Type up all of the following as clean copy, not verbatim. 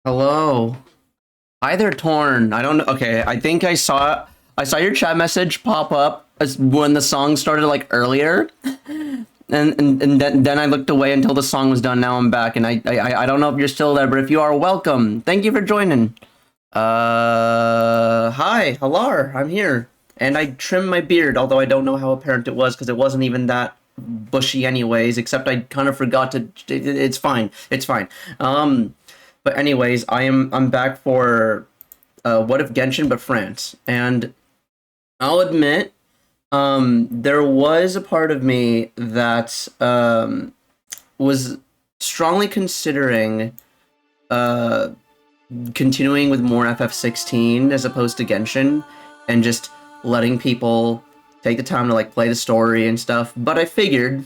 Hello. Hi there, Torn. I don't know. Okay, I think I saw your chat message pop up as when the song started like earlier, and then I looked away until the song was done. Now I'm back, and I don't know if you're still there, but if you are, welcome. Thank you for joining. Hi, Halar. I'm here, and I trimmed my beard, although I don't know how apparent it was because it wasn't even that bushy anyways. Except I kind of forgot to. It's fine. It's fine. But anyways, I'm back for What If Genshin but France, and I'll admit, there was a part of me that was strongly considering uh continuing with more FF16 as opposed to Genshin, and just letting people take the time to like play the story and stuff. But I figured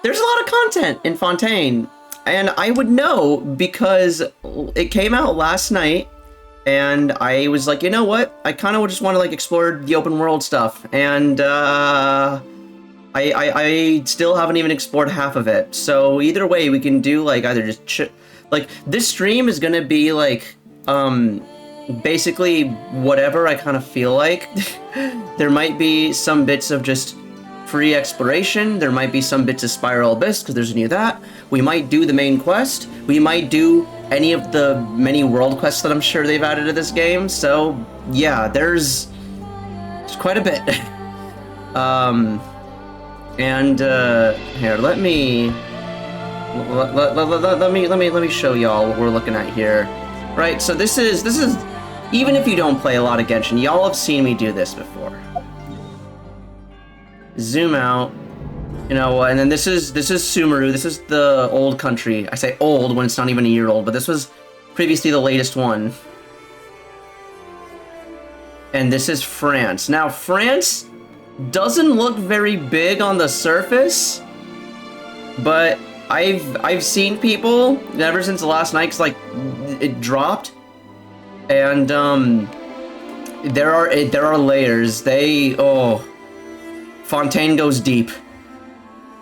there's a lot of content in Fontaine, and I would know because it came out last night, and I was like, you know what? I kind of just want to like explore the open world stuff, and I still haven't even explored half of it. So either way, we can do like either just like this stream is gonna be like basically whatever I kind of feel like. There might be some bits of just free exploration. There might be some bits of Spiral Abyss because there's any of that. We might do the main quest. We might do any of the many world quests that I'm sure they've added to this game. So yeah, there's quite a bit. And here, let me show y'all what we're looking at here. Right, so this is even if you don't play a lot of Genshin, y'all have seen me do this before. Zoom out, you know, and then this is Sumeru. This is the old country. I say old when it's not even a year old, but this was previously the latest one. And this is France. Now, France doesn't look very big on the surface, but I've seen people ever since last night, 'cause like it dropped, and there are layers. Fontaine goes deep.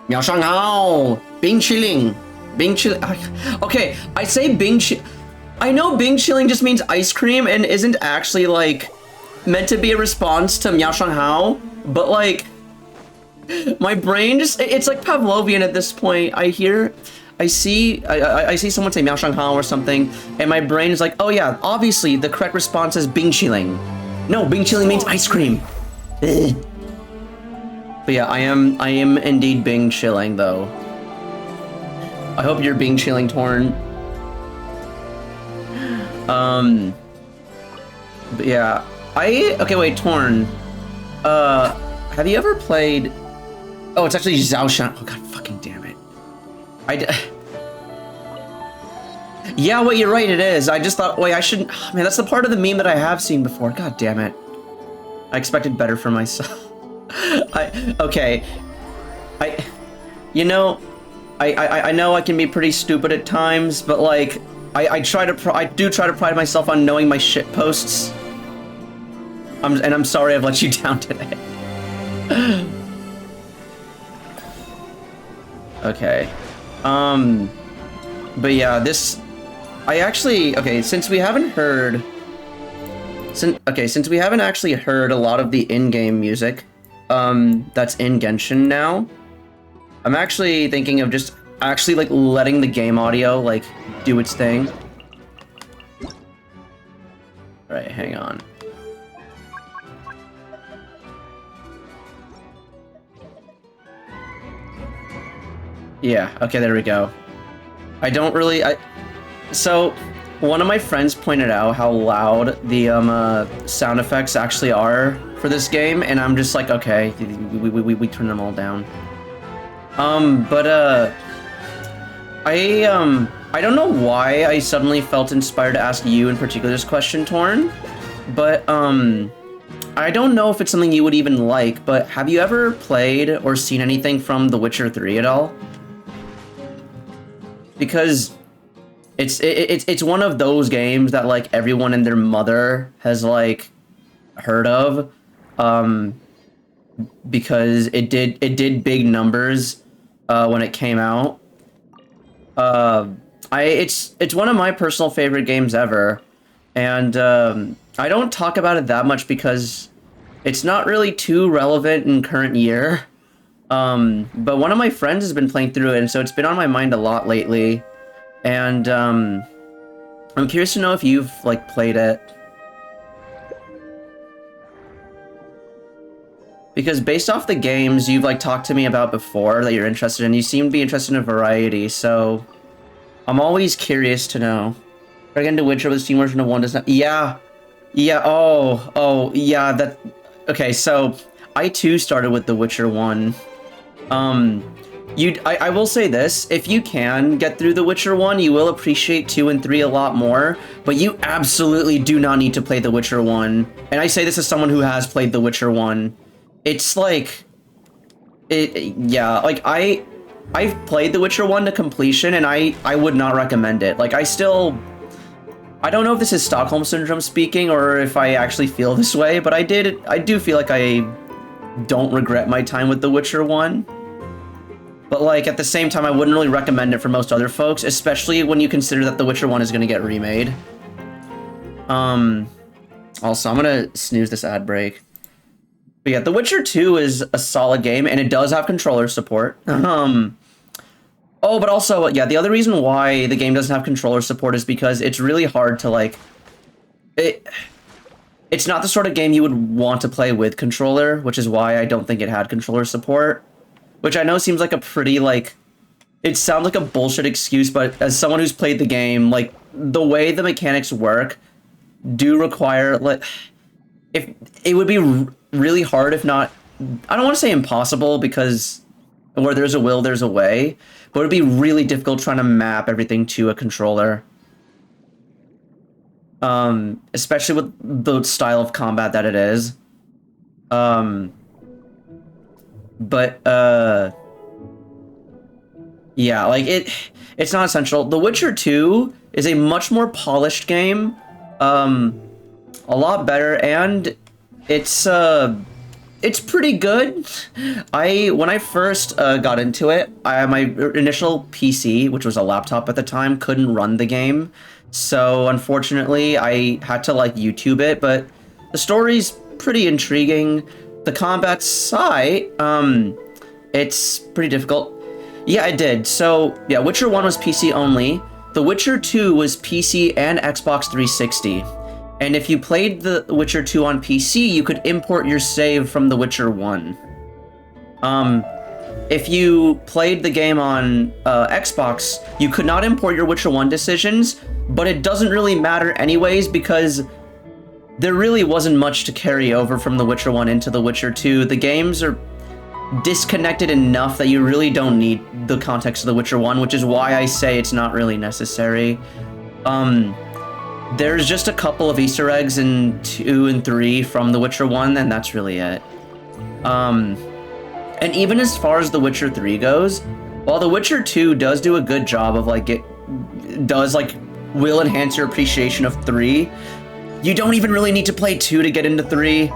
Miao Shang Hao, Bing Chilling, Bing Chilling. Okay, I say Bing Chilling. I know Bing Chilling just means ice cream and isn't actually like meant to be a response to Miao Shang Hao, but like my brain just—it's like Pavlovian at this point. I see someone say Miao Shang Hao or something, and my brain is like, oh yeah, obviously the correct response is Bing Chilling. No, Bing Chilling means ice cream. Ugh. But yeah, I am indeed Bing Chilling though. I hope you're Bing Chilling, Torn. But yeah, okay, wait, Torn. Have you ever played? Oh, it's actually Zhaoshan. Oh god, fucking damn it. Yeah, wait, you're right, it is. I just thought, wait, I shouldn't. Oh, man, that's the part of the meme that I have seen before. God damn it. I expected better for myself. Okay. You know, I know I can be pretty stupid at times, but like, I do try to pride myself on knowing my shit posts. And I'm sorry I've let you down today. Okay. But yeah, okay, since we haven't actually heard a lot of the in-game music, that's in Genshin now, I'm actually thinking of just actually like letting the game audio like do its thing. Alright, hang on. Yeah, okay, there we go. So, one of my friends pointed out how loud the sound effects actually are for this game, and I'm just like, okay, we turn them all down. I don't know why I suddenly felt inspired to ask you in particular this question, Torn, but I don't know if it's something you would even like, but have you ever played or seen anything from The Witcher 3 at all? Because it's one of those games that like everyone and their mother has like heard of, because it did big numbers when it came out. It's one of my personal favorite games ever, and I don't talk about it that much because it's not really too relevant in current year. But one of my friends has been playing through it, and so it's been on my mind a lot lately. And I'm curious to know if you've like played it. Because based off the games you've like talked to me about before that you're interested in, you seem to be interested in a variety, so I'm always curious to know. Again, The Witcher with the Steam version of 1 does not... Yeah. Yeah, yeah, that... Okay, so I too started with The Witcher 1. I will say this, if you can get through The Witcher 1, you will appreciate 2 and 3 a lot more, but you absolutely do not need to play The Witcher 1. And I say this as someone who has played The Witcher 1. It's like... yeah, like, I've played The Witcher 1 to completion, and I would not recommend it. Like, I don't know if this is Stockholm Syndrome speaking, or if I actually feel this way, but I do feel like I don't regret my time with The Witcher 1. But, like, at the same time, I wouldn't really recommend it for most other folks, especially when you consider that The Witcher 1 is going to get remade. Also, I'm gonna snooze this ad break. But yeah, The Witcher 2 is a solid game, and it does have controller support. Oh, but also, yeah, the other reason why the game doesn't have controller support is because it's really hard to, like... It's not the sort of game you would want to play with controller, which is why I don't think it had controller support. Which I know seems like a pretty, like... It sounds like a bullshit excuse, but as someone who's played the game, like, the way the mechanics work do require, like... If it would be really hard, if not... I don't want to say impossible, because where there's a will, there's a way. But it'd be really difficult trying to map everything to a controller. Especially with the style of combat that it is. Yeah, like, it's not essential. The Witcher 2 is a much more polished game. A lot better, and it's pretty good. When I first got into it, my initial PC, which was a laptop at the time, couldn't run the game. So unfortunately, I had to like YouTube it, but the story's pretty intriguing. The combat's side, it's pretty difficult. Yeah, I did. So yeah, Witcher 1 was PC only. The Witcher 2 was PC and Xbox 360. And if you played The Witcher 2 on PC, you could import your save from The Witcher 1. If you played the game on Xbox, you could not import your Witcher 1 decisions, but it doesn't really matter anyways because there really wasn't much to carry over from The Witcher 1 into The Witcher 2. The games are disconnected enough that you really don't need the context of The Witcher 1, which is why I say it's not really necessary. There's just a couple of Easter eggs in 2 and 3 from The Witcher 1, and that's really it. And even as far as The Witcher 3 goes, while The Witcher 2 does do a good job of, like, will enhance your appreciation of 3, you don't even really need to play 2 to get into 3.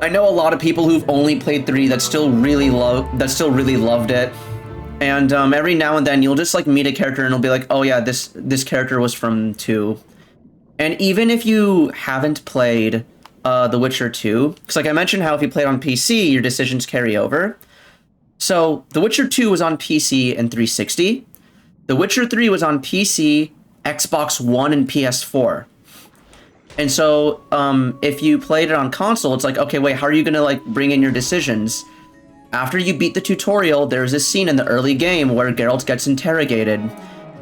I know a lot of people who've only played 3 that still really loved it. And every now and then you'll just, like, meet a character and it'll be like, oh yeah, this character was from 2. And even if you haven't played The Witcher 2, because like I mentioned how if you played on PC, your decisions carry over. So The Witcher 2 was on PC and 360. The Witcher 3 was on PC, Xbox One, and PS4. And so if you played it on console, it's like, okay, wait, how are you going to like bring in your decisions? After you beat the tutorial, there's a scene in the early game where Geralt gets interrogated.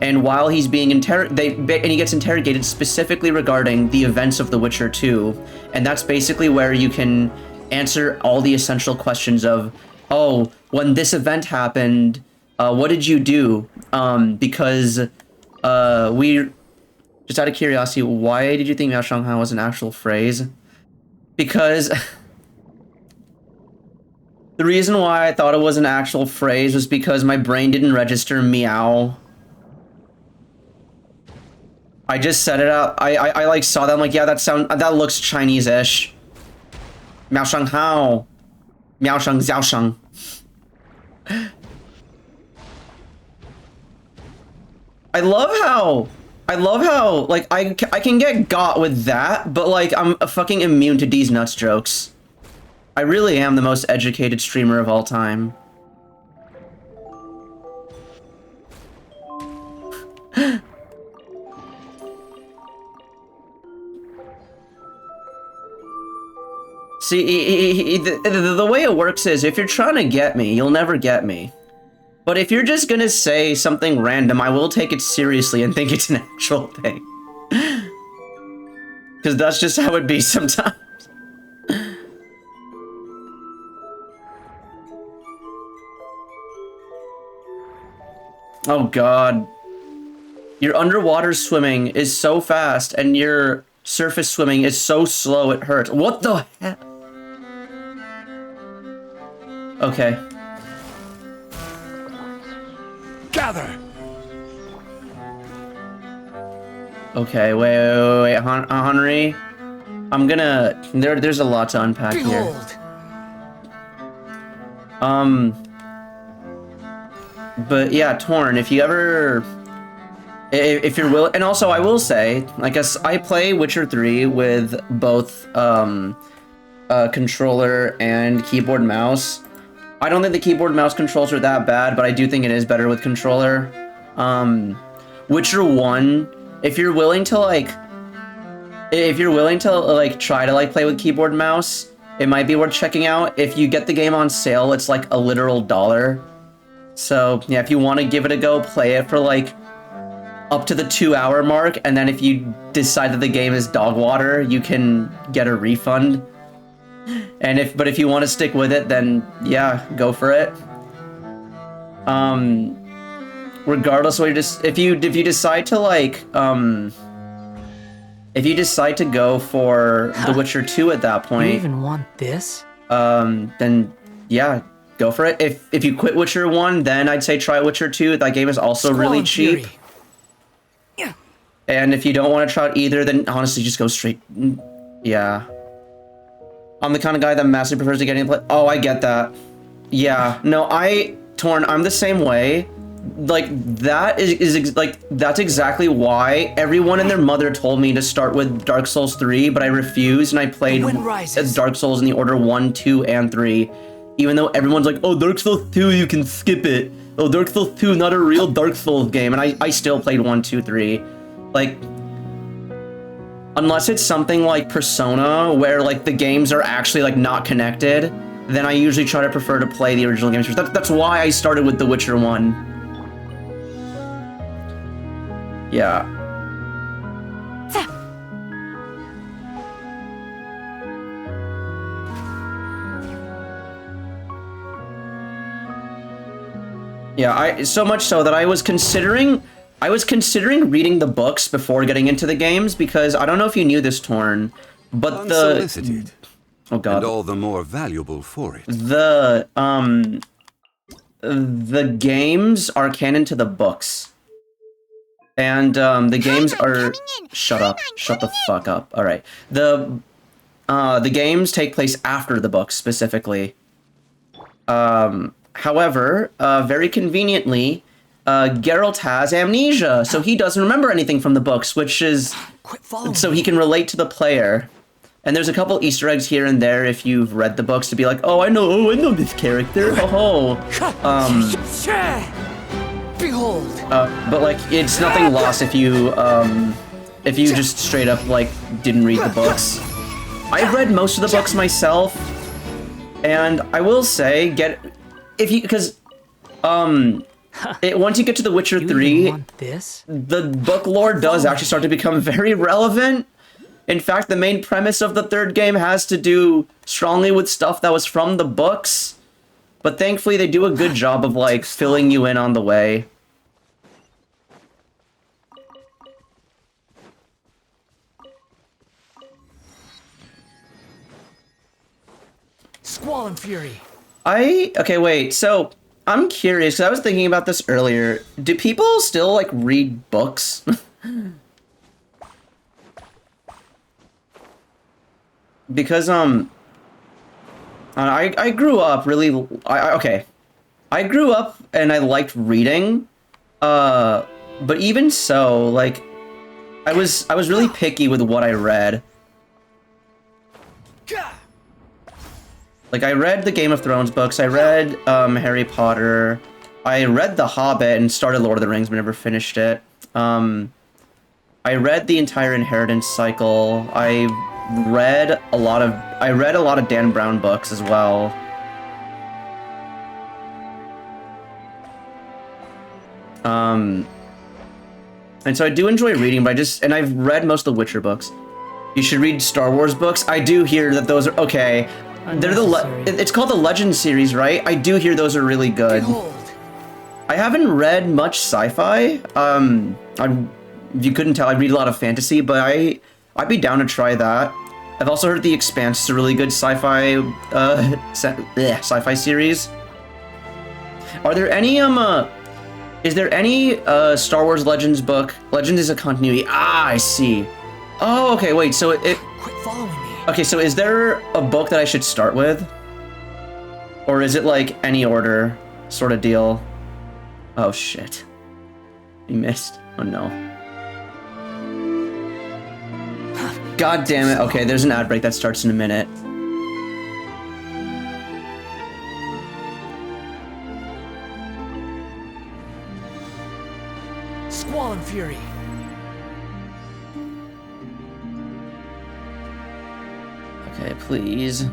And while he's being and he gets interrogated specifically regarding the events of The Witcher 2, and that's basically where you can answer all the essential questions of, oh, when this event happened, what did you do? Because just out of curiosity, why did you think Miao Shanghai was an actual phrase? Because the reason why I thought it was an actual phrase was because my brain didn't register meow. I just set it up. I like saw that. I'm like, yeah, that looks Chinese-ish. Miao Shang Hao. Miao Shang Xiao Shang. I love how, like, I can get got with that, but, like, I'm fucking immune to these nuts jokes. I really am the most educated streamer of all time. See, the way it works is, if you're trying to get me, you'll never get me. But if you're just gonna say something random, I will take it seriously and think it's an actual thing. Because that's just how it be sometimes. Oh god. Your underwater swimming is so fast, and your surface swimming is so slow it hurts. What the heck? Okay. Gather. Okay, wait, Henry. I'm gonna... There's a lot to unpack here. But yeah, Torn, if you ever... If you're willing... And also, I will say, I guess I play Witcher 3 with both, controller and keyboard mouse. I don't think the keyboard mouse controls are that bad, but I do think it is better with controller. Witcher 1, if you're willing to, like... try to, like, play with keyboard mouse, it might be worth checking out. If you get the game on sale, it's, like, a literal $1. So, yeah, if you want to give it a go, play it for, like, up to the 2-hour mark, and then if you decide that the game is dog water, you can get a refund. And but if you want to stick with it, then yeah, go for it. Regardless of what if you decide to like if you decide to go for The Witcher 2 at that point, you even want this? Then yeah, go for it. If you quit Witcher 1, then I'd say try Witcher 2. That game is also really cheap. Yeah. And if you don't want to try it either, then honestly just go straight. Yeah. I'm the kind of guy that massively prefers to get in play. Oh, I get that. Yeah. No, Torn, I'm the same way. Like, that is like, that's exactly why everyone and their mother told me to start with Dark Souls 3, but I refused, and I played Dark Souls in the order 1, 2, and 3. Even though everyone's like, oh, Dark Souls 2, you can skip it. Oh, Dark Souls 2, not a real Dark Souls game. And I still played 1, 2, 3. Like, unless it's something like Persona, where, like, the games are actually, like, not connected, then I usually try to prefer to play the original games first. That's why I started with The Witcher 1. Yeah. Yeah, so much so that I was considering reading the books before getting into the games, because I don't know if you knew this, Torn, but Unsolicited. Oh god. And all the more valuable for it. The games are canon to the books. And the games are shut up. Shut the fuck up. All right. The games take place after the books specifically. However, very conveniently, Geralt has amnesia, so he doesn't remember anything from the books, which is so he can relate to the player. And there's a couple Easter eggs here and there if you've read the books to be like, oh, I know this character. Oh, Behold. but like, it's nothing lost if you just straight up like didn't read the books. I've read most of the books myself, and I will say because once you get to The Witcher 3, the book lore does actually start to become very relevant. In fact, the main premise of the third game has to do strongly with stuff that was from the books, but thankfully they do a good job of like filling you in on the way. Squall and Fury. Okay, wait, so I'm curious, because I was thinking about this earlier. Do people still, like, read books? Because, I grew up really, okay. I grew up and I liked reading, But even so, like, I was really picky with what I read. Like, I read the Game of Thrones books, I read Harry Potter, I read The Hobbit and started Lord of the Rings but never finished it. I read the entire Inheritance cycle. I read a lot of Dan Brown books as well. And so I do enjoy reading, but and I've read most of the Witcher books. You should read Star Wars books. I do hear that those are okay. They're it's called the Legend series, right? I do hear those are really good. Behold. I haven't read much sci-fi. If you couldn't tell, I read a lot of fantasy, but I'd be down to try that. I've also heard The Expanse is a really good sci-fi sci-fi series. Are there any is there any Star Wars Legends book? Legends is a continuity. Ah, I see. Oh, okay, wait. So Quit following me. okay, so is there a book that I should start with? Or is it like any order sort of deal? Oh shit. You missed. Oh no. God damn it. Okay, there's an ad break that starts in a minute. Squall and Fury. Okay, please.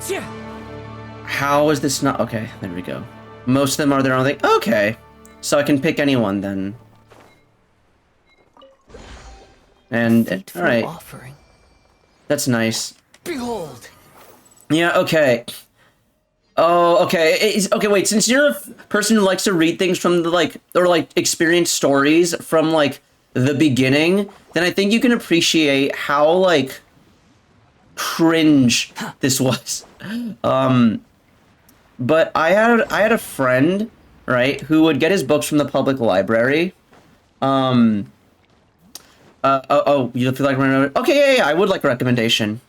Yeah. How is this not... Okay, there we go. Most of them are their own thing. Okay. So I can pick anyone then. And, Fateful alright. offering. That's nice. Behold. Yeah, okay. Oh, okay. Okay, wait, since you're a person who likes to read things from the, like, or, like, experience stories from, like, the beginning, then I think you can appreciate how, like, cringe this was. But I had a friend, right, who would get his books from the public library. You feel like okay, yeah, I would like a recommendation.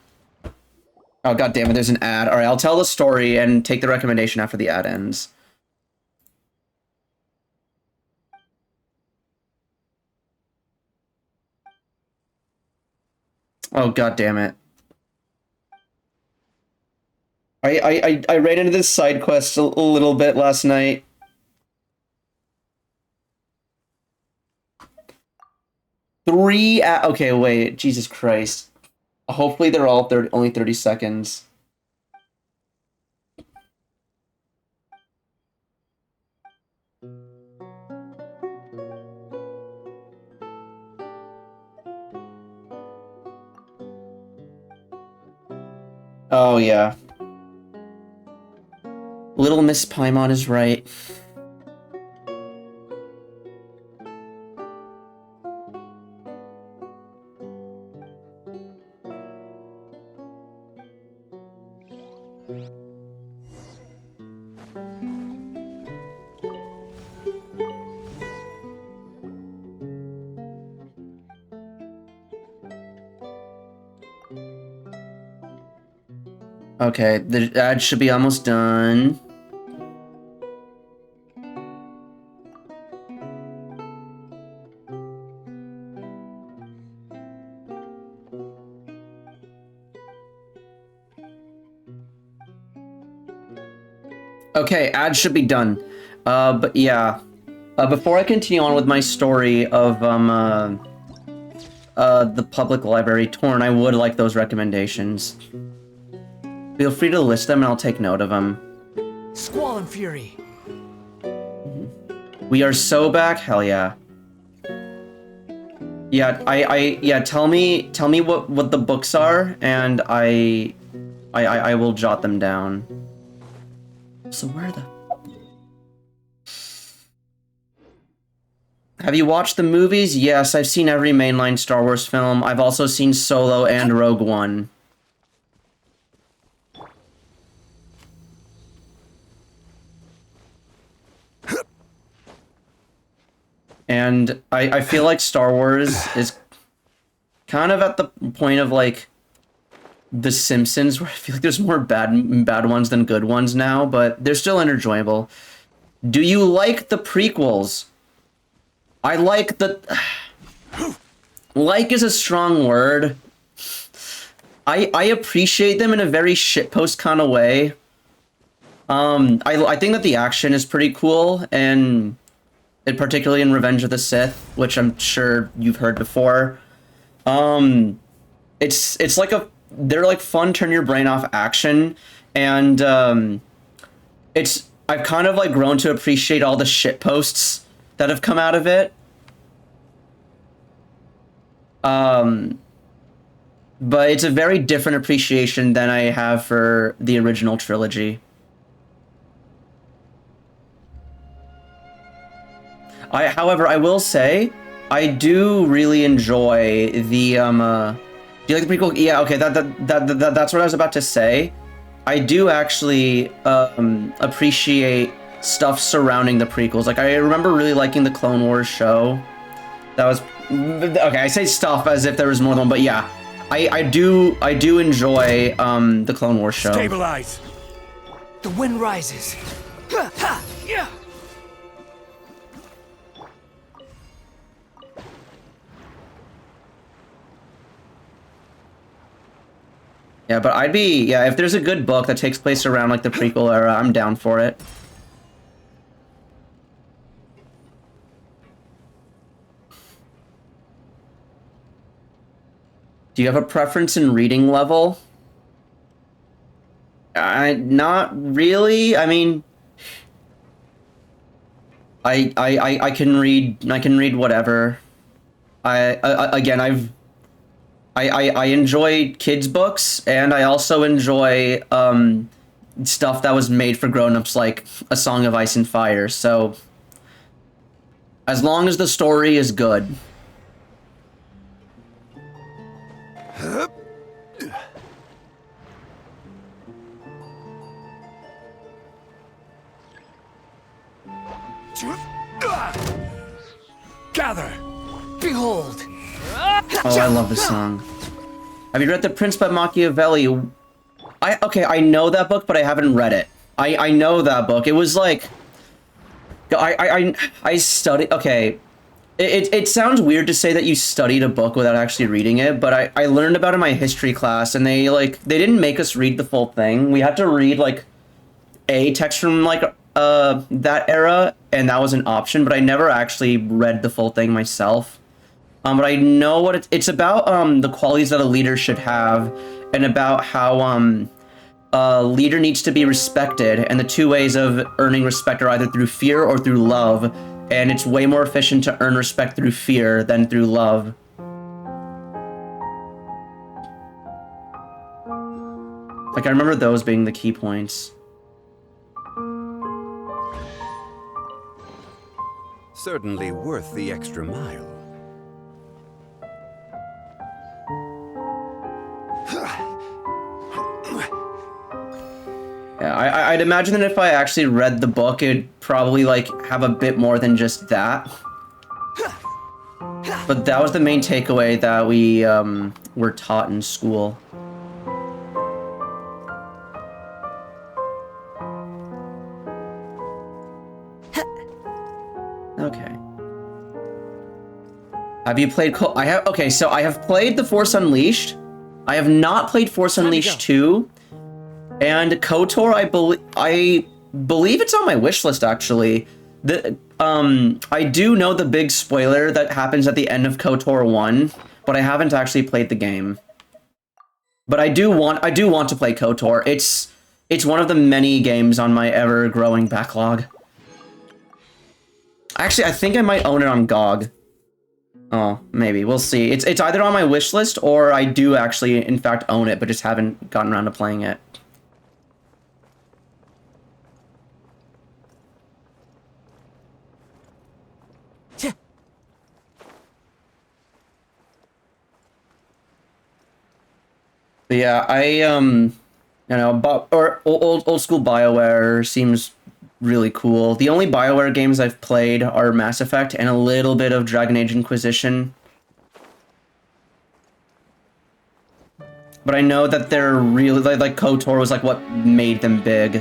Oh, god damn it, there's an ad. Alright, I'll tell the story and take the recommendation after the ad ends. Oh, god damn it. I ran into this side quest a little bit last night. Okay, wait, Jesus Christ. Hopefully they're all only 30 seconds. Oh, yeah. Little Miss Paimon is right. Okay, the ad should be almost done. Okay, ad should be done. But yeah. Before I continue on with my story of, the public library torn, I would like those recommendations. Feel free to list them and I'll take note of them. Squall and Fury. We are so back, hell yeah. Yeah, yeah, tell me what the books are, and I will jot them down. So where the... Have you watched the movies? Yes, I've seen every mainline Star Wars film. I've also seen Solo and Rogue One. And I feel like Star Wars is kind of at the point of, like, The Simpsons, where I feel like there's more bad ones than good ones now, but they're still enjoyable. Do you like the prequels? I like the... Like is a strong word. I appreciate them in a very shitpost kind of way. I think that the action is pretty cool, and particularly in Revenge of the Sith, which I'm sure you've heard before. It's like they're like fun, turn your brain off action, and I've kind of like grown to appreciate all the shit posts that have come out of it. But it's a very different appreciation than I have for the original trilogy. However, I will say, I do really enjoy the, do you like the prequel? Yeah, okay, that's what I was about to say. I do actually, appreciate stuff surrounding the prequels. Like, I remember really liking the Clone Wars show. That was, okay, I say stuff as if there was more than one, but yeah. I do enjoy, the Clone Wars show. Stabilize! The wind rises. Ha, ha, yeah. Yeah, but yeah, if there's a good book that takes place around, like, the prequel era, I'm down for it. Do you have a preference in reading level? Not really. I mean, I can read whatever. Again, I enjoy kids books, and I also enjoy stuff that was made for grown-ups, like A Song of Ice and Fire. So as long as the story is good. Gather! Behold. Oh, I love this song. Have you read The Prince by Machiavelli? Okay, I know that book, but I haven't read it. I know that book. It was like... I studied... Okay. It sounds weird to say that you studied a book without actually reading it, but I learned about it in my history class, and they didn't make us read the full thing. We had to read, like, a text from, like, that era, and that was an option, but I never actually read the full thing myself. But I know what it's about, the qualities that a leader should have, and about how, a leader needs to be respected, and the two ways of earning respect are either through fear or through love, and it's way more efficient to earn respect through fear than through love. Like, I remember those being the key points. Certainly worth the extra mile. Yeah, I'd imagine that if I actually read the book, it'd probably, like, have a bit more than just that. But that was the main takeaway that we, were taught in school. Okay. Have you played okay, so I have played The Force Unleashed. I have not played Force Unleashed 2. And KOTOR, I believe it's on my wish list, actually. I do know the big spoiler that happens at the end of KOTOR 1, but I haven't actually played the game. But I do want to play KOTOR. It's one of the many games on my ever-growing backlog. Actually, I think I might own it on GOG. Oh, maybe. We'll see. It's either on my wish list, or I do actually, in fact, own it, but just haven't gotten around to playing it. But yeah, you know, old school BioWare seems really cool. The only BioWare games I've played are Mass Effect and a little bit of Dragon Age Inquisition. But I know that they're really like KOTOR was like what made them big.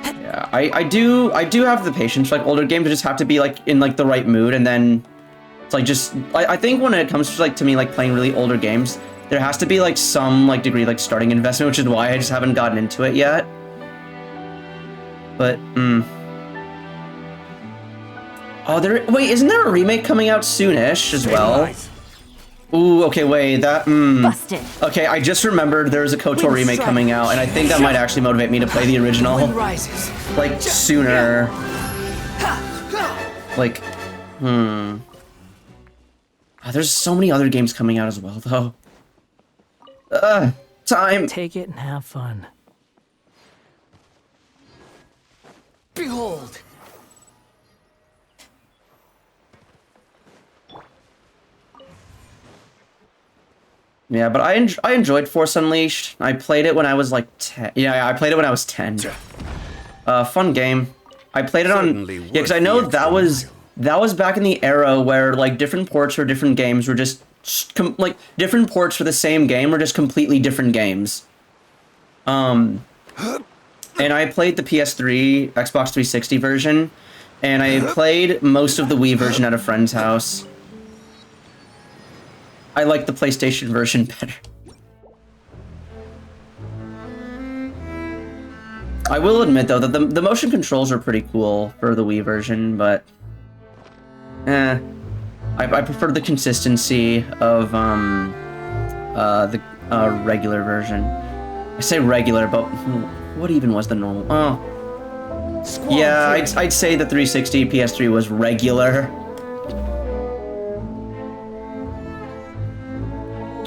Yeah, I do have the patience for like older games. I just have to be like in like the right mood, and then it's like just I think when it comes to like to me like playing really older games, there has to be like some like degree like starting investment, which is why I just haven't gotten into it yet. But oh, wait, isn't there a remake coming out soonish as well? Ooh, okay, wait, that Busted. Okay, I just remembered there's a KOTOR remake coming out, and I think that might actually motivate me to play the original like sooner. Like oh, there's so many other games coming out as well though. Time. Take it and have fun. Behold. Yeah, but I enjoyed Force Unleashed. I played it when I was like 10. Yeah, I played it when I was 10. Fun game. I played it on because I know that was back in the era where like different ports for different games were just like different ports for the same game were just completely different games. And I played the PS3, Xbox 360 version, and I played most of the Wii version at a friend's house. I like the PlayStation version better. I will admit though that the motion controls are pretty cool for the Wii version, but I prefer the consistency of the regular version. I say regular, but what even was the normal? Oh, yeah, I'd say the 360 PS3 was regular.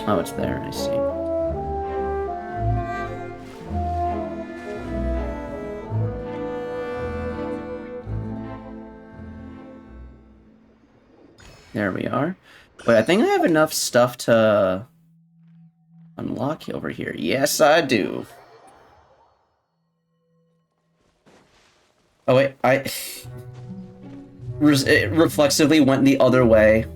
Oh, it's there, I see. There we are. Wait, I think I have enough stuff to unlock over here. Yes, I do. Oh, wait, it reflexively went the other way.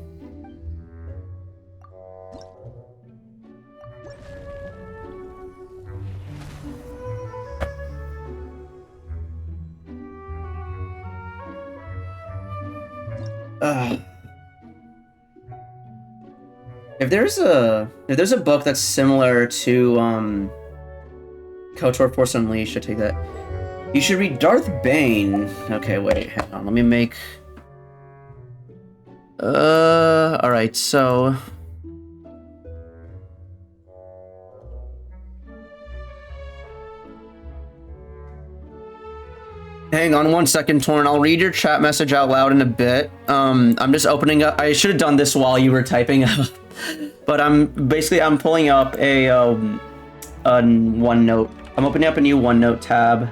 If there's a book that's similar to KOTOR Force Unleashed, I take that. You should read Darth Bane. Okay, wait, hang on. Let me make. All right, so. Hang on one second, Torn. I'll read your chat message out loud in a bit. I'm just opening up. I should have done this while you were typing up, but I'm pulling up a OneNote. I'm opening up a new OneNote tab.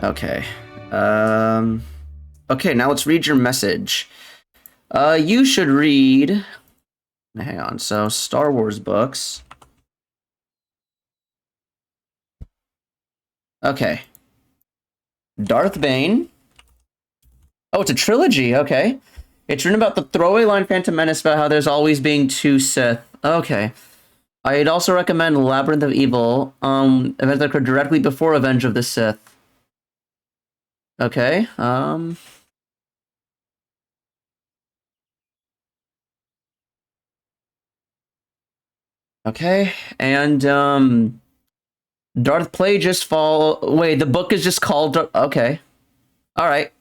Okay. Okay, now let's read your message. You should read. Hang on. So, Star Wars books. Okay. Darth Bane. Oh, it's a trilogy. Okay. It's written about the throwaway line Phantom Menace about how there's always being two Sith. Okay. I'd also recommend Labyrinth of Evil, events that occurred directly before Revenge of the Sith. Okay, okay, and, Darth Plagueis fall. Wait, the book is just called. Okay. Alright.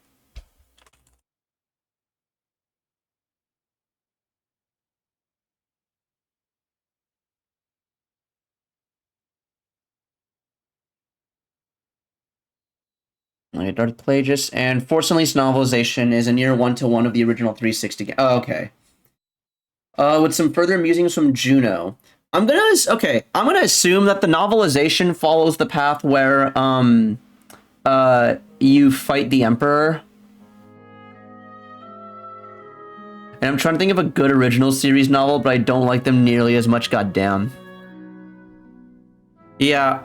Okay, Darth Plagueis, and Force Unleashed novelization is a near one-to-one of the original 360 game. Oh, okay. With some further musings from Juno. I'm gonna assume that the novelization follows the path where, you fight the Emperor. And I'm trying to think of a good original series novel, but I don't like them nearly as much, goddamn. Yeah,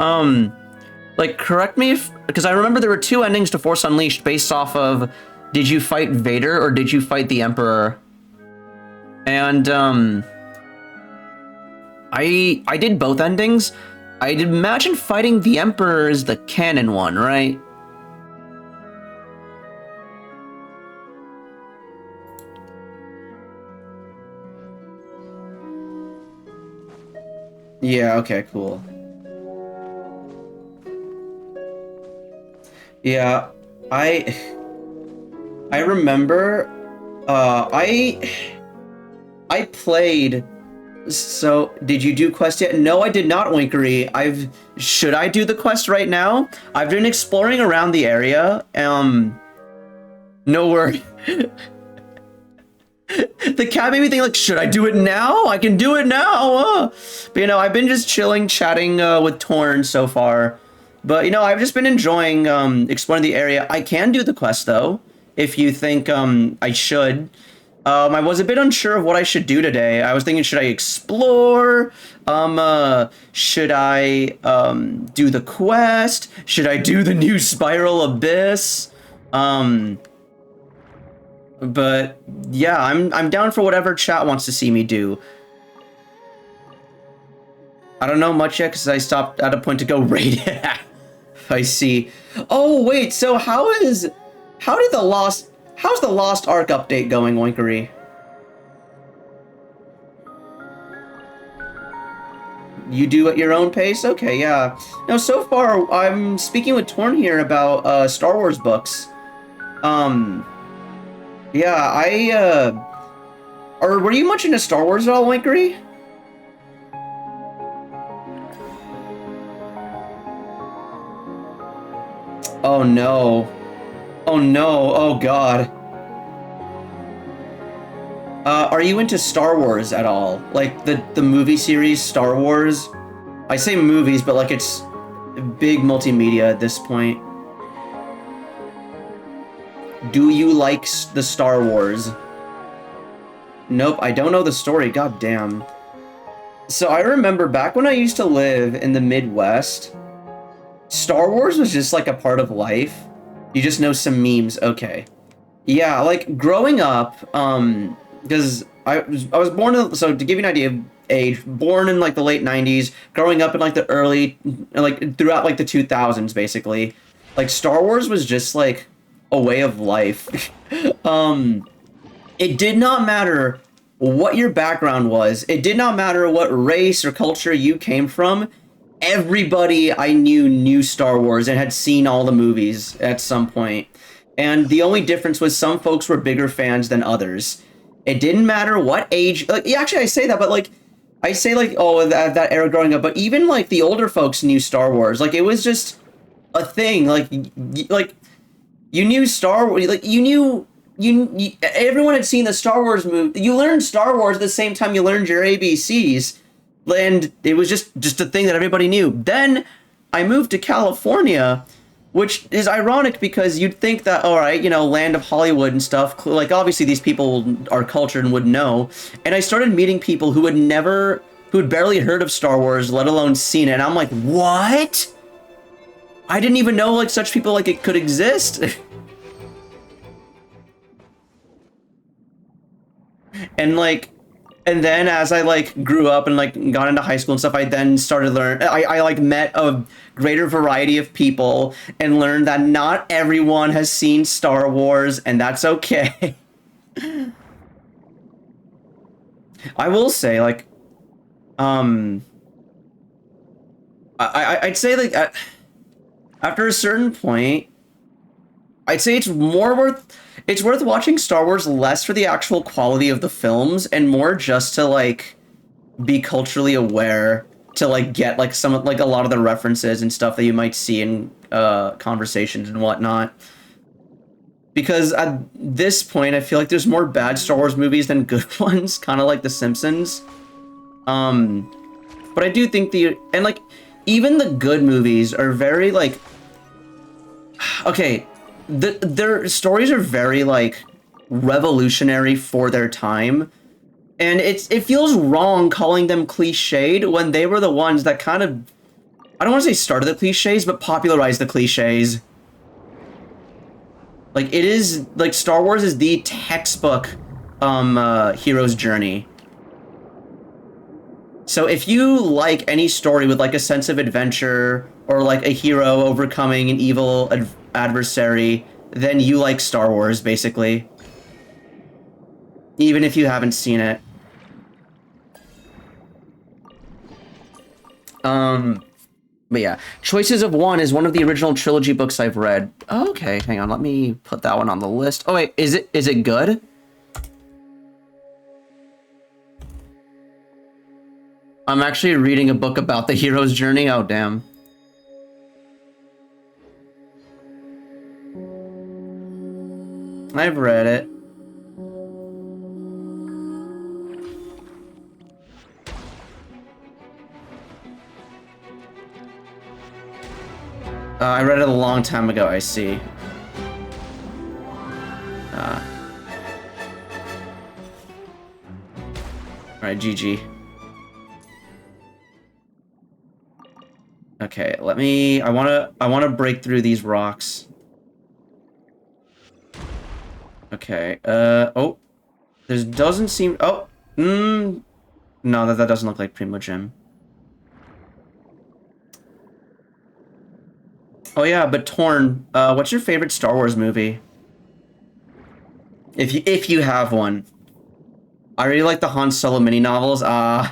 Like, correct me if, because I remember there were two endings to Force Unleashed based off of, did you fight Vader or did you fight the Emperor? And, I did both endings. I'd imagine fighting the Emperor is the canon one, right? Yeah, okay, cool. Yeah, I remember I played. So, did you do quest yet? No, I did not, Winkery. Should I do the quest right now? I've been exploring around the area. No worry. The cat made me think, like, should I do it now? I can do it now. But, you know, I've been just chilling, chatting with Torn so far. But, you know, I've just been enjoying exploring the area. I can do the quest, though, if you think I should. I was a bit unsure of what I should do today. I was thinking, should I explore? Should I do the quest? Should I do the new Spiral Abyss? But yeah, I'm down for whatever chat wants to see me do. I don't know much yet because I stopped at a point to go raid. I see. Oh wait, so how's the Lost Ark update going, Winkery? You do at your own pace? Okay, yeah. Now, so far, I'm speaking with Torn here about Star Wars books. Yeah, were you much into Star Wars at all, Winkery? Oh no. Oh no, oh god. Are you into Star Wars at all? Like, the movie series Star Wars? I say movies, but like it's big multimedia at this point. Do you like the Star Wars? Nope, I don't know the story, god damn. So I remember back when I used to live in the Midwest, Star Wars was just like a part of life. You just know some memes, okay. Yeah, like growing up, because I was born in, so to give you an idea of age, born in like the late 90s, growing up in like the early, like throughout like the 2000s basically. Like Star Wars was just like a way of life. It did not matter what your background was. It did not matter what race or culture you came from. Everybody I knew Star Wars and had seen all the movies at some point. And the only difference was some folks were bigger fans than others. It didn't matter what age. Like, yeah, actually, I say that, but like, I say like, oh, that era growing up. But even like the older folks knew Star Wars. Like, it was just a thing. Like you knew Star Wars. Like you knew everyone had seen the Star Wars movie. You learned Star Wars at the same time you learned your ABCs. And it was just a thing that everybody knew. Then I moved to California, which is ironic because you'd think that, all right, you know, land of Hollywood and stuff, like obviously these people are cultured and would know. And I started meeting people who had barely heard of Star Wars, let alone seen it. And I'm like, what? I didn't even know like such people like it could exist. And then as I like grew up and like got into high school and stuff, I then started learn. I like met a greater variety of people and learned that not everyone has seen Star Wars, and that's okay. I will say, like, I'd say like after a certain point, I'd say it's worth watching Star Wars less for the actual quality of the films and more just to like be culturally aware, to like get like some like a lot of the references and stuff that you might see in conversations and whatnot. Because at this point, I feel like there's more bad Star Wars movies than good ones, kind of like The Simpsons. But I do think like even the good movies are very like, okay, their stories are very like revolutionary for their time, and it feels wrong calling them cliched when they were the ones that kind of I don't want to say started the cliches, but popularized the cliches. Like, it is, like, Star Wars is the textbook, hero's journey. So if you like any story with, like, a sense of adventure, or, like, a hero overcoming an evil adversary, then you like Star Wars, basically. Even if you haven't seen it. But yeah, Choices of One is one of the original trilogy books I've read. Oh, okay, hang on, let me put that one on the list. Oh wait, is it good? I'm actually reading a book about the hero's journey. Oh, damn. I've read it. I read it a long time ago, I see. Alright, GG. Okay, let me... I wanna break through these rocks. Okay, oh. There doesn't seem... Oh! No, that doesn't look like Primo Gym. Oh yeah, but Torn, what's your favorite Star Wars movie? If you have one. I really like the Han Solo mini novels. Han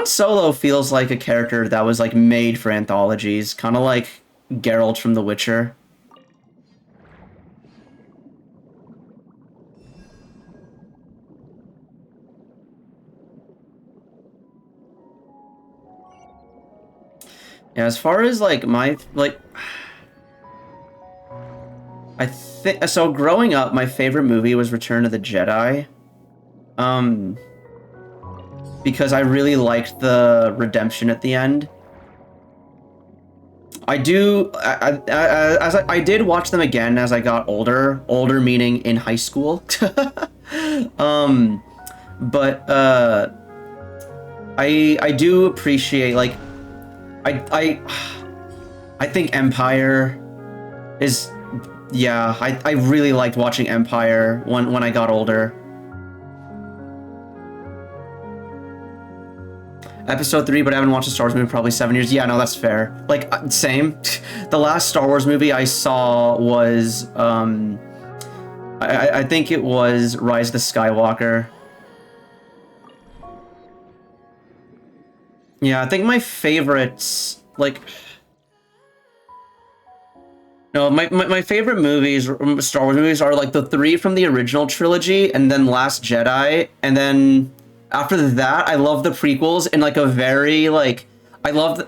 Solo feels like a character that was like made for anthologies, kind of like Geralt from The Witcher. Yeah, as far as like my I think so. Growing up, my favorite movie was Return of the Jedi, because I really liked the redemption at the end. I did watch them again as I got older. Older meaning in high school. But I do appreciate like I think Empire is. Yeah, I really liked watching Empire when I got older. Episode 3, but I haven't watched a Star Wars movie in probably 7 years. Yeah, no, that's fair. Like, same. The last Star Wars movie I saw was, I think it was Rise of the Skywalker. Yeah, I think my favorites, like... No, my favorite movies, Star Wars movies, are like the 3 from the original trilogy, and then Last Jedi, and then after that, I love the prequels in like a very like I love,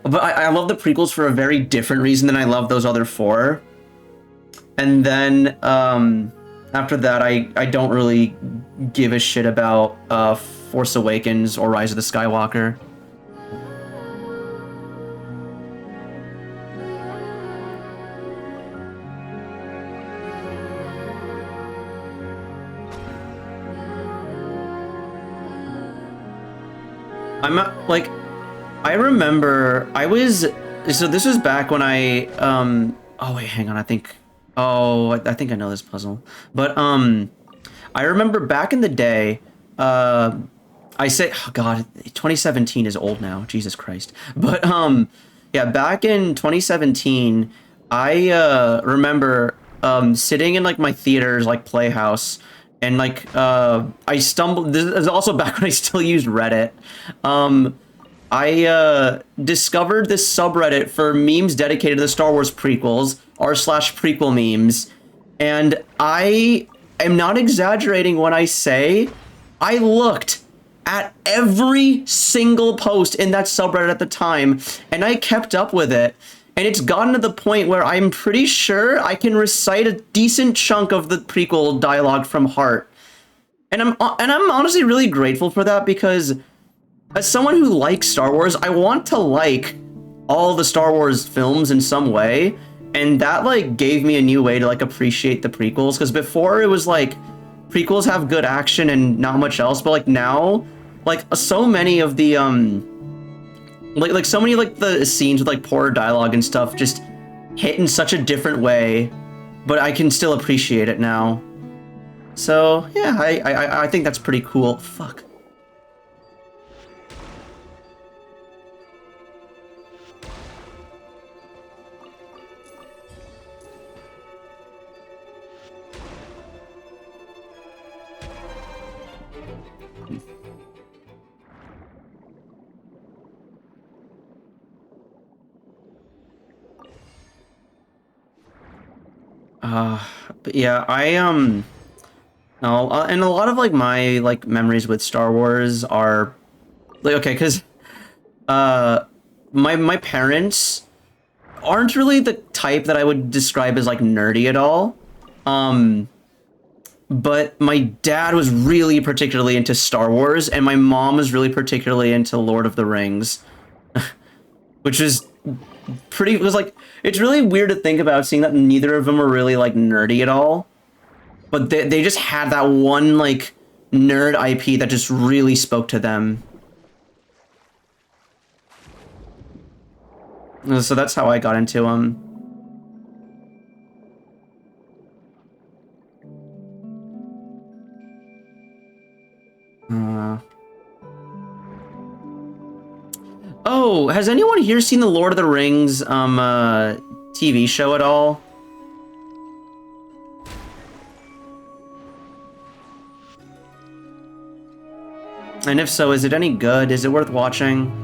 but I love the prequels for a very different reason than I love those other 4. And then after that, I don't really give a shit about Force Awakens or Rise of the Skywalker. I'm not, like, I remember so this was back when I, oh wait, hang on, I think I know this puzzle. But, I remember back in the day, I say, oh god, 2017 is old now, Jesus Christ. But, yeah, back in 2017, I, remember, sitting in, like, my theater's, like, playhouse, and like I stumbled. This is also back when I still used Reddit. I discovered this subreddit for memes dedicated to the Star Wars prequels, r/prequel memes, and I am not exaggerating when I say I looked at every single post in that subreddit at the time, and I kept up with it. And it's gotten to the point where I'm pretty sure I can recite a decent chunk of the prequel dialogue from heart. And I'm honestly really grateful for that, because as someone who likes Star Wars, I want to like all the Star Wars films in some way. And that like gave me a new way to like appreciate the prequels, because before it was like prequels have good action and not much else, but like now, like so many of the Like so many like the scenes with like poor dialogue and stuff just hit in such a different way, but I can still appreciate it now. So yeah, I think that's pretty cool. Fuck. But yeah, no, and a lot of like my like memories with Star Wars are like okay, because my parents aren't really the type that I would describe as like nerdy at all. But my dad was really particularly into Star Wars, and my mom was really particularly into Lord of the Rings, which is pretty. It was like it's really weird to think about, seeing that neither of them were really like nerdy at all. But they just had that one like nerd IP that just really spoke to them. So that's how I got into them. Oh, has anyone here seen the Lord of the Rings TV show at all? And if so, is it any good? Is it worth watching?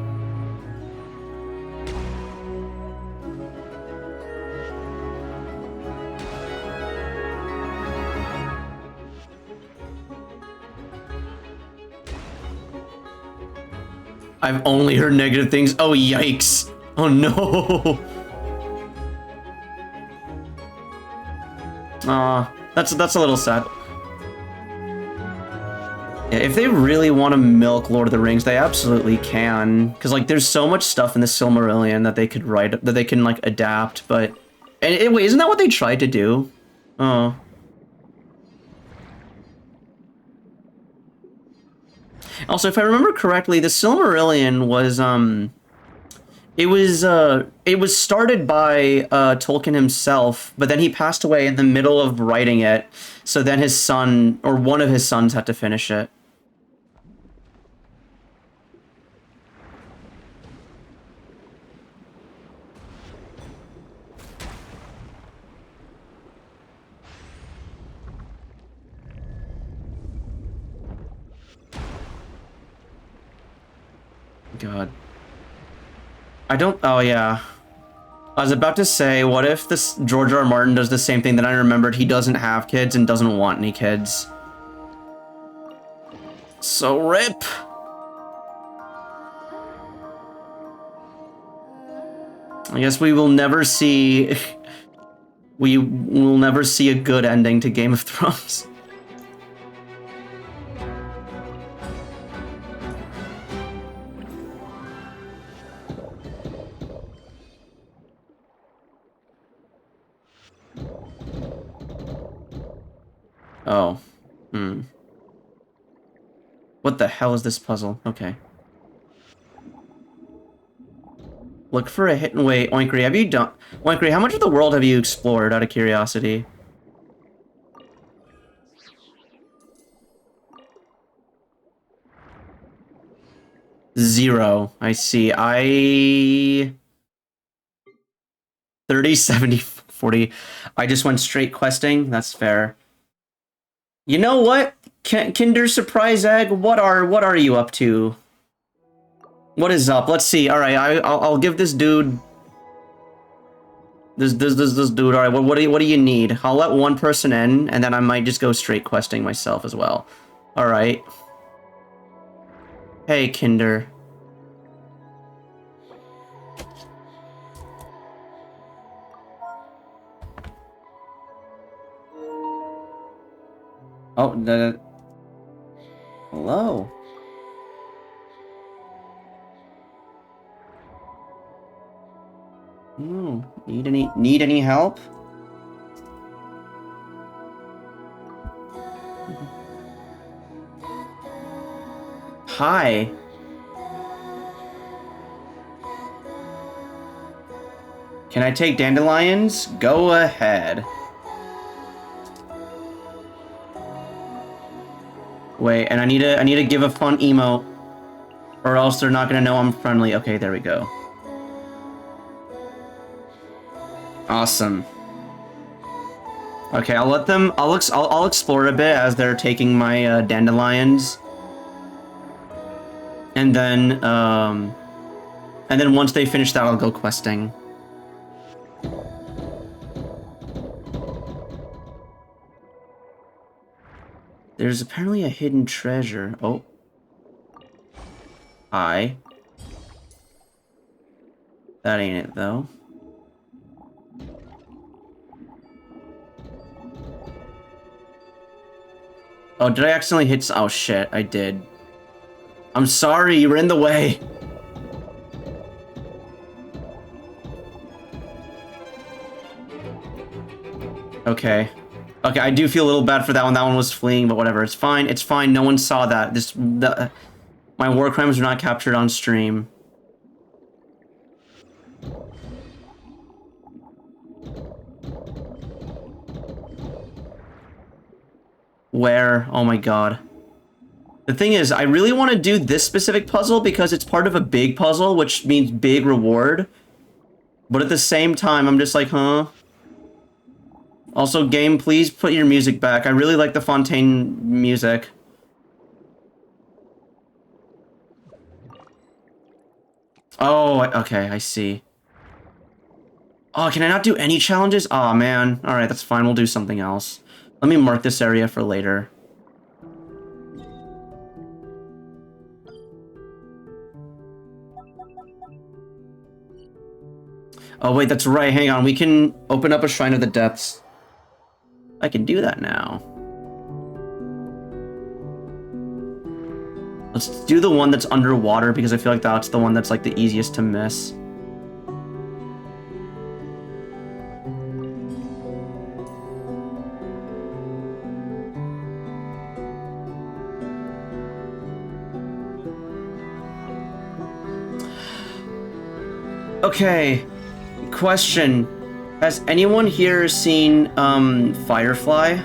I've only heard negative things. Oh, yikes. Oh, no. Aw, that's a little sad. Yeah, if they really want to milk Lord of the Rings, they absolutely can. Because, like, there's so much stuff in the Silmarillion that they could write, that they can, like, adapt, but... And wait, isn't that what they tried to do? Oh. Also, if I remember correctly, the Silmarillion was, it was started by, Tolkien himself, but then he passed away in the middle of writing it, so then his son, or one of his sons, had to finish it. God. I don't... Oh, yeah. I was about to say, what if this George R. R. Martin does the same thing that I remembered he doesn't have kids and doesn't want any kids? So rip! I guess we will never see... We will never see a good ending to Game of Thrones. Oh. Hmm. What the hell is this puzzle? Okay. Look for a hidden way. Oinkry, have you done... Oinkry, how much of the world have you explored, out of curiosity? Zero. I see. 30, 70, 40. I just went straight questing. That's fair. You know what? Kinder Surprise Egg, what are you up to? What is up? Let's see. All right, I'll give this dude... This dude. All right, what do you need? I'll let one person in, and then I might just go straight questing myself as well. All right. Hey, Kinder. Oh, hello. Need any help? Hi. Can I take dandelions? Go ahead. Wait, and I need to give a fun emote, or else they're not gonna know I'm friendly. Okay, there we go. Awesome. Okay, I'll let them. I'll explore a bit as they're taking my dandelions, and then once they finish that, I'll go questing. There's apparently a hidden treasure. Oh. Hi. That ain't it, though. Oh, did I accidentally hit... Oh, shit, I did. I'm sorry, you were in the way. Okay. Okay, I do feel a little bad for that one. That one was fleeing, but whatever. It's fine. It's fine. No one saw that. My war crimes were not captured on stream. Where? Oh my god. The thing is, I really want to do this specific puzzle because it's part of a big puzzle, which means big reward. But at the same time, I'm just like, huh? Also, game, please put your music back. I really like the Fontaine music. Oh, okay, I see. Oh, can I not do any challenges? Aw, man. Alright, that's fine. We'll do something else. Let me mark this area for later. Oh, wait, that's right. Hang on. We can open up a Shrine of the Depths. I can do that now. Let's do the one that's underwater because I feel like that's the one that's like the easiest to miss. Okay, question. Has anyone here seen, Firefly?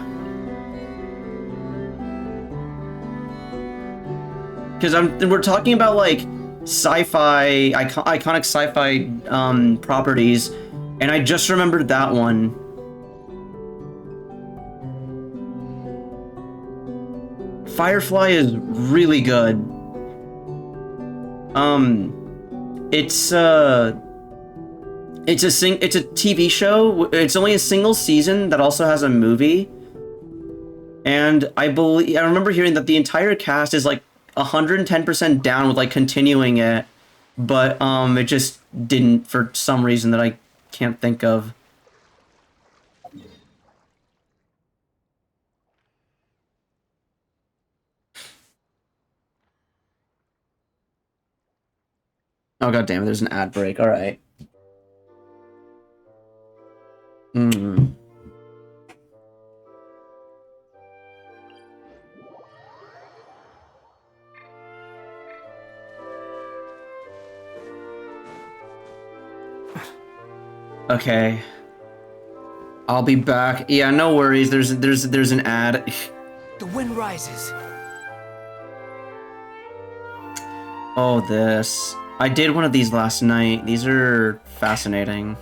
Because we're talking about, like, sci-fi, iconic sci-fi, properties, and I just remembered that one. Firefly is really good. It's a TV show. It's only a single season that also has a movie. And I remember hearing that the entire cast is like 110% down with like continuing it, but it just didn't for some reason that I can't think of. Oh god damn it, there's an ad break. All right. Okay. I'll be back. Yeah, no worries. There's an ad. The wind rises. Oh, this. I did one of these last night. These are fascinating.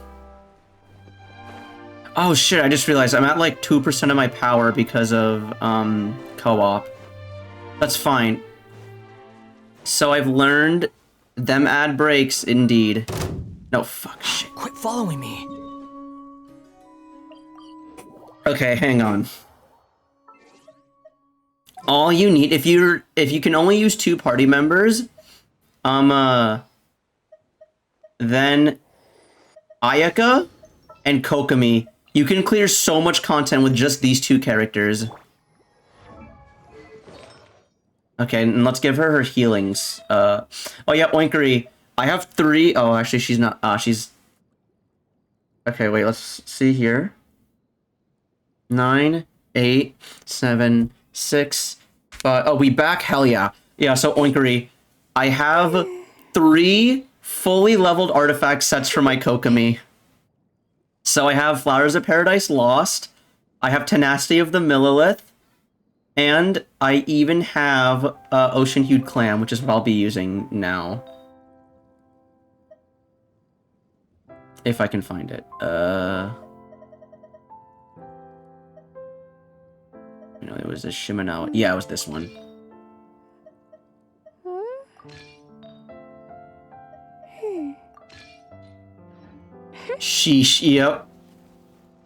Oh shit, I just realized I'm at like 2% of my power because of co-op. That's fine. So I've learned them ad breaks indeed. No, fuck, shit. Quit following me. Okay, hang on. All you need, if you can only use 2 party members, then Ayaka and Kokomi, you can clear so much content with just these 2 characters. Okay, and let's give her healings. Oh yeah, Oinkery. I have 3. Oh, actually, she's not. She's. Okay, wait. Let's see here. 9, 8, 7, 6, 5. Oh, we back. Hell yeah. Yeah. So Oinkery, I have 3 fully leveled artifact sets for my Kokomi. So I have Flowers of Paradise Lost, I have Tenacity of the Millilith, and I even have Ocean Hued Clam, which is what I'll be using now. If I can find it. You know, it was a Shimano. Yeah, it was this one. Sheesh, yep.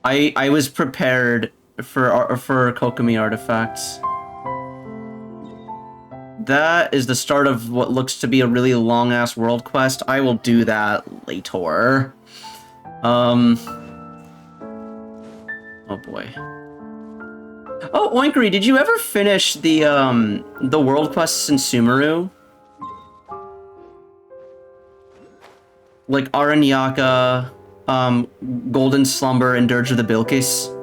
I was prepared for Kokomi artifacts. That is the start of what looks to be a really long-ass world quest. I will do that later. Oh boy. Oh, Oinkery, did you ever finish the world quests in Sumeru? Like Aranyaka, Golden Slumber, and Dirge of the Bilkis?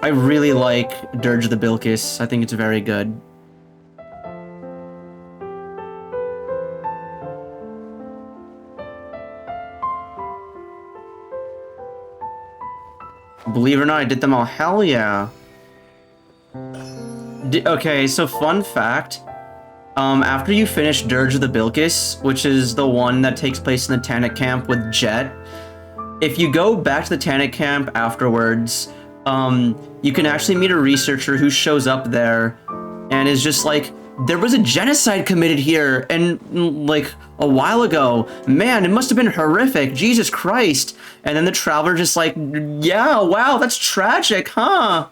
I really like Dirge of the Bilkis. I think it's very good. Believe it or not, I did them all. Hell yeah. Okay, so fun fact. After you finish Dirge of the Bilkis, which is the one that takes place in the Tannic Camp with Jet, if you go back to the Tannic Camp afterwards, you can actually meet a researcher who shows up there and is just like, there was a genocide committed here and like a while ago. Man, it must have been horrific. Jesus Christ. And then the traveler just like, yeah, wow, that's tragic, huh?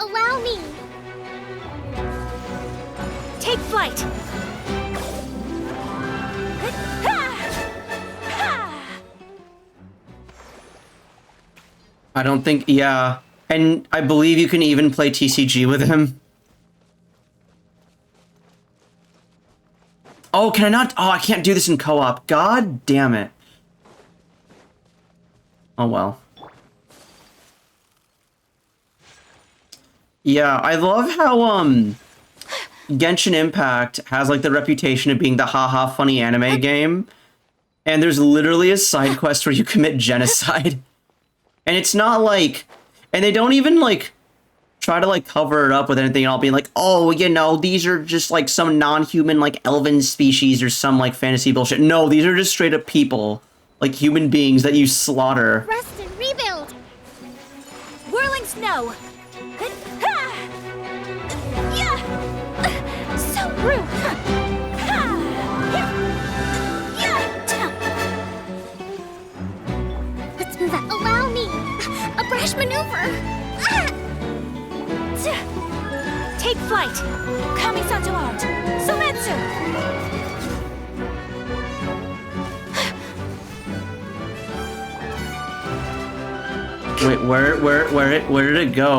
Allow me. Take flight. I don't think, yeah. And I believe you can even play TCG with him. Oh, can I not? Oh, I can't do this in co-op. God damn it. Oh, well. Yeah, I love how, Genshin Impact has, like, the reputation of being the haha funny anime game. And there's literally a side quest where you commit genocide. And it's not like... And they don't even, like, try to, like, cover it up with anything. I'll be like, oh, you know, these are just, like, some non-human, like, elven species or some, like, fantasy bullshit. No, these are just straight-up people. Like, human beings that you slaughter. Rest and rebuild. Whirling snow. So rude. Let's move out. Allow me. A brash maneuver. Take flight. Kami-santo art. Sometsu. Wait, where did it go?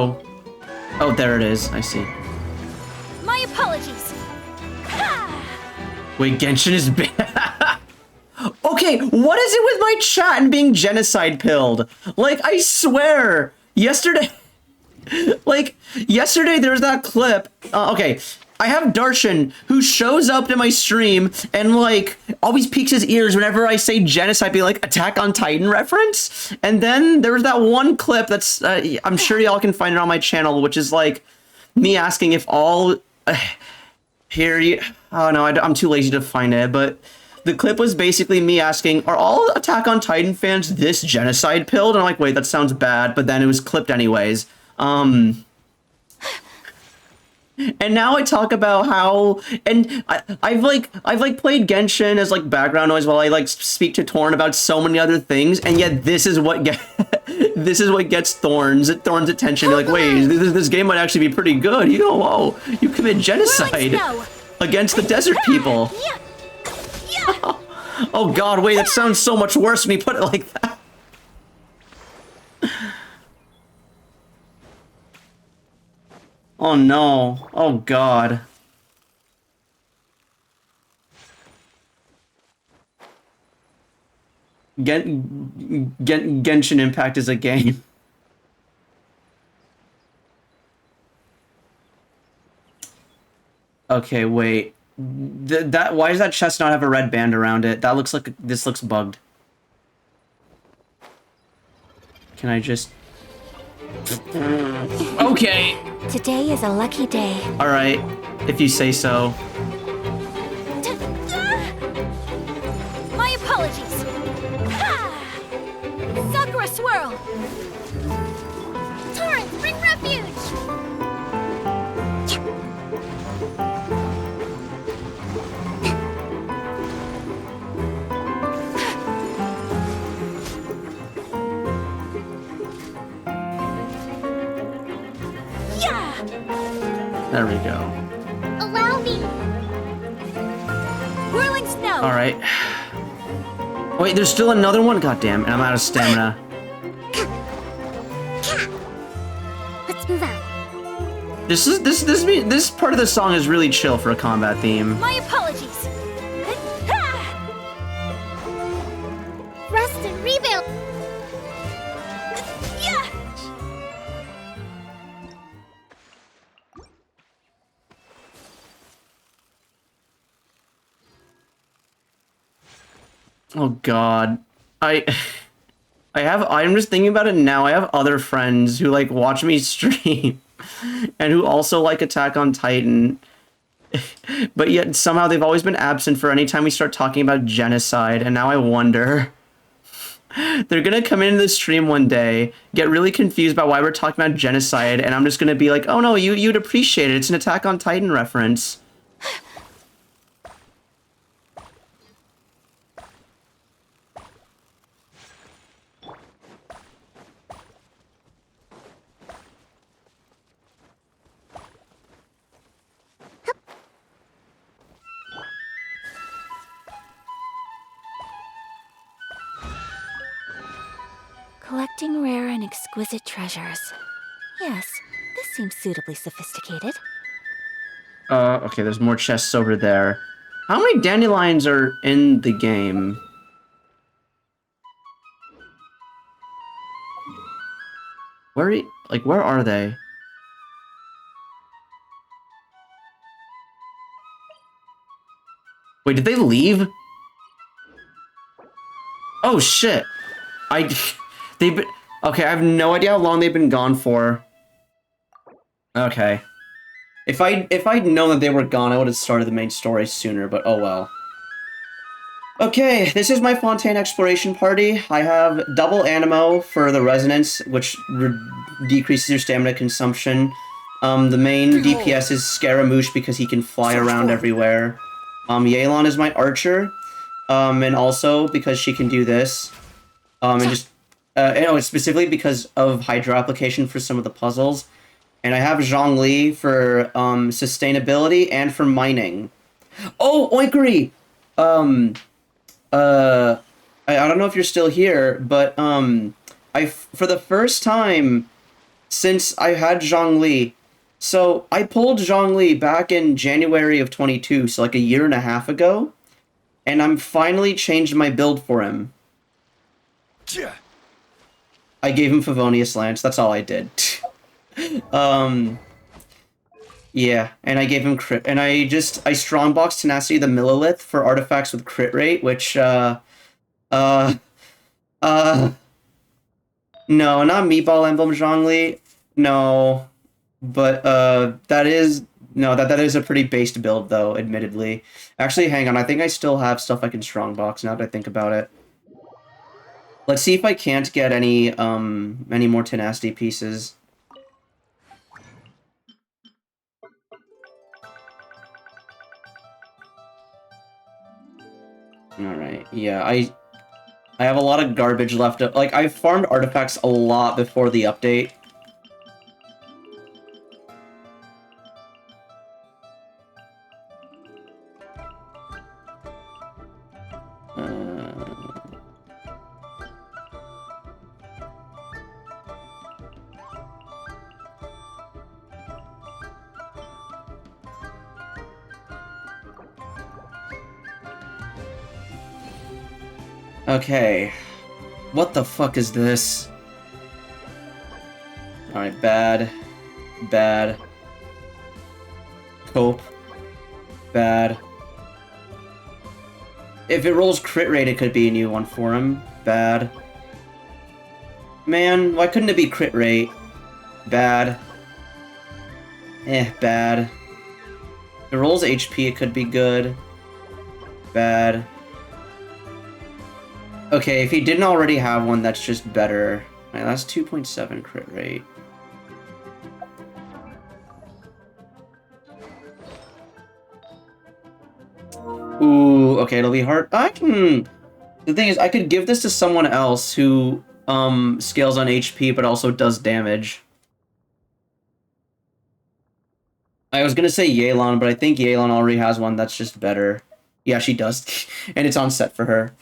Oh, there it is. I see. My apologies. Wait, Genshin is bad. Okay, what is it with my chat and being genocide pilled? Like, I swear, yesterday, yesterday there was that clip. Okay, I have Darshan who shows up to my stream and like always peeks his ears whenever I say genocide, be like Attack on Titan reference. And then there was that one clip that's I'm sure y'all can find it on my channel, which is like me asking if all here you. Oh no, I'm too lazy to find it, but. The clip was basically me asking, are all Attack on Titan fans this genocide pilled? And I'm like, wait, that sounds bad, but then it was clipped anyways. And now I talk about how, and I've played Genshin as like background noise while I like speak to Torn about so many other things, and yet this is what gets Thorn's attention. They're like, wait, this game might actually be pretty good. You know, whoa, you commit genocide against the desert people. Oh god, wait, that sounds so much worse when you put it like that. Oh no. Oh god. Genshin Impact is a game. Okay, wait. Why does that chest not have a red band around it? That looks like this looks bugged. Can I just? Okay. Today is a lucky day. All right, if you say so. My apologies. Ha! Sakura swirl. Torrent, bring refuge. There we go. Allow me. Whirling snow. All right. Wait, there's still another one. God damn, and I'm out of stamina. Let's move out. This part of the song is really chill for a combat theme. My apologies. Rest and rebuild. Yeah. Oh God, I'm just thinking about it now. I have other friends who like watch me stream, and who also like Attack on Titan, but yet somehow they've always been absent for any time we start talking about genocide. And now I wonder, they're gonna come into the stream one day, get really confused about why we're talking about genocide, and I'm just gonna be like, "Oh no, you'd appreciate it. It's an Attack on Titan reference." Collecting rare and exquisite treasures. Yes, this seems suitably sophisticated. Okay, there's more chests over there. How many dandelions are in the game? Where are they? Wait, did they leave? Oh shit. They've been, okay, I have no idea how long they've been gone for. Okay. If I'd known that they were gone, I would have started the main story sooner, but oh well. Okay, this is my Fontaine exploration party. I have double Animo for the resonance, which decreases your stamina consumption. The main DPS is Scaramouche because he can fly around everywhere. Yelan is my archer, and also because she can do this. And just, specifically because of Hydro application for some of the puzzles. And I have Zhongli for sustainability and for mining. Oh, Oinkery! I don't know if you're still here, but for the first time since I had Zhongli, so I pulled Zhongli back in January of 22, so like a year and a half ago, and I'm finally changed my build for him. I gave him Favonius Lance, that's all I did. Yeah, and I gave him crit, and I strongbox Tenacity the Millilith for artifacts with crit rate, which, no, not Meatball Emblem Zhongli, no, but, that is a pretty based build, though, admittedly. Actually, hang on, I think I still have stuff I can strongbox now that I think about it. Let's see if I can't get any more Tenacity pieces. Alright, yeah, I have a lot of garbage left up. Like, I farmed artifacts a lot before the update. Okay. What the fuck is this? Alright, bad. Bad. Cope. Bad. If it rolls crit rate, it could be a new one for him. Bad. Man, why couldn't it be crit rate? Bad. Bad. If it rolls HP, it could be good. Bad. Okay, if he didn't already have one, that's just better. Alright, that's 2.7 crit rate. Ooh, okay, it'll be hard. The thing is, I could give this to someone else who, scales on HP, but also does damage. I was gonna say Yelan, but I think Yelan already has one that's just better. Yeah, she does. And it's on set for her.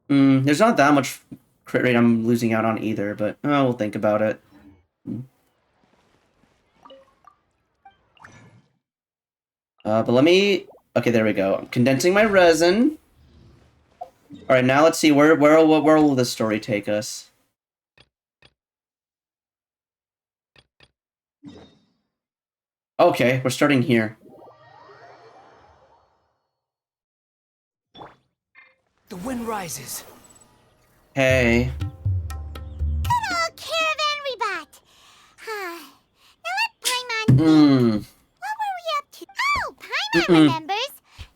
There's not that much crit rate I'm losing out on either, but we'll think about it. But let me... Okay, there we go. I'm condensing my resin. Alright, now let's see, where will this story take us? Okay, we're starting here. The wind rises. Hey. Good old caravan rebut. Now let Paimon... What were we up to? Oh, Paimon remembers.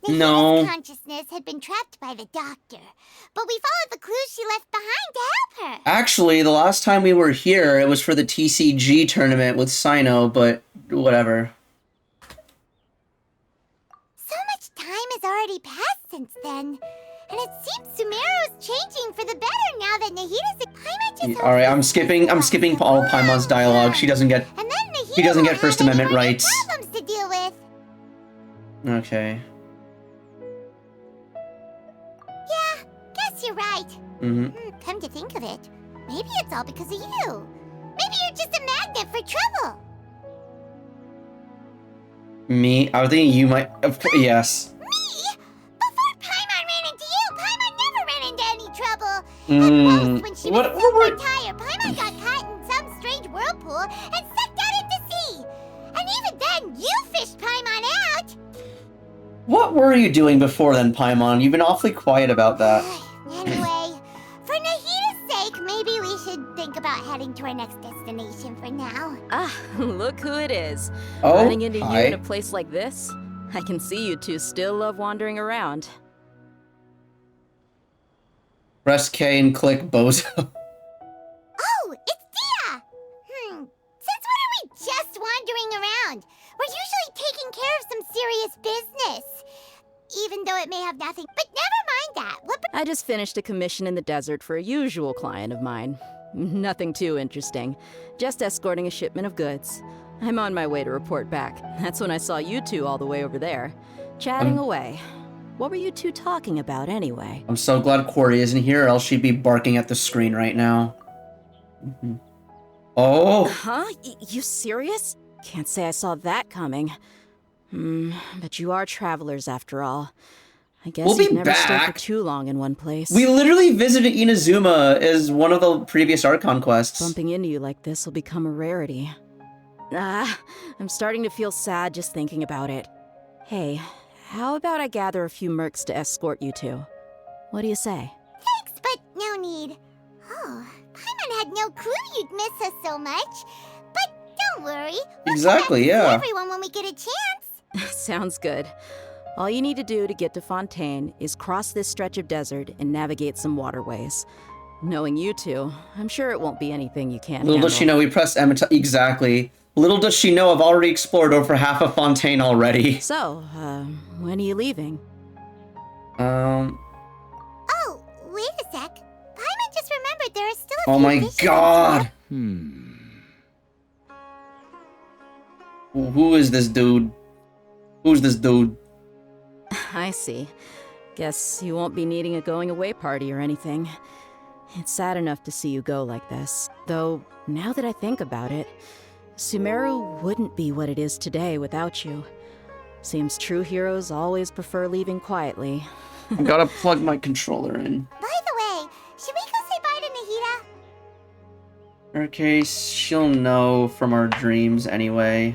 Nahita's No. consciousness had been trapped by the doctor, but we followed the clues she left behind to help her. Actually, the last time we were here, it was for the TCG tournament with Sino, but whatever. So much time has already passed since then, and it seems Sumeru's changing for the better now that Nahita's... Paimon just... Alright, I'm skipping all Paimon's dialogue. She doesn't get... And then Nahita He doesn't get won't First have any Amendment money rights. problems to deal with. Okay. Yeah, guess you're right. Come to think of it, maybe it's all because of you. Maybe you're just a magnet for trouble. Me? I was thinking you might... Yes. Me? Before Paimon ran into you, Paimon never ran into any trouble. At most, when she was super tired, Paimon got caught in some strange whirlpool and sucked out into sea. And even then, you fished Paimon out. What were you doing before then, Paimon? You've been awfully quiet about that. Anyway, for Nahita's sake, maybe we should think about heading to our next destination for now. Ah, look who it is. Oh, Running into hi. you in a place like this? I can see you two still love wandering around. Press K and click Bozo. Oh, it's Dia! Since when are we just wandering around? We're usually taking care of some serious business. Even though it may have nothing, but never mind that. I just finished a commission in the desert for a usual client of mine. Nothing too interesting. Just escorting a shipment of goods. I'm on my way to report back. That's when I saw you two all the way over there, chatting away. What were you two talking about anyway? I'm so glad Quarry isn't here, or else she'd be barking at the screen right now. Oh! Huh? You serious? Can't say I saw that coming. But you are travelers after all. I guess We'll be you've never stayed for back. too long in one place. We literally visited Inazuma as one of the previous Archon quests. Bumping into you like this will become a rarity. I'm starting to feel sad just thinking about it. Hey, how about I gather a few mercs to escort you two? What do you say? Thanks, but no need. Oh, Paimon had no clue you'd miss us so much. But don't worry. We'll Exactly, come back to see yeah. everyone when we get a chance. Sounds good. All you need to do to get to Fontaine is cross this stretch of desert and navigate some waterways. Knowing you two, I'm sure it won't be anything you can't Little handle. does she know we pressed M. Exactly. Little does she know I've already explored over half of Fontaine already. So, when are you leaving? Oh, wait a sec. Paimon just remembered there are still a Oh few my dishes god! Who is this dude? Who's this dude? I see. Guess you won't be needing a going away party or anything. It's sad enough to see you go like this. Though, now that I think about it, Sumeru wouldn't be what it is today without you. Seems true heroes always prefer leaving quietly. I gotta plug my controller in. By the way, should we go say bye to Nahita? In her case, she'll know from our dreams anyway.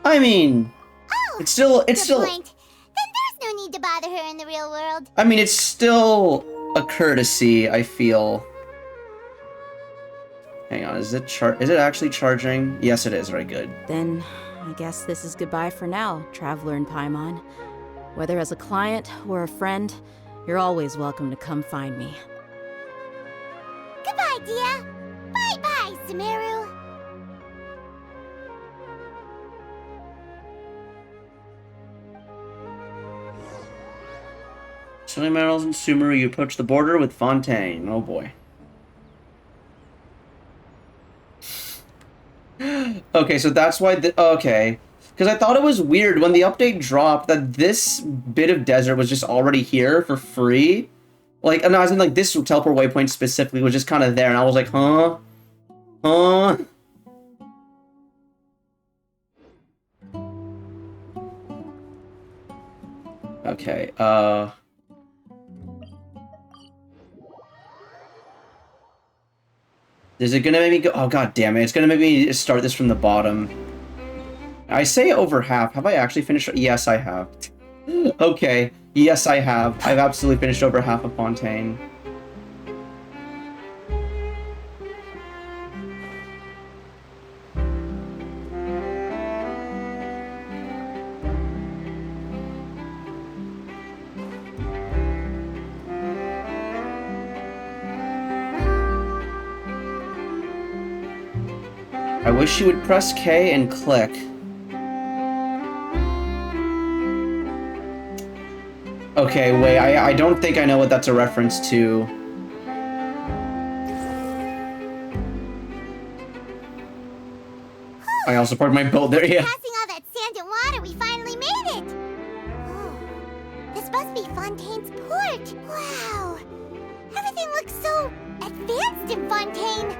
I mean... Oh, It's still, Good point. Then there's no need to bother her in the real world. I mean, it's still a courtesy, I feel. Hang on, is it actually charging? Yes, it is. Very good. Then I guess this is goodbye for now, Traveler in Paimon. Whether as a client or a friend, you're always welcome to come find me. Goodbye, Dia. Bye-bye, Sumeru. Sunny Meadows and Sumeru, you approach the border with Fontaine. Oh boy. Okay, so that's why okay. Because I thought it was weird when the update dropped that this bit of desert was just already here for free. Like, and I was in like this teleport waypoint specifically was just kind of there, and I was like, huh? Huh? Okay, is it gonna make me go? Oh, god damn it. It's gonna make me start this from the bottom. I say over half. Have I actually finished? Yes, I have. Okay. Yes, I have. I've absolutely finished over half of Fontaine. I wish you would press K and click. Okay, wait, I don't think I know what that's a reference to. I also parked my boat there, yeah. Passing all that sand and water, we finally made it! Oh, this must be Fontaine's port! Wow! Everything looks so advanced in Fontaine!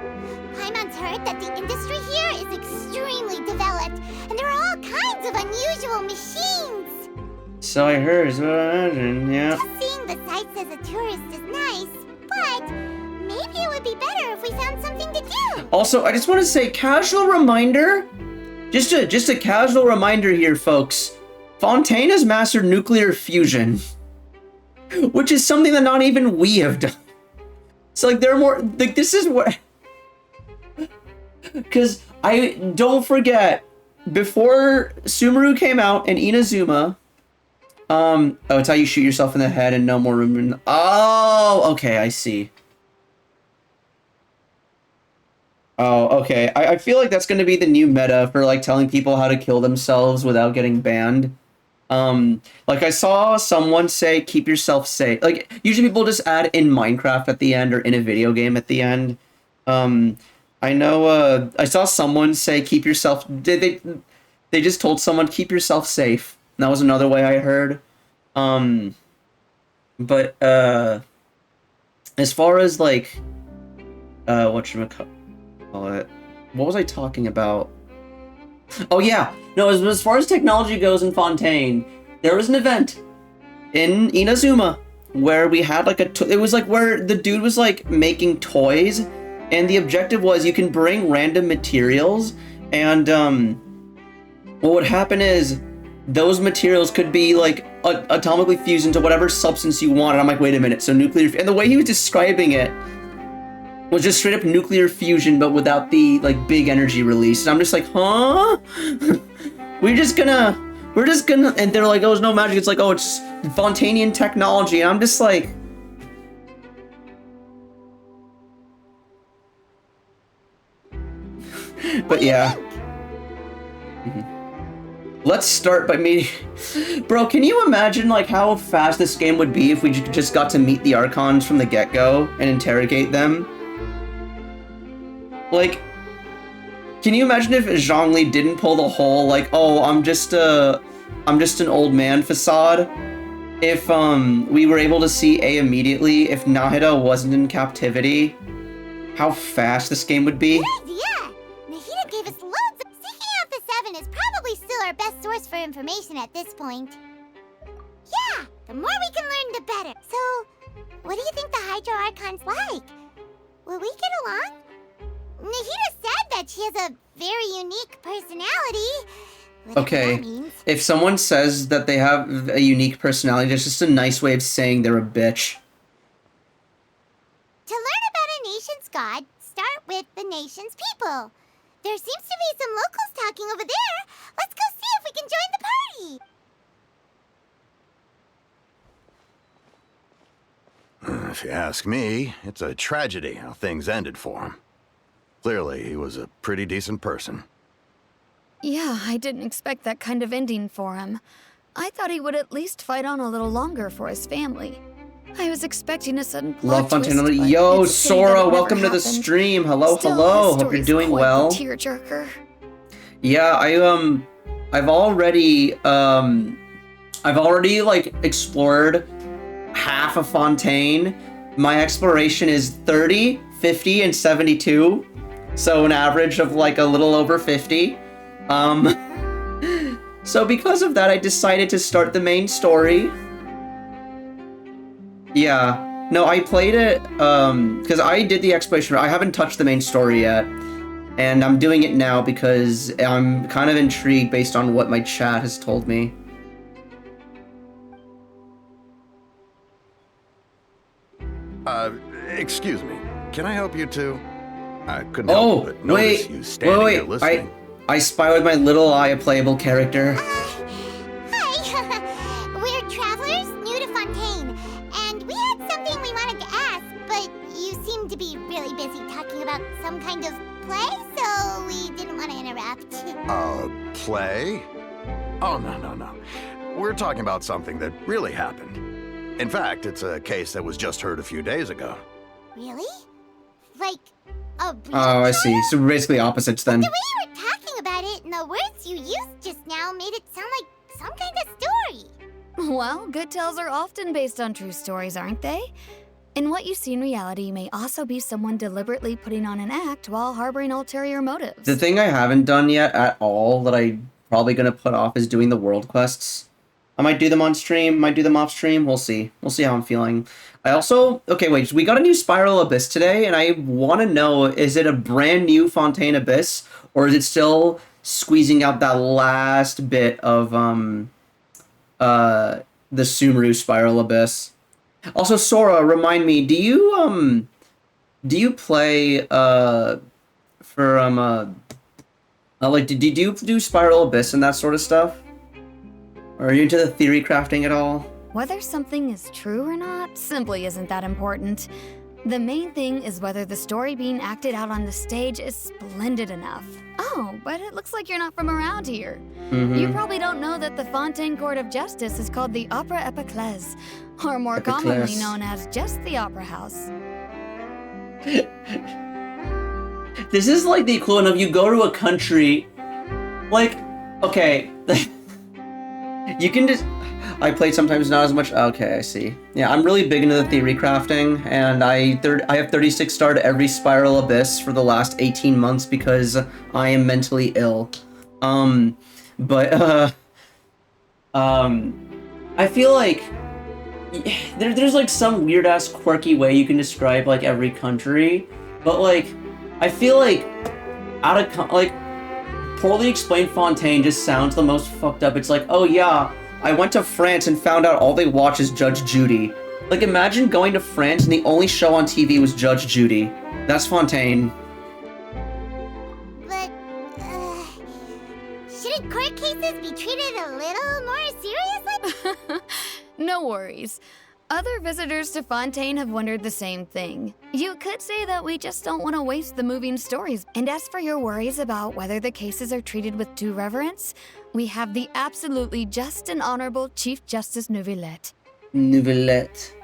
Paimon's heard that the industry here is extremely developed, and there are all kinds of unusual machines! So I heard, so I imagine, yeah. Just seeing the sights as a tourist is nice, but maybe it would be better if we found something to do. Also, I just want to say, casual reminder, just a casual reminder here, folks. Fontaine has mastered nuclear fusion, which is something that not even we have done. So like, there are more, like, this is what, because I don't forget, before Sumeru came out and Inazuma. Oh, it's how you shoot yourself in the head and no more room in the... Oh, okay, I see. Oh, okay. I feel like that's going to be the new meta for, like, telling people how to kill themselves without getting banned. Like, I saw someone say, keep yourself safe. Like, usually people just add in Minecraft at the end or in a video game at the end. I know, I saw someone say, keep yourself... They just told someone, keep yourself safe. That was another way I heard. But as far as like whatchamacallit, what was I talking about? Oh yeah, no, as far as technology goes in Fontaine, there was an event in Inazuma where we had like it was like where the dude was like making toys, and the objective was you can bring random materials, and what would happen is those materials could be like atomically fused into whatever substance you want. And I'm like, wait a minute, so nuclear, and the way he was describing it was just straight up nuclear fusion, but without the like big energy release. And I'm just like, huh? we're just gonna, and they're like, oh, it's no magic. It's like, oh, it's Fontainian technology. And I'm just like, but yeah. Let's start by meeting... Bro, can you imagine, like, how fast this game would be if we just got to meet the Archons from the get-go and interrogate them? Like, can you imagine if Zhongli didn't pull the whole, like, oh, I'm just an old man facade? If, we were able to see A immediately, if Nahida wasn't in captivity, how fast this game would be? Good idea! Nahida gave us loads of... Seeking out the Seven is probably still our best source for information at this point. Yeah, the more we can learn, the better. So, what do you think the Hydro Archon's like? Will we get along? Nahida said that she has a very unique personality, Whatever Okay, that means. if someone says that they have a unique personality, that's just a nice way of saying they're a bitch. To learn about a nation's god, start with the nation's people. There seems to be some locals talking over there. Let's go see if we can join the party. If you ask me, it's a tragedy how things ended for him. Clearly, he was a pretty decent person. Yeah, I didn't expect that kind of ending for him. I thought he would at least fight on a little longer for his family. I was expecting a sudden plot Love Fontaine. twist, but Yo, it's a pity that Sora, it never welcome to the happened. stream. Hello, Still, hello. his Hope you're story's doing quite well. the tearjerker. Yeah, I've already like explored half of Fontaine. My exploration is 30, 50, and 72. So an average of like a little over 50. So because of that, I decided to start the main story. Yeah. No, I played it because I did the exploration. I haven't touched the main story yet. And I'm doing it now because I'm kind of intrigued based on what my chat has told me. Excuse me. Can I help you too? I couldn't help but notice you standing there listening. I spy with my little eye a playable character. Hi. We're travelers new to Fontaine, and we had something we wanted to ask, but you seem to be really busy talking about some kind of play, so we didn't want to interrupt. Play? Oh, no. We're talking about something that really happened. In fact, it's a case that was just heard a few days ago. Really? Like a blood Oh, I see. trial? So we're basically opposites then. The way you were talking about it and the words you used just now made it sound like some kind of story. Well, good tales are often based on true stories, aren't they? And what you see in reality may also be someone deliberately putting on an act while harboring ulterior motives. The thing I haven't done yet at all that I'm probably going to put off is doing the world quests. I might do them on stream, might do them off stream. We'll see. We'll see how I'm feeling. I also... Okay, wait. We got a new Spiral Abyss today, and I want to know, is it a brand new Fontaine Abyss, or is it still squeezing out that last bit of the Sumeru Spiral Abyss? Also, Sora, remind me, do you play like, did you do Spiral Abyss and that sort of stuff? Or are you into the theory crafting at all? Whether something is true or not simply isn't that important. The main thing is whether the story being acted out on the stage is splendid enough. Oh, but it looks like you're not from around here. You probably don't know that the Fontaine Court of Justice is called the Opera Epiclese, or more commonly known as just the Opera House. This is like the equivalent of you go to a country, like, okay, you can just... I played sometimes, not as much. Okay, I see. Yeah, I'm really big into the theory crafting, and I have 36 starred every Spiral Abyss for the last 18 months because I am mentally ill. I feel like there's like some weird ass quirky way you can describe like every country, but like I feel like poorly explained Fontaine just sounds the most fucked up. It's like, oh yeah, I went to France and found out all they watch is Judge Judy. Like, imagine going to France and the only show on TV was Judge Judy. That's Fontaine. But, shouldn't court cases be treated a little more seriously? No worries. Other visitors to Fontaine have wondered the same thing. You could say that we just don't want to waste the moving stories. And as for your worries about whether the cases are treated with due reverence, we have the absolutely just and honorable Chief Justice Neuvillette.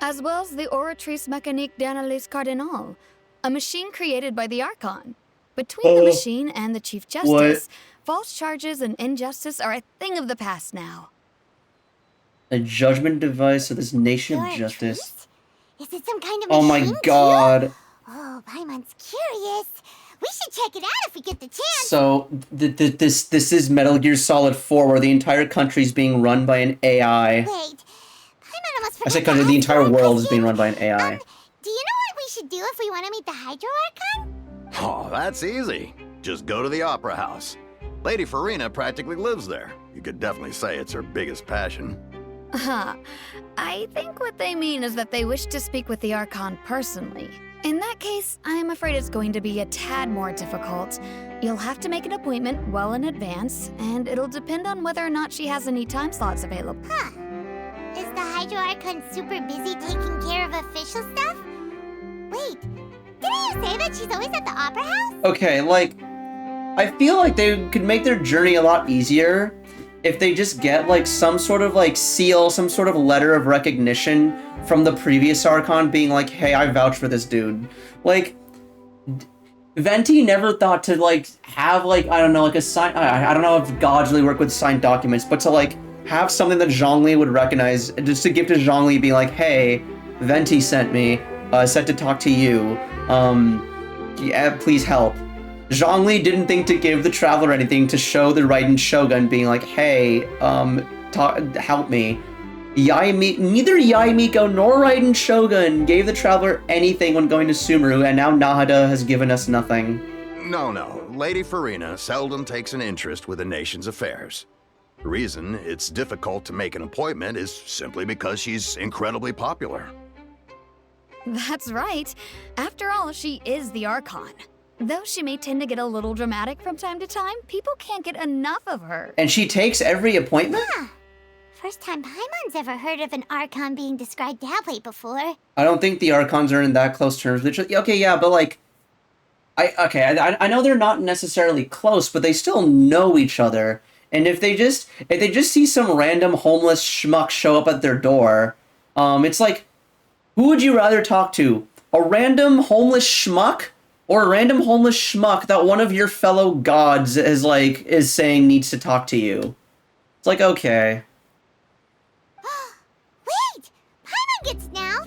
As well as the Oratrice Mécanique d'Analyse Cardinal, a machine created by the Archon. Between the machine and the Chief Justice, false charges and injustice are a thing of the past now. A judgment device of this nation of justice. Is it some kind of Oh machine my god. too? Oh, Paimon's curious. We should check it out if we get the chance. So, this is Metal Gear Solid 4, where the entire country's being run by an AI. Wait, Paimon almost I forgot said to country, ask the entire you a world is question. being run by an AI. Do you know what we should do if we want to meet the Hydro Archon? Oh, that's easy. Just go to the Opera House. Lady Farina practically lives there. You could definitely say it's her biggest passion. I think what they mean is that they wish to speak with the Archon personally. In that case, I'm afraid it's going to be a tad more difficult. You'll have to make an appointment well in advance, and it'll depend on whether or not she has any time slots available. Huh. Is the Hydro Archon super busy taking care of official stuff? Wait, didn't you say that she's always at the Opera House? Okay, like, I feel like they could make their journey a lot easier if they just get, like, some sort of, like, seal, some sort of letter of recognition from the previous Archon being like, hey, I vouch for this dude. Like, Venti never thought to, like, have, like, I don't know, like, a sign... I don't know if gods really work with signed documents, but to, like, have something that Zhongli would recognize, just to give to Zhongli, being like, hey, Venti sent me, said to talk to you, yeah, please help. Zhongli didn't think to give the Traveler anything to show the Raiden Shogun, being like, hey, help me. Neither Yaimiko nor Raiden Shogun gave the Traveler anything when going to Sumeru, and now Nahada has given us nothing. No. Lady Farina seldom takes an interest with the nation's affairs. The reason it's difficult to make an appointment is simply because she's incredibly popular. That's right. After all, she is the Archon. Though she may tend to get a little dramatic from time to time, people can't get enough of her. And she takes every appointment? Huh. First time Paimon's ever heard of an Archon being described that way before. I don't think the Archons are in that close terms with each other. Okay, yeah, but like... I know they're not necessarily close, but they still know each other. And if they just see some random homeless schmuck show up at their door, it's like, who would you rather talk to? A random homeless schmuck? Or a random homeless schmuck that one of your fellow gods is saying needs to talk to you? It's like, okay. Wait! Paimon gets now!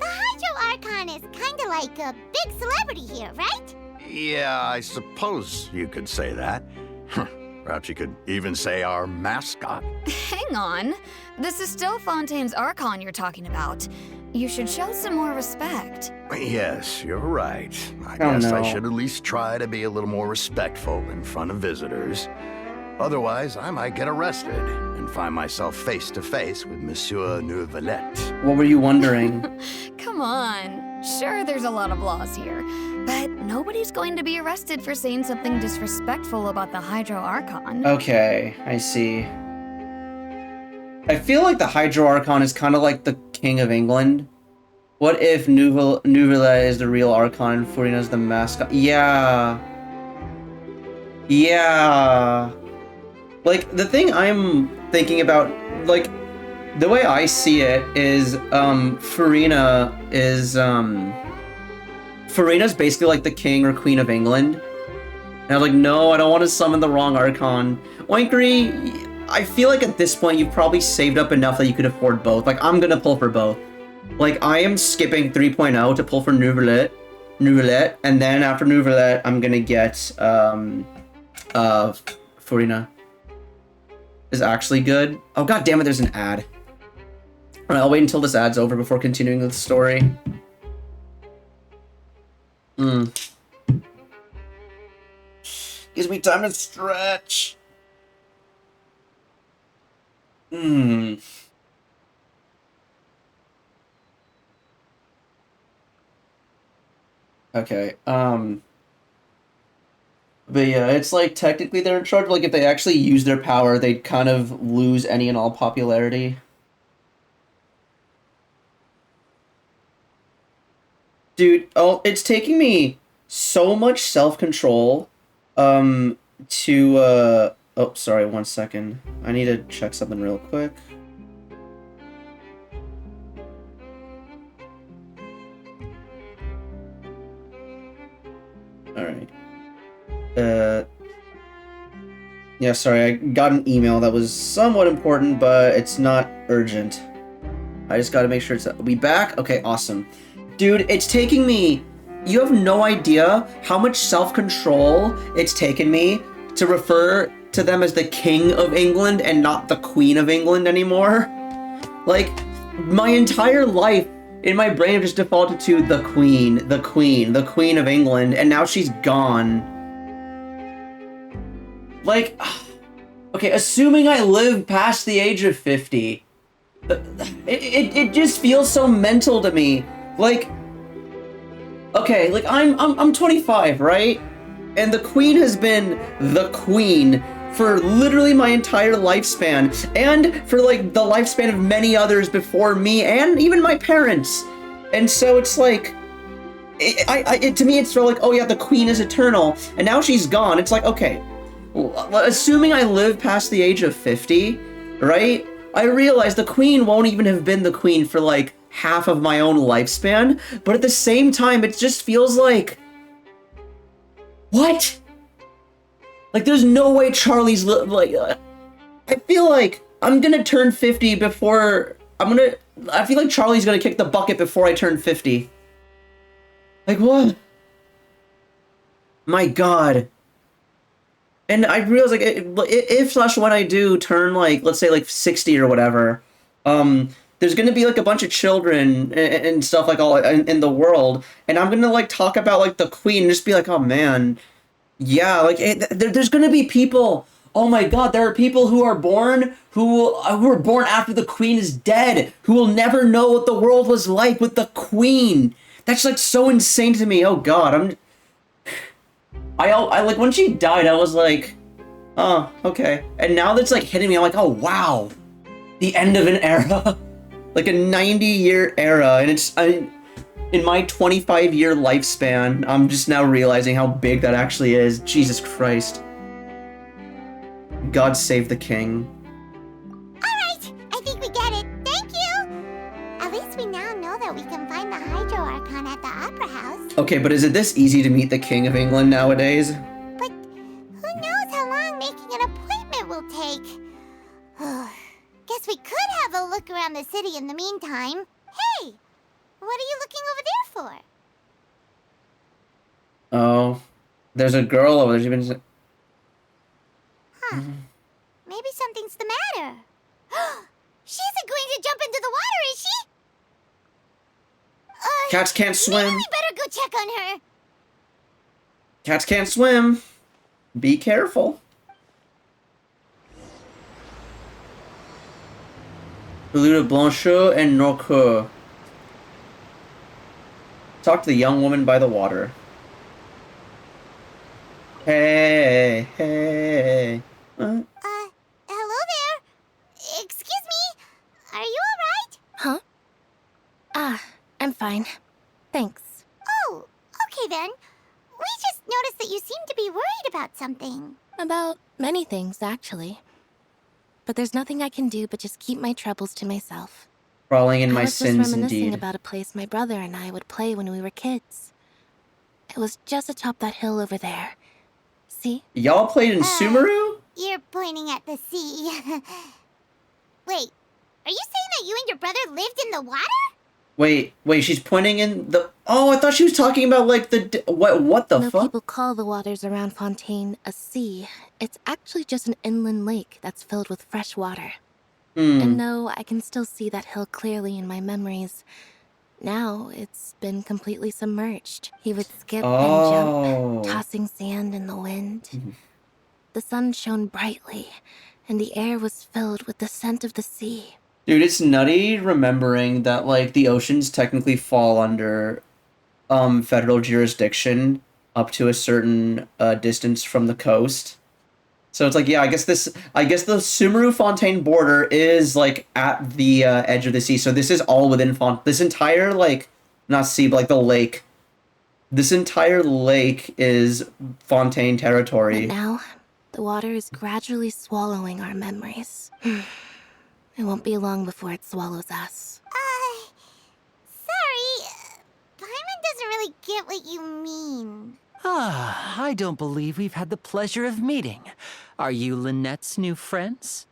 The Hydro Archon is kinda like a big celebrity here, right? Yeah, I suppose you could say that. Perhaps you could even say our mascot. Hang on. This is still Fontaine's Archon you're talking about. You should show some more respect. Yes, you're right. I guess I should at least try to be a little more respectful in front of visitors. Otherwise, I might get arrested and find myself face to face with Monsieur Neuvillette. What were you wondering? Come on. Sure, there's a lot of laws here, but nobody's going to be arrested for saying something disrespectful about the Hydro Archon. Okay, I see. I feel like the Hydro Archon is kind of like the King of England. What if Neuvillette is the real Archon and Furina's the mascot? Yeah. Yeah. Like, the thing I'm thinking about, like, the way I see it is, Furina is, Furina's basically like the King or Queen of England. And I'm like, no, I don't want to summon the wrong Archon. Oinkery, I feel like at this point you've probably saved up enough that you could afford both. Like, I'm gonna pull for both. Like, I am skipping 3.0 to pull for Neuvillette, and then after Neuvillette, I'm gonna get, Furina. Is actually good. Oh, god damn it, there's an ad. Alright, I'll wait until this ad's over before continuing with the story. Gives me time to stretch. Okay, but yeah, it's like technically they're in charge. Like if they actually use their power, they'd kind of lose any and all popularity. Dude, it's taking me so much self-control, oh, sorry, 1 second. I need to check something real quick. Alright. Yeah, sorry, I got an email that was somewhat important, but it's not urgent. I just gotta make sure it's... We back? Okay, awesome. Dude, it's taking me... You have no idea how much self-control it's taken me to refer to them as the King of England and not the Queen of England anymore. Like, my entire life, in my brain, I've just defaulted to the Queen, the Queen, the Queen of England, and now she's gone. Like, okay, assuming I live past the age of 50, it just feels so mental to me. Like, okay, like I'm 25, right? And the queen has been the queen for literally my entire lifespan, and for like the lifespan of many others before me, and even my parents. And so it's like, to me, it's sort of like, oh yeah, the queen is eternal, and now she's gone. It's like, okay, assuming I live past the age of 50, right? I realize the queen won't even have been the queen for like half of my own lifespan, but at the same time, it just feels like, what? Like, there's no way Charlie's like. I feel like I'm gonna turn 50 before I feel like Charlie's gonna kick the bucket before I turn 50. Like, what? My God. And I realize, like, if/when I do turn, like, let's say, like, 60 or whatever, there's gonna be, like, a bunch of children and stuff, like, all in the world, and I'm gonna, like, talk about, like, the queen and just be like, oh, man, yeah, like, there's gonna be people, oh my God, there are people who are born, who were born after the queen is dead, who will never know what the world was like with the queen. That's, like, so insane to me. Oh, God, I like, when she died, I was like, oh, okay. And now that's, like, hitting me, I'm like, oh, wow. The end of an era. Like, a 90-year era, and it's, in my 25-year lifespan, I'm just now realizing how big that actually is. Jesus Christ. God save the king. Alright, I think we get it. Thank you! At least we now know that we can find the Hydro Archon at the Opera House. Okay, but is it this easy to meet the King of England nowadays? But who knows how long making an appointment will take? Guess we could have a look around the city in the meantime. Hey! What are you looking over there for? Oh, there's a girl over there. She's been... Huh. Maybe something's the matter. She isn't going to jump into the water, is she? Cats can't swim. Maybe we better go check on her. Cats can't swim. Be careful. Bleu de Blanchot and Norcoeur. Talk to the young woman by the water. Hey, hey. Hello there. Excuse me. Are you alright? Huh? Ah, I'm fine. Thanks. Oh, okay then. We just noticed that you seem to be worried about something. About many things, actually. But there's nothing I can do but just keep my troubles to myself. Crawling in my I was just sins, reminiscing indeed. about a place my brother and I would play when we were kids. It was just atop that hill over there. See? Y'all played in Sumeru? You're pointing at the sea. Wait, are you saying that you and your brother lived in the water? Wait, she's pointing in the... Oh, I thought she was talking about, like, the... What the fuck? People call the waters around Fontaine a sea. It's actually just an inland lake that's filled with fresh water. And no, I can still see that hill clearly in my memories. Now, it's been completely submerged. He would skip and jump, tossing sand in the wind. The sun shone brightly, and the air was filled with the scent of the sea. Dude, it's nutty remembering that, like, the oceans technically fall under federal jurisdiction up to a certain distance from the coast. So it's like, yeah, I guess the Sumeru Fontaine border is, like, at the edge of the sea. So this is all within this entire, like, not sea, but, like, the lake. This entire lake is Fontaine territory. But now, the water is gradually swallowing our memories. It won't be long before it swallows us. Sorry. Paimon doesn't really get what you mean. I don't believe we've had the pleasure of meeting. Are you Lynette's new friends?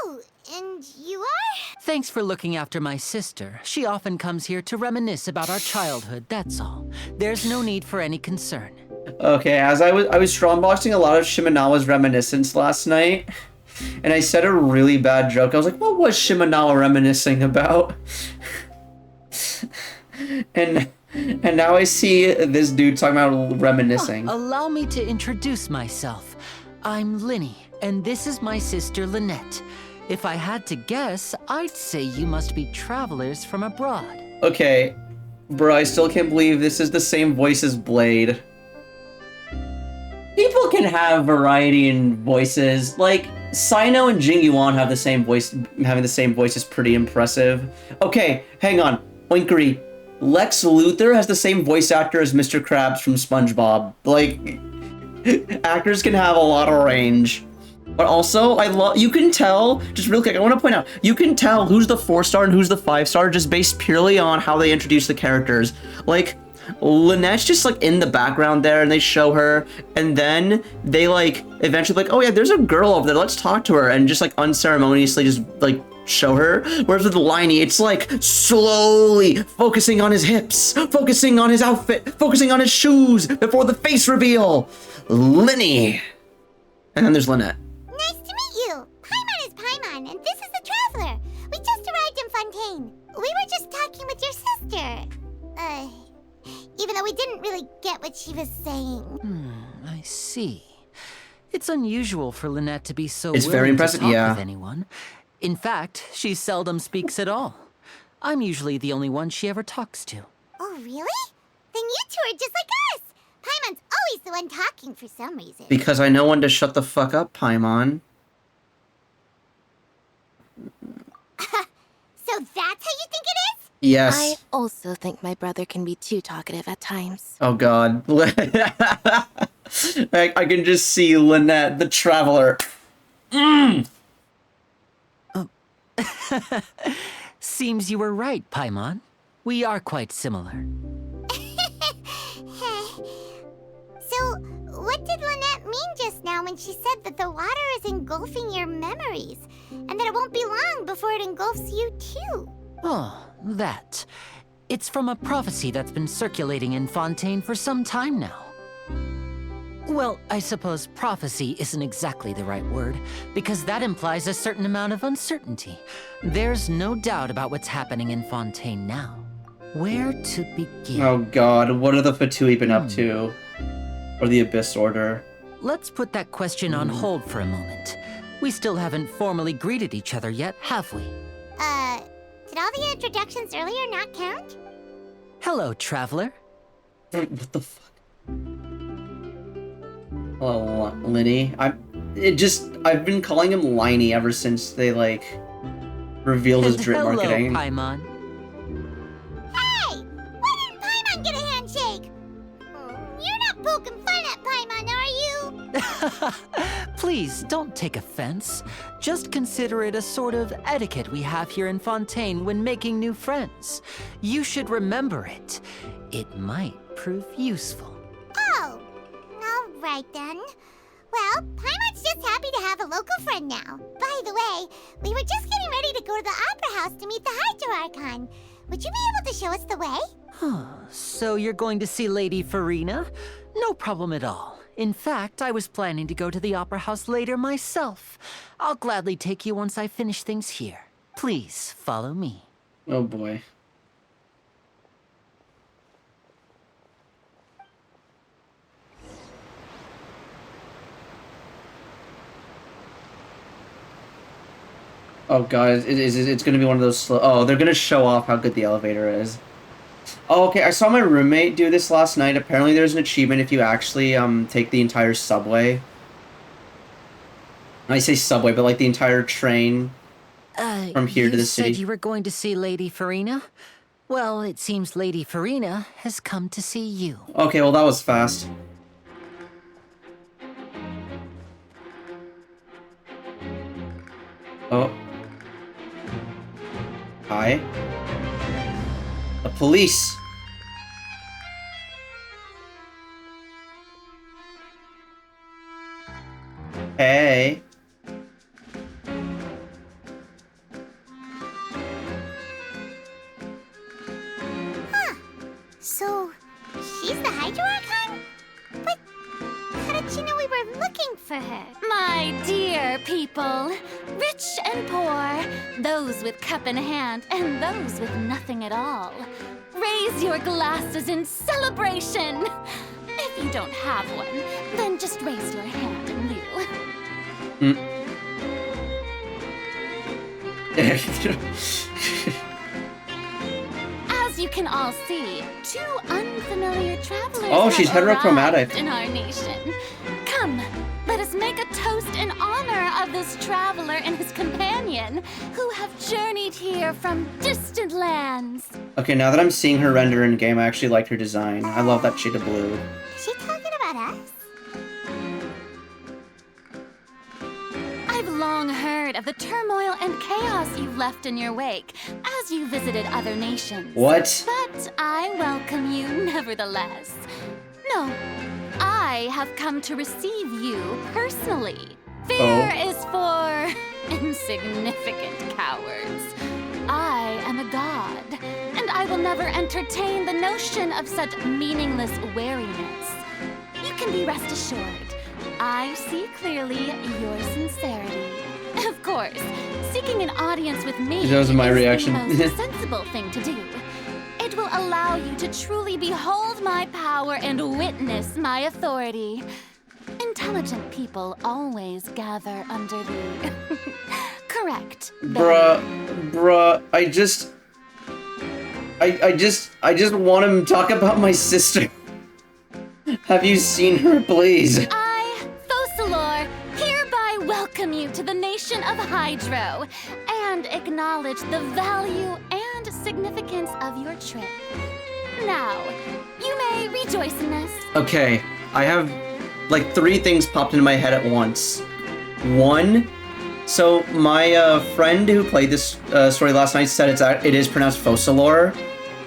Oh, and you are? Thanks for looking after my sister. She often comes here to reminisce about our childhood, that's all. There's no need for any concern. Okay, as I was strongboxing a lot of Shimenawa's reminiscence last night, and I said a really bad joke. I was like, what was Shimenawa reminiscing about? And now I see this dude talking about reminiscing. Allow me to introduce myself. I'm Linny, and this is my sister Lynette. If I had to guess, I'd say you must be travelers from abroad. Okay, bro, I still can't believe this is the same voice as Blade. People can have variety in voices. Like, Sino and Jing Yuan have the same voice. Having the same voice is pretty impressive. Okay, hang on. Oinkery. Lex Luthor has the same voice actor as Mr. Krabs from SpongeBob. Like, actors can have a lot of range. But also, you can tell, just real quick, I want to point out, you can tell who's the 4-star and who's the 5-star just based purely on how they introduce the characters. Like, Lynette's just like in the background there and they show her, and then they like eventually like, oh yeah, there's a girl over there, let's talk to her, and just like unceremoniously just like show her. Whereas with Liney, it's like slowly focusing on his hips, focusing on his outfit, focusing on his shoes before the face reveal. Linny. And then there's Lynette. Nice to meet you. Paimon is Paimon, and this is the Traveler. We just arrived in Fontaine. We were just talking with your sister. Even though we didn't really get what she was saying. I see. It's unusual for Lynette to be so It's willing very impressive, to talk yeah. with anyone. In fact, she seldom speaks at all. I'm usually the only one she ever talks to. Oh, really? Then you two are just like us. Paimon's always the one talking for some reason. Because I know when to shut the fuck up, Paimon. So that's how you think it is? Yes. I also think my brother can be too talkative at times. Oh god. I can just see Lynette, the Traveler. Seems you were right, Paimon. We are quite similar. So, what did Lynette mean just now when she said that the water is engulfing your memories, and that it won't be long before it engulfs you too? Oh, that. It's from a prophecy that's been circulating in Fontaine for some time now. Well, I suppose prophecy isn't exactly the right word, because that implies a certain amount of uncertainty. There's no doubt about what's happening in Fontaine now. Where to begin? Oh god, what are the Fatui been up to? Or the Abyss Order? Let's put that question on hold for a moment. We still haven't formally greeted each other yet, have we? Did all the introductions earlier not count? Hello, Traveler. What the fuck? Hello, Linny. I've been calling him Liney ever since they, like, revealed his drip Hello, marketing. Paimon. Hey! Why didn't Paimon get a handshake? You're not poking fun at Paimon, are you? Please, don't take offense. Just consider it a sort of etiquette we have here in Fontaine when making new friends. You should remember it. It might prove useful. Oh, all right then. Well, Paimon's just happy to have a local friend now. By the way, we were just getting ready to go to the Opera House to meet the Hydro Archon. Would you be able to show us the way? So you're going to see Lady Farina? No problem at all. In fact, I was planning to go to the Opera House later myself. I'll gladly take you once I finish things here. Please, follow me. Oh boy. Oh god, it's gonna be one of those slow... Oh, they're gonna show off how good the elevator is. Oh, okay, I saw my roommate do this last night. Apparently there's an achievement if you actually take the entire subway. I say subway, but like the entire train from here to the city. You said you were going to see Lady Farina? Well, it seems Lady Farina has come to see you. Okay, well that was fast. Oh. Hi. The police. Hey. So, she's the Hydro Archon? But how did she know we were looking for her? My dear people, rich and poor, those with cup in hand and those with nothing at all, raise your glasses in celebration. If you don't have one, then just raise your hand in lieu. As you can all see, two unfamiliar travelers Oh, she's have heterochromatic. arrived in our nation. Come, let us make a toast in honor of this traveler and his companion, who have journeyed here from distant lands. Okay, now that I'm seeing her render in game, I actually like her design. I love that shade of blue. Is she talking about us? I've long heard of the turmoil and chaos you've left in your wake as you visited other nations. What? But I welcome you nevertheless. No, I have come to receive you personally. Fear is for insignificant cowards. I am a god, and I will never entertain the notion of such meaningless wariness. You can be rest assured, I see clearly your sincerity. Of course, seeking an audience with me That was my reaction. is the most sensible thing to do. It will allow you to truly behold my power and witness my authority. Intelligent people always gather under the... Correct. Bruh, I just want to talk about my sister. Have you seen her, please? I, Focalor, hereby welcome you to the nation of Hydro and acknowledge the value and significance of your trip. Now, you may rejoice in this. Okay, I have like 3 things popped into my head at once. One, so my friend who played this story last night said it is pronounced Focalor,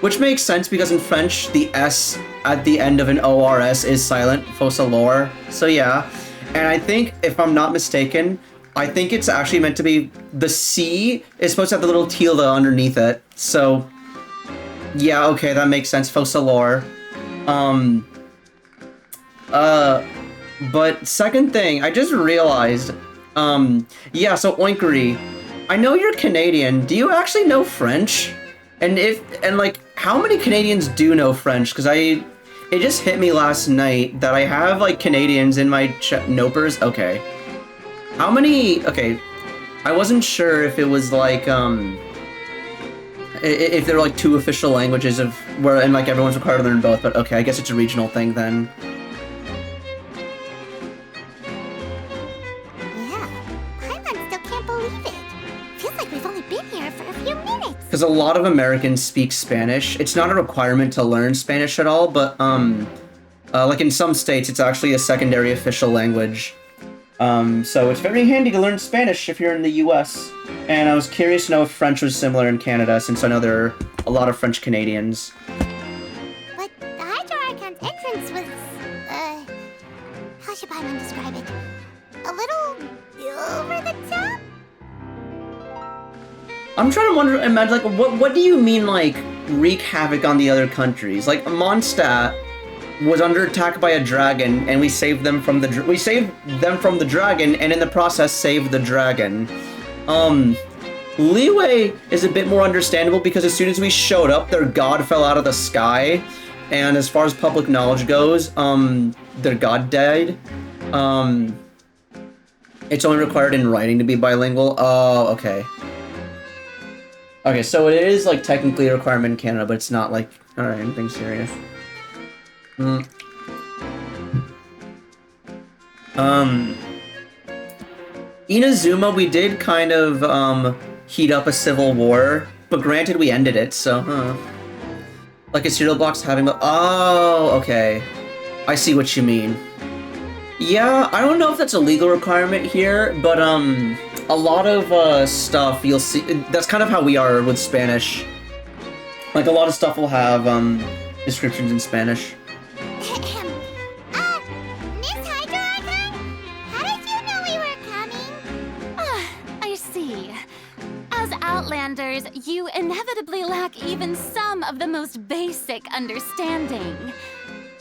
which makes sense because in French the S at the end of an ORS is silent, Focalor. So yeah, and I think if I'm not mistaken, I think it's actually meant to be the C is supposed to have the little tilde underneath it. So yeah, okay, that makes sense, Focalor. But second thing, I just realized, yeah, so Oinkery, I know you're Canadian. Do you actually know French? And like, how many Canadians do know French? Because it just hit me last night that I have, like, Canadians in my Nopers. Okay. How many, okay, I wasn't sure if it was, like, if there were, like, 2 official languages and, like, everyone's required to learn both, but okay, I guess it's a regional thing then. Because a lot of Americans speak Spanish. It's not a requirement to learn Spanish at all, but like in some states, it's actually a secondary official language. So it's very handy to learn Spanish if you're in the US. And I was curious to know if French was similar in Canada, since I know there are a lot of French Canadians. But the Hydro Archon's entrance was, how should Paimon describe it? A little over the top? I'm trying to imagine, like, what do you mean, like, wreak havoc on the other countries? Like, Mondstadt was under attack by a dragon, and we saved them from the dragon, and in the process saved the dragon. Leeway is a bit more understandable because as soon as we showed up, their god fell out of the sky, and as far as public knowledge goes, their god died. It's only required in writing to be bilingual. Oh, okay. Okay, so it is, like, technically a requirement in Canada, but it's not, like, alright, anything serious. Inazuma, we did kind of, heat up a civil war, but granted we ended it, so, Like a cereal box having oh, okay. I see what you mean. Yeah, I don't know if that's a legal requirement here, but, a lot of stuff you'll see, that's kind of how we are with Spanish. Like, a lot of stuff will have descriptions in Spanish. Miss Hydro Archon? How did you know we were coming? I see. As Outlanders, you inevitably lack even some of the most basic understanding.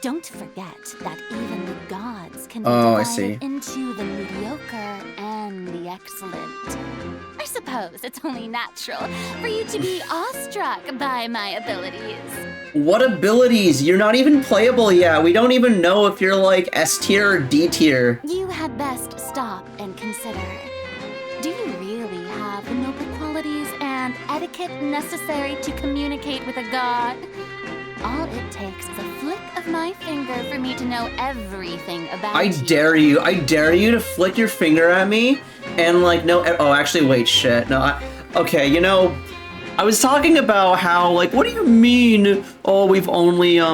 Don't forget that even the gods can be divided into the mediocre and the excellent. I suppose it's only natural for you to be awestruck by my abilities. What abilities? You're not even playable yet. We don't even know if you're like S tier or D tier. You had best stop and consider. Do you really have the noble qualities and etiquette necessary to communicate with a god? All it takes is a flick of my finger for me to know everything about I dare you. I dare you to flick your finger at me and like no. Oh, actually, wait, shit. No, okay. You know, I was talking about how like, what do you mean? Oh, we've only I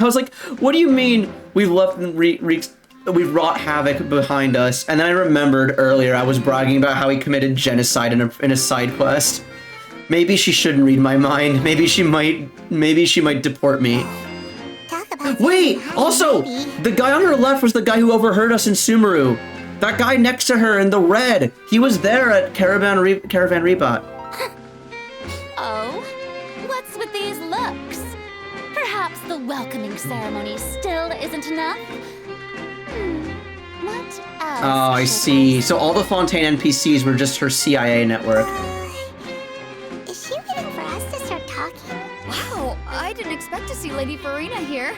was like, what do you mean we've left we've wrought havoc behind us? And then I remembered earlier I was bragging about how he committed genocide in a side quest. Maybe she shouldn't read my mind. Maybe she might deport me. Wait, also, the guy on her left was the guy who overheard us in Sumeru. That guy next to her in the red. He was there at Caravan Rebot. Oh, what's with these looks? Perhaps the welcoming ceremony still isn't enough? What else? Oh, I see. So all the Fontaine NPCs were just her CIA network. Is she waiting for us to start talking? Wow, I didn't expect to see Lady Farina here.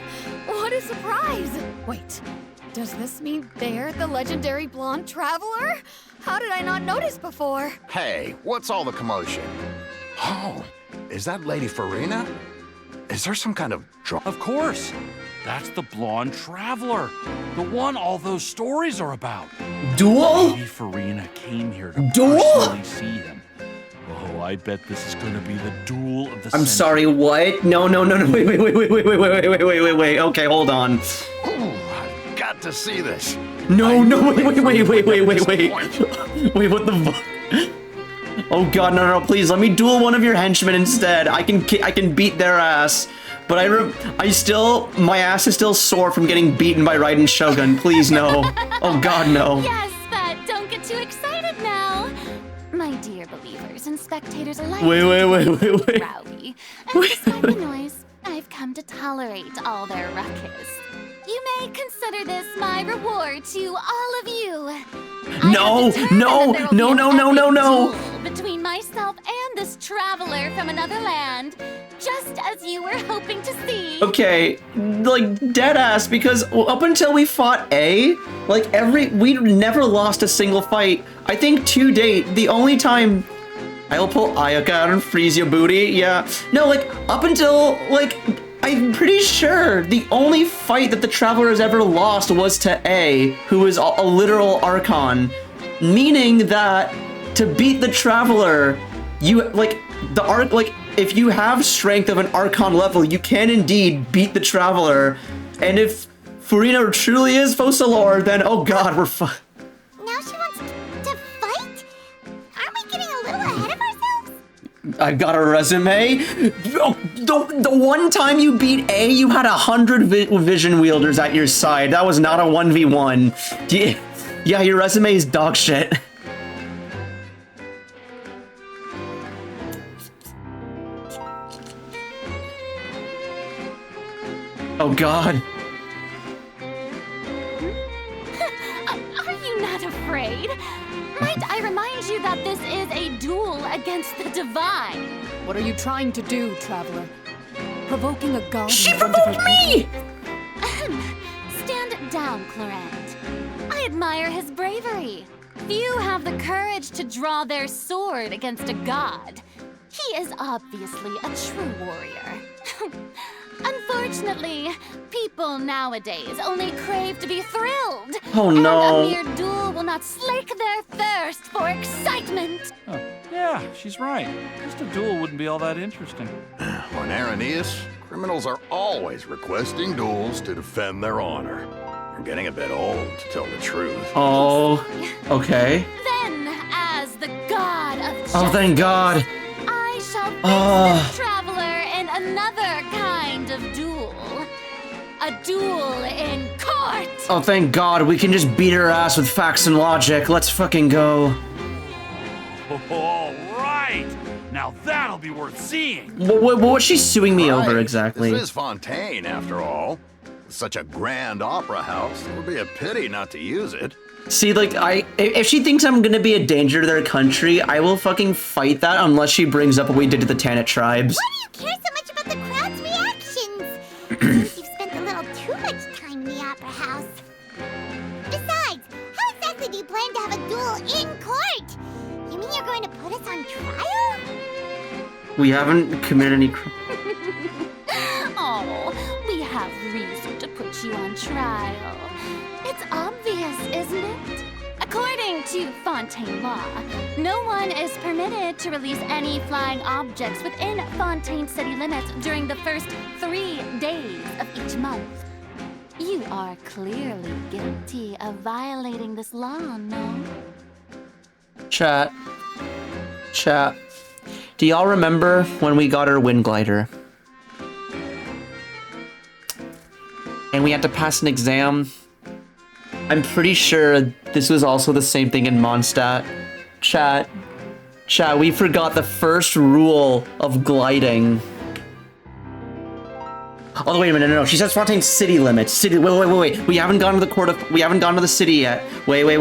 What a surprise! Wait, does this mean they're the legendary blonde traveler? How did I not notice before? Hey, what's all the commotion? Oh, is that Lady Farina? Is there some kind of drama? Of course. That's the blonde traveler. The one all those stories are about. Duel? Lady Farina came here to Duel? personally see him. Oh, I bet this is going to be the duel of the I'm century. sorry, what? No, wait. Okay, hold on. Ooh, I've got to see this. No, wait. Wait, what the fuck? Oh god, no, please, let me duel one of your henchmen instead. I can beat their ass. But my ass is still sore from getting beaten by Raiden Shogun. Please, no. Oh god, no. Yes, but don't get too excited now. My dear believers and spectators alike. Wait. Rowdy. And despite the noise, I've come to tolerate all their ruckus. You may consider this my reward to all of you. No. Between myself and this traveler from another land, just as you were hoping to see. Okay, like dead ass, because up until we fought A, like we never lost a single fight. I think to date, the only time I'll pull Ayaka out and freeze your booty. Yeah, no, like up until like. I'm pretty sure the only fight that the Traveler has ever lost was to A, who is a literal Archon. Meaning that to beat the Traveler, if you have strength of an Archon level, you can indeed beat the Traveler. And if Farina truly is Focalor, then oh god, we're fine. Now she wants to fight? Aren't we getting a little ahead of ourselves? I've got a resume. The one time you beat A, you had 100 vision wielders at your side. That was not a 1v1. Yeah, your resume is dog shit. Oh god. Are you not afraid? Might I remind you that this is a duel against the divine? What are you trying to do, Traveler? Provoking a god? She provoked me! Stand down, Clorant. I admire his bravery. Few have the courage to draw their sword against a god. He is obviously a true warrior. Unfortunately, people nowadays only crave to be thrilled. Oh no. And a mere duel will not slake their thirst for excitement. Oh, yeah, she's right. Just a duel wouldn't be all that interesting. On Araneus, criminals are always requesting duels to defend their honor. You're getting a bit old, to tell the truth. Oh, okay. Then, as the god of justice, Oh, thank god. I shall face this traveler in another kind of duel. A duel in court! Oh, thank god, we can just beat her ass with facts and logic. Let's fucking go. All right! Now that'll be worth seeing! What's she suing me over exactly? This is Fontaine, after all. With such a grand opera house, it would be a pity not to use it. See, like, if she thinks I'm gonna be a danger to their country, I will fucking fight that unless she brings up what we did to the Tanit tribes. Why do you care so much about the crowd's reactions? Seems you've spent a little too much time in the opera house. Besides, on trial? We haven't committed any crime. Oh, we have reason to put you on trial. It's obvious, isn't it? According to Fontaine law, no one is permitted to release any flying objects within Fontaine city limits during the first 3 days of each month. You are clearly guilty of violating this law, no? Chat. Do y'all remember when we got our wind glider? And we had to pass an exam? I'm pretty sure this was also the same thing in Mondstadt. Chat, we forgot the first rule of gliding. Oh, wait a minute, no. She says Fontaine city limits. Wait. We haven't gone to the we haven't gone to the city yet. Wait. No.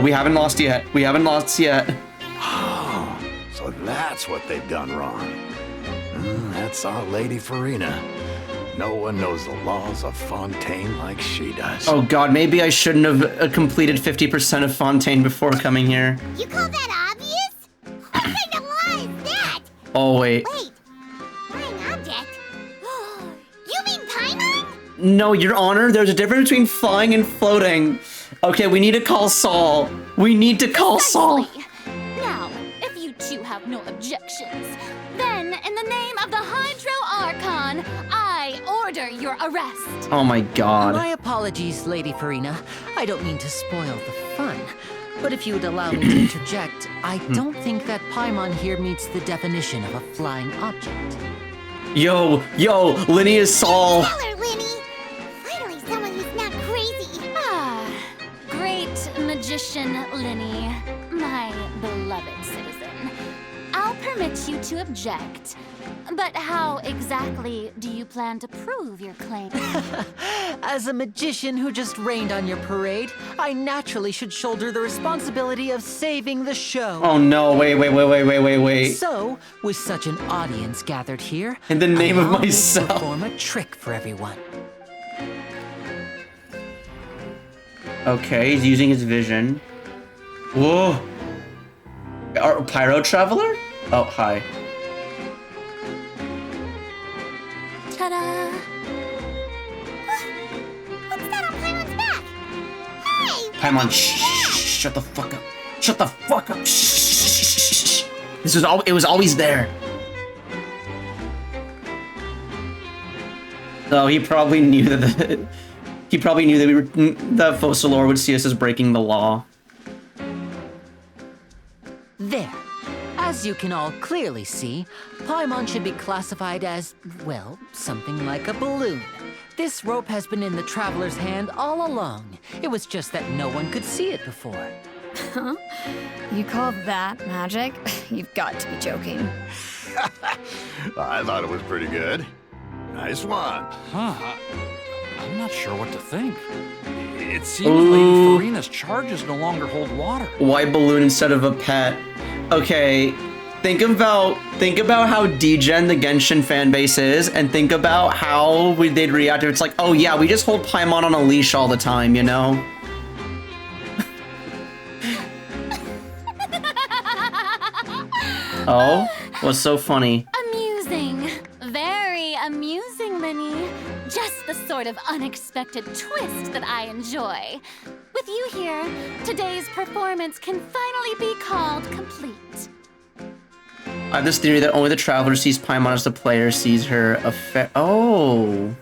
We haven't lost yet. Oh, so that's what they've done wrong. That's our Lady Farina. No one knows the laws of Fontaine like she does. Oh god, maybe I shouldn't have completed 50% of Fontaine before coming here. You call that obvious? What kind of law is that? Oh, wait. Wait, flying object? You mean Paimon? No, Your Honor, there's a difference between flying and floating. Okay, we need to call Saul. Saul. Now, if you two have no objections, then in the name of the Hydro Archon, I order your arrest. Oh my god. My apologies, Lady Farina. I don't mean to spoil the fun. But if you would allow me to interject, I don't think that Paimon here meets the definition of a flying object. Yo, Linny is Saul. Tell her, Linny. Finally, someone who's not crazy. Great magician Linny, my beloved citizen. I'll permit you to object. But how exactly do you plan to prove your claim? As a magician who just rained on your parade, I naturally should shoulder the responsibility of saving the show. Oh no, wait. So, with such an audience gathered here, in the name of allow me to myself. perform a trick for everyone. Okay, he's using his vision. Whoa. Our Pyro Traveler? Oh, hi. Ta-da! What's that on Paimon's back? Hey! Paimon, shut the fuck up. Shh. It was always there. So he probably knew that that Focalor would see us as breaking the law. There. As you can all clearly see, Paimon should be classified as, well, something like a balloon. This rope has been in the Traveler's hand all along. It was just that no one could see it before. Huh? You call that magic? You've got to be joking. I thought it was pretty good. Nice one. I'm not sure what to think. It seems Lady Farina's charges no longer hold water. Why balloon instead of a pet? Okay, think about how degen the Genshin fanbase is, and think about how they'd react if it's like, oh yeah, we just hold Paimon on a leash all the time, you know? Oh, what's so funny? Amusing. Very amusing, Linny. Just the sort of unexpected twist that I enjoy. With you here, today's performance can finally be called complete. I have this theory that only the Traveler sees Paimon as the player sees her Oh.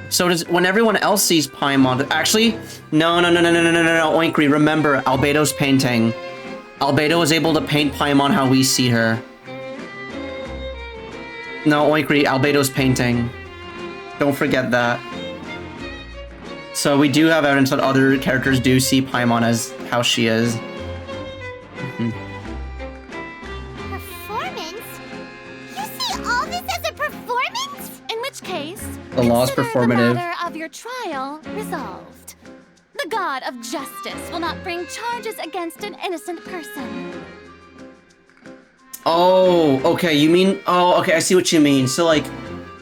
So does when everyone else sees Paimon? Actually, no. Oinkry, remember Albedo's painting. Albedo was able to paint Paimon how we see her. No, Oinkry, Albedo's painting. Don't forget that. So we do have evidence that other characters do see Paimon as how she is. Performance? You see all this as a performance? In which case, the law's performative. The matter of your trial resolved. The god of justice will not bring charges against an innocent person. Oh, okay, you mean... Oh, okay, I see what you mean. So, like,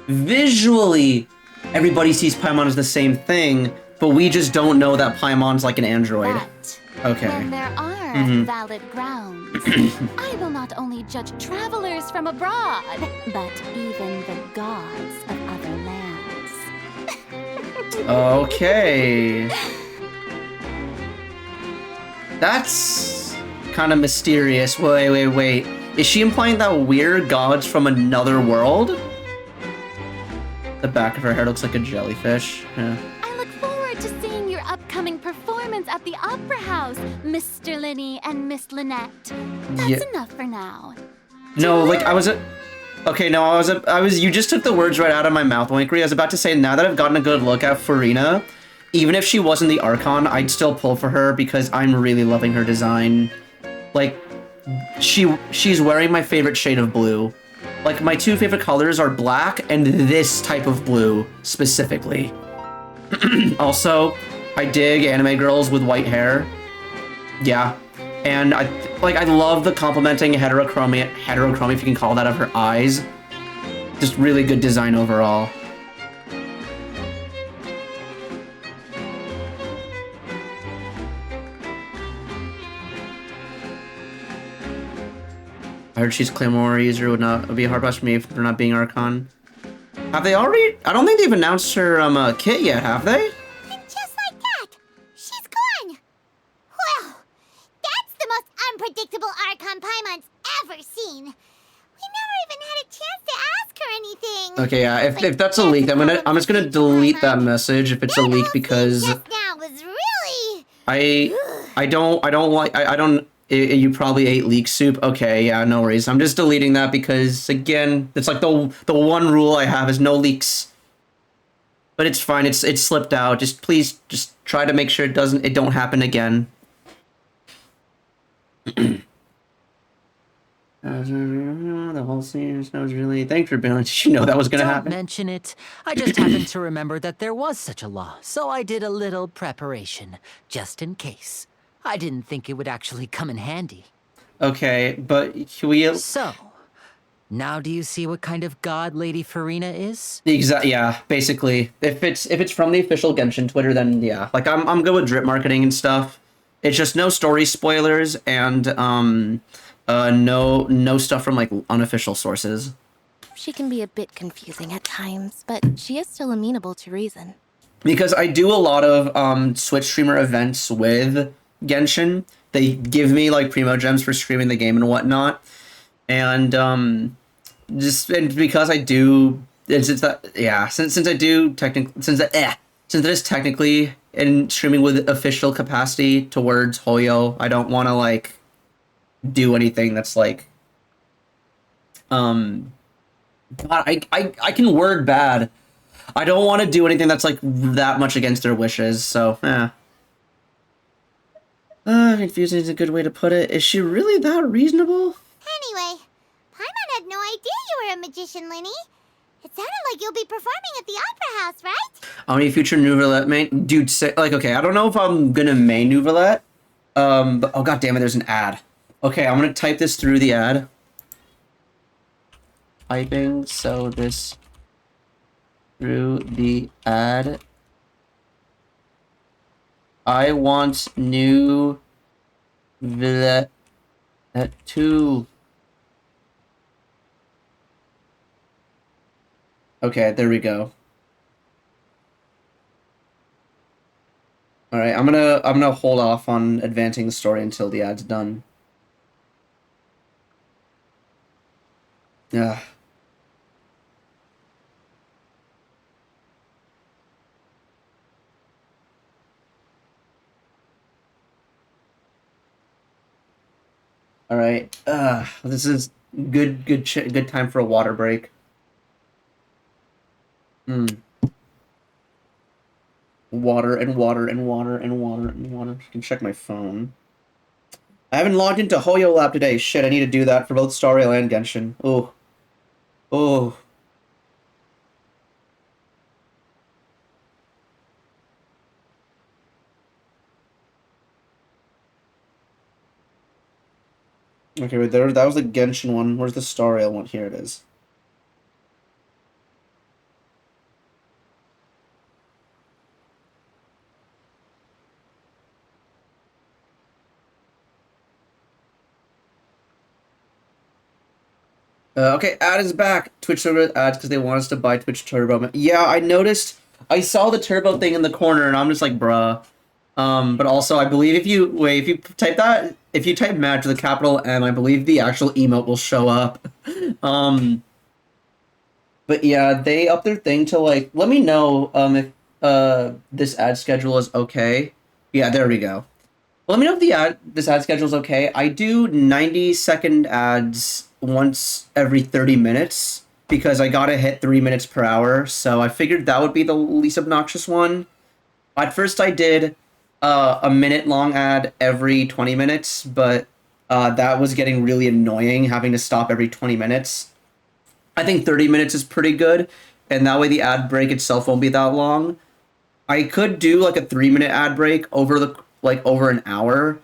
visually, everybody sees Paimon as the same thing, but we just don't know that Paimon's like an android. But okay. when there are valid grounds. I will not only judge travelers from abroad, but even the gods of other lands. Okay. That's kind of mysterious. Wait. Is she implying that we're gods from another world? The back of her hair looks like a jellyfish. Yeah. I look forward to seeing your upcoming performance at the Opera House, Mr. Linney and Miss Lynette. That's enough for now. No, like okay, no, I was you just took the words right out of my mouth, Winkery. I was about to say, now that I've gotten a good look at Farina, even if she wasn't the Archon, I'd still pull for her because I'm really loving her design. Like, she's wearing my favorite shade of blue. Like, my two favorite colors are black and this type of blue, specifically. Also, I dig anime girls with white hair. Yeah. And I love the complementing heterochromia, if you can call that, of her eyes. Just really good design overall. I heard she's Claymore user. Would be a hard pass for me if they're not being Archon. Have they already? I don't think they've announced her kit yet, have they? And just like that, she's gone. Well, that's the most unpredictable Archon Paimon's ever seen. We never even had a chance to ask her anything. Okay, yeah. If that's a leak, I'm just gonna delete that message if it's a leak because just now was really. I don't like you probably ate leek soup. Okay, yeah, no worries. I'm just deleting that because, again, it's like the one rule I have is no leaks. But it's fine. It's slipped out. Please try to make sure it don't happen again. The whole scene was really. Thanks for being. Did you know that was gonna happen? Don't mention it. I just happened to remember that there was such a law, so I did a little preparation, just in case. I didn't think it would actually come in handy. Okay, but we. So, now do you see what kind of god Lady Farina is? Yeah, basically. If it's from the official Genshin Twitter, then yeah. Like I'm good with drip marketing and stuff. It's just no story spoilers and no stuff from like unofficial sources. She can be a bit confusing at times, but she is still amenable to reason. Because I do a lot of Switch streamer events with Genshin. They give me like primo gems for streaming the game and whatnot, and because I do, and since that is technically in streaming with official capacity towards Hoyo, I don't want to like do anything that's like God, I can word bad. I don't want to do anything that's like that much against their wishes, so yeah. Confusing is a good way to put it. Is she really that reasonable? Anyway, Paimon had no idea you were a magician, Linny. It sounded like you'll be performing at the Opera House, right? How many future Nouvelette main? Dude, okay, I don't know if I'm gonna main Nouvelette. But, oh god damn it, there's an ad. Okay, I'm gonna type this through the ad. Typing, so this through the ad. I want new Villette 2. Okay, there we go. All right, I'm gonna hold off on advancing the story until the ad's done. Yeah. All right. This is good time for a water break. Water and water and water and water and water. You can check my phone. I haven't logged into Hoyo Lab today. Shit, I need to do that for both Star Rail and Genshin. Oh. Oh. Okay, wait, that was the Genshin one. Where's the Star Rail one? Here it is. Okay, ad is back. Twitch server ads because they want us to buy Twitch Turbo. Yeah, I noticed. I saw the Turbo thing in the corner, and I'm just like, bruh. But also, I believe if you type match with a capital M, I believe the actual emote will show up. But yeah, they up their thing to like, let me know if this ad schedule is okay. Yeah, there we go. Let me know if this ad schedule is okay. I do 90-second ads once every 30 minutes because I gotta hit 3 minutes per hour. So I figured that would be the least obnoxious one. At first I did a minute-long ad every 20 minutes, but that was getting really annoying, having to stop every 20 minutes. I think 30 minutes is pretty good, and that way the ad break itself won't be that long. I could do like a 3-minute ad break over an hour,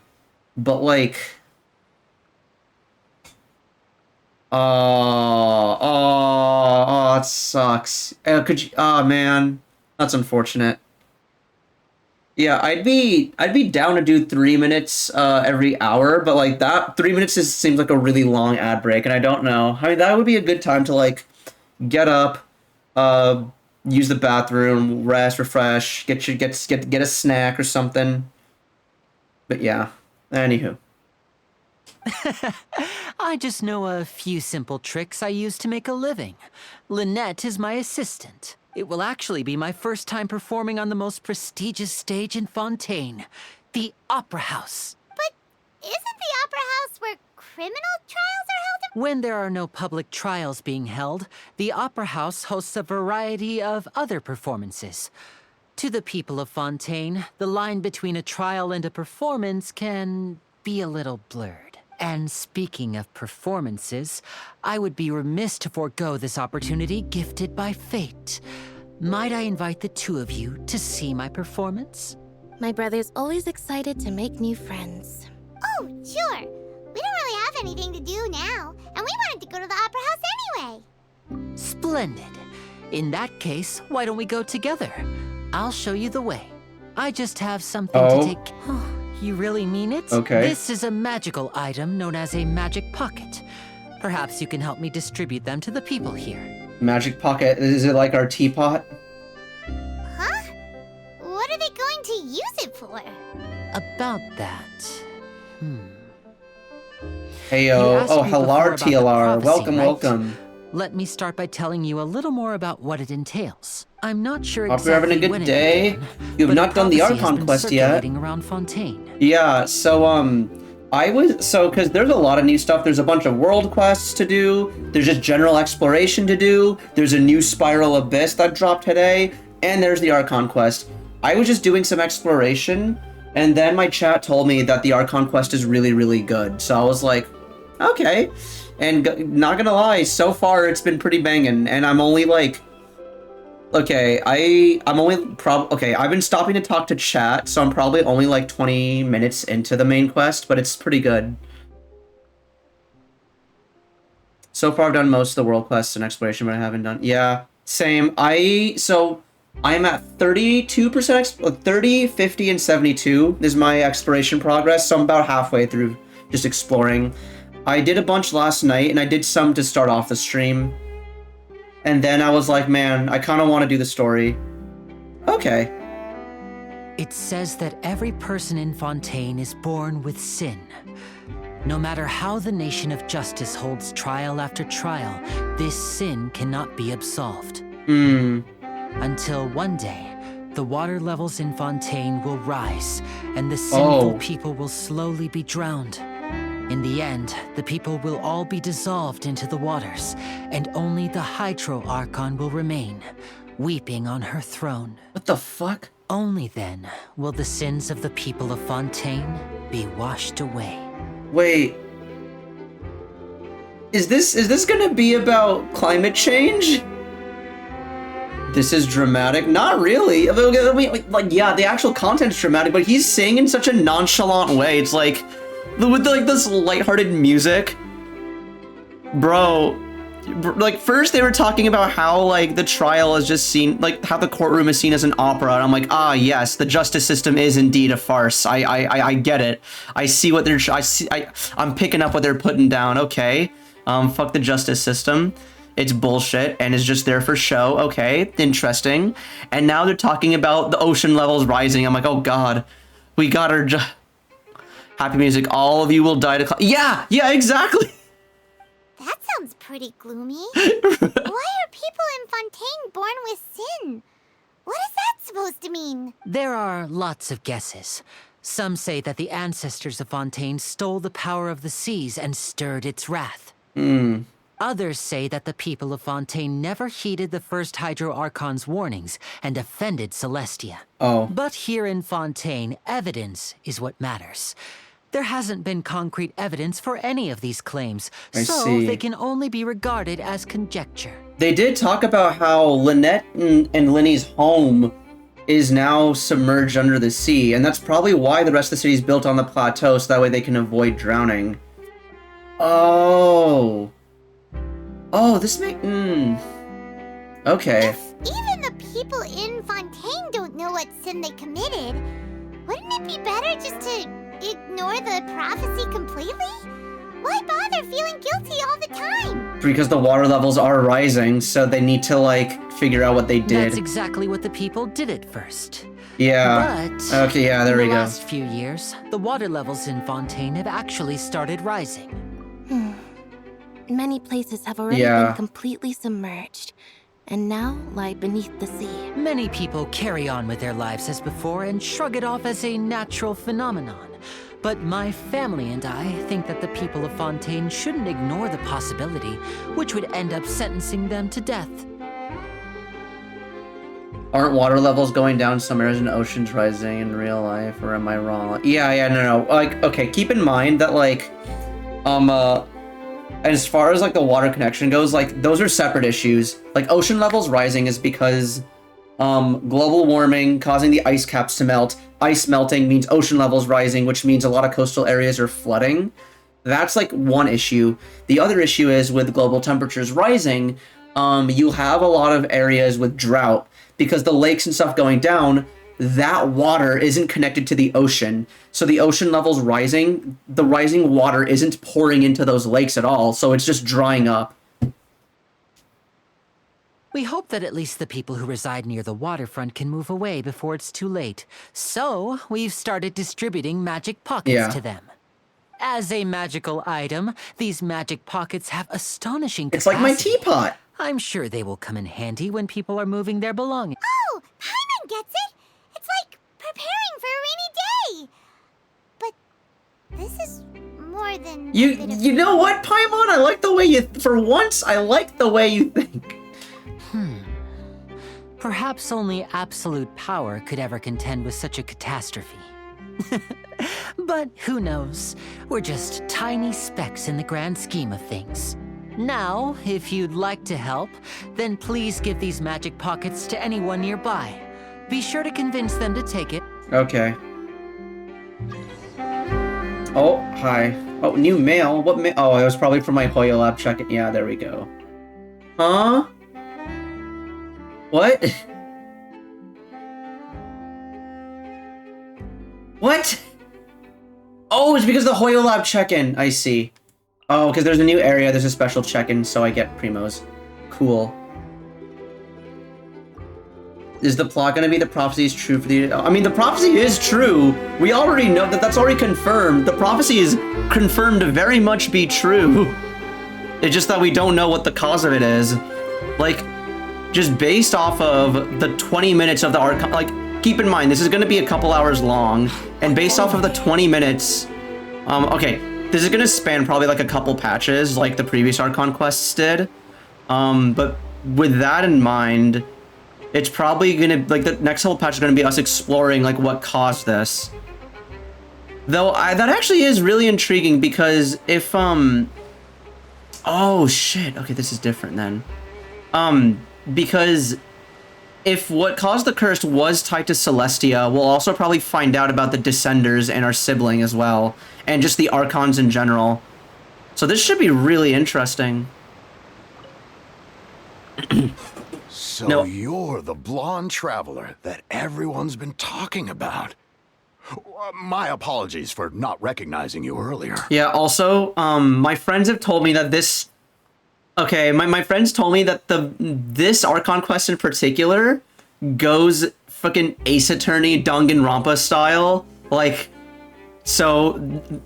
but like, that sucks. Oh man, that's unfortunate. Yeah, I'd be down to do 3 minutes every hour, but like that 3 minutes seems like a really long ad break, and I don't know. I mean, that would be a good time to like get up, use the bathroom, rest, refresh, get a snack or something. But yeah, anywho. I just know a few simple tricks I use to make a living. Lynette is my assistant. It will actually be my first time performing on the most prestigious stage in Fontaine, the Opera House. But isn't the Opera House where criminal trials are held? When there are no public trials being held, the Opera House hosts a variety of other performances. To the people of Fontaine, the line between a trial and a performance can be a little blurred. And speaking of performances, I would be remiss to forego this opportunity gifted by fate. Might I invite the two of you to see my performance? My brother's always excited to make new friends. Oh, sure. We don't really have anything to do now, and we wanted to go to the Opera House anyway. Splendid. In that case, why don't we go together? I'll show you the way. I just have something to take... You really mean it? Okay. This is a magical item known as a magic pocket. Perhaps you can help me distribute them to the people here. Magic pocket? Is it like our teapot? Huh? What are they going to use it for? About that... Heyo. Oh, hello, TLR. Welcome, right? welcome. Let me start by telling you a little more about what it entails. I'm not sure Hope you're having a good day. You've not done the Archon quest yet. Around Fontaine. Yeah, so, because there's a lot of new stuff. There's a bunch of world quests to do. There's just general exploration to do. There's a new Spiral Abyss that dropped today. And there's the Archon quest. I was just doing some exploration, and then my chat told me that the Archon quest is really, really good. So I was like, okay. And not gonna lie, so far it's been pretty banging, and I'm only like, okay, I've been stopping to talk to chat, so I'm probably only like 20 minutes into the main quest, but it's pretty good. So far I've done most of the world quests and exploration, but I haven't done, yeah, same. I'm at 32%, 30, 50, and 72 is my exploration progress, so I'm about halfway through just exploring. I did a bunch last night, and I did some to start off the stream. And then I was like, man, I kind of want to do the story. Okay. It says that every person in Fontaine is born with sin. No matter how the nation of justice holds trial after trial, this sin cannot be absolved. Until one day, the water levels in Fontaine will rise, and the sinful people will slowly be drowned. In the end, the people will all be dissolved into the waters, and only the Hydro Archon will remain, weeping on her throne. What the fuck? Only then will the sins of the people of Fontaine be washed away. Wait. Is this gonna be about climate change? This is dramatic. Not really. I mean, like, yeah, the actual content's dramatic, but he's saying in such a nonchalant way. It's like, with like this lighthearted music. Bro, like first they were talking about how like the trial is just seen, like how the courtroom is seen as an opera, and I'm like, ah yes, the justice system is indeed a farce. I get it. I see what they're I'm picking up what they're putting down. Okay. Fuck the justice system. It's bullshit and is just there for show. Okay, interesting. And now they're talking about the ocean levels rising. I'm like, oh god, we got our happy music. All of you will die to yeah, exactly. That sounds pretty gloomy. Why are people in Fontaine born with sin? What is that supposed to mean? There are lots of guesses. Some say that the ancestors of Fontaine stole the power of the seas and stirred its wrath. Others say that the people of Fontaine never heeded the first Hydro Archon's warnings and offended Celestia. But here in Fontaine, evidence is what matters. There hasn't been concrete evidence for any of these claims, so they can only be regarded as conjecture. They did talk about how Lynette and Linny's home is now submerged under the sea, and that's probably why the rest of the city is built on the plateau, so that way they can avoid drowning. Oh, this makes... Okay. If even the people in Fontaine don't know what sin they committed, wouldn't it be better just to ignore the prophecy completely? Why bother feeling guilty all the time? Because the water levels are rising, so they need to, like, figure out what they did. That's exactly what the people did at first. Yeah. But okay, yeah, there we go. In the last few years, the water levels in Fontaine have actually started rising. Many places have already been completely submerged, and now lie beneath the sea. Many people carry on with their lives as before and shrug it off as a natural phenomenon. But my family and I think that the people of Fontaine shouldn't ignore the possibility, which would end up sentencing them to death. Aren't water levels going down some areas and oceans rising in real life, or am I wrong? Yeah, no. Like, okay, keep in mind that, like, as far as, like, the water connection goes, like, those are separate issues. Like, ocean levels rising is because, global warming causing the ice caps to melt. Ice melting means ocean levels rising, which means a lot of coastal areas are flooding. That's, like, one issue. The other issue is with global temperatures rising, you have a lot of areas with drought because the lakes and stuff going down, that water isn't connected to the ocean. So the ocean levels rising, the rising water isn't pouring into those lakes at all, so it's just drying up. We hope that at least the people who reside near the waterfront can move away before it's too late. So, we've started distributing magic pockets to them. As a magical item, these magic pockets have astonishing capacity. It's like my teapot! I'm sure they will come in handy when people are moving their belongings. Oh, Paimon gets it! It's like preparing for a rainy day! But this is more than... You know what, Paimon? I like the way you... For once, I like the way you think. Perhaps only absolute power could ever contend with such a catastrophe. But who knows? We're just tiny specks in the grand scheme of things. Now, if you'd like to help, then please give these magic pockets to anyone nearby. Be sure to convince them to take it. Okay. Oh, hi. Oh, new mail? What mail? Oh, it was probably from my Hoya Lab check-in. Yeah, there we go. Huh? What? What? Oh, it's because of the Hoya Lab check-in. I see. Oh, because there's a new area, there's a special check-in, so I get primos. Cool. Is the plot gonna be the prophecy is true for the... I mean, the prophecy is true. We already know that that's already confirmed. The prophecy is confirmed to very much be true. It's just that we don't know what the cause of it is. Like, just based off of the 20 minutes of the arc, like, keep in mind, this is gonna be a couple hours long, and based off of the 20 minutes, okay, this is gonna span probably like a couple patches, like the previous Archon quests did, but with that in mind, it's probably gonna, like, the next whole patch is gonna be us exploring, like, what caused this. Though, that actually is really intriguing, because if, oh, shit, okay, this is different then. Because if what caused the curse was tied to Celestia, we'll also probably find out about the Descenders and our sibling as well, and just the Archons in general. So this should be really interesting. So you're the blonde traveler that everyone's been talking about. My apologies for not recognizing you earlier. Yeah, also, my friends have told me that this Okay, my friends told me that this Archon quest in particular goes fucking Ace Attorney Danganronpa style. Like, so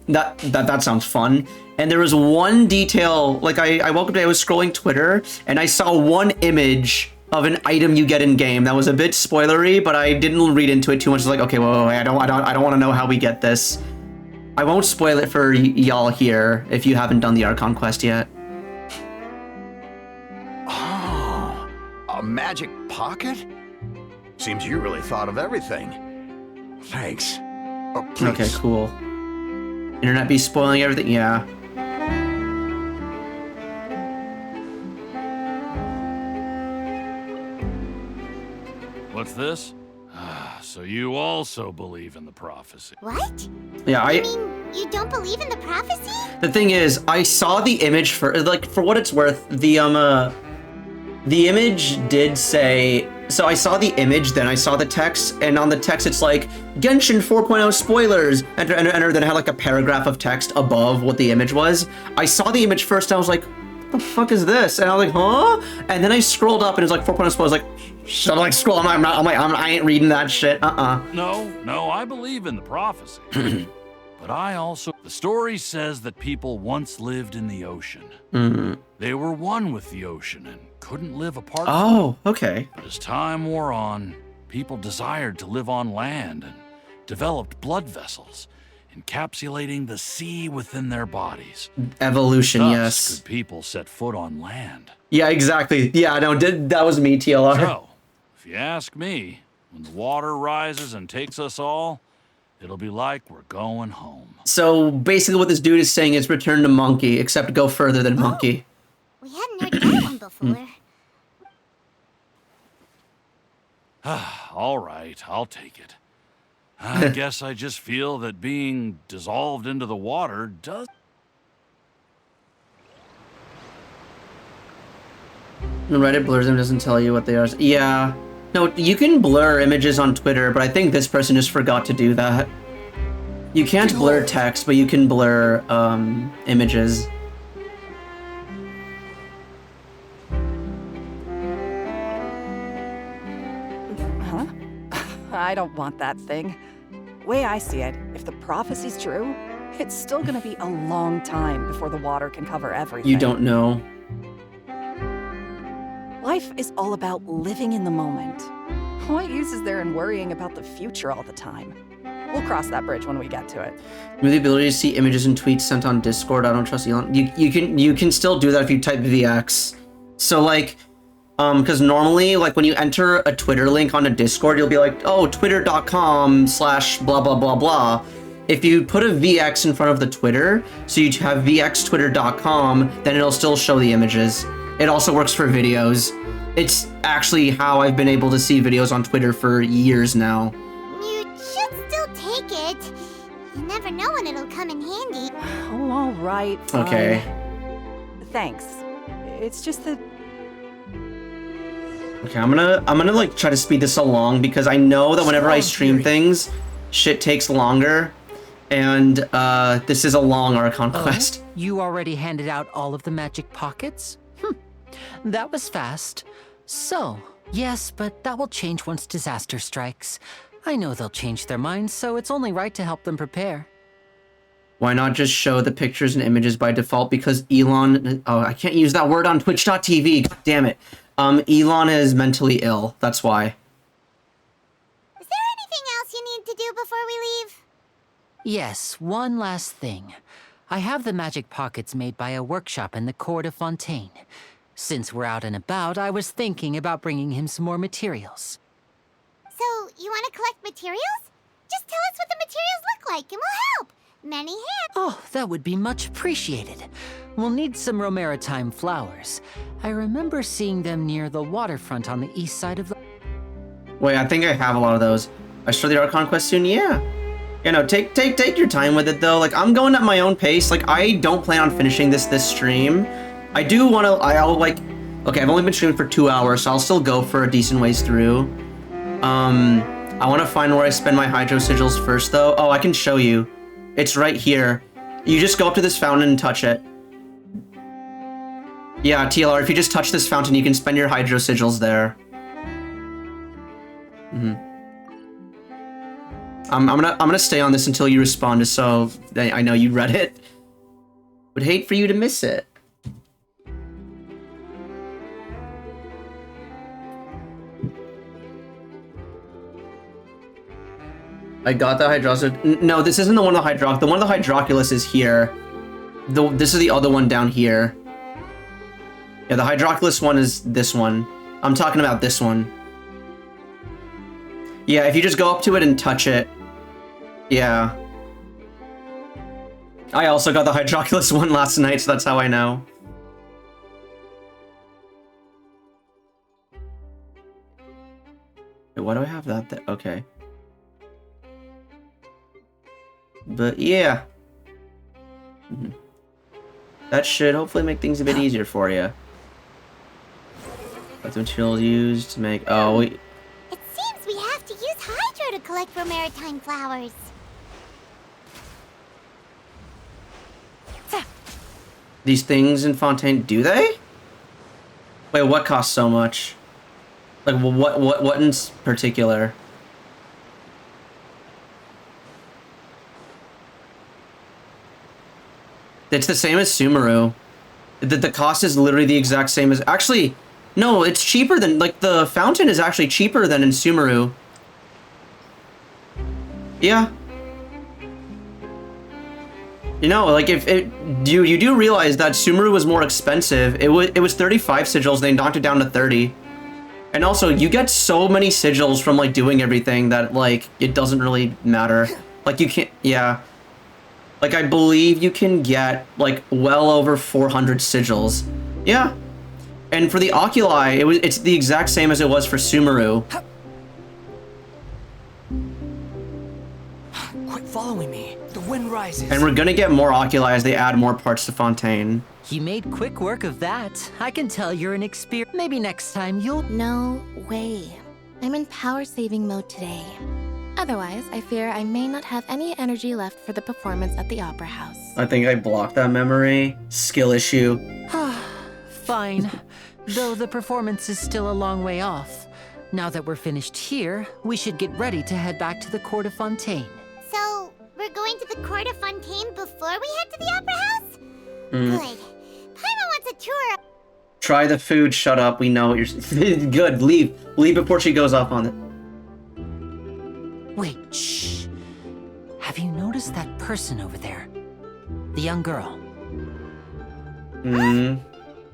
that sounds fun. And there was one detail, like I woke up today, I was scrolling Twitter, and I saw one image of an item you get in game that was a bit spoilery, but I didn't read into it too much. It's like, okay, wait, I don't want to know how we get this. I won't spoil it for y'all here if you haven't done the Archon quest yet. Oh, a magic pocket? Seems you really thought of everything. Thanks. Oh, please. Okay, cool. Internet be spoiling everything? Yeah. What's this? So you also believe in the prophecy? What? Yeah, You mean you don't believe in the prophecy? The thing is, I saw the image for what it's worth. The image did say. So I saw the image, then I saw the text, and on the text it's like Genshin 4.0 spoilers, and then it had like a paragraph of text above what the image was. I saw the image first, and I was like, "What the fuck is this?" And I was like, "Huh?" And then I scrolled up, and it was like 4.0 spoilers. Like, I'm like scroll. I ain't reading that shit. No, I believe in the prophecy. But I also... The story says that people once lived in the ocean. They were one with the ocean and couldn't live apart from it. Oh, okay. But as time wore on, people desired to live on land and developed blood vessels, encapsulating the sea within their bodies. Evolution, Thus, yes. could people set foot on land. Yeah, exactly. Yeah, no, that was me, TLR. So, if you ask me, when the water rises and takes us all, it'll be like we're going home. So basically what this dude is saying is return to Monkey, except go further than Monkey. We hadn't heard that one before. All right, I'll take it. I guess I just feel that being dissolved into the water does... Reddit blurs them, doesn't tell you what they are. Yeah. No, you can blur images on Twitter, but I think this person just forgot to do that. You can't blur text, but you can blur images. Huh? I don't want that thing. Way I see it, if the prophecy's true, it's still gonna be a long time before the water can cover everything. You don't know. Life is all about living in the moment. What use is there in worrying about the future all the time? We'll cross that bridge when we get to it. With the ability to see images and tweets sent on Discord, I don't trust Elon. You can still do that if you type VX. So like, because normally, like when you enter a Twitter link on a Discord, you'll be like, oh, twitter.com/blah blah blah blah. If you put a VX in front of the Twitter, so you have vxtwitter.com, then it'll still show the images. It also works for videos. It's actually how I've been able to see videos on Twitter for years now. You should still take it. You never know when it'll come in handy. Oh, all right. Fine. Okay. Thanks. It's just that... Okay, I'm gonna like try to speed this along because I know that whenever I stream things, shit takes longer, and this is a long Archon quest. You already handed out all of the magic pockets? That was fast. So, yes, but that will change once disaster strikes. I know they'll change their minds, so it's only right to help them prepare. Why not just show the pictures and images by default? Because Elon... Oh, I can't use that word on Twitch.tv. God damn it. Elon is mentally ill. That's why. Is there anything else you need to do before we leave? Yes, one last thing. I have the magic pockets made by a workshop in the court of Fontaine. Since we're out and about, I was thinking about bringing him some more materials. So, you want to collect materials? Just tell us what the materials look like and we'll help. Many hands. Oh, that would be much appreciated. We'll need some Romaritime flowers. I remember seeing them near the waterfront on the east side of the... Wait, I think I have a lot of those. I start the Archon quest soon? Yeah. You know, take your time with it though. Like, I'm going at my own pace. Like, I don't plan on finishing this stream. I do want to, I'll like, okay, I've only been streaming for 2 hours, so I'll still go for a decent ways through. I want to find where I spend my hydro sigils first though. Oh, I can show you. It's right here. You just go up to this fountain and touch it. Yeah, TLR, if you just touch this fountain, you can spend your hydro sigils there. I'm gonna stay on this until you respond, just so I know you read it. Would hate for you to miss it. I got the Hydroculus. No, this isn't the one of the Hydroculus. The one of the Hydroculus is here. This is the other one down here. Yeah, the Hydroculus one is this one. I'm talking about this one. Yeah, if you just go up to it and touch it. Yeah. I also got the Hydroculus one last night, so that's how I know. Wait, why do I have that there? Okay. But yeah. That should hopefully make things a bit easier for you. What the materials used to make... Oh, wait. It seems we have to use hydro to collect for maritime flowers. These things in Fontaine, do they? Wait, what costs so much? Like, what in particular? It's the same as Sumeru. The cost is literally the exact same as... Actually, no, it's cheaper than... Like, the fountain is actually cheaper than in Sumeru. Yeah. You know, like, if it... You do realize that Sumeru was more expensive. It was 35 sigils, they knocked it down to 30. And also, you get so many sigils from, like, doing everything that, like, it doesn't really matter. Like, you can't... Yeah. Like, I believe you can get, like, well over 400 sigils. Yeah. And for the Oculi, it's the exact same as it was for Sumeru. Quit following me. The wind rises. And we're gonna get more Oculi as they add more parts to Fontaine. You made quick work of that. I can tell you're an experienced... Maybe next time you'll... No way. I'm in power-saving mode today. Otherwise, I fear I may not have any energy left for the performance at the Opera House. I think I blocked that memory. Skill issue. Fine. Though the performance is still a long way off. Now that we're finished here, we should get ready to head back to the Court of Fontaine. So, we're going to the Court of Fontaine before we head to the Opera House? Good. Paimon wants a tour. Try the food, shut up, we know what you're... Good, leave. Leave before she goes off on it. Wait, shh. Have you noticed that person over there? The young girl.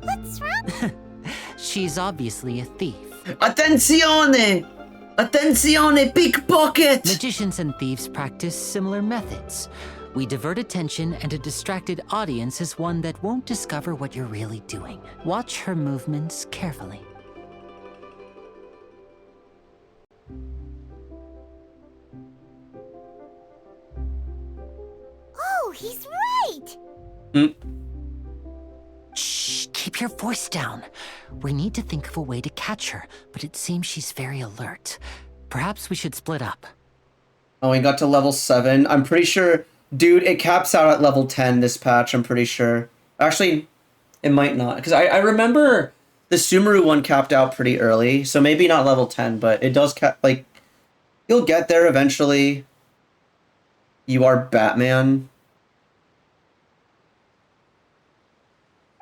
What's wrong? She's obviously a thief. Attenzione! Attenzione, pickpocket! Magicians and thieves practice similar methods. We divert attention, and a distracted audience is one that won't discover what you're really doing. Watch her movements carefully. Oh, he's right! Shh, keep your voice down. We need to think of a way to catch her, but it seems she's very alert. Perhaps we should split up. Oh, we got to level 7. I'm pretty sure... Dude, it caps out at level 10, this patch, I'm pretty sure. Actually, it might not. Because I remember the Sumeru one capped out pretty early, so maybe not level 10, but it does cap... Like, you'll get there eventually. You are Batman.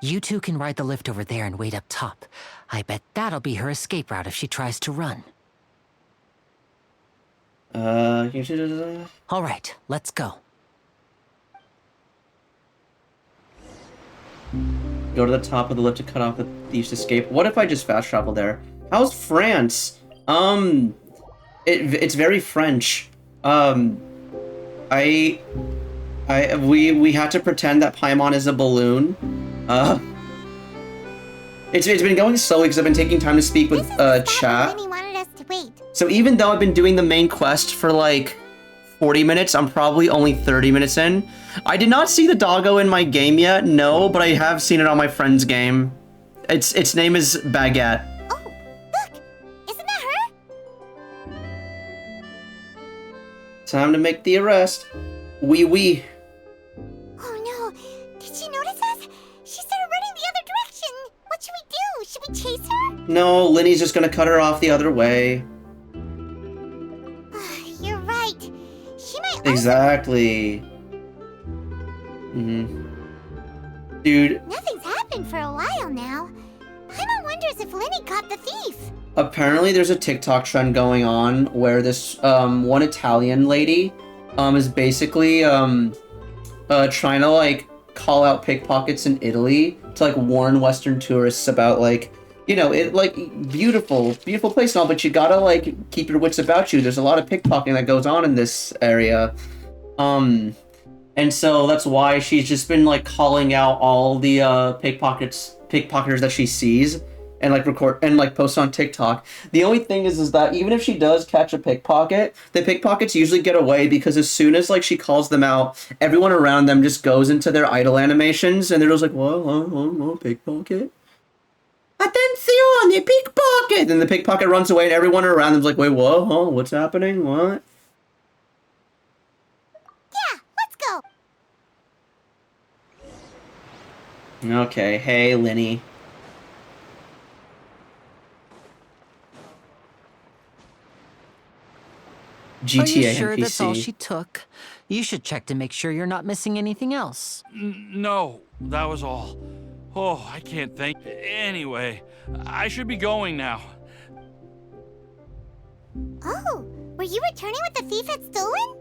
You two can ride the lift over there and wait up top. I bet that'll be her escape route if she tries to run. All right, let's go. Go to the top of the lift to cut off the thief's escape. What if I just fast travel there? How's France? It's very French. We had to pretend that Paimon is a balloon. It's been going slowly because I've been taking time to speak with chat. Wanted us to wait. So even though I've been doing the main quest for like 40 minutes, I'm probably only 30 minutes in. I did not see the doggo in my game yet, no, but I have seen it on my friend's game. Its name is Baguette. Oh, look! Isn't that her? Time to make the arrest. Wee wee. Oh no! Did she notice us? She started running the other direction! No, Linny's just gonna cut her off the other way. You're right. She might Exactly. Dude. Nothing's happened for a while now. Paimon wonders if Linny caught the thief. Apparently there's a TikTok trend going on where this one Italian lady is basically trying to like call out pickpockets in Italy to like warn Western tourists about like, you know, it like beautiful place and all, but you gotta like keep your wits about you. There's a lot of pickpocketing that goes on in this area. And so that's why she's just been like calling out all the pickpocketers that she sees and like record and like post on TikTok. The only thing is that even if she does catch a pickpocket, the pickpockets usually get away because as soon as like she calls them out, everyone around them just goes into their idle animations and they're just like, whoa, pickpocket. Attenzione, pickpocket! And the pickpocket runs away and everyone around them's like, wait, whoa, what's happening? What? Yeah, let's go. Okay, hey, Linny. GTA Are you sure NPC. that's all she took? You should check to make sure you're not missing anything else. No, that was all. Oh, I can't think. Anyway, I should be going now. Oh, were you returning what the thief had stolen?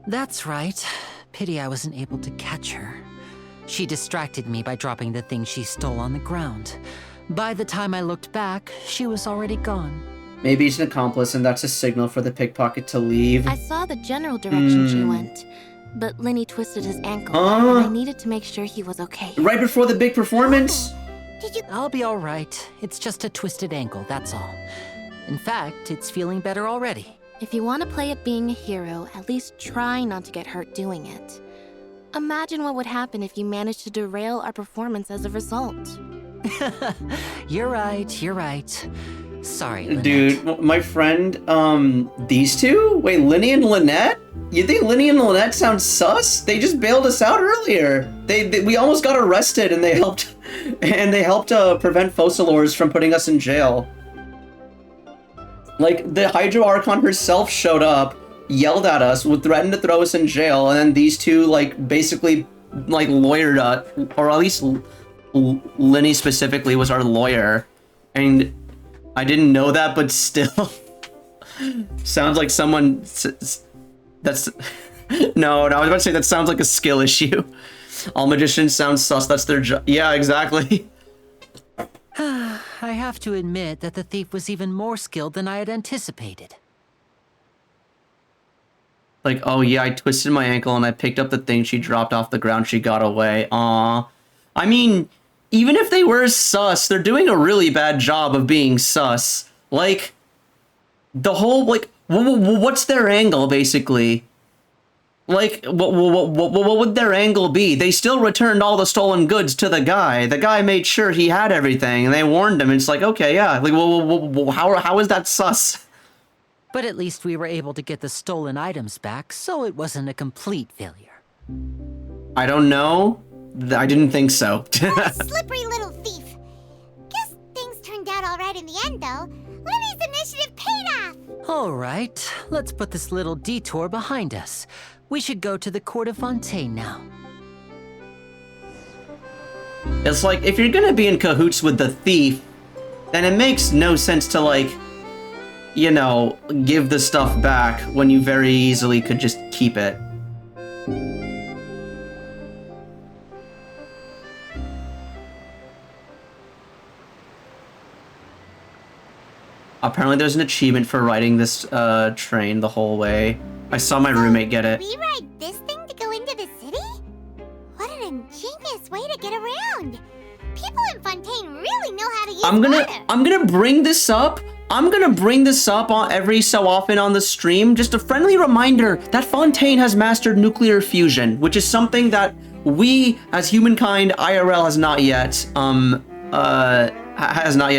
That's right. Pity I wasn't able to catch her. She distracted me by dropping the thing she stole on the ground. By the time I looked back, she was already gone. Maybe he's an accomplice and that's a signal for the pickpocket to leave. I saw the general direction she went, but Linny twisted his ankle and I needed to make sure he was okay. Right before the big performance? I'll be all right. It's just a twisted ankle, that's all. In fact, it's feeling better already. If you want to play at being a hero, at least try not to get hurt doing it. Imagine what would happen if you managed to derail our performance as a result. You're right. Sorry, Lynette. Dude, my friend, these two? Wait, Linny and Lynette? You think Linny and Lynette sound sus? They just bailed us out earlier. We almost got arrested and they helped prevent Focalors from putting us in jail. Like, the Hydro Archon herself showed up, yelled at us, threatened to throw us in jail, and then these two, like, basically, like, lawyered us, or at least Linny specifically was our lawyer. And I didn't know that, but still. Sounds like someone that's... No, I was about to say that sounds like a skill issue. All magicians sound sus, that's their job. Yeah, exactly. I have to admit that the thief was even more skilled than I had anticipated. Like, oh yeah, I twisted my ankle and I picked up the thing she dropped off the ground, she got away. Aww. I mean, even if they were sus, they're doing a really bad job of being sus. Like, the whole, like, what's their angle, basically? Like, what would their angle be? They still returned all the stolen goods to the guy. The guy made sure he had everything, and they warned him. It's like, okay, yeah. Like, how is that sus? But at least we were able to get the stolen items back, so it wasn't a complete failure. I don't know. I didn't think so. Slippery little thief. Guess things turned out all right in the end, though. Linny's initiative paid off. All right, let's put this little detour behind us. We should go to the Court of Fontaine now. It's like, if you're gonna be in cahoots with the thief, then it makes no sense to, like, you know, give the stuff back when you very easily could just keep it. Apparently there's an achievement for riding this train the whole way. I saw my roommate get it. We ride this thing to go into the city? What an ingenious way to get around. People in Fontaine really know how to use water. I'm gonna bring this up. I'm gonna bring this up on every so often on the stream. Just a friendly reminder that Fontaine has mastered nuclear fusion, which is something that we, as humankind, IRL has not yet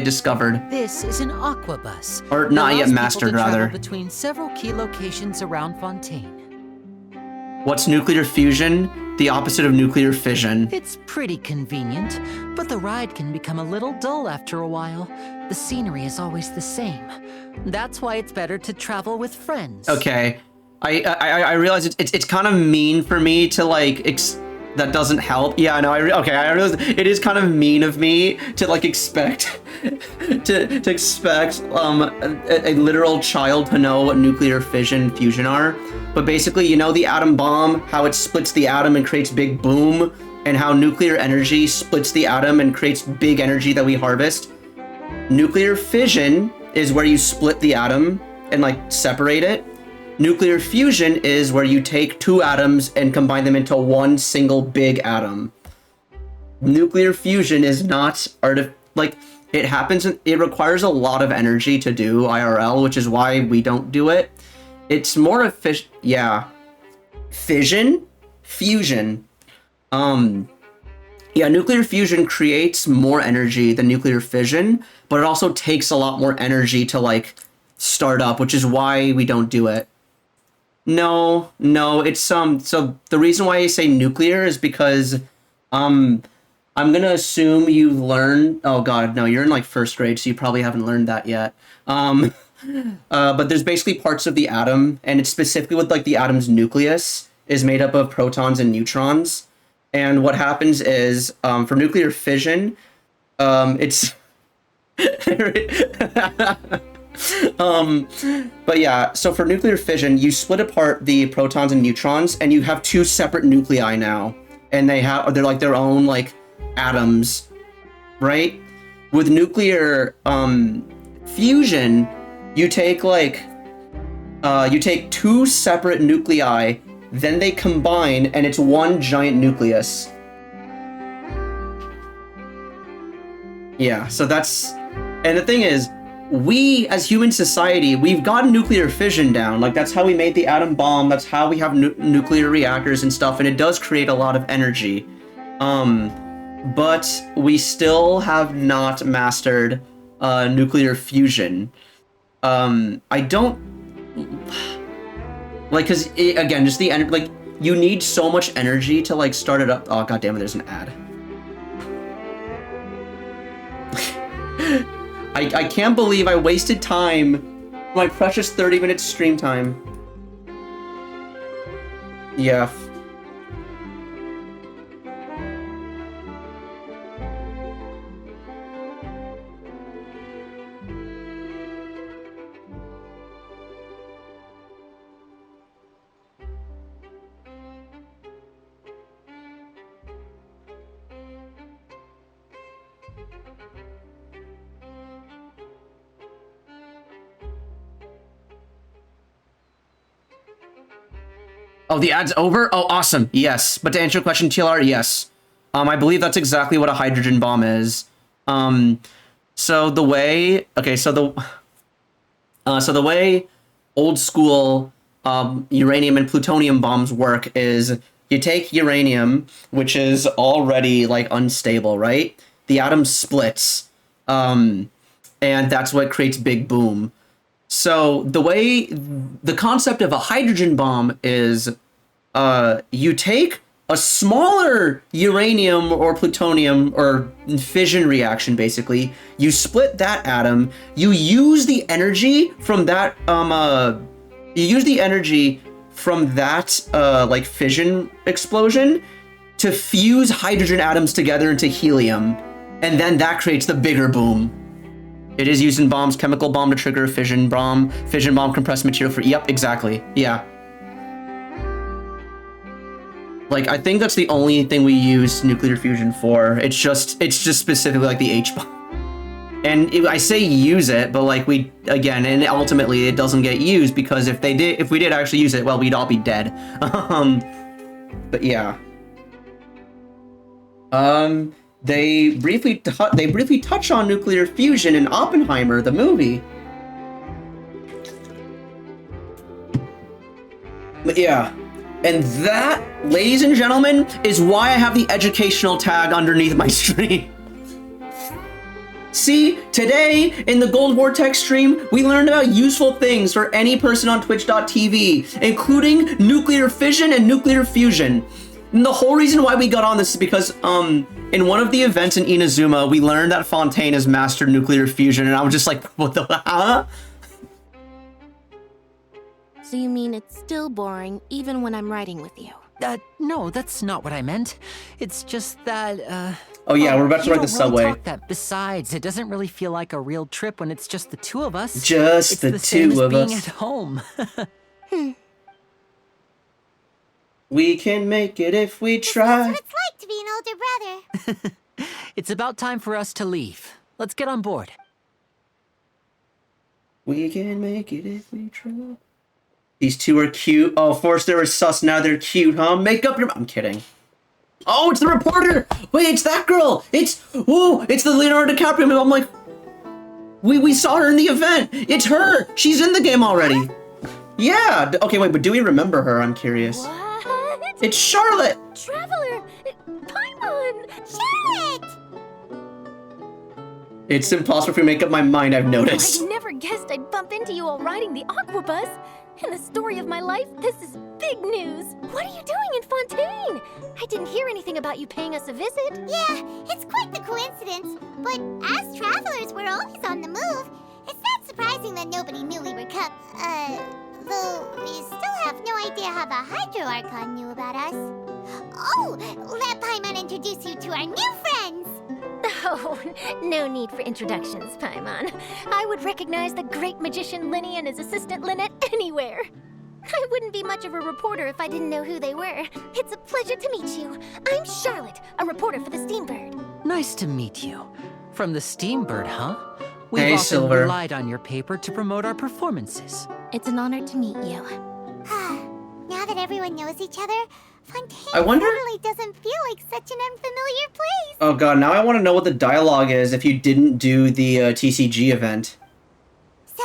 discovered. This is an aquabus. Or not yet mastered, rather. Between several key locations around Fontaine. What's nuclear fusion? The opposite of nuclear fission. It's pretty convenient, but the ride can become a little dull after a while. The scenery is always the same. That's why it's better to travel with friends. Okay. I realize it's kind of mean for me to like that doesn't help. Yeah, no, I realize it is kind of mean of me to like expect to expect a literal child to know what nuclear fission and fusion are. But basically, you know the atom bomb, how it splits the atom and creates big boom, and how nuclear energy splits the atom and creates big energy that we harvest. Nuclear fission is where you split the atom and like separate it. Nuclear fusion is where you take two atoms and combine them into one single big atom. Nuclear fusion is not it happens, it requires a lot of energy to do IRL, which is why we don't do it. It's more efficient. Yeah. Fission? Fusion. Yeah, nuclear fusion creates more energy than nuclear fission, but it also takes a lot more energy to like start up, which is why we don't do it. No, it's so the reason why I say nuclear is because I'm gonna assume you've learned, oh god, no, you're in like first grade, so you probably haven't learned that yet. But there's basically parts of the atom, and it's specifically with like the atom's nucleus is made up of protons and neutrons. And what happens is for nuclear fission, it's but yeah, so for nuclear fission, you split apart the protons and neutrons, and you have two separate nuclei now, and they're like their own like atoms, right? With nuclear fusion, you take two separate nuclei, then they combine, and it's one giant nucleus. Yeah, so that's, and the thing is, we as human society, we've gotten nuclear fission down. Like that's how we made the atom bomb. That's how we have nuclear reactors and stuff, and it does create a lot of energy. But we still have not mastered nuclear fusion. I don't like, cause again, just the energy, like you need so much energy to like start it up. Oh god damn it, there's an ad. I can't believe I wasted time, my precious 30-minute stream time. Yeah. Oh, the ad's over? Oh, awesome. Yes. But to answer your question, TLR, yes. I believe that's exactly what a hydrogen bomb is. So the way, okay, so the way old school uranium and plutonium bombs work is you take uranium, which is already like unstable, right? The atom splits, and that's what creates big boom. So the concept of a hydrogen bomb is you take a smaller uranium or plutonium or fission reaction, basically. You split that atom, you use the energy from that like fission explosion to fuse hydrogen atoms together into helium, and then that creates the bigger boom. It is used in bombs, chemical bomb to trigger fission bomb compressed material for, yep, exactly, yeah. Like, I think that's the only thing we use nuclear fusion for. It's just specifically like the H-bomb. And I say use it, but like and ultimately it doesn't get used because if we did actually use it, well, we'd all be dead. But yeah. They briefly touch on nuclear fusion in Oppenheimer, the movie. But yeah, and that, ladies and gentlemen, is why I have the educational tag underneath my stream. See, today in the Gold Vortex stream, we learned about useful things for any person on Twitch.tv, including nuclear fission and nuclear fusion. And the whole reason why we got on this is because, in one of the events in Inazuma, we learned that Fontaine has mastered nuclear fusion, and I was just like, what the, huh? So you mean it's still boring, even when I'm writing with you? No, that's not what I meant. It's just that, Oh yeah, we're about to ride the subway. Really talk that. Besides, it doesn't really feel like a real trip when it's just the two of us. Just it's the same two as of being us. At home. We can make it if we try. That's what it's like to be an older brother. It's about time for us to leave. Let's get on board. We can make it if we try. These two are cute. Oh, first they were sus, now they're cute, huh? Make up your... I'm kidding. Oh, it's the reporter! Wait, it's that girl! It's the Leonardo DiCaprio. I'm like... We saw her in the event! It's her! She's in the game already! Yeah! Okay, wait, but do we remember her? I'm curious. What? It's Charlotte! Traveler! Paimon! Charlotte! It's impossible for me to make up my mind, I've noticed. I never guessed I'd bump into you while riding the Aquabus. In the story of my life, this is big news. What are you doing in Fontaine? I didn't hear anything about you paying us a visit. Yeah, it's quite the coincidence. But as travelers, we're always on the move. It's not surprising that nobody knew we were though we still have no idea how the Hydro Archon knew about us. Oh, let Paimon introduce you to our new friends. Oh, no need for introductions, Paimon. I would recognize the great magician Linny and his assistant Lynette anywhere. I wouldn't be much of a reporter if I didn't know who they were. It's a pleasure to meet you. I'm Charlotte, a reporter for the Steambird. Nice to meet you. From the Steambird, huh? We've Hey, often Silver. relied on your paper to promote our performances. It's an honor to meet you. Now that everyone knows each other, Fontaine I wonder- suddenly doesn't feel like such an unfamiliar place. Oh god, now I want to know what the dialogue is if you didn't do the TCG event. So,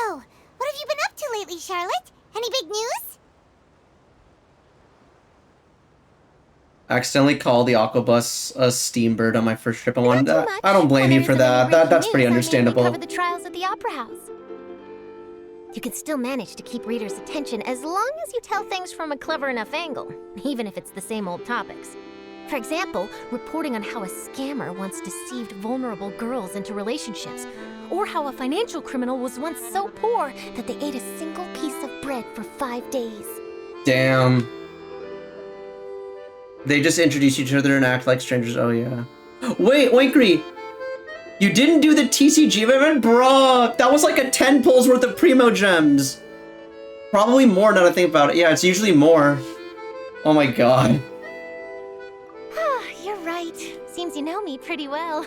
what have you been up to lately, Charlotte? Any big news? Accidentally called the Aquabus a Steambird on my first trip. Not too much. I don't blame you for that. That's pretty I understandable. cover the trials at the Opera House. You can still manage to keep readers' attention as long as you tell things from a clever enough angle, even if it's the same old topics. For example, reporting on how a scammer once deceived vulnerable girls into relationships, or how a financial criminal was once so poor that they ate a single piece of bread for 5 days. Damn. They just introduce each other and act like strangers. Oh yeah. Wait, Oinkry! You didn't do the TCG event? Bruh! That was like a 10 pulls worth of Primo Gems! Probably more now that I think about it. Yeah, it's usually more. Oh my god. You're right. Seems you know me pretty well.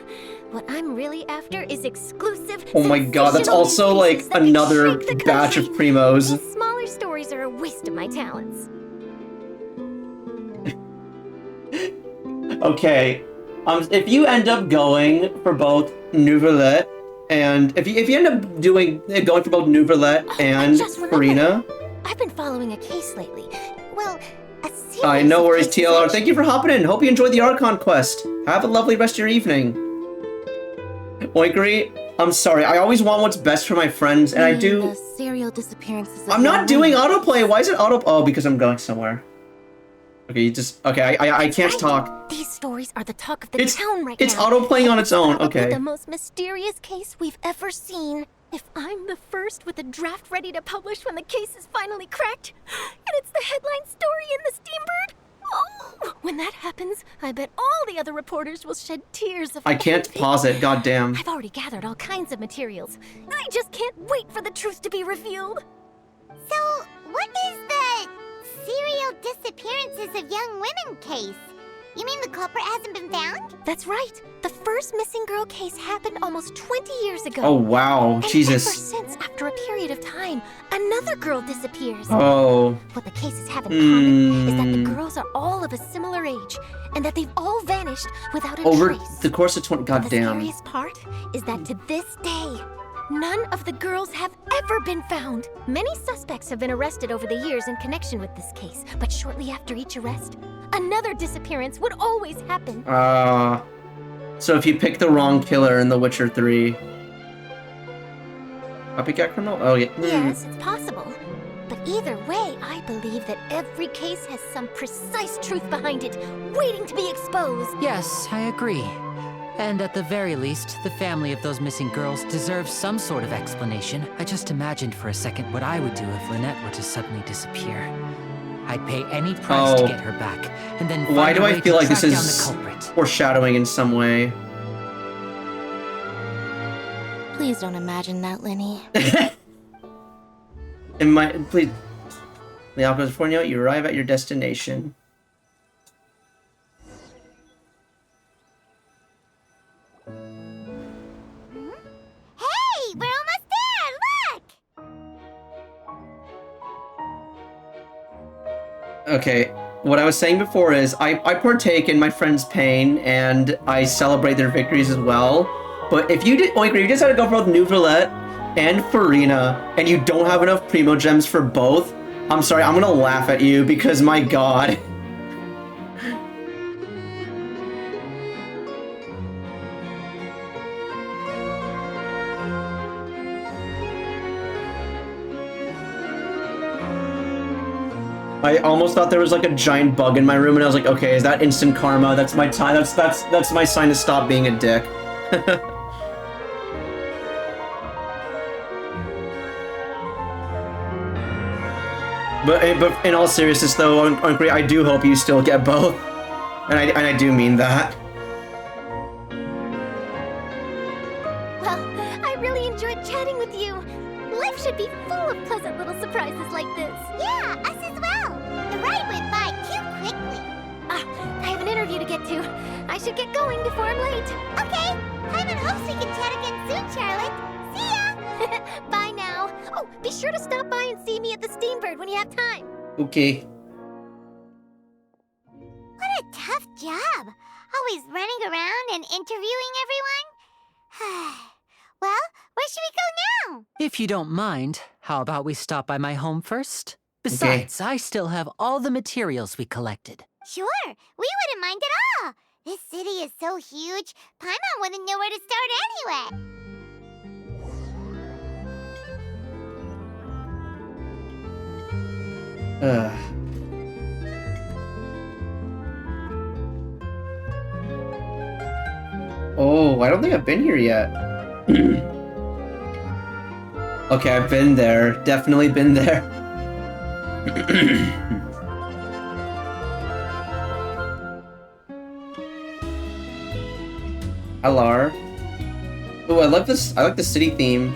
What I'm really after is exclusive. Oh my god, that's sensational also news like pieces that can another shake the batch of country. Primos. These smaller stories are a waste of my talents. Okay, if you end up going for both Nouvellette and if you end up going for both Nouvellette and Farina, I've been following a case lately. Well, a series no of worries, cases TLR. actually. Thank you for hopping in. Hope you enjoyed the Archon quest. Have a lovely rest of your evening. Oinkry, I'm sorry. I always want what's best for my friends, and I do. The serial disappearances. I'm not doing autoplay. Why is it auto? Oh, because I'm going somewhere. Okay, you just. Okay, I can't talk. These stories are the talk of the town right It's now. auto-playing on its own. Probably Okay. the most mysterious case we've ever seen. If I'm the first with a draft ready to publish when the case is finally cracked, and it's the headline story in the Steambird, oh, when that happens, I bet all the other reporters will shed tears of I can't envy. pause it. Goddamn. I've already gathered all kinds of materials. I just can't wait for the truth to be revealed. So, what is the serial disappearances of young women case? You mean the culprit hasn't been found? That's right. The first missing girl case happened almost 20 years ago. Oh wow, And Jesus. ever since, after a period of time, another girl disappears. Oh. What the cases have in common is that the Hmm. girls are all of a similar age, and that they've all vanished without a Over trace. the course of 20. The Goddamn. scariest part is that to this day, none of the girls have ever been found. Many suspects have been arrested over the years in connection with this case, but shortly after each arrest, another disappearance would always happen. So if you pick the wrong killer in The Witcher 3, Copycat criminal? Oh, yeah. Yes, it's possible. But either way, I believe that every case has some precise truth behind it, waiting to be exposed. Yes, I agree. And at the very least, the family of those missing girls deserves some sort of explanation. I just imagined for a second what I would do if Lynette were to suddenly disappear. I'd pay any price to get her back, and then find why do a way I feel to like this track down is the culprit. foreshadowing in some way? Please don't imagine that, Lenny. Please, Leon, before you know it, you arrive at your destination. Hey, we're almost there! Look! Okay, what I was saying before is I partake in my friend's pain and I celebrate their victories as well. But if you decided to go for both Neuvillette and Farina and you don't have enough Primo Gems for both, I'm sorry, I'm gonna laugh at you because my god. I almost thought there was like a giant bug in my room, and I was like, okay, is that instant karma? That's my time. That's my sign to stop being a dick. But in all seriousness, though, Uncle, I do hope you still get both, and I do mean that. Well, I really enjoyed chatting with you. Life should be full of pleasant little surprises like this. Yeah, us as well. The ride went by too quickly. I have an interview to get to. I should get going before I'm late. Okay, Paimon hopes we can chat again soon, Charlotte. See ya! Bye now. Oh, be sure to stop by and see me at the Steambird when you have time. Okay. What a tough job. Always running around and interviewing everyone. Well, where should we go now? If you don't mind, how about we stop by my home first? Besides, I still have all the materials we collected. Sure, we wouldn't mind at all. This city is so huge, Paimon wouldn't know where to start anyway. Oh, I don't think I've been here yet. Okay, I've been there. Definitely been there. Hello. Oh, I love this. I like the city theme.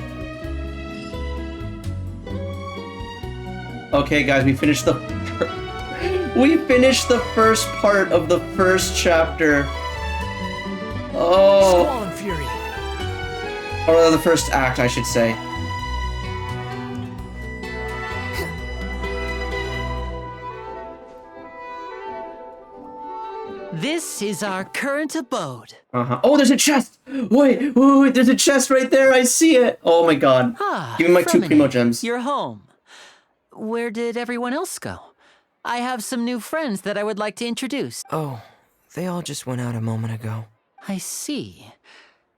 Okay, guys, we finished the first part of the first chapter. Oh. Squall and Fury. Or the first act, I should say. This is our current abode. Oh, there's a chest! Wait, there's a chest right there, I see it! Oh my god. Give me my 2 Primo Gems. You're home. Where did everyone else go? I have some new friends that I would like to introduce. Oh, they all just went out a moment ago. I see.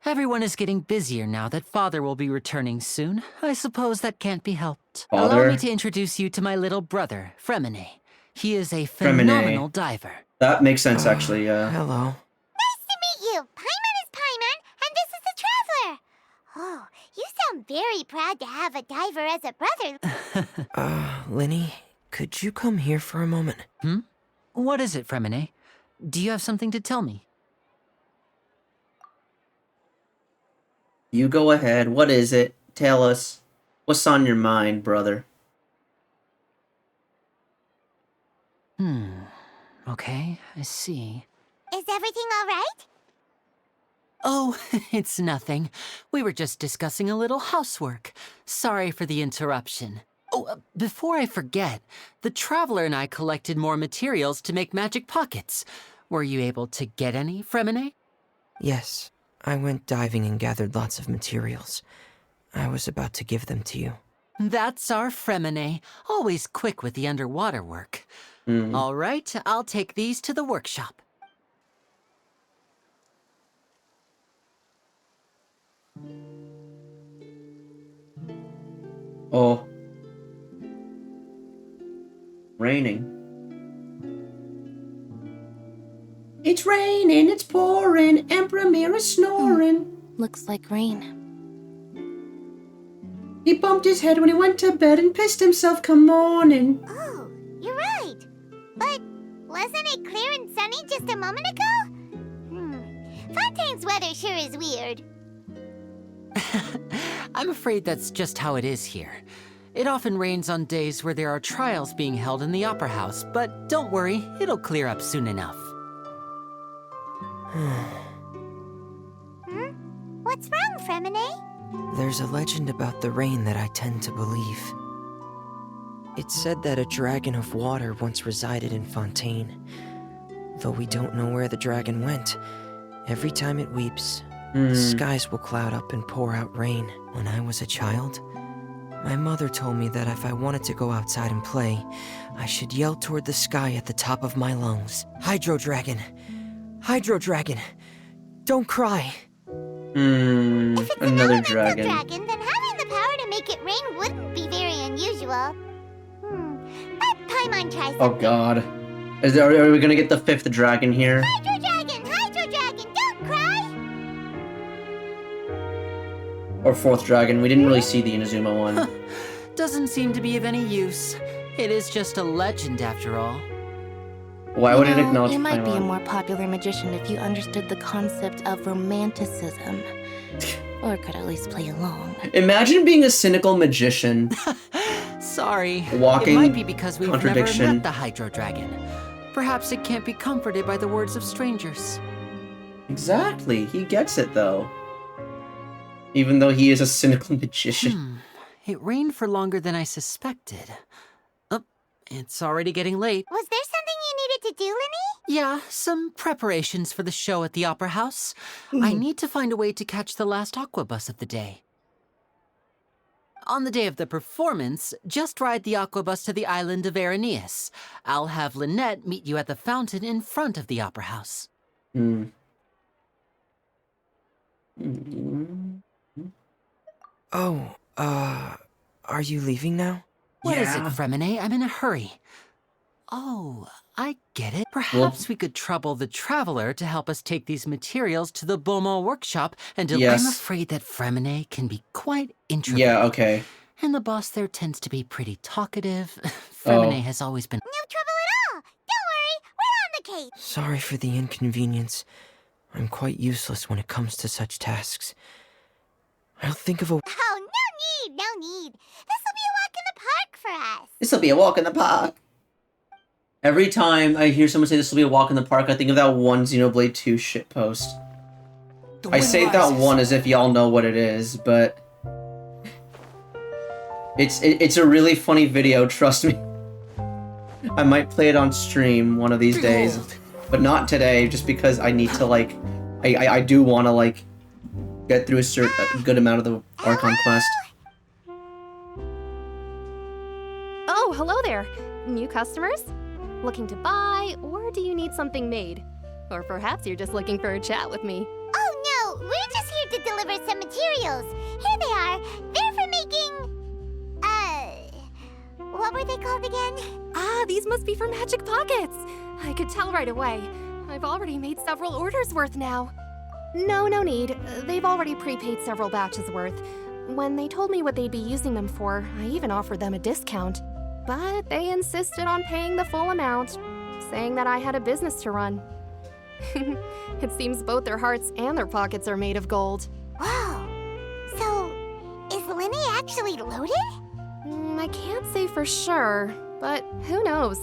Everyone is getting busier now that Father will be returning soon. I suppose that can't be helped. Father? Allow me to introduce you to my little brother, Fremine. He is a phenomenal diver. That makes sense, actually, yeah. Hello. Nice to meet you. Paimon is Paimon, and this is the Traveler. Oh, you sound very proud to have a diver as a brother. Lenny, could you come here for a moment? What is it, Fremine? Do you have something to tell me? You go ahead. What is it? Tell us. What's on your mind, brother? Okay, I see. Is everything all right? Oh, it's nothing. We were just discussing a little housework. Sorry for the interruption. Oh, before I forget, the Traveler and I collected more materials to make magic pockets. Were you able to get any, Fremine? Yes, I went diving and gathered lots of materials. I was about to give them to you. That's our Fremine, always quick with the underwater work. All right, I'll take these to the workshop. Oh. Raining. It's raining, it's pouring, Emperor Mirror snoring. Looks like rain. He bumped his head when he went to bed and pissed himself come morning. Oh, you're right. But wasn't it clear and sunny just a moment ago? Fontaine's weather sure is weird. I'm afraid that's just how it is here. It often rains on days where there are trials being held in the Opera House, but don't worry, it'll clear up soon enough. What's wrong, Fremine? There's a legend about the rain that I tend to believe. It's said that a dragon of water once resided in Fontaine. Though we don't know where the dragon went, every time it weeps, the skies will cloud up and pour out rain. When I was a child, my mother told me that if I wanted to go outside and play, I should yell toward the sky at the top of my lungs, "Hydro Dragon! Hydro Dragon! Don't cry!" If it's Another an dragon. dragon, then having the power to make it rain wouldn't be very unusual. Let Paimon try something. Oh god. Are we gonna get the 5th dragon here? Hydro Dragon, don't cry! Or 4th dragon? We didn't really see the Inazuma one. Doesn't seem to be of any use. It is just a legend after all. Why would it acknowledge You might be a Paimon? more popular magician if you understood the concept of romanticism. Or could at least play along. Imagine being a cynical magician. Sorry. Walking it might be because we've never contradiction. met the Hydro Dragon. Perhaps it can't be comforted by the words of strangers. Exactly. He gets it, though. Even though he is a cynical magician. It rained for longer than I suspected. Oh, it's already getting late. Was there something you needed to do, Linny? Yeah, some preparations for the show at the Opera House. I need to find a way to catch the last aqua bus of the day. On the day of the performance, just ride the aqua bus to the island of Araneus. I'll have Lynette meet you at the fountain in front of the Opera House. Oh, are you leaving now? What is it, Fremine? I'm in a hurry. Oh, I get it. Perhaps we could trouble the Traveler to help us take these materials to the Beaumont workshop and Yes. I'm afraid that Fremine can be quite introverted. Yeah, okay. And the boss there tends to be pretty talkative. Fremine has always been... No trouble at all. Don't worry, we're on the case. Sorry for the inconvenience. I'm quite useless when it comes to such tasks. I'll think of a... Oh, no need. This'll be a walk in the park for us. This'll be a walk in the park. Every time I hear someone say this will be a walk in the park, I think of that one Xenoblade 2 shitpost. I say that one as if y'all know what it is, but... It's a really funny video, trust me. I might play it on stream one of these days. But not today, just because I need to, like... I do want to, like, get through a good amount of the Archon quest. Oh, hello there. New customers? Looking to buy, or do you need something made? Or perhaps you're just looking for a chat with me. Oh no, we're just here to deliver some materials. Here they are. They're for making... what were they called again? Ah, these must be for Magic Pockets. I could tell right away. I've already made several orders worth now. No need. They've already prepaid several batches worth. When they told me what they'd be using them for, I even offered them a discount. But they insisted on paying the full amount, saying that I had a business to run. It seems both their hearts and their pockets are made of gold. Whoa. So, is Linny actually loaded? I can't say for sure, but who knows?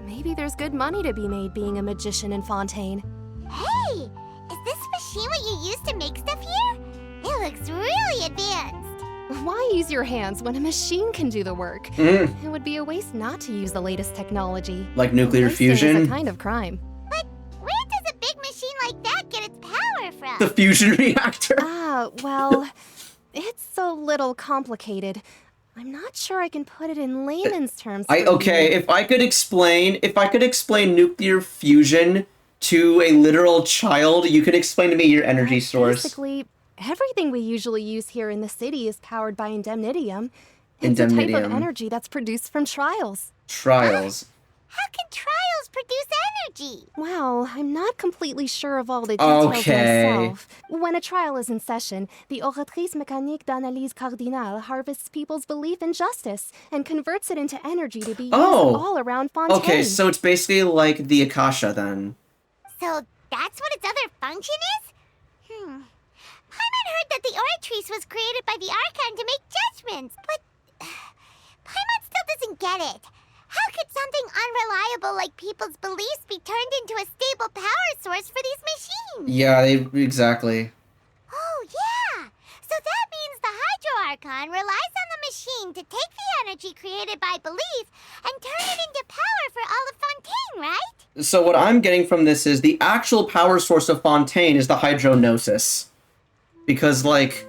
Maybe there's good money to be made being a magician in Fontaine. Hey, is this machine what you use to make stuff here? It looks really advanced. Why use your hands when a machine can do the work? It would be a waste not to use the latest technology. Like nuclear fusion? It's a kind of crime. But where does a big machine like that get its power from? The fusion reactor. Well, it's a little complicated. I'm not sure I can put it in layman's terms. If I could explain nuclear fusion to a literal child, you could explain to me your energy source. Basically, everything we usually use here in the city is powered by indemnitium, It's a type Indemnitium. of energy that's produced from trials. Trials. How can trials produce energy? Well, I'm not completely sure of all the details myself. When a trial is in session, the Oratrice Mécanique d'Analyse Cardinale harvests people's belief in justice and converts it into energy to be used all around Fontaine. Okay, so it's basically like the Akasha then. So that's what its other function is? Paimon heard that the Oratrice was created by the Archon to make judgments, but Paimon still doesn't get it. How could something unreliable like people's beliefs be turned into a stable power source for these machines? Yeah, exactly. Oh, yeah! So that means the Hydro Archon relies on the machine to take the energy created by belief and turn it into power for all of Fontaine, right? So what I'm getting from this is the actual power source of Fontaine is the Hydronosis. Because, like,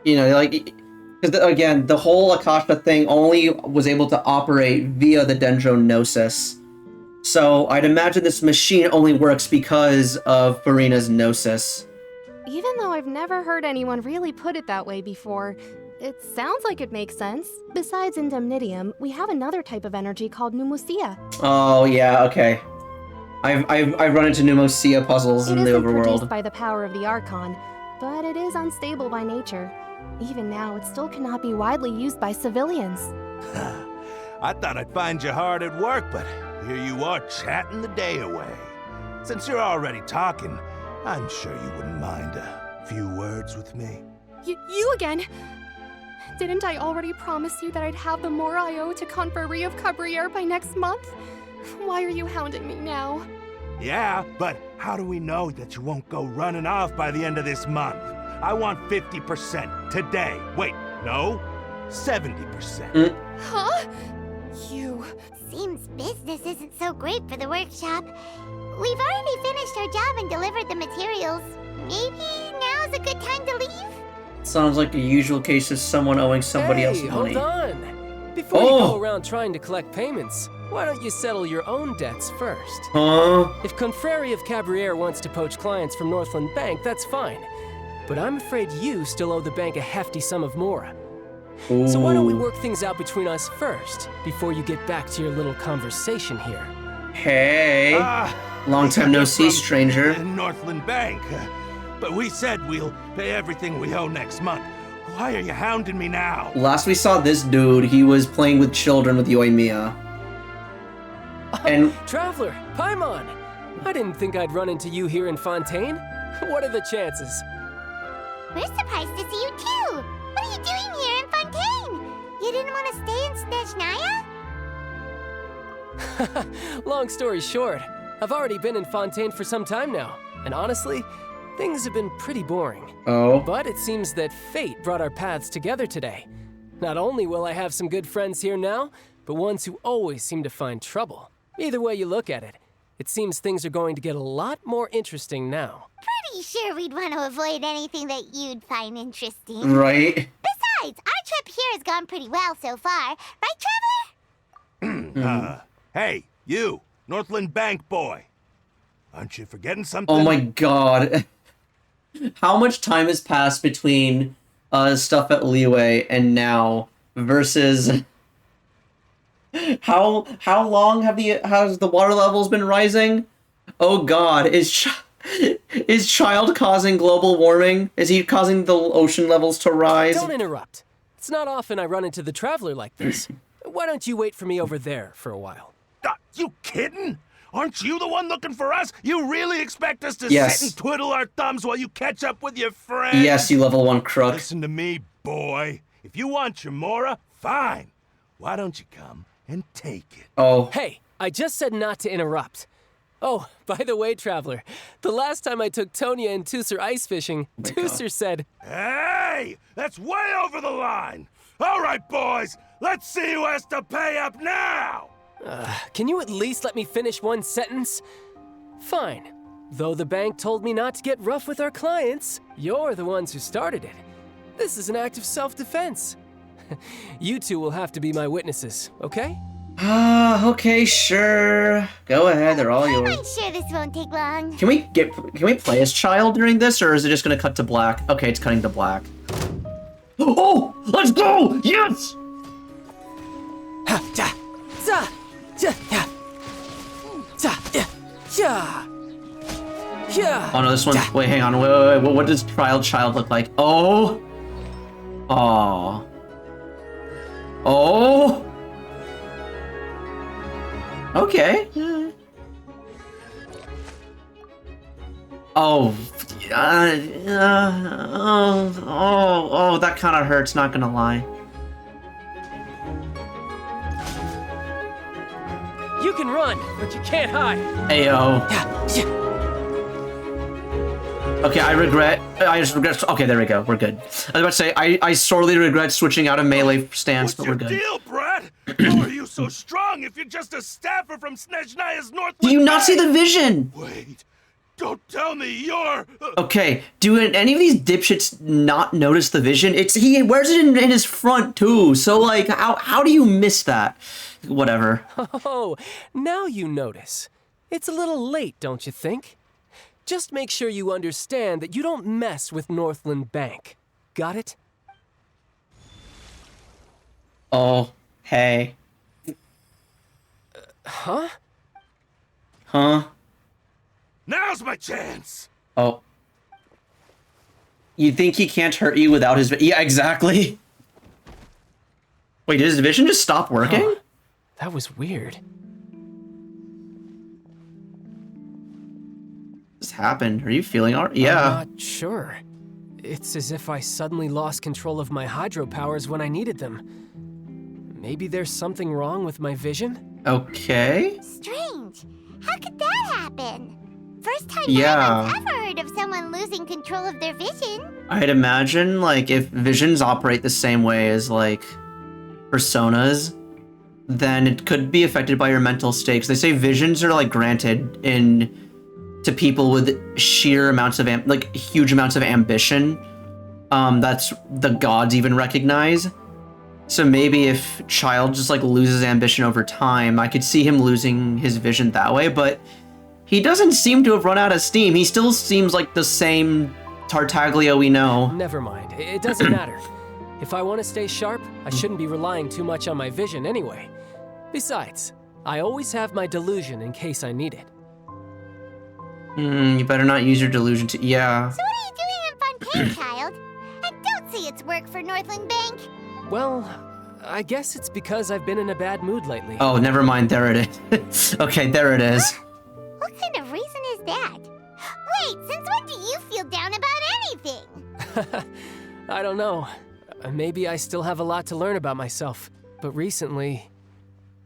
you know, like, because again, the whole Akasha thing only was able to operate via the Dendronosis. So I'd imagine this machine only works because of Farina's Gnosis. Even though I've never heard anyone really put it that way before, it sounds like it makes sense. Besides Indemnitium, we have another type of energy called Pneumosia. Oh, yeah, okay. I've run into Pneumosia puzzles in the overworld. It isn't produced by the power of the Archon, but it is unstable by nature. Even now, it still cannot be widely used by civilians. I thought I'd find you hard at work, but here you are chatting the day away. Since you're already talking, I'm sure you wouldn't mind a few words with me. You again? Didn't I already promise you that I'd have the more I owe to Confrérie of Cabriere by next month? Why are you hounding me now? Yeah, but how do we know that you won't go running off by the end of this month? I want 50% today. Wait, no, 70%. Huh? You... Seems business isn't so great for the workshop. We've already finished our job and delivered the materials. Maybe now's a good time to leave? Sounds like a usual case of someone owing somebody else money. Hold on. Before you go around trying to collect payments, why don't you settle your own debts first? If Confrérie of Cabriere wants to poach clients from Northland Bank, that's fine. But I'm afraid you still owe the bank a hefty sum of mora. So why don't we work things out between us first, before you get back to your little conversation here? Hey, long time no see, stranger. Northland Bank. But we said we'll pay everything we owe next month. Why are you hounding me now? Last we saw this dude, he was playing with children with Yoimiya. And Traveler, Paimon! I didn't think I'd run into you here in Fontaine. What are the chances? We're surprised to see you too. What are you doing here in Fontaine? You didn't want to stay in Snezhnaya? Long story short, I've already been in Fontaine for some time now, and honestly, things have been pretty boring. But it seems that fate brought our paths together today. Not only will I have some good friends here now, but ones who always seem to find trouble. Either way you look at it, it seems things are going to get a lot more interesting now. Pretty sure we'd want to avoid anything that you'd find interesting. Right? Besides, our trip here has gone pretty well so far. Right, Traveler? Hey, you, Northland Bank boy. Aren't you forgetting something? Oh my god. How much time has passed between stuff at Leeway and now versus how long has the water levels been rising? Oh god, is Child causing global warming? Is he causing the ocean levels to rise? Don't interrupt. It's not often I run into the Traveler like this. Why don't you wait for me over there for a while? You kidding? Aren't you the one looking for us? You really expect us to Yes. sit and twiddle our thumbs while you catch up with your friends? Yes, you level 1 crook. Listen to me, boy. If you want your Mora, fine. Why don't you come and take it? Oh. Hey, I just said not to interrupt. Oh, by the way, Traveler, the last time I took Tonya and Tusser ice fishing, Tusser said... Hey! That's way over the line! All right, boys, let's see who has to pay up now! Can you at least let me finish one sentence? Fine. Though the bank told me not to get rough with our clients, you're the ones who started it. This is an act of self-defense. You two will have to be my witnesses, okay? Okay, sure. Go ahead, they're all yours. I'm sure this won't take long. Can we play as Child during this, or is it just gonna cut to black? Okay, it's cutting to black. Oh, let's go! Yes! Oh no, this one. Wait, hang on. Wait. What does child look like? Oh. Oh. Oh. Okay. Oh. Oh, that kind of hurts, not gonna lie. You can run, but you can't hide. Ayo. Okay, I just regret. Okay, there we go. We're good. I was about to say, I sorely regret switching out of melee stance, but we're good. What's your deal, Brad? How are you so strong if you're just a staffer from Snezhnaya's Northland? Do you not see the vision? Wait, don't tell me you're... Okay, do any of these dipshits not notice the vision? He wears it in his front too, so like, how do you miss that? Whatever. Oh, now you notice. It's a little late, don't you think? Just make sure you understand that you don't mess with Northland Bank. Got it? Oh, hey. Huh? Huh? Now's my chance! Oh. You think he can't hurt you without his... Yeah, exactly. Wait, did his vision just stop working? Huh. That was weird. What's happened? Are you feeling all right? Yeah. I'm not sure. It's as if I suddenly lost control of my hydro powers when I needed them. Maybe there's something wrong with my vision? Okay. Strange. How could that happen? First time Yeah. I've ever heard of someone losing control of their vision. I'd imagine, like, if visions operate the same way as, like, personas, then it could be affected by your mental state. 'Cause they say visions are, like, granted to people with sheer amounts of, huge amounts of ambition. That's the gods even recognize. So maybe if Child just, like, loses ambition over time, I could see him losing his vision that way, but he doesn't seem to have run out of steam. He still seems like the same Tartaglia we know. Never mind. It doesn't matter. If I want to stay sharp, I shouldn't be relying too much on my vision anyway. Besides, I always have my delusion in case I need it. You better not use your delusion to... Yeah. So what are you doing in Fontaine, Child? I don't see its work for Northland Bank. Well, I guess it's because I've been in a bad mood lately. Oh, never mind. There it is. Okay, there it is. What kind of reason is that? Wait, since when do you feel down about anything? I don't know. Maybe I still have a lot to learn about myself. But recently,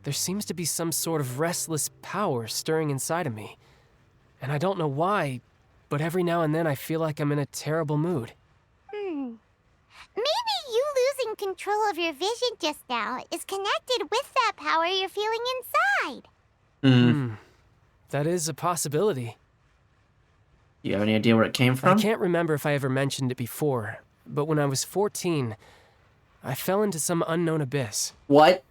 there seems to be some sort of restless power stirring inside of me. And I don't know why, but every now and then I feel like I'm in a terrible mood. Maybe you losing control of your vision just now is connected with that power you're feeling inside. That is a possibility. You have any idea where it came from? I can't remember if I ever mentioned it before, but when I was 14, I fell into some unknown abyss. What?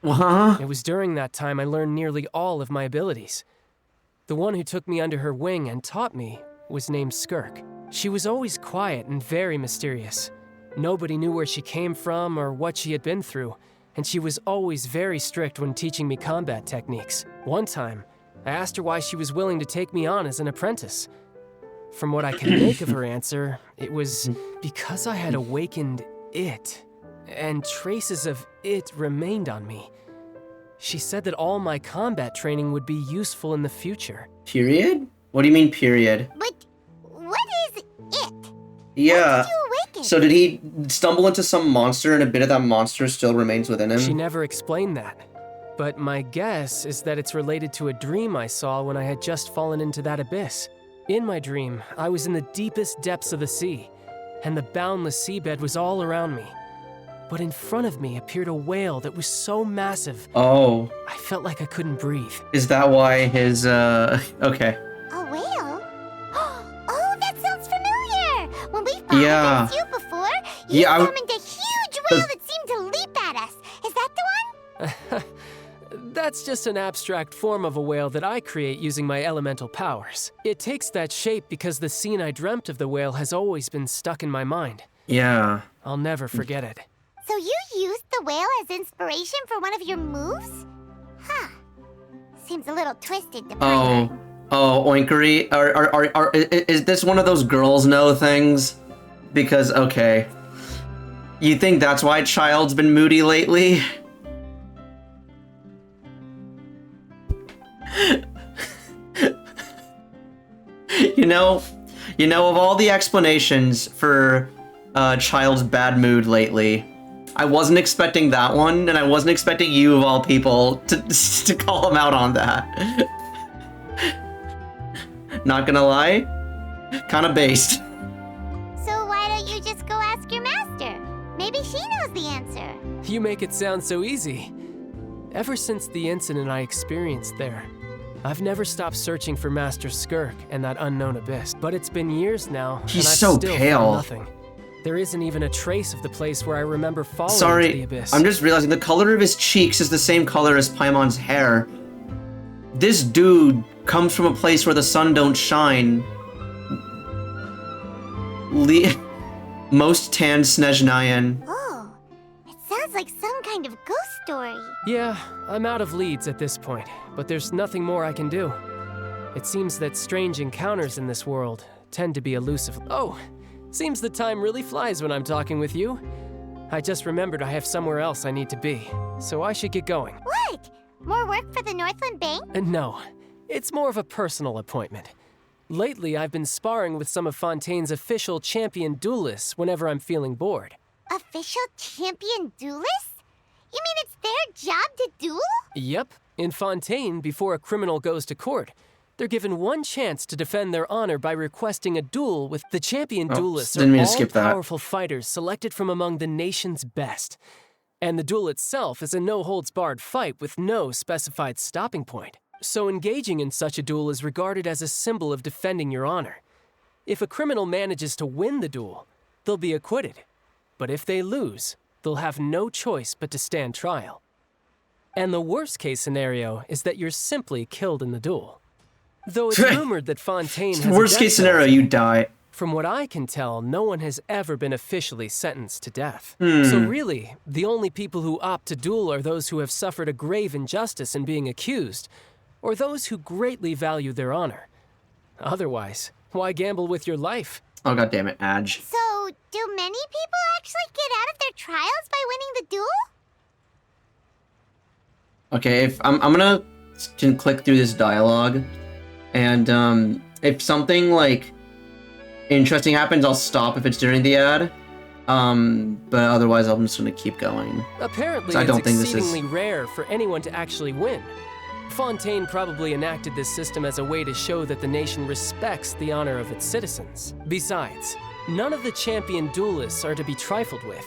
Huh? It was during that time I learned nearly all of my abilities. The one who took me under her wing and taught me was named Skirk. She was always quiet and very mysterious. Nobody knew where she came from or what she had been through, and she was always very strict when teaching me combat techniques. One time, I asked her why she was willing to take me on as an apprentice. From what I can make of her answer, it was because I had awakened it, and traces of it remained on me. She said that all my combat training would be useful in the future. Period? What do you mean, period? But what is it? Yeah. When did you awaken? So did he stumble into some monster and a bit of that monster still remains within him? She never explained that. But my guess is that it's related to a dream I saw when I had just fallen into that abyss. In my dream, I was in the deepest depths of the sea, and the boundless seabed was all around me. But in front of me appeared a whale that was so massive. Oh. I felt like I couldn't breathe. Is that why his, okay. A whale? Oh, that sounds familiar! When we fought against you before, you summoned a huge whale that seemed to leap at us. Is that the one? That's just an abstract form of a whale that I create using my elemental powers. It takes that shape because the scene I dreamt of the whale has always been stuck in my mind. Yeah. I'll never forget it. So you used the whale as inspiration for one of your moves? Huh. Seems a little twisted to Paimon. Oh, oinkery. Is this one of those girls know things? Because, okay. You think that's why Child's been moody lately? You know, of all the explanations for Child's bad mood lately, I wasn't expecting that one, and I wasn't expecting you, of all people, to call him out on that. Not gonna lie, kinda based. So why don't you just go ask your master? Maybe she knows the answer. You make it sound so easy. Ever since the incident I experienced there, I've never stopped searching for Master Skirk and that unknown abyss. But it's been years now, He's and I've so still pale. found nothing. There isn't even a trace of the place where I remember falling into the abyss. I'm just realizing the color of his cheeks is the same color as Paimon's hair. This dude comes from a place where the sun don't shine. Most tan Snezhnayan. Oh, it sounds like some kind of ghost story. Yeah, I'm out of leads at this point, but there's nothing more I can do. It seems that strange encounters in this world tend to be elusive. Oh, seems the time really flies when I'm talking with you. I just remembered I have somewhere else I need to be, so I should get going. What? More work for the Northland Bank? No, it's more of a personal appointment. Lately, I've been sparring with some of Fontaine's official champion duelists whenever I'm feeling bored. Official champion duelists? You mean it's their job to duel? Yep. In Fontaine, before a criminal goes to court, they're given one chance to defend their honor by requesting a duel with the champion duelists are all-powerful fighters selected from among the nation's best. And the duel itself is a no-holds-barred fight with no specified stopping point. So engaging in such a duel is regarded as a symbol of defending your honor. If a criminal manages to win the duel, they'll be acquitted. But if they lose, they'll have no choice but to stand trial. And the worst-case scenario is that you're simply killed in the duel. Though it's rumored that Fontaine has Worst-case scenario, you die. From what I can tell, no one has ever been officially sentenced to death. So really, the only people who opt to duel are those who have suffered a grave injustice in being accused, or those who greatly value their honor. Otherwise, why gamble with your life? Oh, God damn it, Adge. So, do many people actually get out of their trials by winning the duel? Okay, if I'm gonna click through this dialogue, and if something like interesting happens, I'll stop if it's during the ad. But otherwise, I'm just gonna keep going. Apparently, I don't it's think this exceedingly is rare for anyone to actually win. Fontaine probably enacted this system as a way to show that the nation respects the honor of its citizens. Besides, none of the champion duelists are to be trifled with,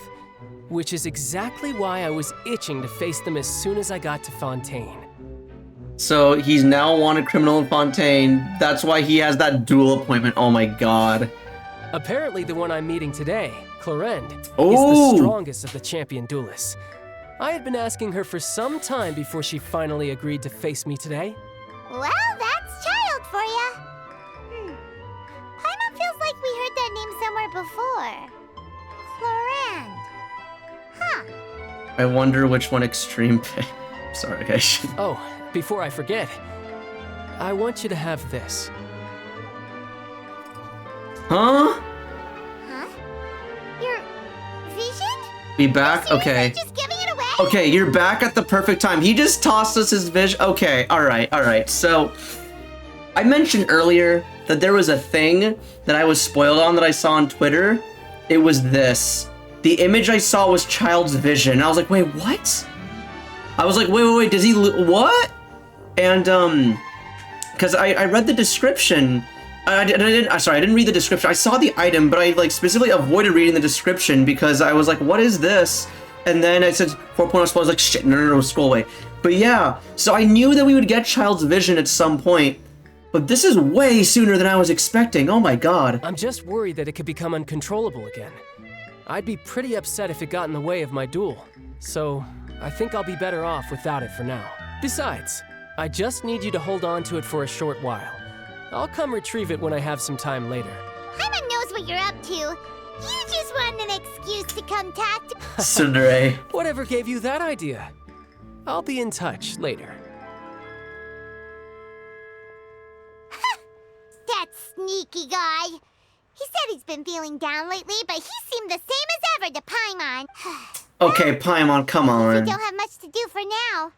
which is exactly why I was itching to face them as soon as I got to Fontaine. So he's now a wanted criminal in Fontaine. That's why he has that duel appointment. Oh my God. Apparently, the one I'm meeting today, Clorinde, is Oh! the strongest of the champion duelists. I had been asking her for some time before she finally agreed to face me today. Well, that's Child for ya. Paimon feels like we heard that name somewhere before. Clorinde. Huh. I wonder which one Extreme pick. Sorry, okay. Oh, before I forget, I want you to have this. Huh? Huh? Your vision? Be back? Okay. Just giving it away? Okay, you're back at the perfect time. He just tossed us his vision. Okay, alright. So, I mentioned earlier that there was a thing that I was spoiled on that I saw on Twitter. It was this. The image I saw was Child's vision. I was like, wait, what? I was like, wait, does he, what? And, because I read the description. I didn't read the description. I saw the item, but I like specifically avoided reading the description because I was like, what is this? And then it said 4.0 spoilers, like, shit, no, scroll away. But yeah, so I knew that we would get Child's vision at some point, but this is way sooner than I was expecting. Oh my God. I'm just worried that it could become uncontrollable again. I'd be pretty upset if it got in the way of my duel. So I think I'll be better off without it for now. Besides, I just need you to hold on to it for a short while. I'll come retrieve it when I have some time later. Paimon knows what you're up to. You just want an excuse to come talk to... Tsundere. Whatever gave you that idea? I'll be in touch later. That sneaky guy. He said he's been feeling down lately, but he seemed the same as ever to Paimon. Okay, Paimon, come on. We don't have much to do for now.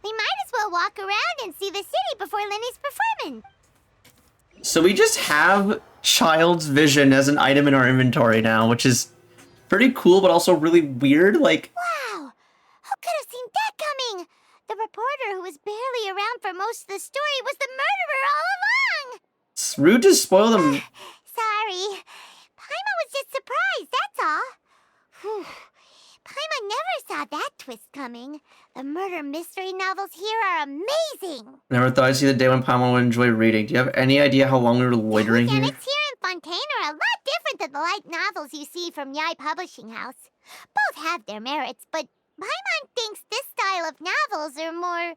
We might as well walk around and see the city before Lenny's performance. So we just have Child's Vision as an item in our inventory now, which is pretty cool, but also really weird. Like, wow, who could have seen that coming? The reporter who was barely around for most of the story was the murderer all along. it's rude to spoil them. Sorry. Paimon was just surprised, that's all. Whew. Paimon never saw that twist coming. The murder mystery novels here are amazing. Never thought I'd see the day when Paimon would enjoy reading. Do you have any idea how long we were loitering here? Mechanics here in Fontaine are a lot different than the light novels you see from Yai Publishing House. Both have their merits, but Paimon thinks this style of novels are more,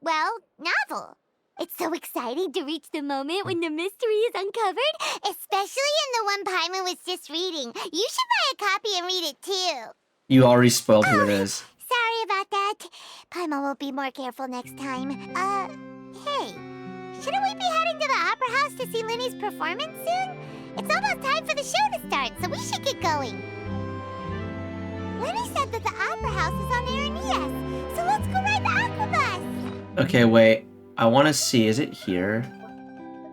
well, novel. It's so exciting to reach the moment when the mystery is uncovered, especially in the one Paimon was just reading. You should buy a copy and read it too. You already spoiled who it is. Sorry about that. Paimon will be more careful next time. Hey, shouldn't we be heading to the Opera House to see Lenny's performance soon? It's almost time for the show to start, so we should get going. Lenny said that the Opera House is on Aranias, so let's go ride the Aquabus. Okay, wait. I want to see. Is it here?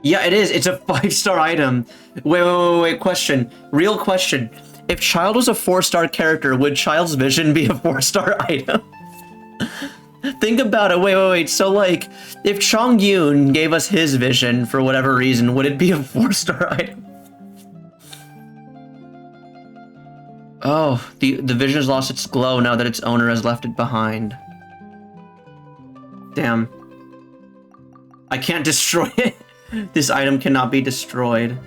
Yeah, it is. It's a 5-star item. Wait. Question. Real question. If Child was a 4-star character, would Child's Vision be a 4-star item? Think about it. Wait. So, like, if Chong Yoon gave us his vision for whatever reason, would it be a 4-star item? Oh, the vision has lost its glow now that its owner has left it behind. Damn. I can't destroy it. This item cannot be destroyed.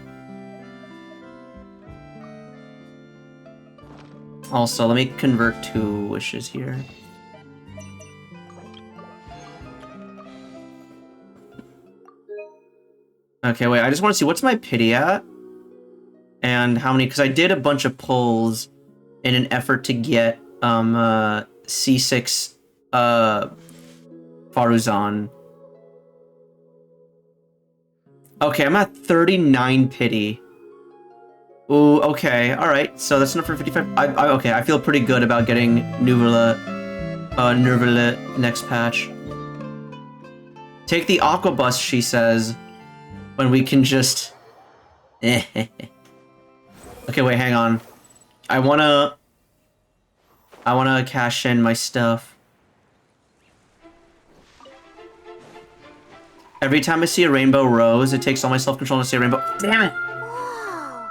Also, let me convert 2 wishes here. Okay, wait, I just want to see what's my pity at? And how many, because I did a bunch of pulls in an effort to get C6 Faruzan. Okay, I'm at 39 pity. Ooh, okay, alright, so that's enough for 55. Okay, I feel pretty good about getting Nervala next patch. Take the Aquabus, she says, when we can just... Okay, wait, hang on. I wanna cash in my stuff. Every time I see a rainbow rose, it takes all my self-control to say rainbow. Damn it! Whoa!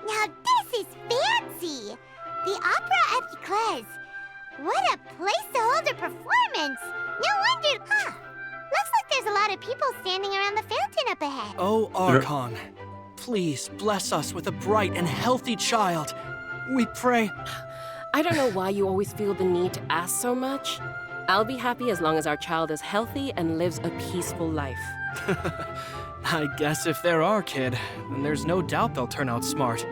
Now this is fancy! The Opera Epiclese. What a place to hold a performance! No wonder... Huh. Looks like there's a lot of people standing around the fountain up ahead. Oh, Archon. Please bless us with a bright and healthy child. We pray... I don't know why you always feel the need to ask so much. I'll be happy as long as our child is healthy and lives a peaceful life. I guess if they're our kid, then there's no doubt they'll turn out smart.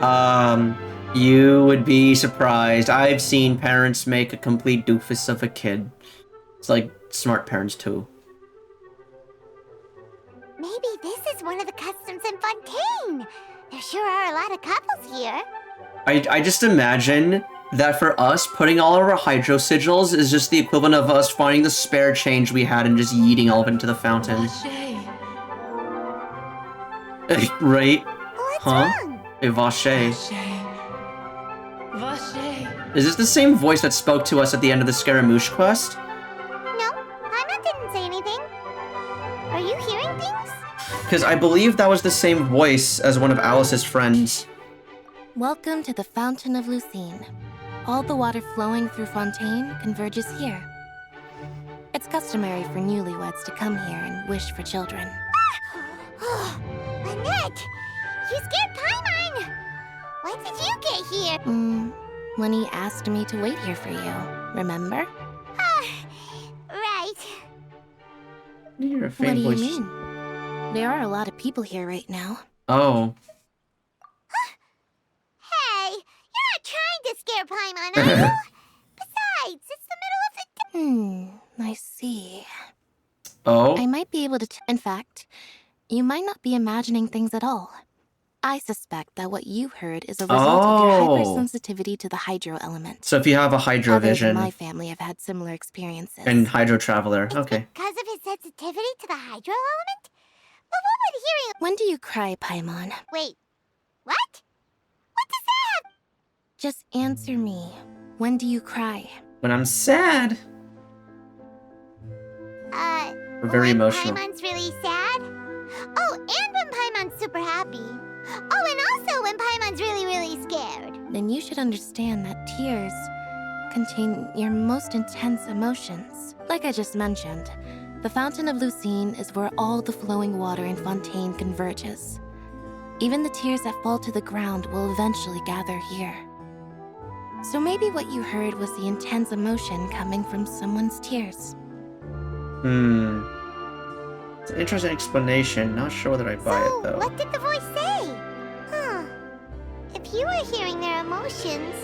You would be surprised. I've seen parents make a complete doofus of a kid. It's like smart parents too. Maybe this is one of the customs in Fontaine. There sure are a lot of couples here. I just imagine that for us, putting all of our hydro sigils is just the equivalent of us finding the spare change we had and just yeeting all of it into the fountain. Right? What's huh? wrong? Hey, Vache. Is this the same voice that spoke to us at the end of the Scaramouche quest? No, Paimon didn't say anything. Are you hearing things? Because I believe that was the same voice as one of Alice's friends. Welcome to the Fountain of Lucine. All the water flowing through Fontaine converges here. It's customary for newlyweds to come here and wish for children. Oh, Lynette! You scared Paimon! When did you get here? Lenny asked me to wait here for you, remember? Right. You're a What do you voice. mean? There are a lot of people here right now. Oh. Hey, here, Paimon, are you? Besides, it's the middle of the I see. Oh? I might be able to in fact, you might not be imagining things at all. I suspect that what you heard is a result of your hypersensitivity to the hydro element. So if you have a hydro Others vision. in my family have had similar experiences. And hydro traveler. Okay. because of his sensitivity to the hydro element? But what would hearing... When do you cry, Paimon? Wait, what? What does that have... Just answer me. When do you cry? When I'm sad. Or very emotional. Paimon's really sad? Oh, and when Paimon's super happy. Oh, and also when Paimon's really, really scared. Then you should understand that tears contain your most intense emotions. Like I just mentioned, the Fountain of Lucine is where all the flowing water in Fontaine converges. Even the tears that fall to the ground will eventually gather here. So maybe what you heard was the intense emotion coming from someone's tears. It's an interesting explanation. Not sure whether I buy it, though. What did the voice say? If you were hearing their emotions,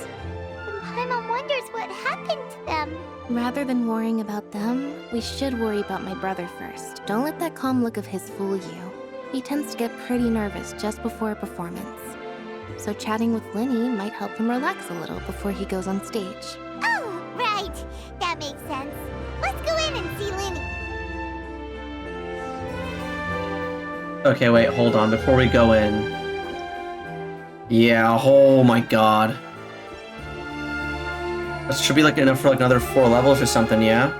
then Paimon wonders what happened to them. Rather than worrying about them, we should worry about my brother first. Don't let that calm look of his fool you. He tends to get pretty nervous just before a performance. So chatting with Linny might help him relax a little before he goes on stage. Oh, right. That makes sense. Let's go in and see Linny. Okay, wait, hold on. Before we go in. Yeah, oh my god. That should be like enough for like another 4 levels or something, yeah?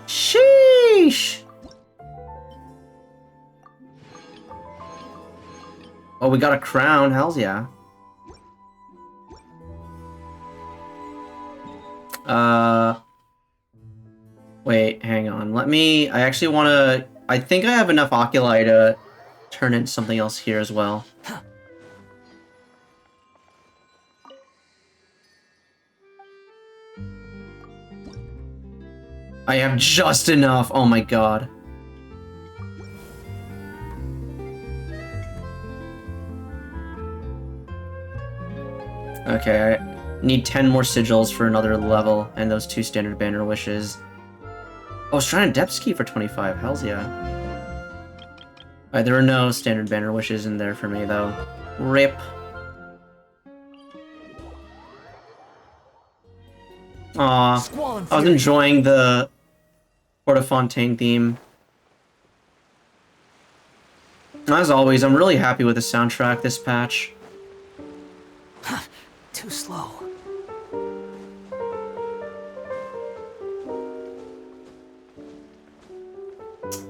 Sheesh! Oh, we got a crown. Hells yeah. Wait, hang on. I actually want to... I think I have enough oculi to turn into something else here as well. I have just enough. Oh my god. Okay, I need 10 more sigils for another level, and those 2 standard banner wishes. Oh, Shrine of Depths key for 25. Hells yeah. Alright, there are no standard banner wishes in there for me, though. RIP. Aw, I was enjoying the Port of Fontaine theme. As always, I'm really happy with the soundtrack this patch. Too slow.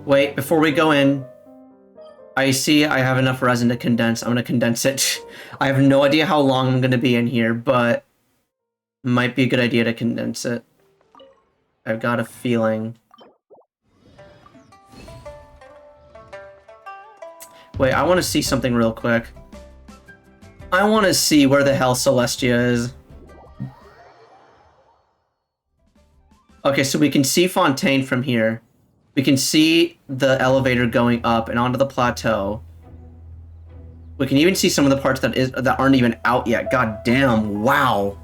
Wait, before we go in, I see I have enough resin to condense. I'm gonna condense it. I have no idea how long I'm gonna be in here, but might be a good idea to condense it. I've got a feeling. Wait, I want to see something real quick. I want to see where the hell Celestia is. Okay, so we can see Fontaine from here. We can see the elevator going up and onto the plateau. We can even see some of the parts that aren't even out yet. God damn, wow.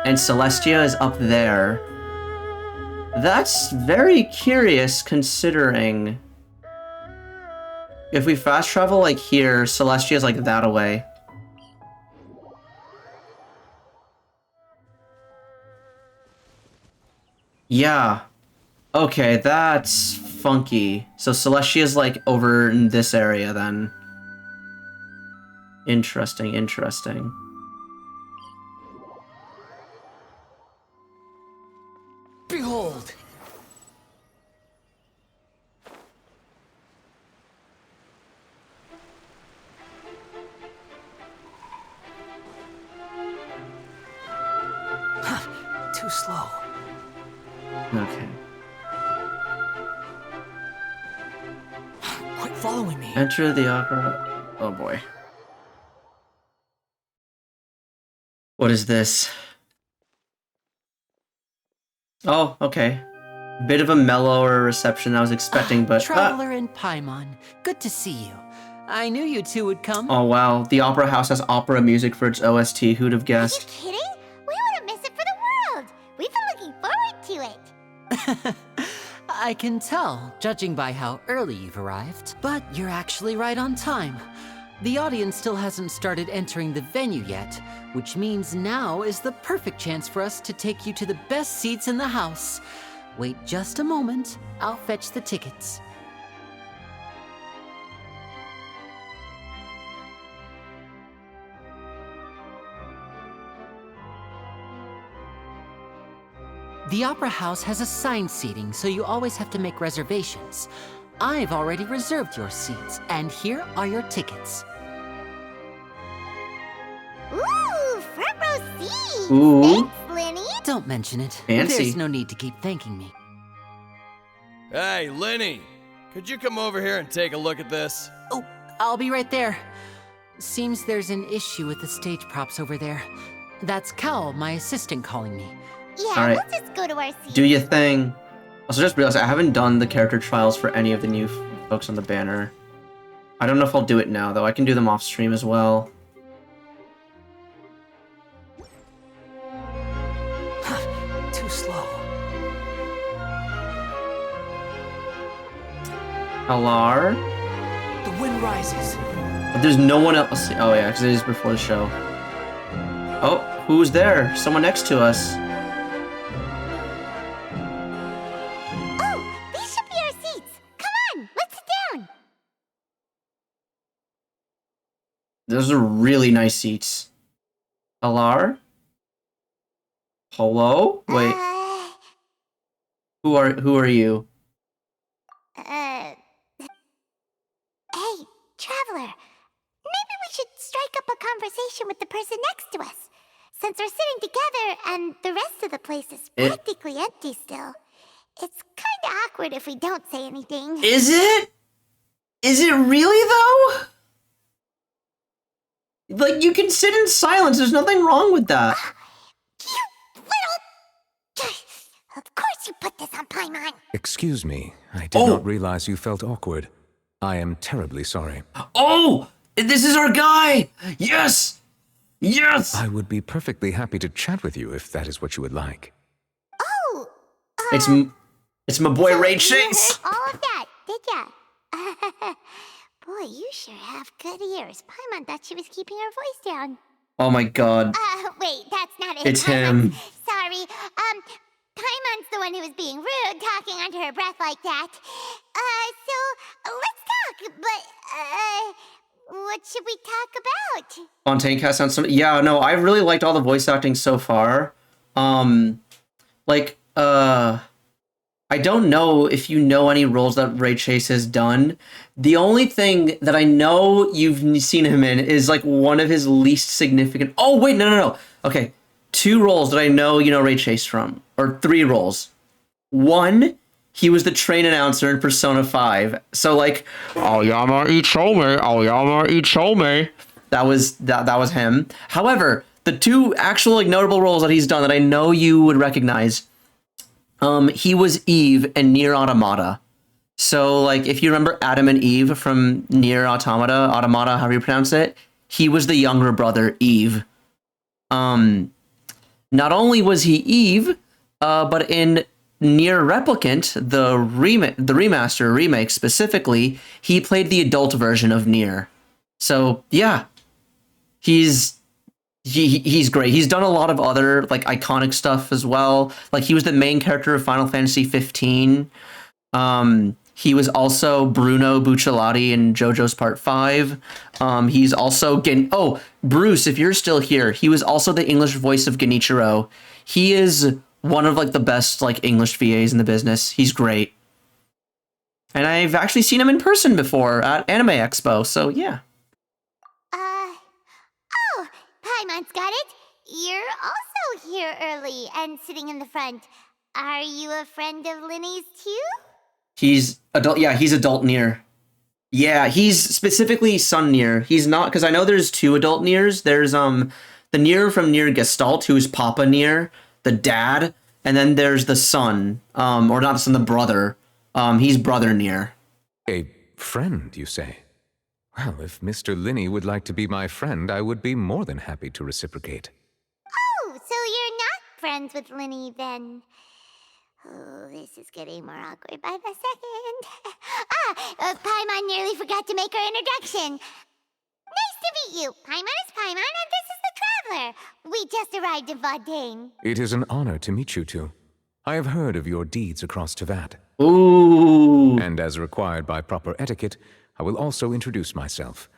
And Celestia is up there. That's very curious considering... If we fast travel like here, Celestia is like that away. Yeah. Okay, that's funky. So Celestia is like over in this area then. Interesting, interesting. Behold! Too slow. Okay. Quit following me. Enter the opera. Oh boy. What is this? Oh, okay. Bit of a mellower reception than I was expecting, but... Traveler in Paimon, good to see you. I knew you two would come. Oh wow, the Opera House has opera music for its OST. Who'd have guessed? Are you kidding? We wouldn't miss it for the world. We've been looking forward to it. I can tell, judging by how early you've arrived. But you're actually right on time. The audience still hasn't started entering the venue yet, which means now is the perfect chance for us to take you to the best seats in the house. Wait just a moment, I'll fetch the tickets. The Opera House has assigned seating, so you always have to make reservations. I've already reserved your seats, and here are your tickets. Ooh, front row seats. Ooh. Thanks, Lenny. Don't mention it. Fancy. There's no need to keep thanking me. Hey, Lenny, could you come over here and take a look at this? Oh, I'll be right there. Seems there's an issue with the stage props over there. That's Cal, my assistant, calling me. Yeah, All right. we'll just go to our seats. Do your thing. Also, just realized I haven't done the character trials for any of the new folks on the banner. I don't know if I'll do it now, though. I can do them off stream as well. Too slow. Alar? The wind rises. But there's no one else. Oh, yeah, because it is before the show. Oh, who's there? Someone next to us. Oh, these should be our seats. Come on, let's sit down. Those are really nice seats. Alar? Hello? Wait. Who are you? Hey, Traveler. Maybe we should strike up a conversation with the person next to us. Since we're sitting together and the rest of the place is practically empty still. It's kinda awkward if we don't say anything. Is it? Is it really, though? Like, you can sit in silence. There's nothing wrong with that. Of course you put this on Paimon. Excuse me, I did not realize you felt awkward. I am terribly sorry. Oh! This is our guy! Yes! Yes! I would be perfectly happy to chat with you if that is what you would like. Oh! It's my boy Ray Chase! All of that, did ya? Boy, you sure have good ears. Paimon thought she was keeping her voice down. Oh my god. Wait, that's not it. It's him. Sorry. Paimon's the one who was being rude, talking under her breath like that. So, let's talk, but, what should we talk about? Fontaine cast on some. Yeah, no, I really liked all the voice acting so far. I don't know if you know any roles that Ray Chase has done. The only thing that I know you've seen him in is like one of his least significant. Oh wait, no. Okay, 2 roles that I know you know Ray Chase from, or 3 roles. 1, he was the train announcer in Persona 5. So like, Aoyama Ichome, Aoyama Ichome. That was him. However, the 2 actual like notable roles that he's done that I know you would recognize. He was Eve in Nier Automata. So, like, if you remember Adam and Eve from Nier Automata, however you pronounce it, he was the younger brother, Eve. Not only was he Eve, but in Nier Replicant, the remake specifically, he played the adult version of Nier. So, yeah, he's great. He's done a lot of other like iconic stuff as well. Like he was the main character of Final Fantasy 15. He was also Bruno Bucciolati in JoJo's Part 5. He's also Bruce, if you're still here, he was also the English voice of Genichiro. He is one of like the best like English VAs in the business. He's great. And I've actually seen him in person before at Anime Expo. So yeah. Paimon's got it. You're also here early and sitting in the front. Are you a friend of Linny's too? He's adult. Yeah, he's adult Nier. Yeah, he's specifically son Nier. He's not, because I know there's 2 adult Niers. There's the Nier from Nier Gestalt, who's Papa Nier, the dad, and then there's the son, or not the son, the brother. He's brother Nier. A friend, you say? Well, if Mr. Linney would like to be my friend, I would be more than happy to reciprocate. Oh, so you're not friends with Linny then? Oh, this is getting more awkward by the second. Paimon nearly forgot to make her introduction. Nice to meet you. Paimon is Paimon, and this is the Traveler. We just arrived in Fontaine. It is an honor to meet you two. I have heard of your deeds across Tevat. Ooh. And as required by proper etiquette, I will also introduce myself.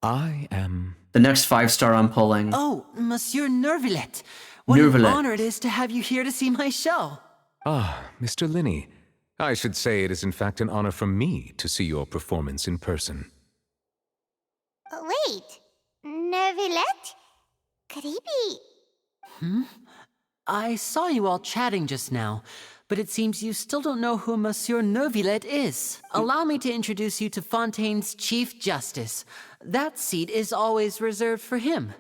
I am... The next 5-star I'm pulling. Oh, Monsieur Nervillet. What an honor it is to have you here to see my show. Ah, Mr. Linney. I should say it is in fact an honor for me to see your performance in person. Wait, Nervillet? Could he be... I saw you all chatting just now, but it seems you still don't know who Monsieur Nervillet is. Allow me to introduce you to Fontaine's Chief Justice. That seat is always reserved for him.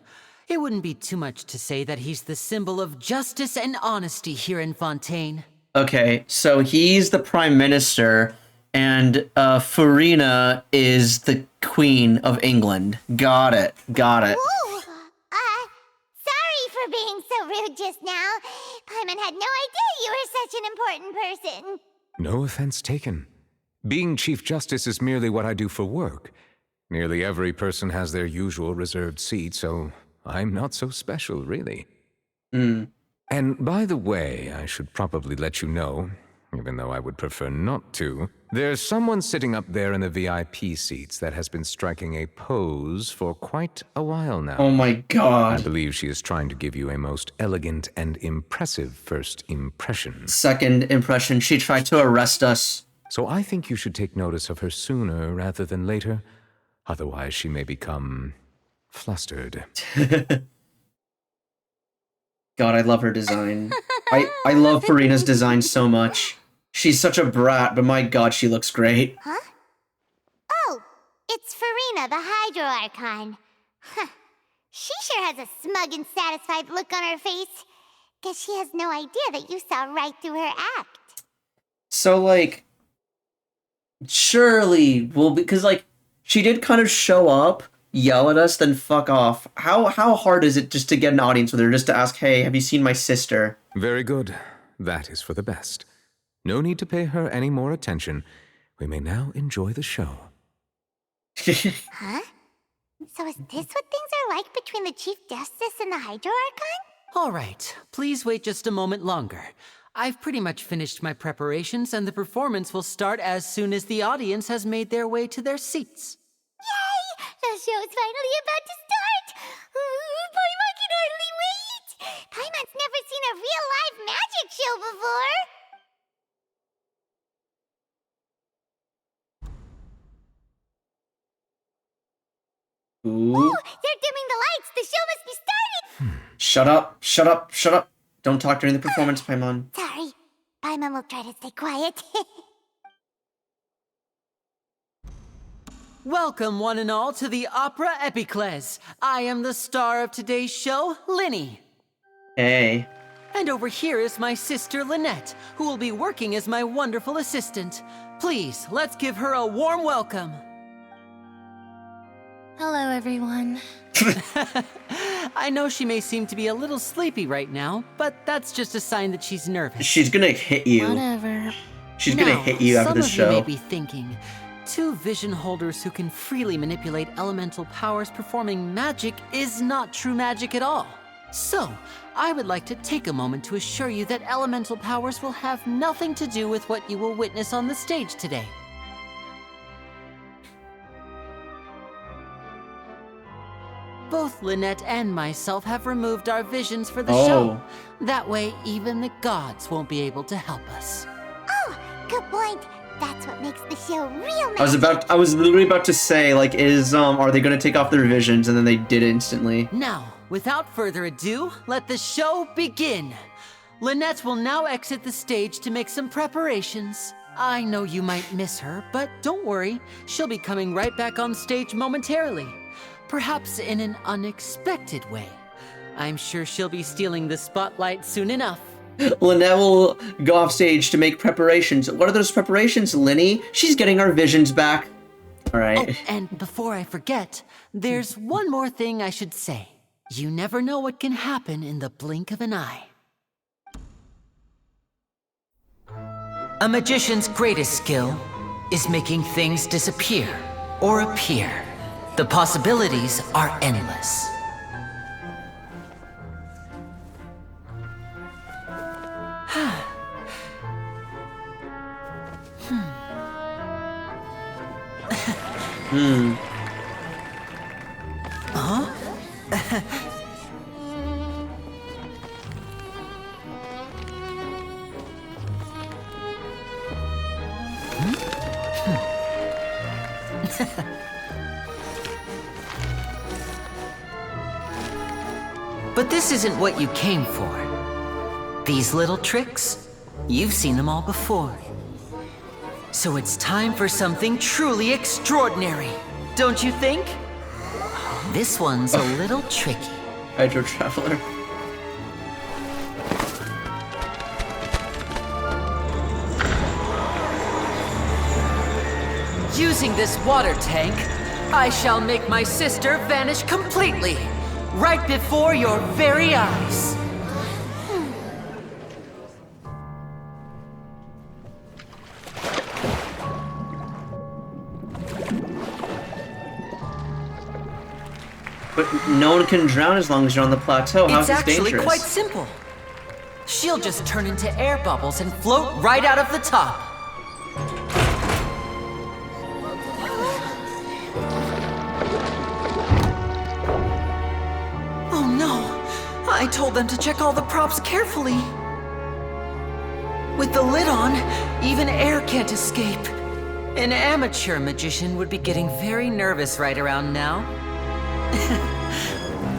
It wouldn't be too much to say that he's the symbol of justice and honesty here in Fontaine. Okay, so he's the Prime Minister, and Farina is the Queen of England. Got it. Ooh, sorry for being so rude just now. Paimon had no idea you were such an important person. No offense taken. Being Chief Justice is merely what I do for work. Nearly every person has their usual reserved seat, so I'm not so special, really. And by the way, I should probably let you know, even though I would prefer not to, there's someone sitting up there in the VIP seats that has been striking a pose for quite a while now. Oh my god. I believe she is trying to give you a most elegant and impressive first impression. Second impression, she tried to arrest us. So I think you should take notice of her sooner rather than later. Otherwise, she may become flustered. God, I love her design. I love Farina's design so much. She's such a brat, but my god, she looks great. Huh? Oh, it's Farina, the Hydro Archon. Huh. She sure has a smug and satisfied look on her face. Guess she has no idea that you saw right through her act. So, like, surely, well, because, like, she did kind of show up, yell at us, then fuck off. How hard is it just to get an audience with her, just to ask, hey, have you seen my sister? Very good. That is for the best. No need to pay her any more attention. We may now enjoy the show. Huh? So is this what things are like between the Chief Justice and the Hydro Archon? All right, please wait just a moment longer. I've pretty much finished my preparations, and the performance will start as soon as the audience has made their way to their seats. Yay! The show's finally about to start! Paimon can hardly wait! Paimon's never seen a real live magic show before! Ooh. Oh, they're dimming the lights! The show must be starting! Shut up, shut up, shut up. Don't talk during the performance, Paimon. Sorry. Paimon will try to stay quiet. Welcome, one and all, to the Opera Epiclese. I am the star of today's show, Linny. Hey. And over here is my sister, Lynette, who will be working as my wonderful assistant. Please, let's give her a warm welcome. Hello, everyone. I know she may seem to be a little sleepy right now, but that's just a sign that she's nervous. She's gonna hit you. Whatever. She's gonna hit you after the show. Some of you may be thinking, two vision holders who can freely manipulate elemental powers performing magic is not true magic at all. So, I would like to take a moment to assure you that elemental powers will have nothing to do with what you will witness on the stage today. Both Lynette and myself have removed our visions for the show. That way, even the gods won't be able to help us. Oh, good point. That's what makes the show real magic. I was literally about to say, like, are they gonna take off their visions, and then they did instantly. Now, without further ado, let the show begin. Lynette will now exit the stage to make some preparations. I know you might miss her, but don't worry. She'll be coming right back on stage momentarily. Perhaps in an unexpected way. I'm sure she'll be stealing the spotlight soon enough. Lynette will go off stage to make preparations. What are those preparations, Linny? She's getting our visions back. Alright. Oh, and before I forget, there's one more thing I should say. You never know what can happen in the blink of an eye. A magician's greatest skill is making things disappear or appear. The possibilities are endless. Huh? But this isn't what you came for. These little tricks, you've seen them all before. So it's time for something truly extraordinary, don't you think? This one's a little tricky. Hydro Traveler. Using this water tank, I shall make my sister vanish completely, right before your very eyes. But no one can drown as long as you're on the plateau. How's this dangerous? It's actually quite simple. She'll just turn into air bubbles and float right out of the top. Oh no! I told them to check all the props carefully. With the lid on, even air can't escape. An amateur magician would be getting very nervous right around now.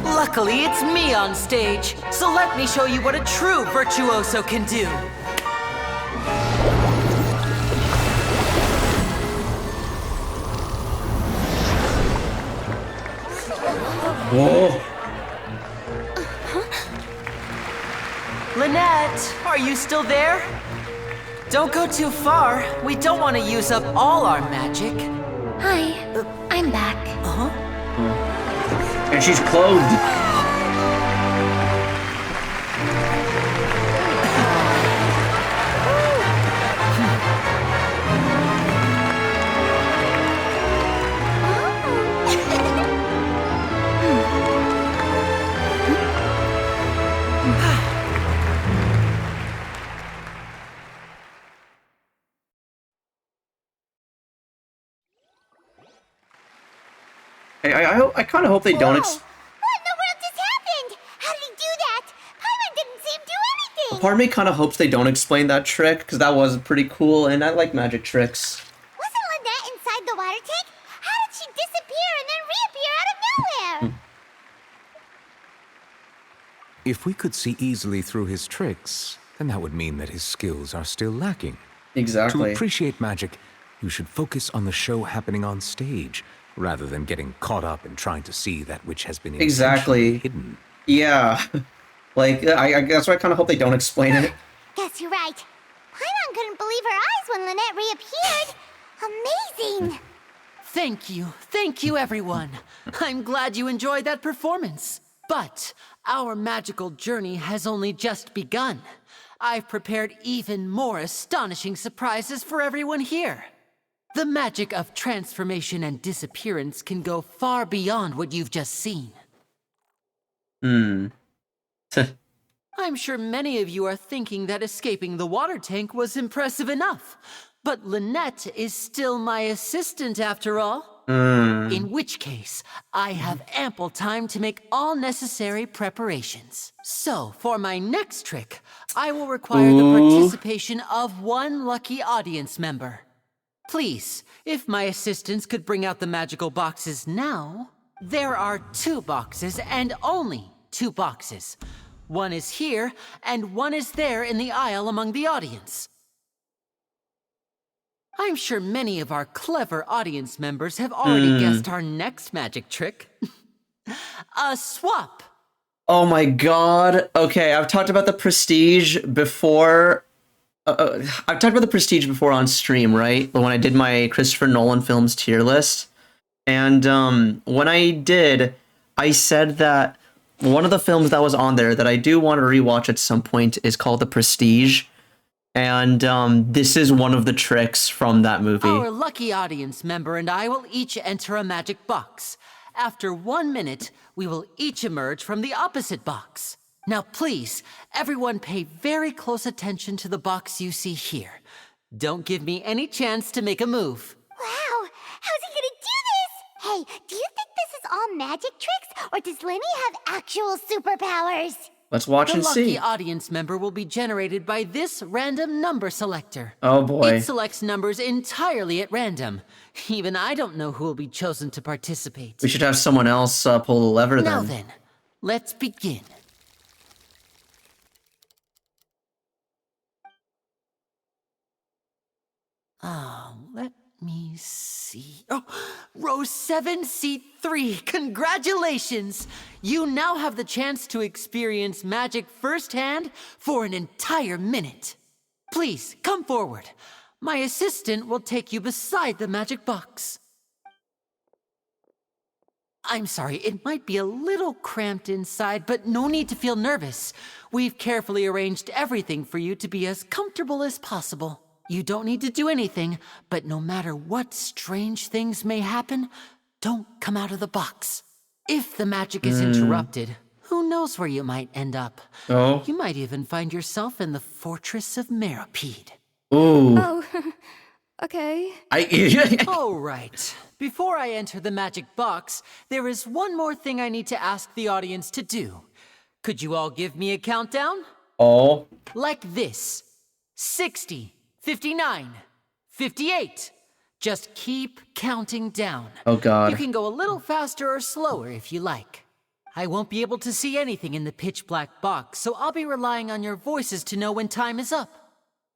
Luckily, it's me on stage, so let me show you what a true virtuoso can do. Whoa. Lynette, are you still there? Don't go too far. We don't want to use up all our magic. Hi, I'm back. Uh-huh. And she's clothed. I kind of hope they don't. What in the world just happened? How did he do that? Paimon didn't see him do anything. Part of me kind of hopes they don't explain that trick, because that was pretty cool, and I like magic tricks. Wasn't Lynette inside the water tank? How did she disappear and then reappear out of nowhere? If we could see easily through his tricks, then that would mean that his skills are still lacking. Exactly. To appreciate magic, you should focus on the show happening on stage, rather than getting caught up in trying to see that which has been exactly hidden. Yeah. Like, I guess I kind of hope they don't explain it. Guess you're right. Paimon couldn't believe her eyes when Lynette reappeared. Amazing! Thank you everyone. I'm glad you enjoyed that performance. But our magical journey has only just begun. I've prepared even more astonishing surprises for everyone here. The magic of transformation and disappearance can go far beyond what you've just seen. I'm sure many of you are thinking that escaping the water tank was impressive enough. But Lynette is still my assistant after all. In which case, I have ample time to make all necessary preparations. So, for my next trick, I will require the participation of one lucky audience member. Please, if my assistants could bring out the magical boxes now. There are 2 boxes and only 2 boxes. One is here and one is there in the aisle among the audience. I'm sure many of our clever audience members have already guessed our next magic trick. A swap. Oh my god. Okay, I've talked about the prestige before I've talked about The Prestige before on stream, right? When I did my Christopher Nolan films tier list. And when I did, I said that one of the films that was on there that I do want to rewatch at some point is called The Prestige. And this is one of the tricks from that movie. Our lucky audience member and I will each enter a magic box. After 1 minute, we will each emerge from the opposite box. Now please, everyone pay very close attention to the box you see here. Don't give me any chance to make a move. Wow, how's he gonna do this? Hey, do you think this is all magic tricks, or does Lenny have actual superpowers? Let's watch and see. The lucky audience member will be generated by this random number selector. Oh boy. It selects numbers entirely at random. Even I don't know who will be chosen to participate. We should have someone else pull the lever then. Now then, let's begin. Let me see. Oh, row 7, seat 3. Congratulations! You now have the chance to experience magic firsthand for an entire minute. Please, come forward. My assistant will take you beside the magic box. I'm sorry, it might be a little cramped inside, but no need to feel nervous. We've carefully arranged everything for you to be as comfortable as possible. You don't need to do anything, but no matter what strange things may happen, don't come out of the box. If the magic is interrupted, who knows where you might end up? Oh. You might even find yourself in the Fortress of Meropide. Ooh. Oh, okay. All right. Before I enter the magic box, there is one more thing I need to ask the audience to do. Could you all give me a countdown? Oh. Like this. 60. 59, 58. Just keep counting down. Oh God. You can go a little faster or slower if you like. I won't be able to see anything in the pitch black box, so I'll be relying on your voices to know when time is up.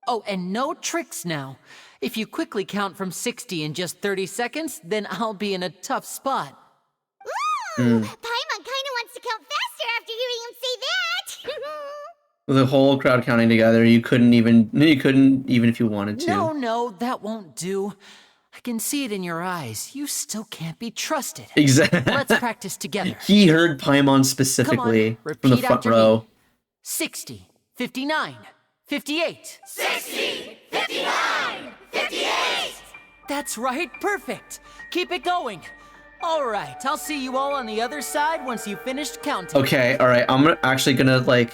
Oh, and no tricks now. If you quickly count from 60 in just 30 seconds, then I'll be in a tough spot. Ooh, Paimon kinda wants to count faster after hearing him say that. The whole crowd counting together, you couldn't even if you wanted to. No, that won't do. I can see it in your eyes. You still can't be trusted. Exactly. Let's practice together. He heard Paimon specifically from the front row. Me. 60, 59, 58. 60, 59, 58. That's right, perfect. Keep it going. All right, I'll see you all on the other side once you've finished counting. Okay, all right. I'm actually gonna like.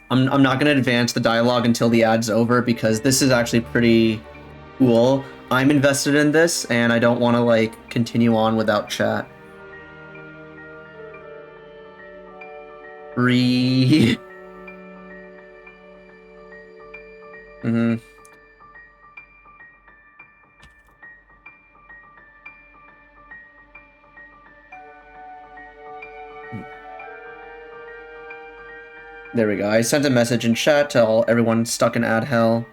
I'm not gonna advance the dialogue until the ad's over because this is actually pretty cool. I'm invested in this and I don't want to like continue on without chat. There we go. I sent a message in chat to everyone stuck in ad hell.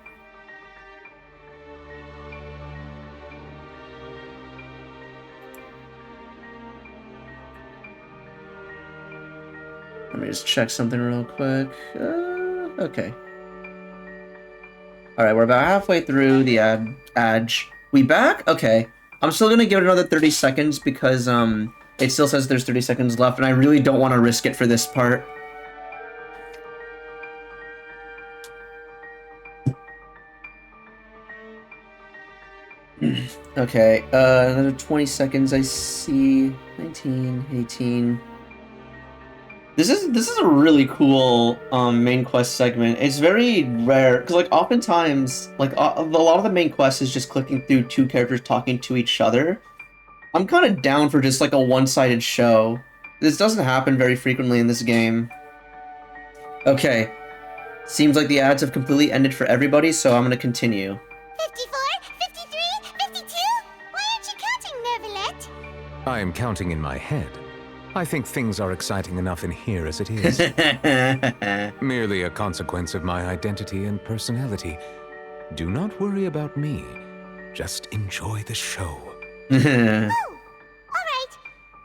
Let me just check something real quick. Okay. Alright, we're about halfway through the ad. We back? Okay. I'm still gonna give it another 30 seconds because it still says there's 30 seconds left and I really don't want to risk it for this part. Okay, another 20 seconds, I see. 19, 18. This is a really cool main quest segment. It's very rare because like oftentimes like a lot of the main quest is just clicking through two characters talking to each other. I'm kind of down for just like a one-sided show. This doesn't happen very frequently in this game. Okay, seems like the ads have completely ended for everybody, so I'm gonna continue. 54, 53, 52. Why aren't you counting, Nervalet? I am counting in my head. I think things are exciting enough in here as it is. Merely a consequence of my identity and personality. Do not worry about me. Just enjoy the show. Oh, all right.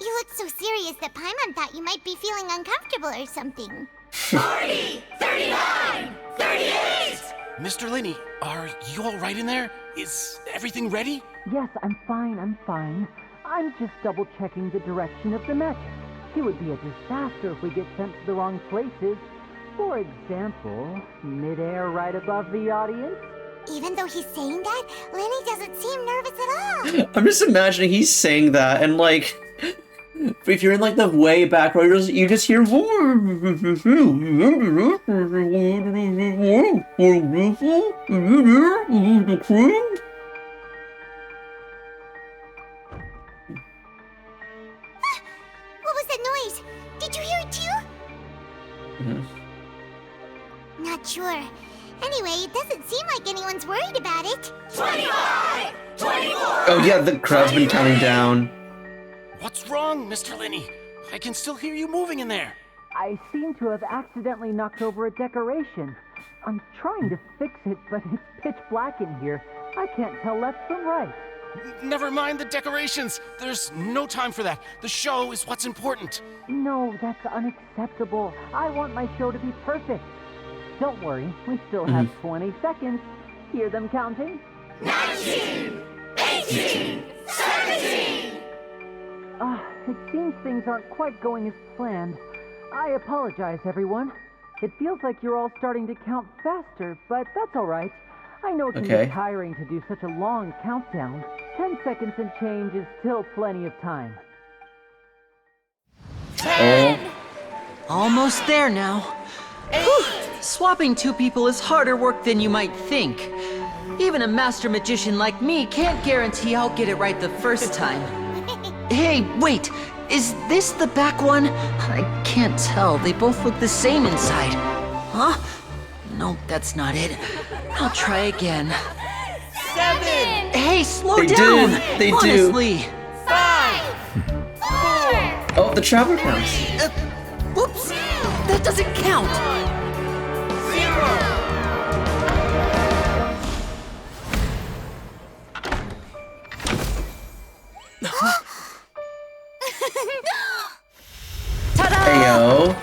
You look so serious that Paimon thought you might be feeling uncomfortable or something. 40, 39, 38. Mr. Linney, are you all right in there? Is everything ready? Yes, I'm fine. I'm just double-checking the direction of the magic. It would be a disaster if we get sent to the wrong places. For example, midair right above the audience. Even though he's saying that, Lenny doesn't seem nervous at all. I'm just imagining he's saying that, and like, if you're in like the way back row, you just hear. What was that noise? Did you hear it too? Not sure. Anyway, it doesn't seem like anyone's worried about it. 25! 24! Oh yeah, the crowd's been counting down. What's wrong, Mr. Linney? I can still hear you moving in there. I seem to have accidentally knocked over a decoration. I'm trying to fix it, but it's pitch black in here. I can't tell left from right. Never mind the decorations. There's no time for that. The show is what's important. No, that's unacceptable. I want my show to be perfect. Don't worry, we still have 20 seconds. Hear them counting? 19! 18! 17! It seems things aren't quite going as planned. I apologize, everyone. It feels like you're all starting to count faster, but that's all right. I know it can be tiring to do such a long countdown. 10 seconds and change is still plenty of time. 10! Almost there now. Whew. Swapping two people is harder work than you might think. Even a master magician like me can't guarantee I'll get it right the first time. Hey, wait! Is this the back one? I can't tell. They both look the same inside. Huh? Nope, that's not it. I'll try again. 7! Hey, slow down! They Honestly. do. 5! 4! Oh, the traveler counts. Whoops! That doesn't count! 0! Heyo.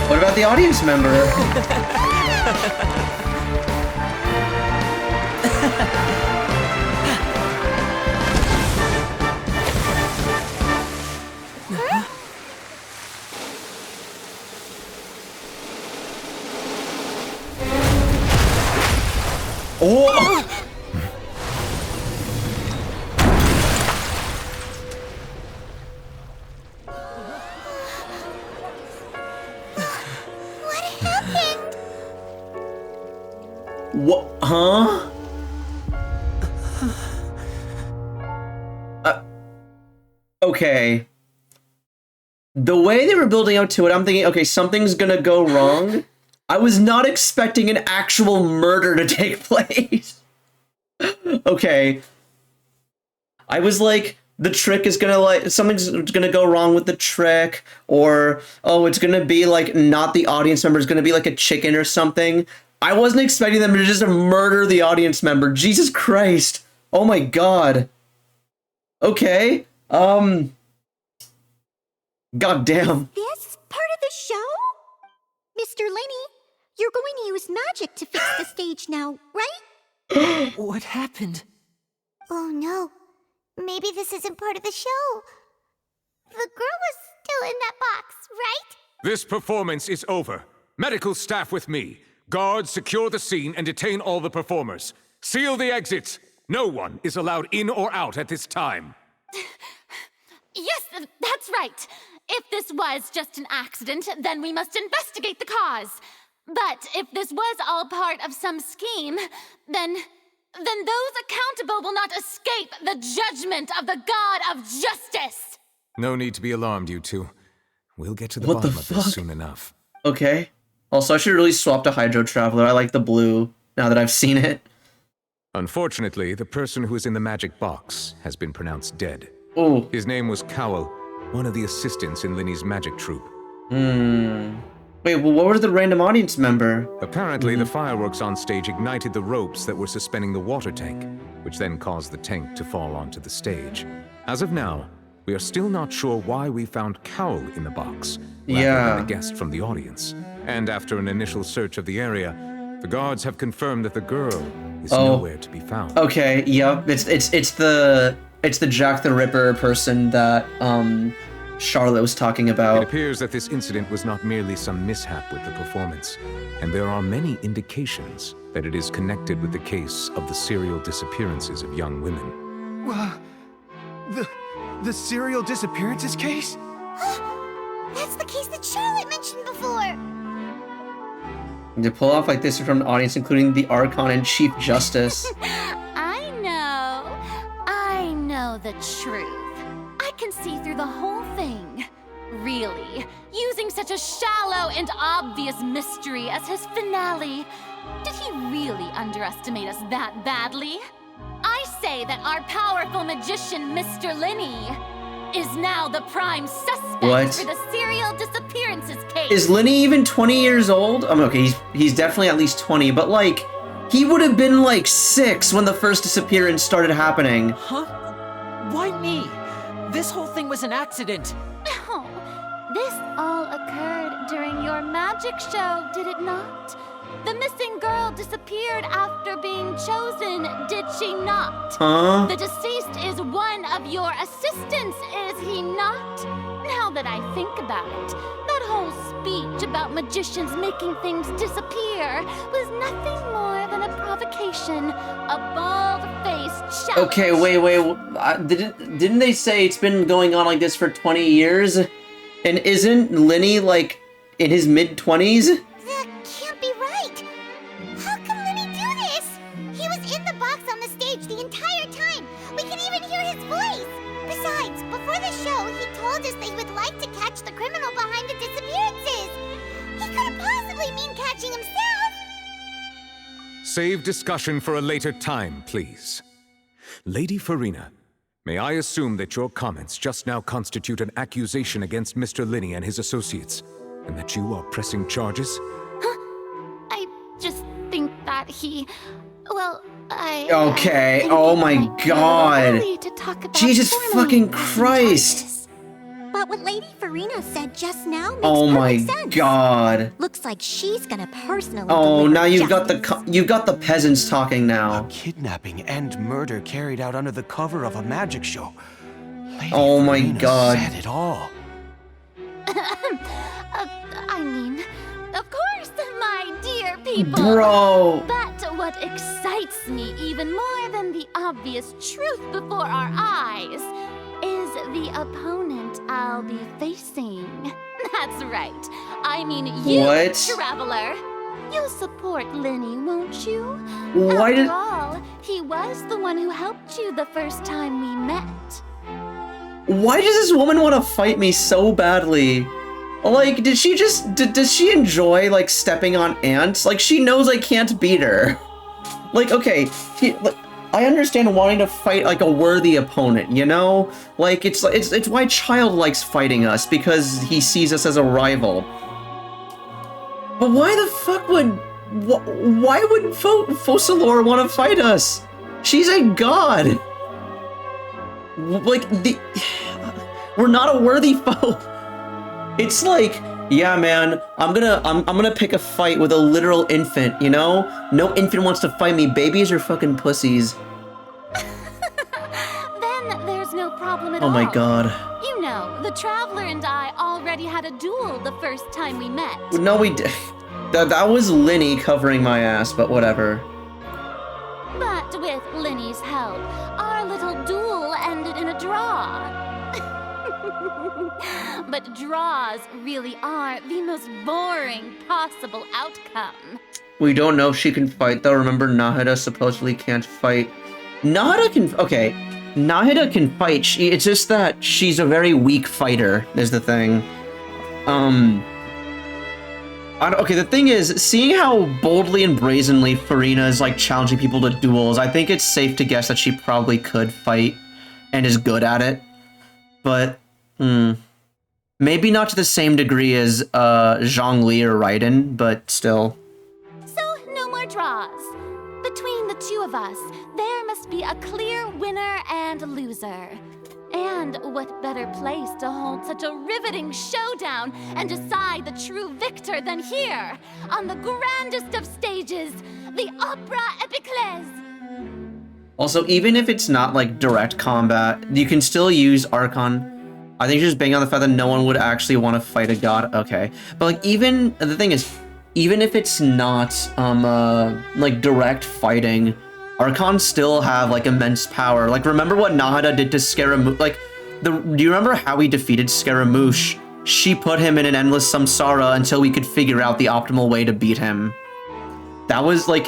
What about the audience member? Oh! What? Huh? Okay. The way they were building up to it, I'm thinking, okay, something's gonna go wrong. I was not expecting an actual murder to take place. Okay. I was like, the trick is gonna like, something's gonna go wrong with the trick, or, oh, it's gonna be like, not the audience member, it's gonna be like a chicken or something. I wasn't expecting them to just murder the audience member. Jesus Christ. Oh my god. Okay. God damn. This part of the show? Mr. Linney, you're going to use magic to fix the stage now, right? What happened? Oh no. Maybe this isn't part of the show. The girl was still in that box, right? This performance is over. Medical staff with me. Guards, secure the scene and detain all the performers. Seal the exits. No one is allowed in or out at this time. Yes, that's right. If this was just an accident, then we must investigate the cause. But if this was all part of some scheme, then those accountable will not escape the judgment of the God of justice. No need to be alarmed, you two. We'll get to the bottom of this soon enough. Okay. Also, I should really swap to Hydro Traveler. I like the blue, now that I've seen it. Unfortunately, the person who is in the magic box has been pronounced dead. Oh. His name was Cowell, one of the assistants in Linney's magic troupe. Wait, well, what was the random audience member? Apparently, the fireworks on stage ignited the ropes that were suspending the water tank, which then caused the tank to fall onto the stage. As of now, we are still not sure why we found Cowell in the box, rather than a guest from the audience. And after an initial search of the area, The guards have confirmed that the girl is nowhere to be found. Okay, yep. It's the Jack the Ripper person that Charlotte was talking about. It appears that this incident was not merely some mishap with the performance, and there are many indications that it is connected with the case of the serial disappearances of young women. The serial disappearances case? That's the case that Charlotte mentioned before. To pull off like this from the audience, including the Archon and Chief Justice. I know the truth. I can see through the whole thing. Really, using such a shallow and obvious mystery as his finale. Did he really underestimate us that badly? I say that our powerful magician, Mr. Linney, is now the prime suspect for the serial disappearances case. Is Linney even 20 years old? Okay, he's definitely at least 20, but like, he would have been like 6 when the first disappearance started happening. Huh? Why me? This whole thing was an accident. Oh, this all occurred during your magic show, did it not? The missing girl disappeared after being chosen, did she not? Huh? The deceased is one of your assistants, is he not? Now that I think about it, that whole speech about magicians making things disappear was nothing more than a provocation, a bald-faced challenge. Okay, wait. Didn't they say it's been going on like this for 20 years? And isn't Linney like in his mid-20s? That can't be right. How can Linney do this? He was in the box on the stage the entire time. We can even hear his voice. Besides, before the show, he told us that he would like to catch the criminal behind the disappearances. He couldn't possibly mean catching himself. Save discussion for a later time, please. Lady Farina, may I assume that your comments just now constitute an accusation against Mr. Linney and his associates, and that you are pressing charges? I just think that Okay, oh my god. Jesus fucking Christ. But what Lady Farina said just now makes perfect sense. God. Looks like she's gonna personally now you've got the peasants talking now. A kidnapping and murder carried out under the cover of a magic show. Lady my god. Said it all. I mean, of course, my dear people. Bro. But what excites me even more than the obvious truth before our eyes is the opponent I'll be facing. That's right. I mean you, Traveler. You'll support Linney, won't you? After all, he was the one who helped you the first time we met. Why does this woman want to fight me so badly? Like, does she enjoy, like, stepping on ants? Like, she knows I can't beat her. Like, okay, I understand wanting to fight, like, a worthy opponent, you know? Like, it's why Child likes fighting us, because he sees us as a rival. But why the fuck why would Focalors want to fight us? She's a god! Like, we're not a worthy foe. It's like, yeah, man, I'm gonna pick a fight with a literal infant, you know? No infant wants to fight me. Babies are fucking pussies. Then there's no problem at all. Oh my god. You know, the Traveler and I already had a duel the first time we met. No, we did. That was Linney covering my ass, but whatever. But with Linney's help, our little duel ended in a draw. But draws really are the most boring possible outcome. We don't know if she can fight though. Remember, Nahida supposedly can't fight. Nahida can fight. It's just that she's a very weak fighter, is the thing. Okay, the thing is, seeing how boldly and brazenly Farina is like challenging people to duels, I think it's safe to guess that she probably could fight and is good at it. But, maybe not to the same degree as Zhongli or Raiden, but still. So, no more draws. Between the two of us, there must be a clear winner and loser. And what better place to hold such a riveting showdown and decide the true victor than here, on the grandest of stages, the Opera Epiclese. Also, even if it's not like direct combat, you can still use Archon. I think just bang on the fact that no one would actually want to fight a god. Okay, but like even the thing is, even if it's not like direct fighting, Archons still have like immense power. Like remember what Nahida did to Scaramouche? Like do you remember how he defeated Scaramouche? She put him in an endless samsara until we could figure out the optimal way to beat him. That was like,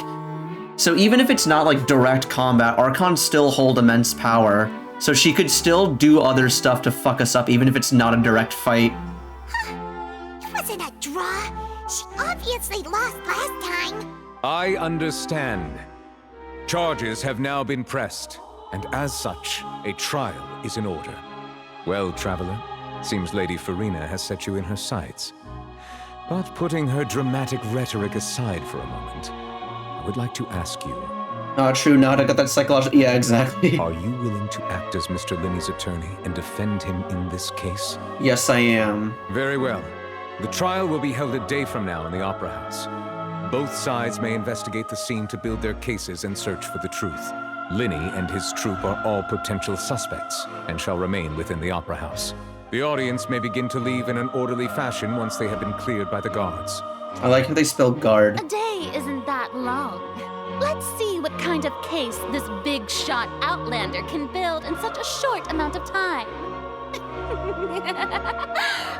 so even if it's not like direct combat, Archons still hold immense power. So she could still do other stuff to fuck us up, even if it's not a direct fight. It wasn't a draw. She obviously lost last time. I understand. Charges have now been pressed, and as such, a trial is in order. Well, Traveler, seems Lady Farina has set you in her sights. But putting her dramatic rhetoric aside for a moment, I would like to ask you. True, not. I got that psychological. Yeah, exactly. Are you willing to act as Mr. Linney's attorney and defend him in this case? Yes, I am. Very well. The trial will be held a day from now in the Opera House. Both sides may investigate the scene to build their cases and search for the truth. Linney and his troupe are all potential suspects and shall remain within the Opera House. The audience may begin to leave in an orderly fashion once they have been cleared by the guards. I like how they spell guard. A day isn't that long. Let's see what kind of case this big shot outlander can build in such a short amount of time.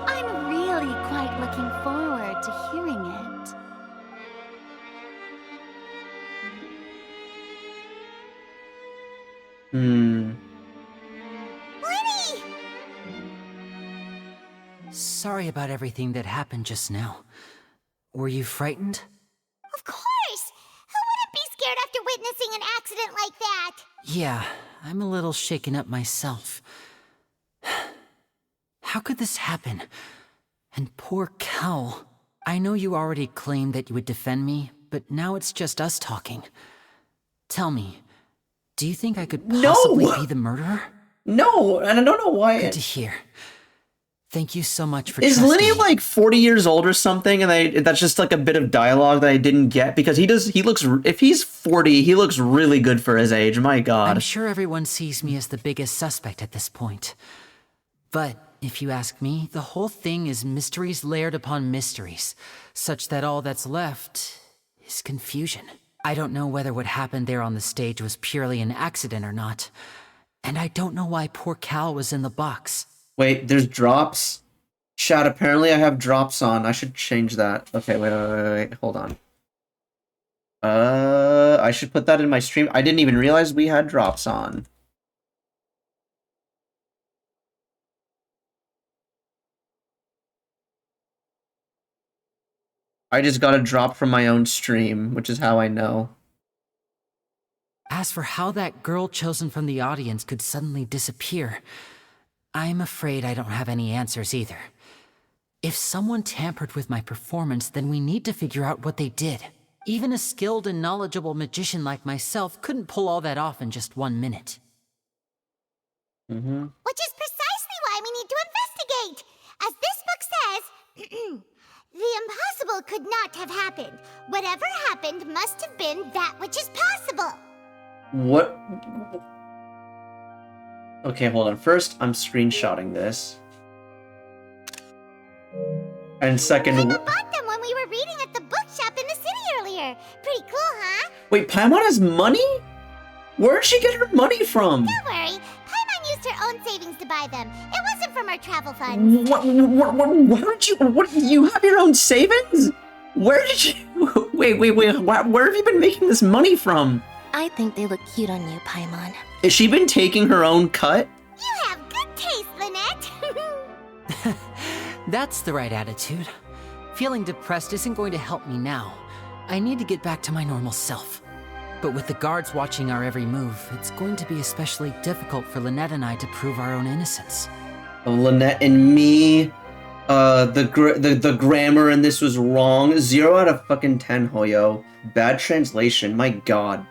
I'm really quite looking forward to hearing it. Lenny! Sorry about everything that happened just now. Were you frightened? Of course! Who wouldn't be scared after witnessing an accident like that? Yeah, I'm a little shaken up myself. How could this happen? And poor Cal. I know you already claimed that you would defend me, but now it's just us talking. Tell me, do you think I could possibly be the murderer? No, and I don't know why. Good to hear. Thank you so much for Is trusting Linney me. like 40 years old or something? And that's just like a bit of dialogue that I didn't get because he looks, if he's 40, he looks really good for his age. My God. I'm sure everyone sees me as the biggest suspect at this point. But if you ask me, the whole thing is mysteries layered upon mysteries, such that all that's left is confusion. I don't know whether what happened there on the stage was purely an accident or not. And I don't know why poor Cal was in the box. Wait, there's drops? Chat, apparently I have drops on. I should change that. Okay, wait, hold on. I should put that in my stream. I didn't even realize we had drops on. I just got a drop from my own stream, which is how I know. As for how that girl chosen from the audience could suddenly disappear, I'm afraid I don't have any answers either. If someone tampered with my performance, then we need to figure out what they did. Even a skilled and knowledgeable magician like myself couldn't pull all that off in just 1 minute. Which is precisely why we need to investigate. As this book says, the impossible could not have happened. Whatever happened must have been that which is possible. What? Okay, hold on. First, I'm screenshotting this. And second... I bought them when we were reading at the bookshop in the city earlier. Pretty cool, huh? Wait, Paimon has money? Where'd she get her money from? Don't worry. Paimon used her own savings to buy them. It wasn't from our travel funds. What, you have your own savings? Where did you... Wait, where have you been making this money from? I think they look cute on you, Paimon. Has she been taking her own cut? You have good taste, Lynette. That's the right attitude. Feeling depressed isn't going to help me now. I need to get back to my normal self. But with the guards watching our every move, it's going to be especially difficult for Lynette and I to prove our own innocence. Lynette and me, the grammar in this was wrong. 0 out of fucking 10, Hoyo. Bad translation, my God.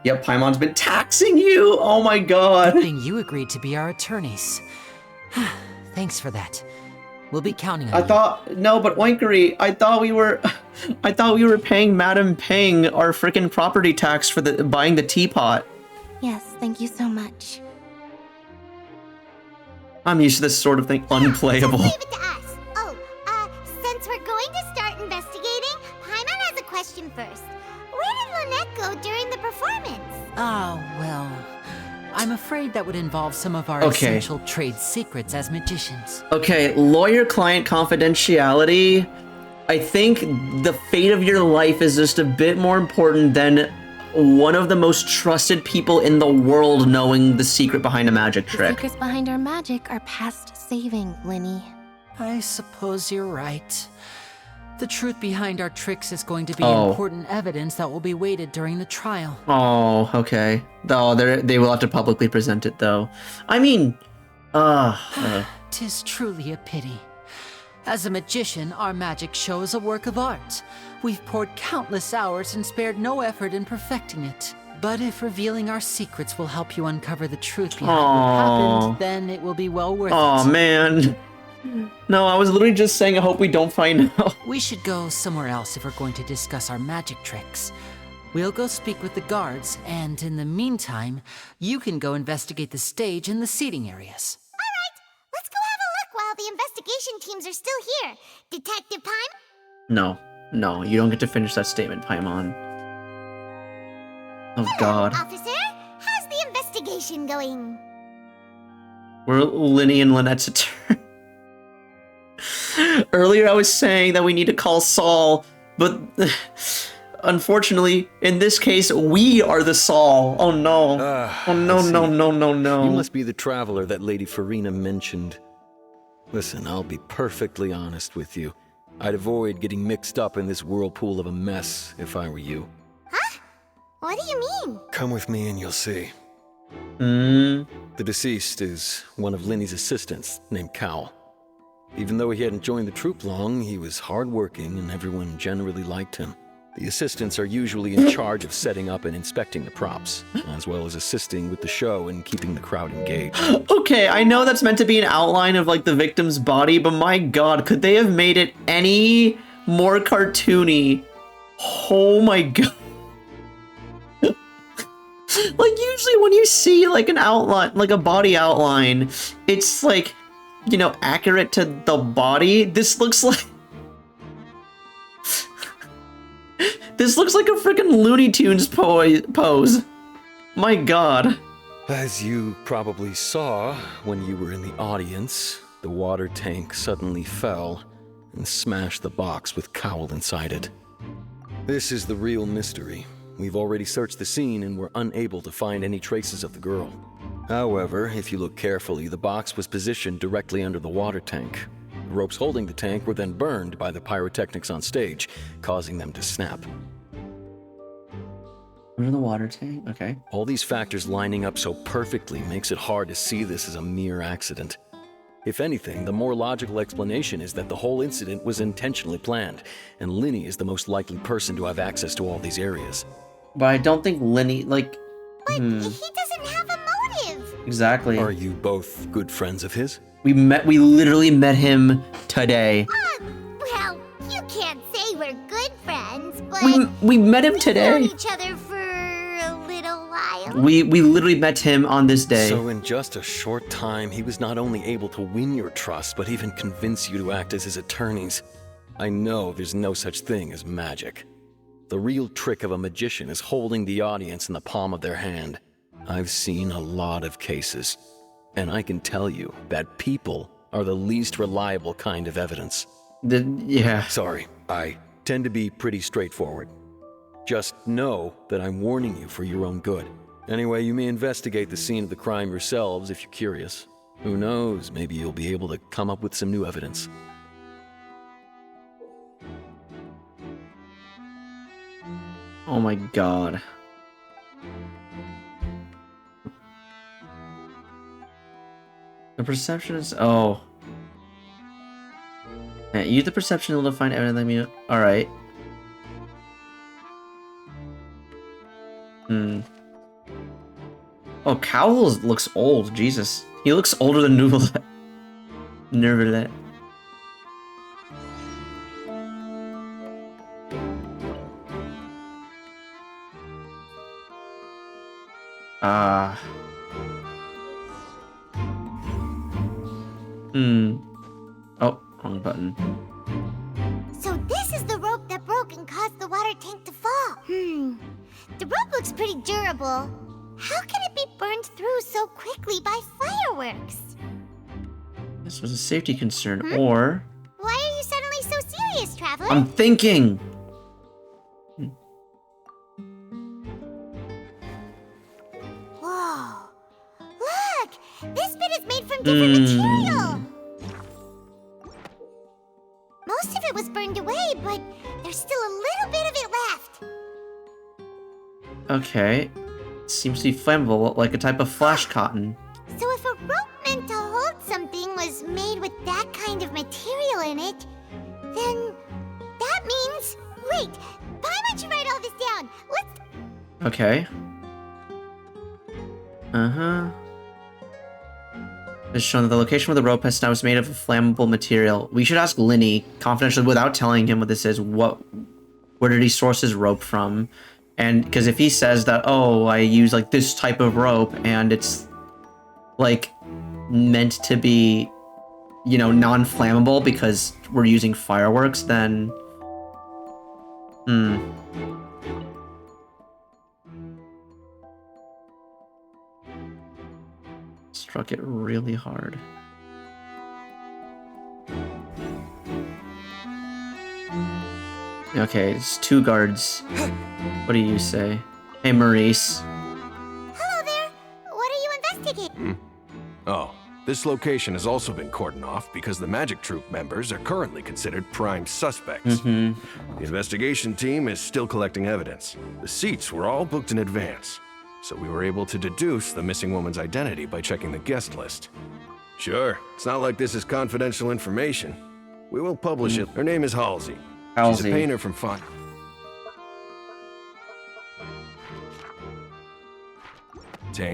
Yep, Paimon's been taxing you! Oh my god! Good thing you agreed to be our attorneys. Thanks for that. We'll be counting on you. No, but Oinkery, I thought we were paying Madam Ping our frickin' property tax for buying the teapot. Yes, thank you so much. I'm used to this sort of thing. Unplayable. Just leave it to us. Oh, since we're going to start investigating, Paimon has a question first. Where did Lynette go during the performance? Oh, well, I'm afraid that would involve some of our essential trade secrets as magicians. Okay, lawyer-client confidentiality. I think the fate of your life is just a bit more important than one of the most trusted people in the world knowing the secret behind a magic trick. The secrets behind our magic are past saving, Linny. I suppose you're right. The truth behind our tricks is going to be important evidence that will be weighted during the trial. Oh, okay. Oh, they will have to publicly present it, though. I mean, 'Tis truly a pity. As a magician, our magic show is a work of art. We've poured countless hours and spared no effort in perfecting it. But if revealing our secrets will help you uncover the truth behind what happened, then it will be well worth it. Oh, man. No, I was literally just saying I hope we don't find out. We should go somewhere else if we're going to discuss our magic tricks. We'll go speak with the guards, and in the meantime, you can go investigate the stage and the seating areas. All right, let's go have a look while the investigation teams are still here. Detective Paimon? No, you don't get to finish that statement, Paimon. Oh, God. Officer, how's the investigation going? We're Linny and Lynette's attorney. Earlier I was saying that we need to call Saul, but unfortunately, in this case, we are the Saul. Oh no. No. You must be the traveler that Lady Farina mentioned. Listen, I'll be perfectly honest with you. I'd avoid getting mixed up in this whirlpool of a mess if I were you. Huh? What do you mean? Come with me and you'll see. The deceased is one of Linny's assistants named Cal. Even though he hadn't joined the troupe long, he was hardworking and everyone generally liked him. The assistants are usually in charge of setting up and inspecting the props, as well as assisting with the show and keeping the crowd engaged. Okay, I know that's meant to be an outline of like the victim's body, but my god, could they have made it any more cartoony? Oh my god. Like usually when you see like an outline, like a body outline, it's like, you know, accurate to the body. This looks like this looks like a freaking Looney Tunes pose. My god. As you probably saw when you were in the audience, the water tank suddenly fell and smashed the box with Cowl inside it. This is the real mystery. We've already searched the scene and were unable to find any traces of the girl. However, if you look carefully, the box was positioned directly under the water tank. The ropes holding the tank were then burned by the pyrotechnics on stage, causing them to snap. Under the water tank? Okay. All these factors lining up so perfectly makes it hard to see this as a mere accident. If anything, the more logical explanation is that the whole incident was intentionally planned, and Linny is the most likely person to have access to all these areas. But I don't think Linny, like... But he doesn't have a motive! Exactly. Are you both good friends of his? We literally met him today. Well, you can't say we're good friends, but... We met him today. We've known each other for a little while. We literally met him on this day. So in just a short time, he was not only able to win your trust, but even convince you to act as his attorneys. I know there's no such thing as magic. The real trick of a magician is holding the audience in the palm of their hand. I've seen a lot of cases, and I can tell you that people are the least reliable kind of evidence. Yeah. Sorry, I tend to be pretty straightforward. Just know that I'm warning you for your own good. Anyway, you may investigate the scene of the crime yourselves if you're curious. Who knows, maybe you'll be able to come up with some new evidence. Oh my god. The perception is... Oh. Yeah, use the perception tool to find evidence. Alright. Oh, Cowl looks old. Jesus. He looks older than Neuvillette. Neuvillette. Oh, wrong button. So this is the rope that broke and caused the water tank to fall. The rope looks pretty durable. How can it be burned through so quickly by fireworks? This was a safety concern, or... Why are you suddenly so serious, Traveler? I'm thinking! Whoa. Look! This bit is made from different material! Most of it was burned away, but there's still a little bit of it left. Okay. Seems to be flammable, like a type of flash cotton. So if a rope meant to hold something was made with that kind of material in it, then that means... Wait! Paimon should write all this down! Let's... Okay. It's shown that the location where the rope has now is made of a flammable material. We should ask Linny, confidentially, without telling him what this is, where did he source his rope from? And, because if he says that, oh, I use, like, this type of rope, and it's, like, meant to be, you know, non-flammable because we're using fireworks, then... Struck it really hard. Okay, it's 2 guards. What do you say? Hey, Maurice. Hello there! What are you investigating? Oh, this location has also been cordoned off because the Magic Troop members are currently considered prime suspects. The investigation team is still collecting evidence. The seats were all booked in advance, so we were able to deduce the missing woman's identity by checking the guest list. Sure, it's not like this is confidential information. We will publish it. Her name is Halsey. She's a painter from Fontaine,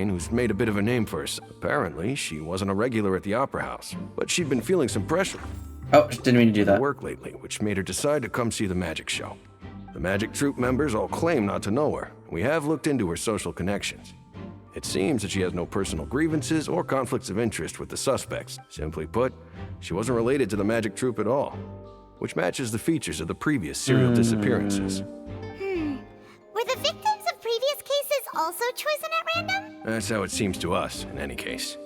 who's made a bit of a name for herself. Apparently, she wasn't a regular at the Opera House, but she'd been feeling some pressure. Oh, didn't mean to do that. Work lately, which made her decide to come see the magic show. The Magic Troop members all claim not to know her. We have looked into her social connections. It seems that she has no personal grievances or conflicts of interest with the suspects. Simply put, she wasn't related to the Magic Troop at all, which matches the features of the previous serial disappearances. Were the victims of previous cases also chosen at random? That's how it seems to us, in any case.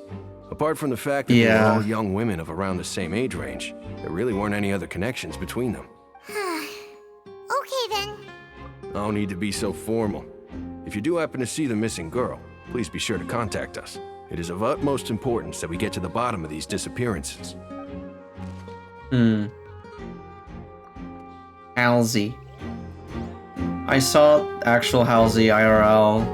Apart from the fact that they were all young women of around the same age range, there really weren't any other connections between them. Okay then. No need to be so formal. If you do happen to see the missing girl, please be sure to contact us. It is of utmost importance that we get to the bottom of these disappearances. Halsey. I saw actual Halsey IRL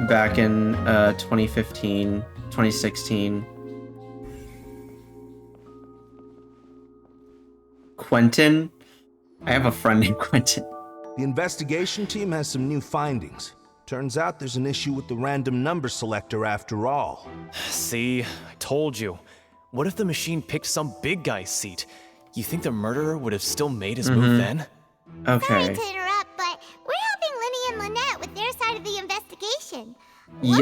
back in 2015, 2016. Quentin? I have a friend named Quentin. The investigation team has some new findings. Turns out there's an issue with the random number selector after all. See, I told you. What if the machine picked some big guy's seat? You think the murderer would have still made his move then? Okay. Sorry to interrupt, but we're helping Linny and Lynette with their side of the investigation.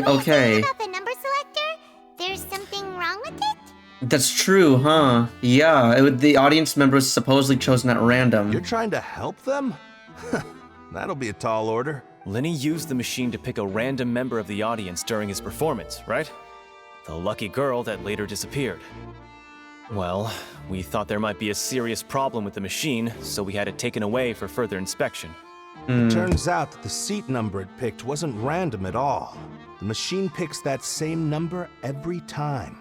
Okay. About the number selector? There's something wrong with it? That's true, huh? Yeah, the audience members supposedly chosen at random. You're trying to help them? That'll be a tall order. Linny used the machine to pick a random member of the audience during his performance, right? The lucky girl that later disappeared. Well, we thought there might be a serious problem with the machine, so we had it taken away for further inspection. It turns out that the seat number it picked wasn't random at all. The machine picks that same number every time.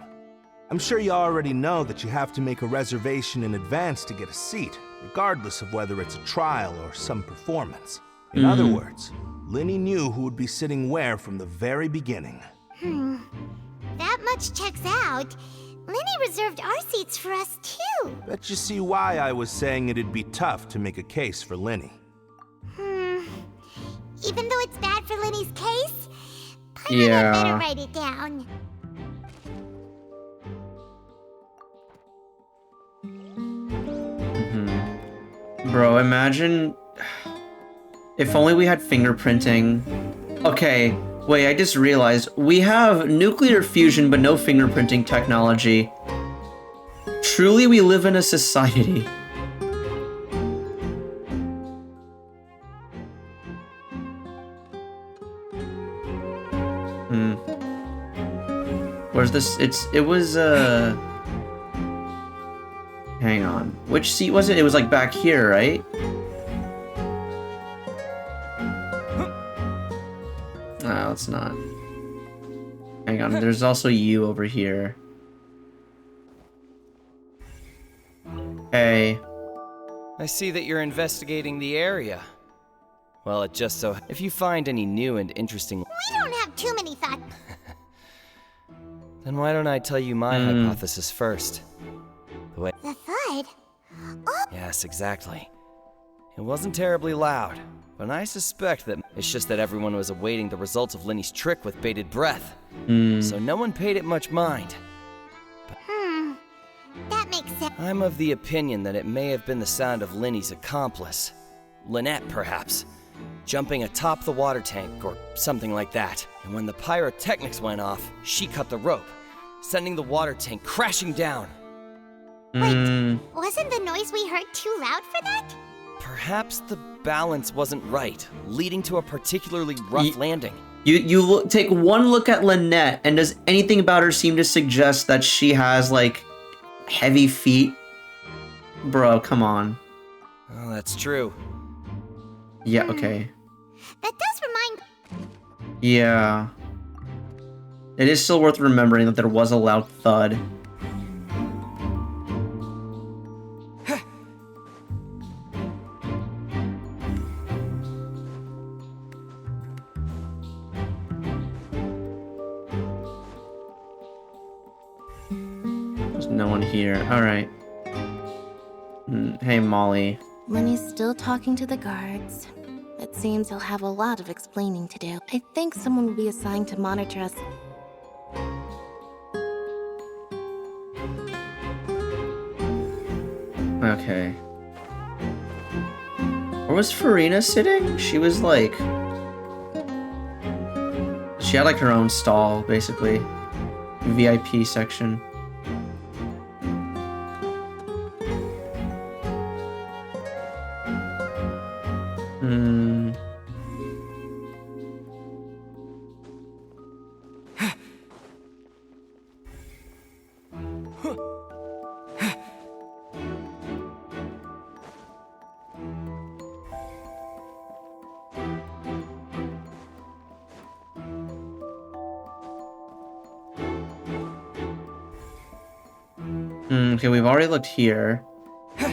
I'm sure you already know that you have to make a reservation in advance to get a seat, regardless of whether it's a trial or some performance. In other words, Linny knew who would be sitting where from the very beginning. That much checks out. Linny reserved our seats for us too. Bet you see why I was saying it'd be tough to make a case for Linny. Even though it's bad for Linny's case, I better write it down. Bro, imagine if only we had fingerprinting. Okay, wait, I just realized we have nuclear fusion but no fingerprinting technology. Truly, we live in a society. Where's this? It was hang on. Which seat was it? It was like back here, right? No, it's not. Hang on, there's also you over here. Hey. I see that you're investigating the area. Well, it just so... If you find any new and interesting... We don't have too many thoughts. Then why don't I tell you my hypothesis first? The thud? Oh. Yes, exactly. It wasn't terribly loud, but I suspect that it's just that everyone was awaiting the results of Linny's trick with bated breath. So no one paid it much mind. But that makes sense. I'm of the opinion that it may have been the sound of Linny's accomplice. Lynette, perhaps. Jumping atop the water tank or something like that. And when the pyrotechnics went off, she cut the rope, sending the water tank crashing down. Wait, wasn't the noise we heard too loud for that? Perhaps the balance wasn't right, leading to a particularly rough landing. You take one look at Lynette, and does anything about her seem to suggest that she has, like, heavy feet? Bro, come on. Oh, that's true. Yeah, okay. That does remind... Yeah. It is still worth remembering that there was a loud thud. There's no one here. Alright. Hey, Molly. Lenny's still talking to the guards. It seems he'll have a lot of explaining to do. I think someone will be assigned to monitor us. Okay. Where was Farina sitting? She was like... She had like her own stall, basically. VIP section. Okay, we've already looked here.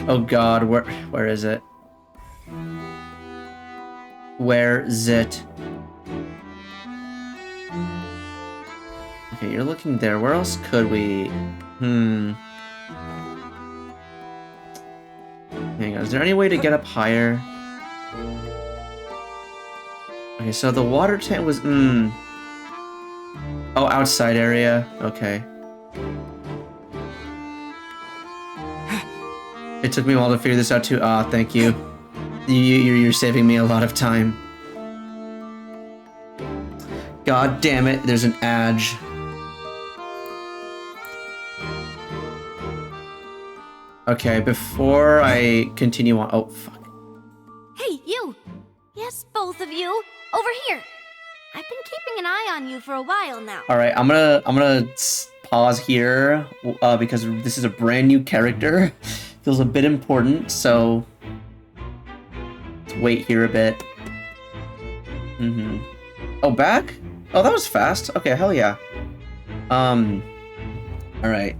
Oh god, where is it? Where's it? Okay, you're looking there. Where else could we? Hang on, is there any way to get up higher? Okay, so the water tank was, Oh, outside area. Okay. It took me a while to figure this out too. Ah, thank you. You're saving me a lot of time. God damn it, there's an edge. Okay, before I continue on... Oh, fuck. Hey, you! Yes, both of you! Over here! I've been keeping an eye on you for a while now. Alright, I'm gonna pause here, because this is a brand new character. Feels a bit important, so... Let's wait here a bit. Oh, back? Oh, that was fast. Okay, hell yeah. Alright.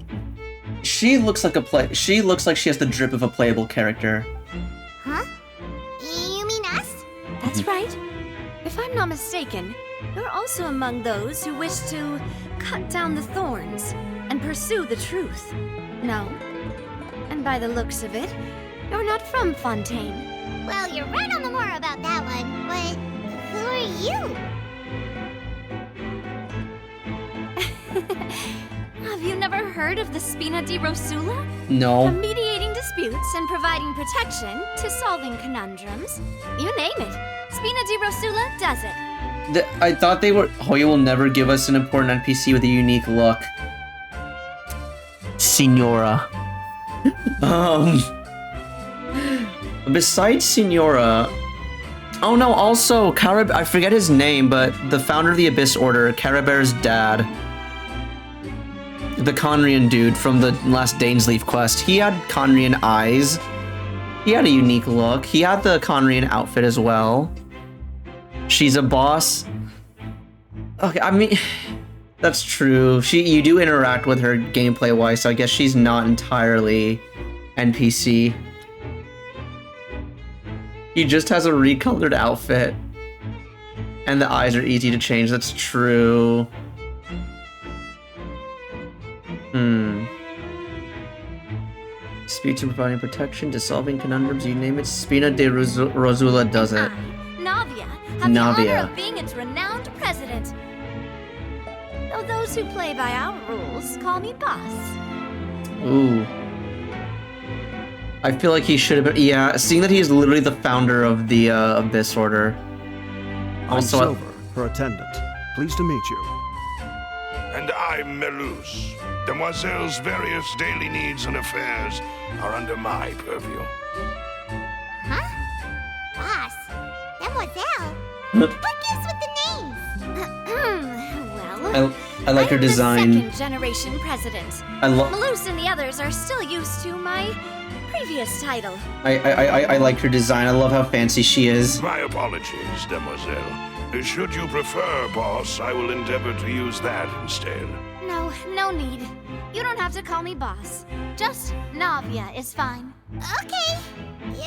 She looks like she looks like she has the drip of a playable character. Huh? You mean us? That's right. If I'm not mistaken, you're also among those who wish to cut down the thorns and pursue the truth. No? And by the looks of it, you're not from Fontaine. Well, you're right on the moor about that one, but who are you? Have you never heard of the Spina di Rosula? No. From mediating disputes and providing protection to solving conundrums. You name it. Spina di Rosula does it. I thought they were. Hoya will never give us an important NPC with a unique look. Signora. Besides Signora. Oh no, also, I forget his name, but the founder of the Abyss Order, Carabear's dad. The Conrian dude from the last Dainsleif quest. He had Conrian eyes. He had a unique look. He had the Conrian outfit as well. She's a boss. Okay, I mean, that's true. You do interact with her gameplay-wise, so I guess she's not entirely NPC. He just has a recolored outfit. And the eyes are easy to change, that's true. Disputes and providing protection to solving conundrums, you name it. Spina de Rosula does it. Navia, have the honor of being its renowned president. Though those who play by our rules call me boss. Ooh. I feel like he should have been. Yeah, seeing that he's literally the founder of the Abyss Order. Also, I'm Silver, her attendant. Pleased to meet you. And I'm Melus. Demoiselle's various daily needs and affairs are under my purview. Huh? Boss? Demoiselle? What gives with the names? Well, I like her design. The second-generation president. Melus and the others are still used to my previous title. I like her design. I love how fancy she is. My apologies, Demoiselle. Should you prefer, boss, I will endeavor to use that instead. No need. You don't have to call me boss. Just Navia is fine. Okay,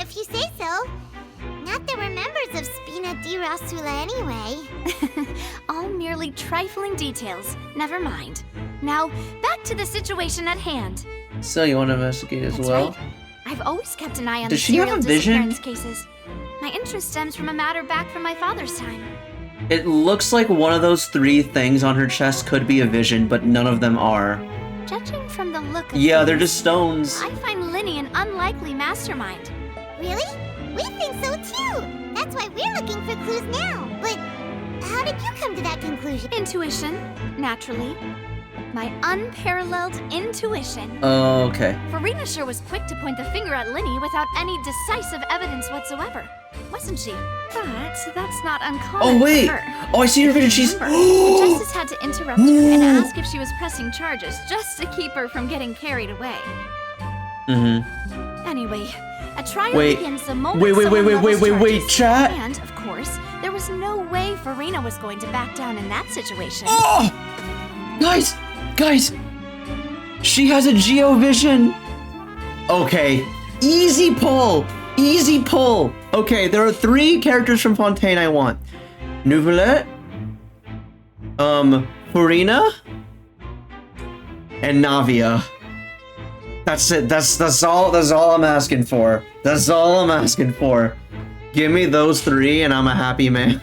if you say so. Not that we're members of Spina di Rosula anyway. All merely trifling details. Never mind. Now, back to the situation at hand. So you want to investigate as well? Right. I've always kept an eye on Does the she have serial a vision? disappearance cases. My interest stems from a matter back from my father's time. It looks like one of those 3 things on her chest could be a vision, but none of them are. Judging from the look of Yeah, they're things, just stones. I find Linny an unlikely mastermind. Really? We think so too. That's why we're looking for clues now. But how did you come to that conclusion? Intuition, naturally. My unparalleled intuition. Oh, okay. Farina sure was quick to point the finger at Linny without any decisive evidence whatsoever, wasn't she? But that's not uncommon. Oh, wait! For her. Oh, I see her vision. She's. Remember, the justice had to interrupt her and ask if she was pressing charges just to keep her from getting carried away. Anyway, a trial begins the moment wait, chat. And, of course, there was no way Farina was going to back down in that situation. Oh! Guys! She has a Geovision! Okay, easy pull! Okay, there are 3 characters from Fontaine I want. Neuvillette, Farina, and Navia. That's it, that's all I'm asking for. Give me those 3 and I'm a happy man.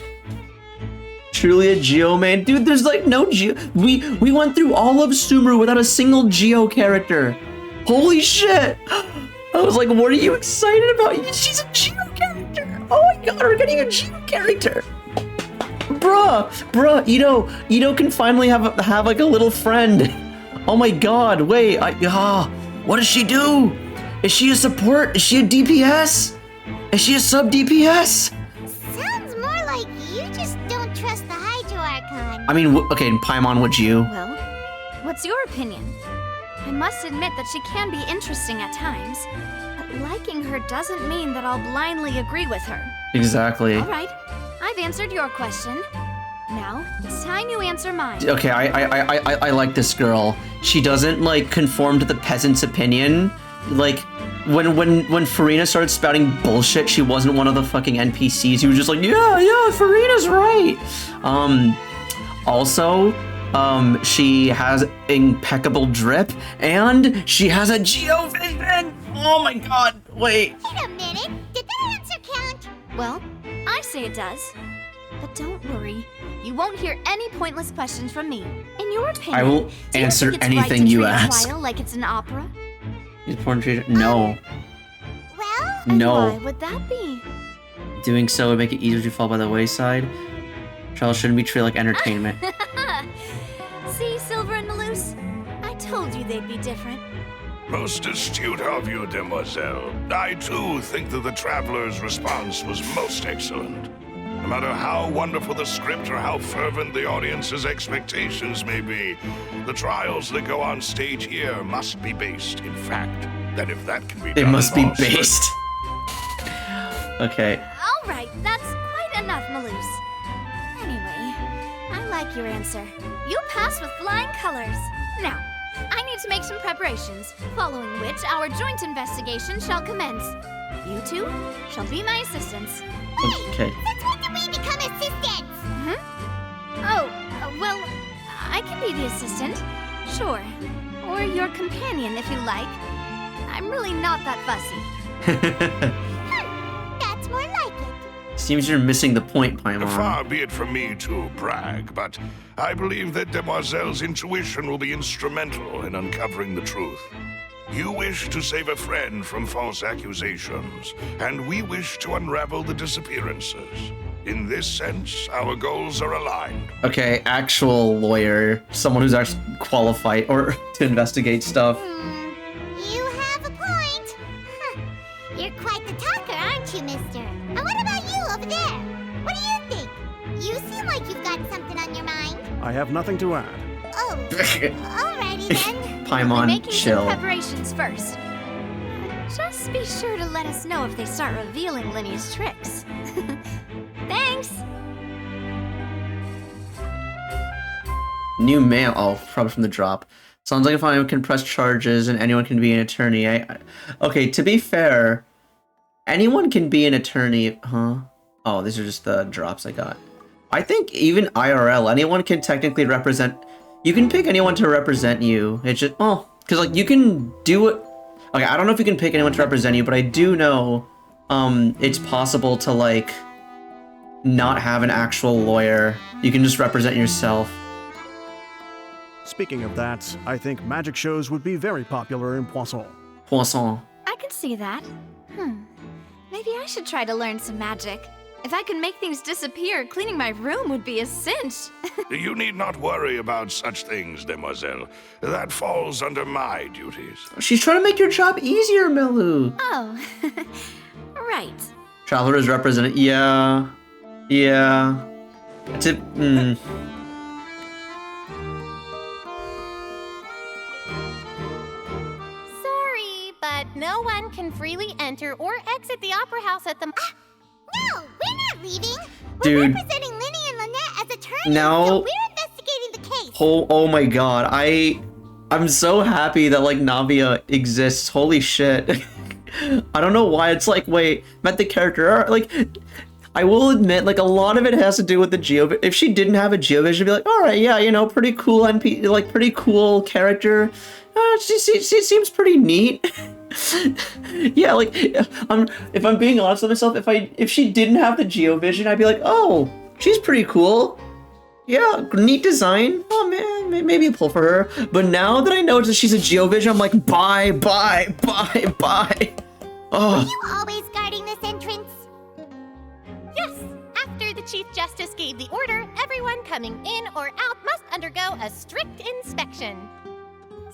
Truly a Geo man. Dude, there's like no Geo. We went through all of Sumeru without a single Geo character. Holy shit. I was like, what are you excited about? She's a Geo character. Oh my god, we're getting a Geo character. Bruh, Ito can finally have like a little friend. Oh my god, wait, what does she do? Is she a support? Is she a DPS? Is she a sub DPS? Sounds more like you just don't trust the Hydro Archon. I mean, okay, Paimon, would you? Well, what's your opinion? I must admit that she can be interesting at times, but liking her doesn't mean that I'll blindly agree with her. Exactly. All right, I've answered your question. Now, it's time you answer mine. Okay, I like this girl. She doesn't, like, conform to the peasant's opinion. Like, when Farina started spouting bullshit, she wasn't one of the fucking NPCs. He was just like, yeah, Farina's right. Also, she has impeccable drip, and she has a Geovision! Oh my god, wait. Wait a minute, did that answer count? Well, I say it does. But don't worry, you won't hear any pointless questions from me. In your opinion, I will answer anything you ask. Trial like it's an opera? No. Well, no. Why would that be? Doing so would make it easier to fall by the wayside. Trials shouldn't be treated like entertainment. See, Silver and Malus? I told you they'd be different. Most astute of you, demoiselle. I too think that the traveler's response was most excellent. No matter how wonderful the script or how fervent the audience's expectations may be, the trials that go on stage here must be based in fact. That if that can be done, it must be based. Okay. All right, that's quite enough, Malus. Anyway, I like your answer. You passed with flying colors. Now, I need to make some preparations, following which our joint investigation shall commence. You two shall be my assistants. Okay. Since when did we become assistants? Oh, well, I can be the assistant, sure. Or your companion, if you like. I'm really not that fussy. That's more like it. Seems you're missing the point, Paimon. Far be it from me to brag, but I believe that Demoiselle's intuition will be instrumental in uncovering the truth. You wish to save a friend from false accusations, and we wish to unravel the disappearances. In this sense, our goals are aligned. Okay, actual lawyer. Someone who's actually qualified or to investigate stuff. You have a point. You're quite the talker, aren't you, mister? And what about you over there? What do you think? You seem like you've got something on your mind. I have nothing to add. Oh, alrighty then. Paimon, making chill. some preparations first. Just be sure to let us know if they start revealing Linny's tricks. Thanks! New mail. Oh, probably from the drop. Sounds like if anyone can press charges and anyone can be an attorney. Okay, to be fair, anyone can be an attorney, huh? Oh, these are just the drops I got. I think even IRL, anyone can technically represent. You can pick anyone to represent you. It's just, because like you can do it. Okay, I don't know if you can pick anyone to represent you, but I do know, it's possible to like not have an actual lawyer. You can just represent yourself. Speaking of that, I think magic shows would be very popular in Poisson. Poisson. I can see that. Maybe I should try to learn some magic. If I could make things disappear, cleaning my room would be a cinch. You need not worry about such things, demoiselle. That falls under my duties. She's trying to make your job easier, Melu. Oh, right. Traveler is represented. Yeah. That's it. Sorry, but no one can freely enter or exit the Opera House at the... No, we're not leaving. Dude. We're representing Linny and Lynette as attorneys, Now... so we're investigating the case. Oh my god, I'm so happy that like Navia exists. Holy shit. I don't know why it's like, wait, met the character, like, I will admit, like, a lot of it has to do with the Geo. If she didn't have a Geovision, I'd be like, all right, yeah, you know, pretty cool NP, like, pretty cool character. She seems pretty neat. Yeah, like, if I'm being honest with myself, if she didn't have the Geovision, I'd be like, oh, she's pretty cool. Yeah, neat design. Oh man, maybe a pull for her. But now that I know that she's a Geovision, I'm like, bye. Oh. Were you always guarding this entrance? Yes. After the Chief Justice gave the order, everyone coming in or out must undergo a strict inspection.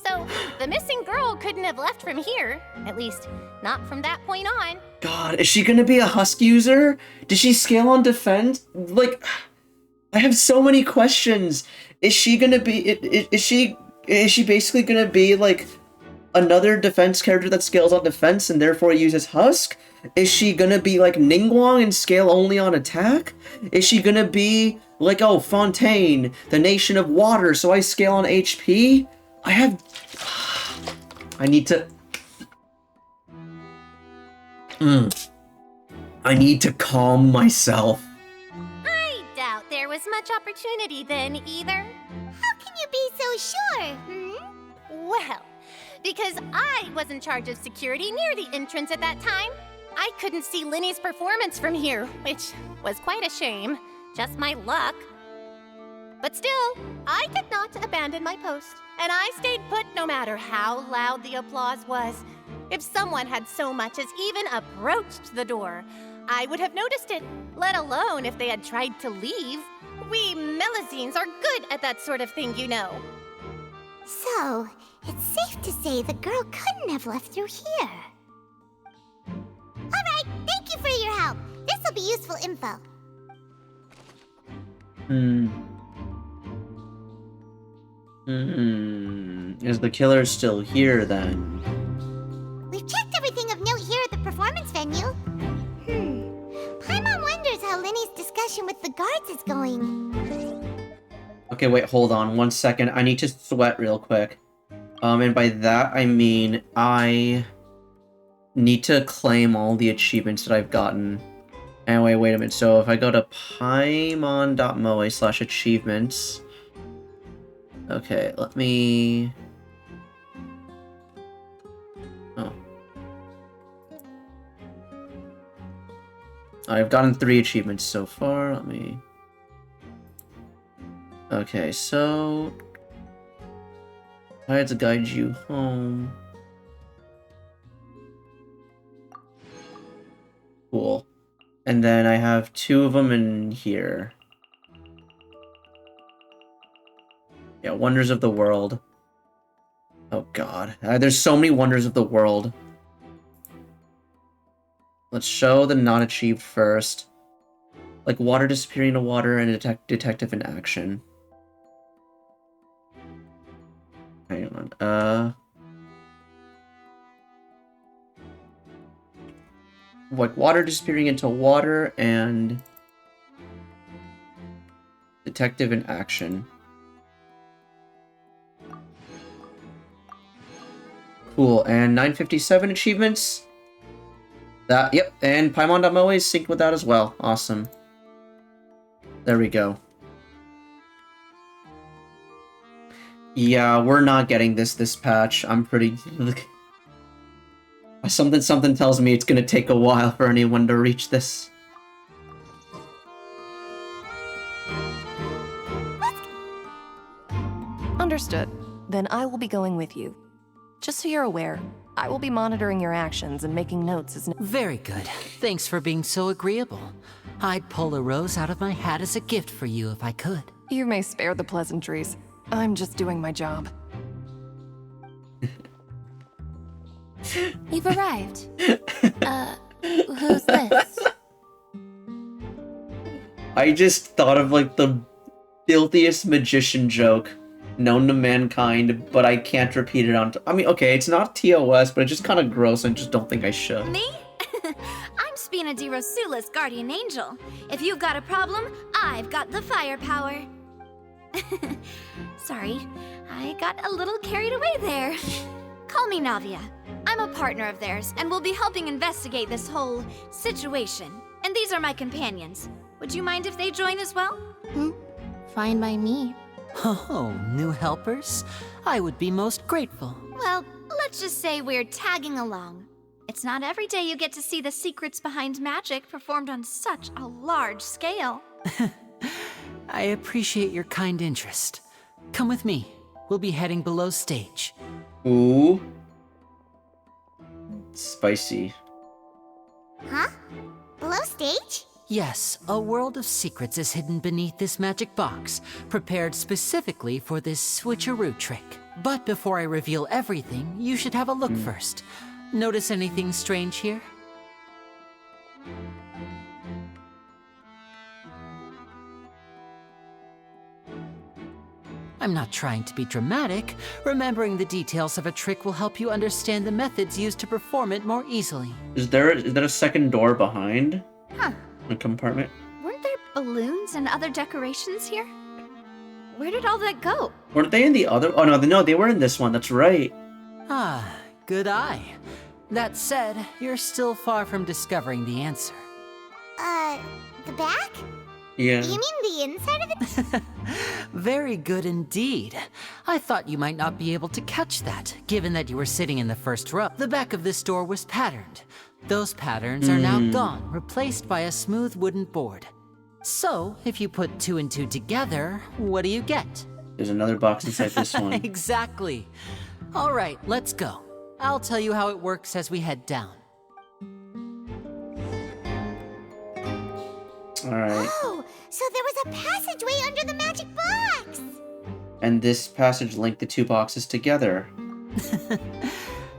So, the missing girl couldn't have left from here. At least, not from that point on. God, is she gonna be a Husk user? Did she scale on defense? Like, I have so many questions. Is she gonna be? Is she basically gonna be like another defense character that scales on defense and therefore uses Husk? Is she gonna be like Ningguang and scale only on attack? Is she gonna be like, oh, Fontaine, the nation of water, so I scale on HP? I need to... I need to calm myself. I doubt there was much opportunity then, either. How can you be so sure, Well, because I was in charge of security near the entrance at that time. I couldn't see Linny's performance from here, which was quite a shame. Just my luck. But still, I did not abandon my post, and I stayed put no matter how loud the applause was. If someone had so much as even approached the door, I would have noticed it, let alone if they had tried to leave. We Melusines are good at that sort of thing, you know. So, it's safe to say the girl couldn't have left through here. Alright, thank you for your help. This'll be useful info. Is the killer still here then? We've checked everything of note here at the performance venue. Paimon wonders how Linny's discussion with the guards is going. Okay, wait, hold on 1 second. I need to sweat real quick. And by that I mean I need to claim all the achievements that I've gotten. And wait a minute. So if I go to paimon.moe/achievements. Okay, let me... Oh. I've gotten 3 achievements so far. Let me... Okay, so... I had to guide you home. Cool. And then I have 2 of them in here. Yeah, Wonders of the World. Oh god. There's so many Wonders of the World. Let's show the not achieved first. Like water disappearing into water and detective in action. Hang on. Like water disappearing into water and detective in action. Cool, and 957 achievements. That, yep, and Paimon.moe is synced with that as well. Awesome. There we go. Yeah, we're not getting this patch. I'm pretty... Something tells me it's gonna take a while for anyone to reach this. Understood. Then I will be going with you. Just so you're aware, I will be monitoring your actions and making notes as... Very good. Thanks for being so agreeable. I'd pull a rose out of my hat as a gift for you if I could. You may spare the pleasantries. I'm just doing my job. You've arrived. Who's this? I just thought of like the filthiest magician joke known to mankind, but I can't repeat it on... I mean, okay, it's not TOS, but it's just kind of gross. I just don't think I should. Me? I'm Spina di Rosula's guardian angel. If you've got a problem, I've got the firepower. Sorry, I got a little carried away there. Call me Navia. I'm a partner of theirs, and will be helping investigate this whole situation. And these are my companions. Would you mind if they join as well? Fine by me. Oh, new helpers? I would be most grateful. Well, let's just say we're tagging along. It's not every day you get to see the secrets behind magic performed on such a large scale. I appreciate your kind interest. Come with me. We'll be heading below stage. Ooh. Spicy. Huh? Below stage? Yes, a world of secrets is hidden beneath this magic box, prepared specifically for this switcheroo trick. But before I reveal everything, you should have a look first. Notice anything strange here? I'm not trying to be dramatic. Remembering the details of a trick will help you understand the methods used to perform it more easily. Is there a second door behind? Huh. A compartment? Weren't there balloons and other decorations here? Where did all that go? Weren't they in the other? Oh no, they were in this one. That's right. Ah, good eye. That said, you're still far from discovering the answer. The back? Yeah. You mean the inside of it? Very good indeed. I thought you might not be able to catch that, given that you were sitting in the first row. The back of this door was patterned. Those patterns are now gone, replaced by a smooth wooden board. So, if you put 2 and 2 together, what do you get? There's another box inside this one. Exactly. All right, let's go. I'll tell you how it works as we head down. All right. Oh, so there was a passageway under the magic box. And this passage linked the two boxes together.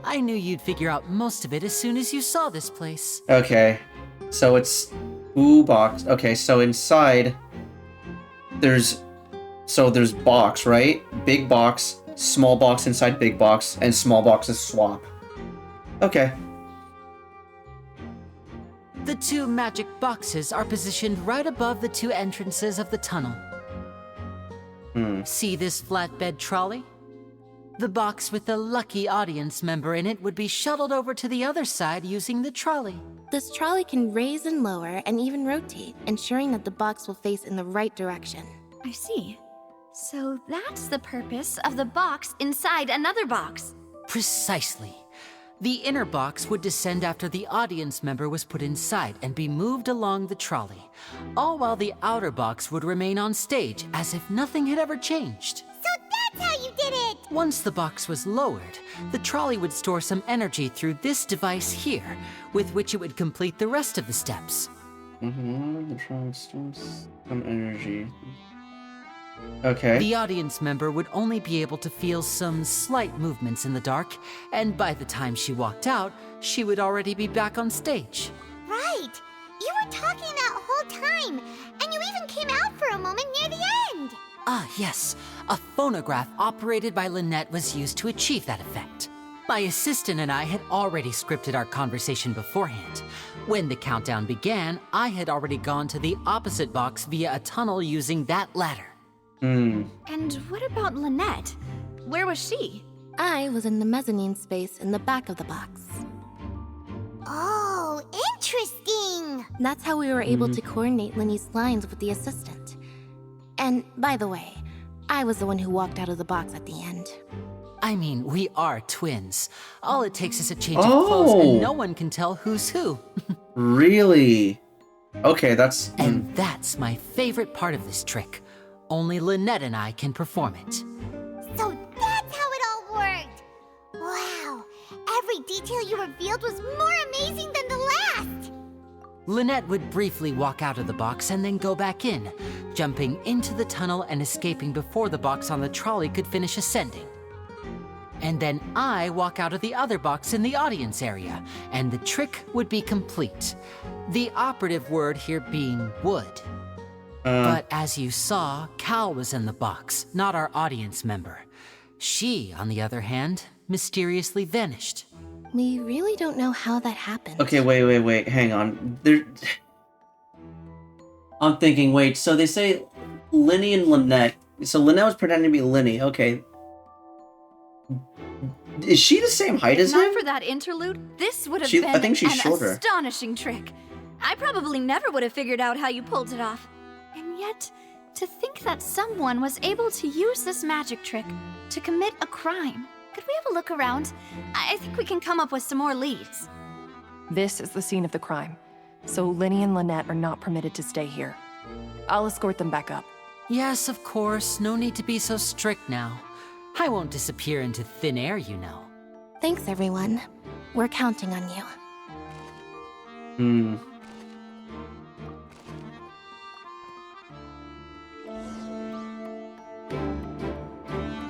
I knew you'd figure out most of it as soon as you saw this place. Okay. So it's box. Okay, so inside there's box, right? Big box, small box inside big box, and small boxes swap. Okay. The two magic boxes are positioned right above the two entrances of the tunnel. See this flatbed trolley? The box with the lucky audience member in it would be shuttled over to the other side using the trolley. This trolley can raise and lower and even rotate, ensuring that the box will face in the right direction. I see. So that's the purpose of the box inside another box. Precisely. The inner box would descend after the audience member was put inside and be moved along the trolley, all while the outer box would remain on stage as if nothing had ever changed. So that's how you did it! Once the box was lowered, the trolley would store some energy through this device here, with which it would complete the rest of the steps. The trolley stores some energy. Okay. The audience member would only be able to feel some slight movements in the dark, and by the time she walked out, she would already be back on stage. Right! You were talking that whole time, and you even came out for a moment near the end! Ah, yes. A phonograph operated by Lynette was used to achieve that effect. My assistant and I had already scripted our conversation beforehand. When the countdown began, I had already gone to the opposite box via a tunnel using that ladder. And what about Lynette? Where was she? I was in the mezzanine space in the back of the box. Oh, interesting! That's how we were able to coordinate Linny's lines with the assistant. And, by the way, I was the one who walked out of the box at the end. I mean, we are twins. All it takes is a change of clothes and no one can tell who's who. Really? Okay, that's... And that's my favorite part of this trick. Only Lynette and I can perform it. So that's how it all worked! Wow, every detail you revealed was more amazing than the last! Lynette would briefly walk out of the box and then go back in, jumping into the tunnel and escaping before the box on the trolley could finish ascending. And then I walk out of the other box in the audience area, and the trick would be complete. The operative word here being would. But as you saw, Cal was in the box, not our audience member. She, on the other hand, mysteriously vanished. We really don't know how that happened. Okay, wait, hang on. I'm thinking, wait, so they say Linny and Lynette. So Lynette was pretending to be Linny, okay. Is she the same height as him? Not for that interlude, this would have been I think she's an shorter. astonishing trick. I probably never would have figured out how you pulled it off. And yet, to think that someone was able to use this magic trick to commit a crime. Could we have a look around? I think we can come up with some more leads. This is the scene of the crime, so Linny and Lynette are not permitted to stay here. I'll escort them back up. Yes, of course. No need to be so strict now. I won't disappear into thin air, you know. Thanks, everyone. We're counting on you.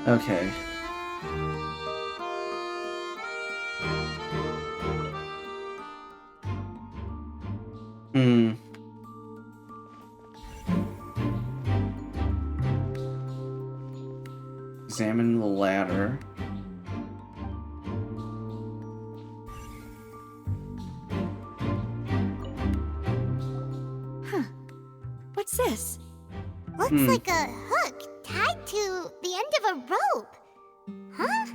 Okay. Examine the ladder. What's this? Looks like a hook tied to the end of a rope. Huh?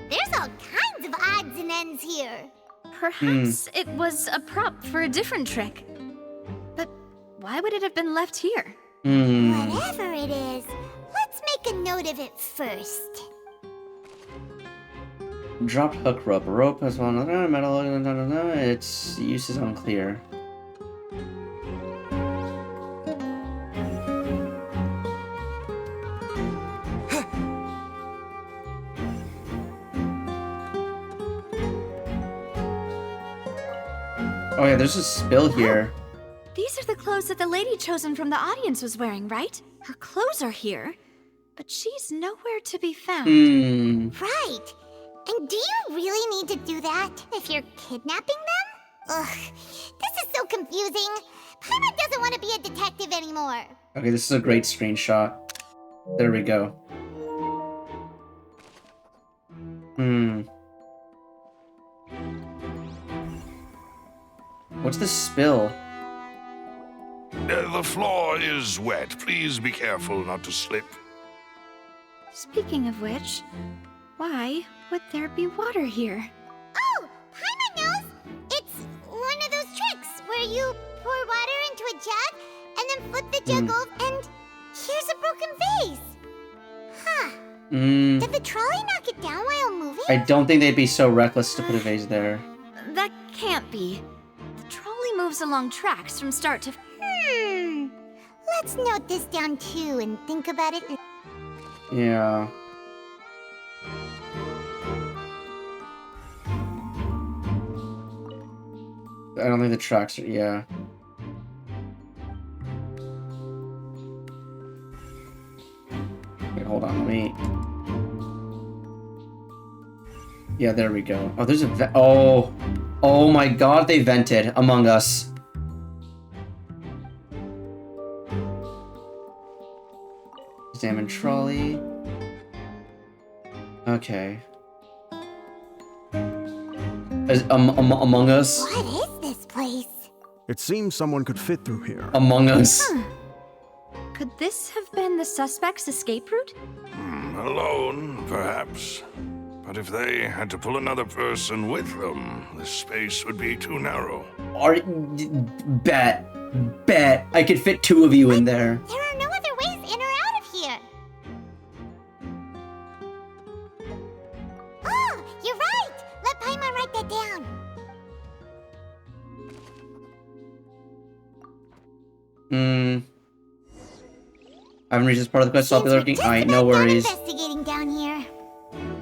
There's all kinds of odds and ends here. Perhaps it was a prop for a different trick. But why would it have been left here? Whatever it is, let's make a note of it first. Dropped hook rope. A rope has one metal. Its use is unclear. Oh yeah, there's a spill here. These are the clothes that the lady chosen from the audience was wearing, right? Her clothes are here, but she's nowhere to be found. Right. And do you really need to do that if you're kidnapping them? Ugh, this is so confusing. Paimon doesn't want to be a detective anymore. Okay, this is a great screenshot. There we go. What's the spill? The floor is wet. Please be careful not to slip. Speaking of which, why would there be water here? Oh, Paimon knows! It's one of those tricks where you pour water into a jug and then flip the jug over and here's a broken vase. Huh. Did the trolley knock it down while moving? I don't think they'd be so reckless to put a vase there. That can't be. The trolley moves along tracks from start to... Let's note this down too and think about it. Yeah. I don't think the tracks are... yeah. Wait, hold on, let me... Yeah, there we go. Oh, there's a oh my god, they vented Among Us. Examine trolley. Okay. Among Us? What is this place? It seems someone could fit through here. Among Us. Could this have been the suspect's escape route? Alone, perhaps. But if they had to pull another person with them, the space would be too narrow. Bet. I could fit 2 of you in there. There are no other ways in or out of here. Oh, you're right. Let Paimon write that down. I haven't reached this part of the quest, so I'll be lurking. Alright, no worries. Investigating down here.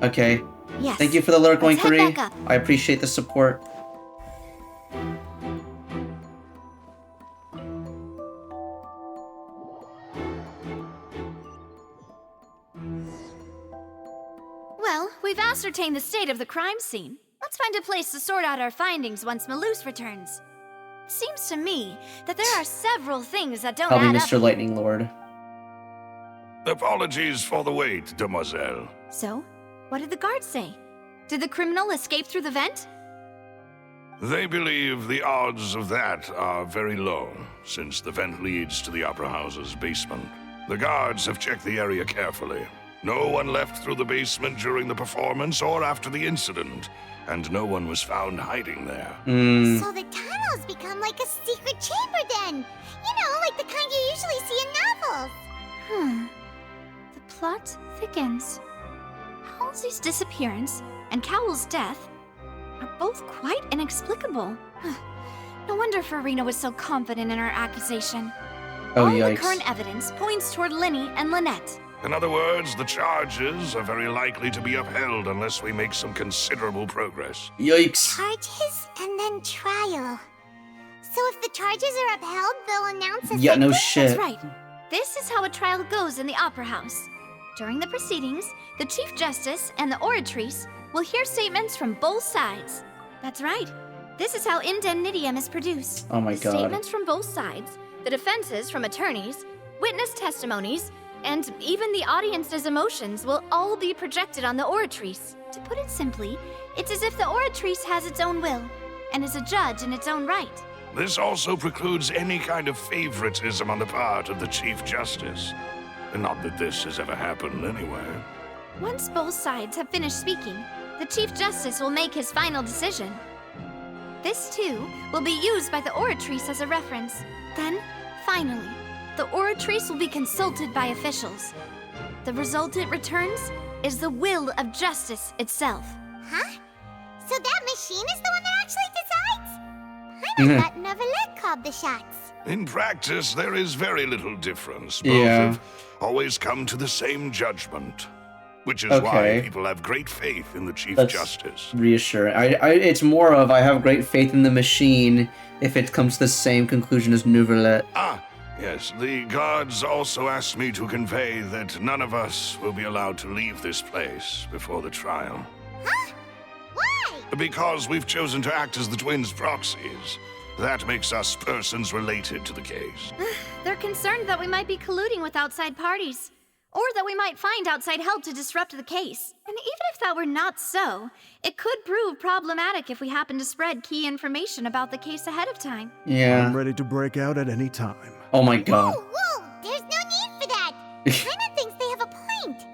Okay. Yes. Thank you for the lurk, Let's head Wing3. back up. I appreciate the support. Well, we've ascertained the state of the crime scene. Let's find a place to sort out our findings once Malus returns. It seems to me that there are several things that don't I'll be add Mr. up. Lightning Lord. Apologies for the wait, demoiselle. So, what did the guards say? Did the criminal escape through the vent? They believe the odds of that are very low, since the vent leads to the Opera House's basement. The guards have checked the area carefully. No one left through the basement during the performance or after the incident, and no one was found hiding there. So the tunnels become like a secret chamber then. You know, like the kind you usually see in novels. The plot thickens. Halsey's disappearance and Cowell's death are both quite inexplicable. No wonder Farina was so confident in her accusation. Oh, All yikes. the current evidence points toward Linny and Lynette. In other words, the charges are very likely to be upheld unless we make some considerable progress. Yikes. Charges and then trial. So if the charges are upheld, they'll announce a Yeah, no sentence? shit. That's right. This is how a trial goes in the Opera House. During the proceedings, the Chief Justice and the Oratrice will hear statements from both sides. That's right. This is how indemnitium is produced. Oh my The god. statements from both sides, the defenses from attorneys, witness testimonies, and even the audience's emotions will all be projected on the Oratrice. To put it simply, it's as if the Oratrice has its own will and is a judge in its own right. This also precludes any kind of favoritism on the part of the Chief Justice. Not that this has ever happened anyway. Once both sides have finished speaking, the Chief Justice will make his final decision. This, too, will be used by the Oratrice as a reference. Then, finally, the Oratrice will be consulted by officials. The result it returns is the will of justice itself. Huh? So that machine is the one that actually decides? Paimon thought Neverlet called the shots. In practice, there is very little difference. Both Yeah. have always come to the same judgment. Which is why people have great faith in the Chief Justice. Reassuring. It's more of I have great faith in the machine if it comes to the same conclusion as Nouvelet. Ah, yes. The guards also asked me to convey that none of us will be allowed to leave this place before the trial. Huh? Why? Because we've chosen to act as the twins' proxies. That makes us persons related to the case. They're concerned that we might be colluding with outside parties, or that we might find outside help to disrupt the case. And even if that were not so, it could prove problematic if we happen to spread key information about the case ahead of time. Yeah. I'm ready to break out at any time. Oh my god. Whoa, there's no need for that. Paimon thinks they have a point.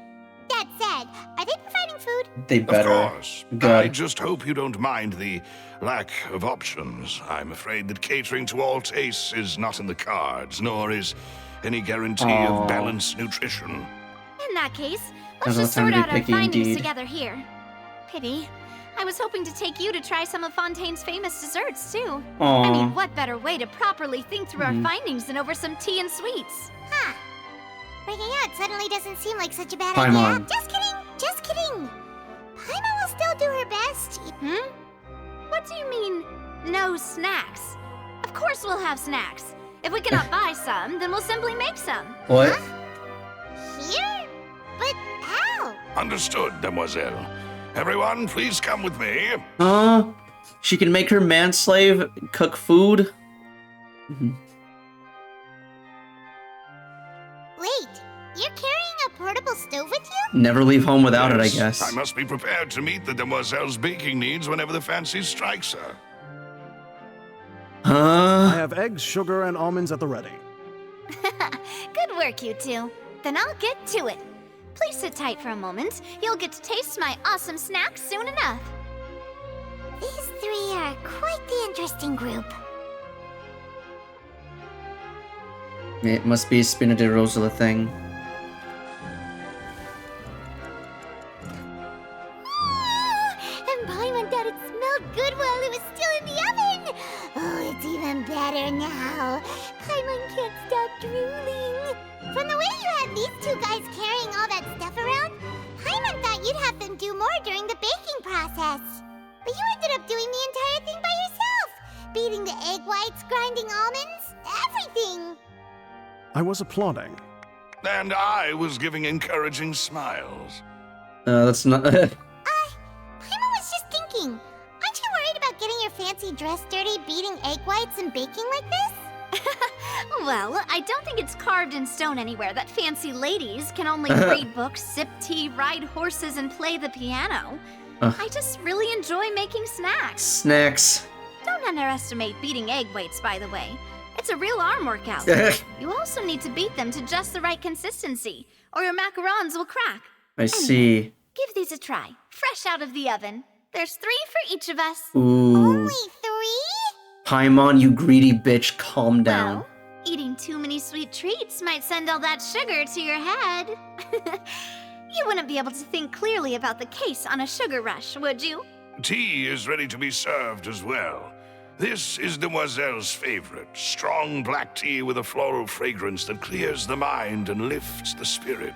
That said, are they providing food? They better. Of course. Good. I just hope you don't mind the lack of options. I'm afraid that catering to all tastes is not in the cards, nor is any guarantee of balanced nutrition. In that case, let's There's no just time sort to be out our picky findings indeed. together here. Pity. I was hoping to take you to try some of Fontaine's famous desserts, too. Aw. I mean, what better way to properly think through Mhm. our findings than over some tea and sweets? Huh. Breaking out suddenly doesn't seem like such a bad Paimon. idea. Just kidding, just kidding. Paimon will still do her best. Hmm? What do you mean, no snacks? Of course we'll have snacks. If we cannot buy some, then we'll simply make some. What? Here? But how? Understood, demoiselle. Everyone, please come with me. She can make her manslave cook food? Wait, you're carrying a portable stove with you? Never leave home without it, I Yes, guess. I must be prepared to meet the demoiselle's baking needs whenever the fancy strikes her. I have eggs, sugar, and almonds at the ready. Good work, you two. Then I'll get to it. Please sit tight for a moment. You'll get to taste my awesome snacks soon enough. These three are quite the interesting group. It must be a Spina de Rosala thing. And Paimon thought it smelled good while it was still in the oven. Oh, it's even better now. Paimon can't stop drooling. From the way you had these two guys carrying all that stuff around, Paimon thought you'd have them do more during the baking process. But you ended up doing the entire thing by yourself. Beating the egg whites, grinding almonds, everything. I was applauding. And I was giving encouraging smiles. That's not... Paimon was just thinking, aren't you worried about getting your fancy dress dirty beating egg whites and baking like this? Well, I don't think it's carved in stone anywhere that fancy ladies can only read books, sip tea, ride horses, and play the piano. I just really enjoy making snacks. Snacks. Don't underestimate beating egg whites, by the way. It's a real arm workout. You also need to beat them to just the right consistency, or your macarons will crack. I see. Give these a try, fresh out of the oven. There's 3 for each of us. Ooh. Only 3? Paimon, you greedy bitch, calm down. Eating too many sweet treats might send all that sugar to your head. You wouldn't be able to think clearly about the case on a sugar rush, would you? Tea is ready to be served as well. This is Demoiselle's favorite, strong black tea with a floral fragrance that clears the mind and lifts the spirit.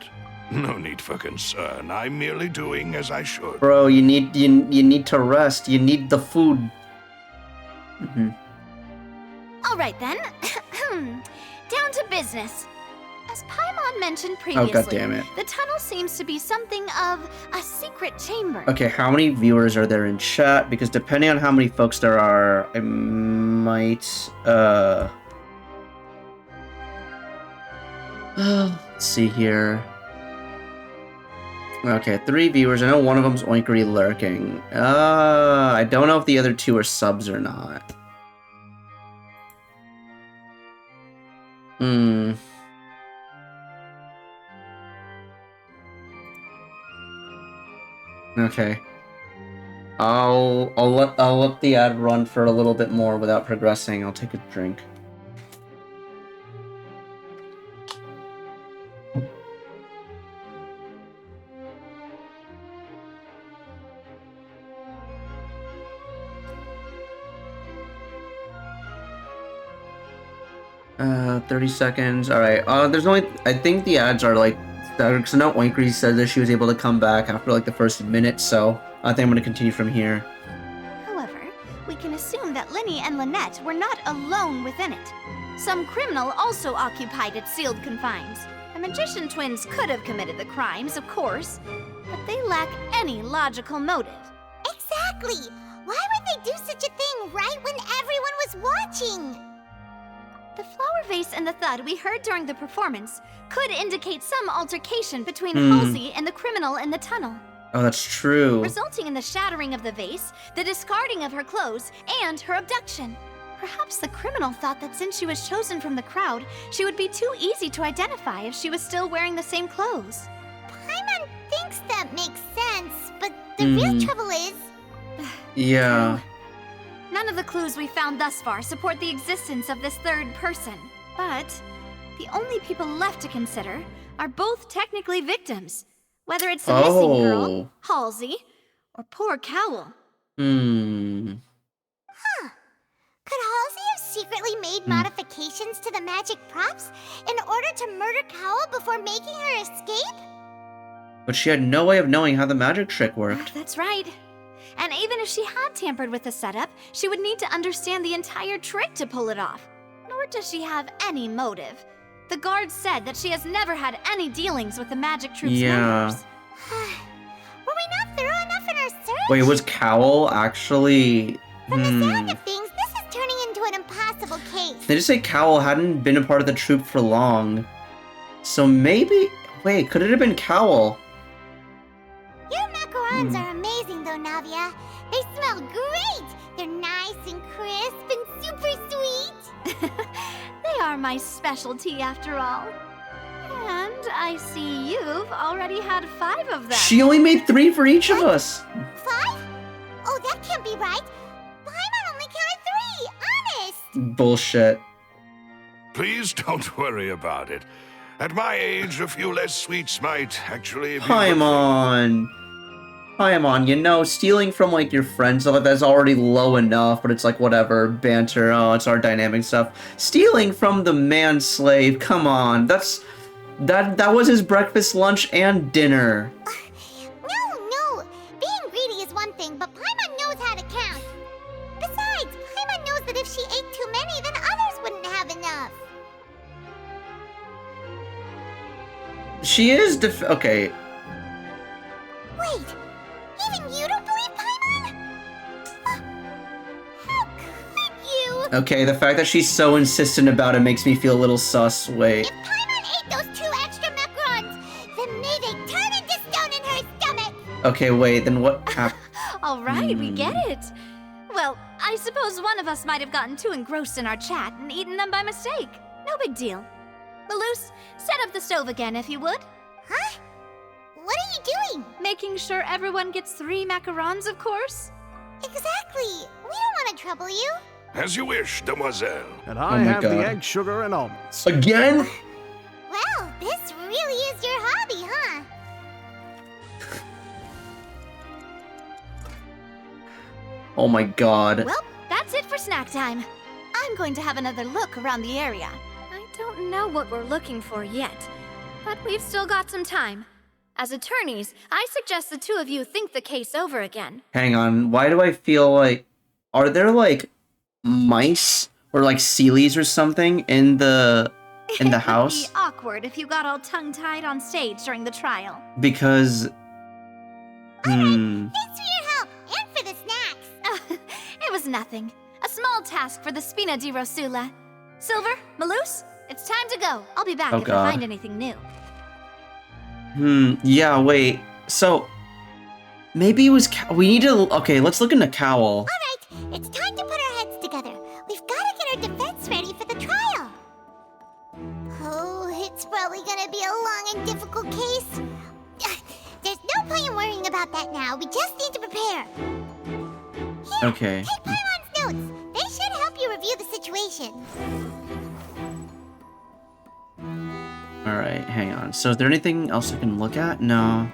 No need for concern. I'm merely doing as I should. Bro, you need to rest. You need the food. All right then. Down to business. As Paimon mentioned previously, God damn it. the tunnel seems to be something of a secret chamber. Okay, how many viewers are there in chat? Because depending on how many folks there are, I might, let's see here. Okay, 3 viewers. I know one of them's Oinkery lurking. I don't know if the other 2 are subs or not. Okay. I'll let the ad run for a little bit more without progressing. I'll take a drink. Uh, 30 seconds. All right. There's only, I think the ads are like So no, Oinkry said that she was able to come back after like the first minute, so I think I'm gonna continue from here. However, we can assume that Linny and Lynette were not alone within it. Some criminal also occupied its sealed confines. The magician twins could have committed the crimes, of course, but they lack any logical motive. Exactly! Why would they do such a thing right when everyone was watching? The flower vase and the thud we heard during the performance could indicate some altercation between Halsey and the criminal in the tunnel. Oh, that's true. Resulting in the shattering of the vase, the discarding of her clothes, and her abduction. Perhaps the criminal thought that since she was chosen from the crowd, she would be too easy to identify if she was still wearing the same clothes. Paimon thinks that makes sense, but the real trouble is... Yeah. None of the clues we found thus far support the existence of this third person. But the only people left to consider are both technically victims. Whether it's the missing girl, Halsey, or poor Cowell. Huh. Could Halsey have secretly made modifications to the magic props in order to murder Cowell before making her escape? But she had no way of knowing how the magic trick worked. That's right. And even if she had tampered with the setup, she would need to understand the entire trick to pull it off. Nor does she have any motive. The guard said that she has never had any dealings with the magic troop's members. Were we not thorough enough in our search? Wait, was Cowell actually... From the sound of things, this is turning into an impossible case. They just say Cowell hadn't been a part of the troop for long. So maybe... Wait, could it have been Cowell? Your macarons are amazing though, Navia. They smell great! They're nice and crisp and super sweet! They are my specialty after all. And I see you've already had 5 of them. She only made 3 for each of us. 5? Oh, that can't be right. Paimon only counted 3, honest! Bullshit. Please don't worry about it. At my age, a few less sweets might actually be... Paimon, you know, stealing from, like, your friends, stuff like that's already low enough, but it's like, whatever, banter, oh, it's our dynamic stuff. Stealing from the man-slave, come on, that was his breakfast, lunch, and dinner. No, being greedy is one thing, but Paimon knows how to count. Besides, Paimon knows that if she ate too many, then others wouldn't have enough. She is okay. Wait, even you don't believe Paimon? How could you? Okay, the fact that she's so insistent about it makes me feel a little sus. Wait. If Paimon ate those 2 extra macarons, then may they turn into stone in her stomach. Okay, wait, then what happened? All right, we get it. Well, I suppose one of us might have gotten too engrossed in our chat and eaten them by mistake. No big deal. Maloose, set up the stove again if you would. Huh? What are you doing? Making sure everyone gets 3 macarons, of course. Exactly. We don't want to trouble you. As you wish, demoiselle. And I have the egg, sugar, and almonds. Again? Well, this really is your hobby, huh? Oh my god. Well, that's it for snack time. I'm going to have another look around the area. I don't know what we're looking for yet, but we've still got some time. As attorneys, I suggest the 2 of you think the case over again. Hang on, why do I feel like... Are there, like, mice or, like, sealies or something in the house? It'd be awkward if you got all tongue-tied on stage during the trial. Because... Thanks for your help, and for the snacks. It was nothing. A small task for the Spina di Rosula. Silver, Maloose, it's time to go. I'll be back if I find anything new. Yeah, wait. So, maybe it was we need to... Okay, let's look into Cowell. Alright, it's time to put our heads together. We've got to get our defense ready for the trial. Oh, it's probably gonna be a long and difficult case. There's no point in worrying about that now. We just need to prepare. Here, Okay. take Paimon's notes. They should help you review the situation. Alright, hang on. So is there anything else I can look at? No.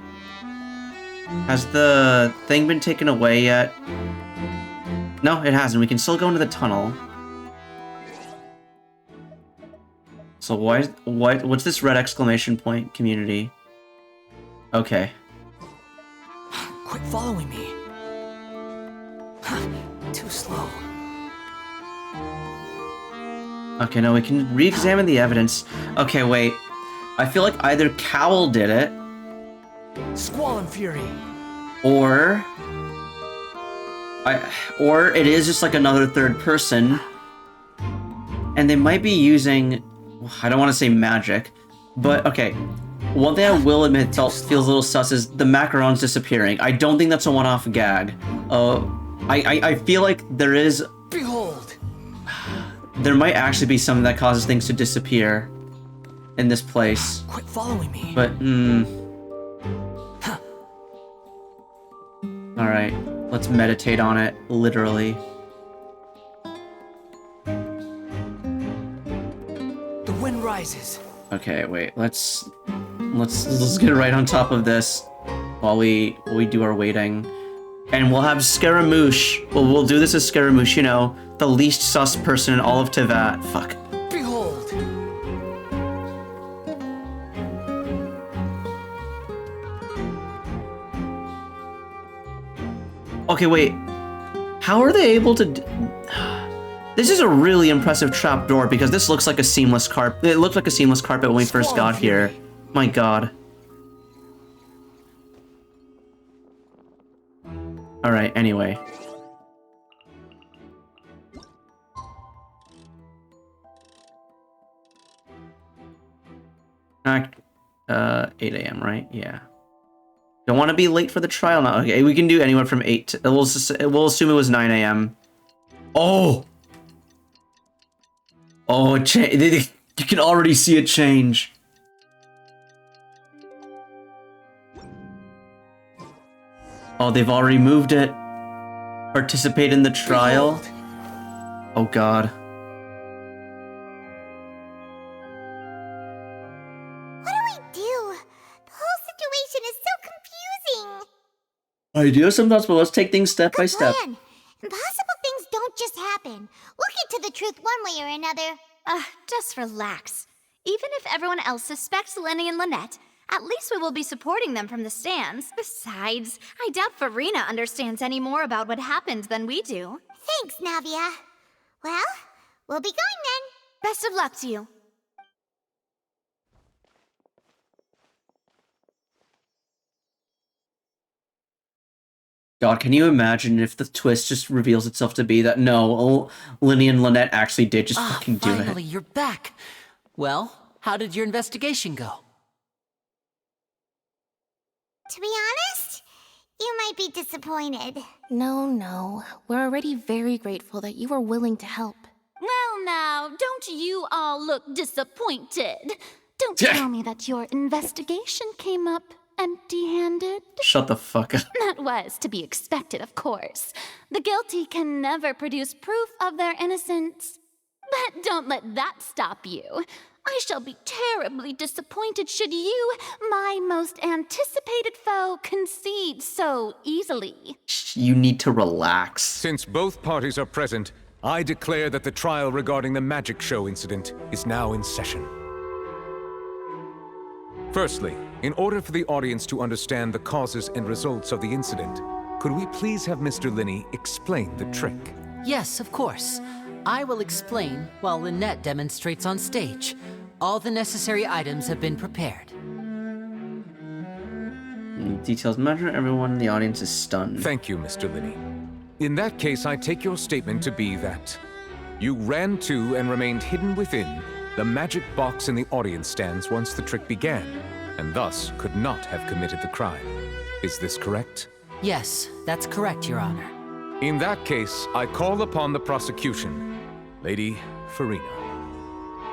Has the thing been taken away yet? No, it hasn't. We can still go into the tunnel. So what's this red exclamation point community? Okay. Quit following me. Too slow. Okay, now we can re-examine the evidence. Okay, wait. I feel like either Cowl did it. Squall and Fury. Or it is just like another third person. And they might be using, I don't want to say magic, but okay. One thing I will admit feels a little sus is the macarons disappearing. I don't think that's a one-off gag. I feel like there is... Behold! There might actually be something that causes things to disappear in this place. Quit following me. But, Alright, let's meditate on it, literally. The wind rises. Okay, wait, let's get right on top of this while we do our waiting. And we'll have Scaramouche. Well, we'll do this as Scaramouche, you know, the least sus person in all of Teyvat. Fuck. Behold. Okay, wait. How are they able to... This is a really impressive trapdoor because this looks like a seamless carpet. It looked like a seamless carpet when we first got here. My god. Alright, anyway. Act 8 a.m., right? Yeah. Don't want to be late for the trial now. Okay, we can do anywhere from 8 to... We'll assume it was 9 a.m. Oh! Oh, you can already see it change. Oh, they've already moved it. Participate in the trial. Oh god. What do we do? The whole situation is so confusing. Idea sometimes, but let's take things step by step. Plan. Impossible things don't just happen. We'll get to the truth one way or another. Just relax. Even if everyone else suspects Lenny and Lynette, at least we will be supporting them from the stands. Besides, I doubt Farina understands any more about what happened than we do. Thanks, Navia. Well, we'll be going then. Best of luck to you. God, can you imagine if the twist just reveals itself to be that no, Lenny and Lynette actually did just fucking do it. Finally, you're back. Well, how did your investigation go? To be honest, you might be disappointed. No. We're already very grateful that you were willing to help. Well now, don't you all look disappointed? Don't tell me that your investigation came up empty-handed. Shut the fuck up. That was to be expected, of course. The guilty can never produce proof of their innocence. But don't let that stop you. I shall be terribly disappointed should you, my most anticipated foe, concede so easily. You need to relax. Since both parties are present, I declare that the trial regarding the magic show incident is now in session. Firstly, in order for the audience to understand the causes and results of the incident, could we please have Mr. Linney explain the trick? Yes, of course. I will explain while Lynette demonstrates on stage. All the necessary items have been prepared. Details matter. Everyone in the audience is stunned. Thank you, Mr. Linney. In that case, I take your statement to be that you ran to and remained hidden within the magic box in the audience stands once the trick began, and thus could not have committed the crime. Is this correct? Yes, that's correct, Your Honor. In that case, I call upon the prosecution. Lady Farina,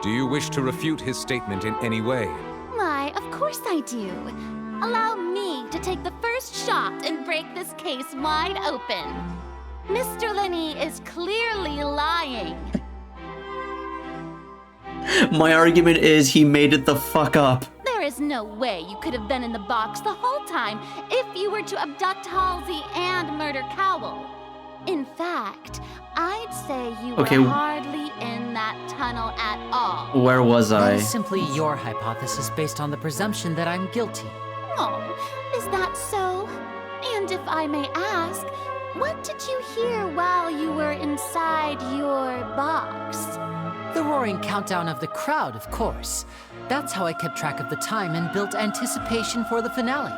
do you wish to refute his statement in any way? Why, of course I do. Allow me to take the first shot and break this case wide open. Mr. Linney is clearly lying. My argument is he made it the fuck up. There is no way you could have been in the box the whole time if you were to abduct Halsey and murder Cowell. In fact, I'd say you were hardly in that tunnel at all. Where was I? That is simply your hypothesis based on the presumption that I'm guilty. Oh, is that so? And if I may ask, what did you hear while you were inside your box? The roaring countdown of the crowd, of course. That's how I kept track of the time and built anticipation for the finale.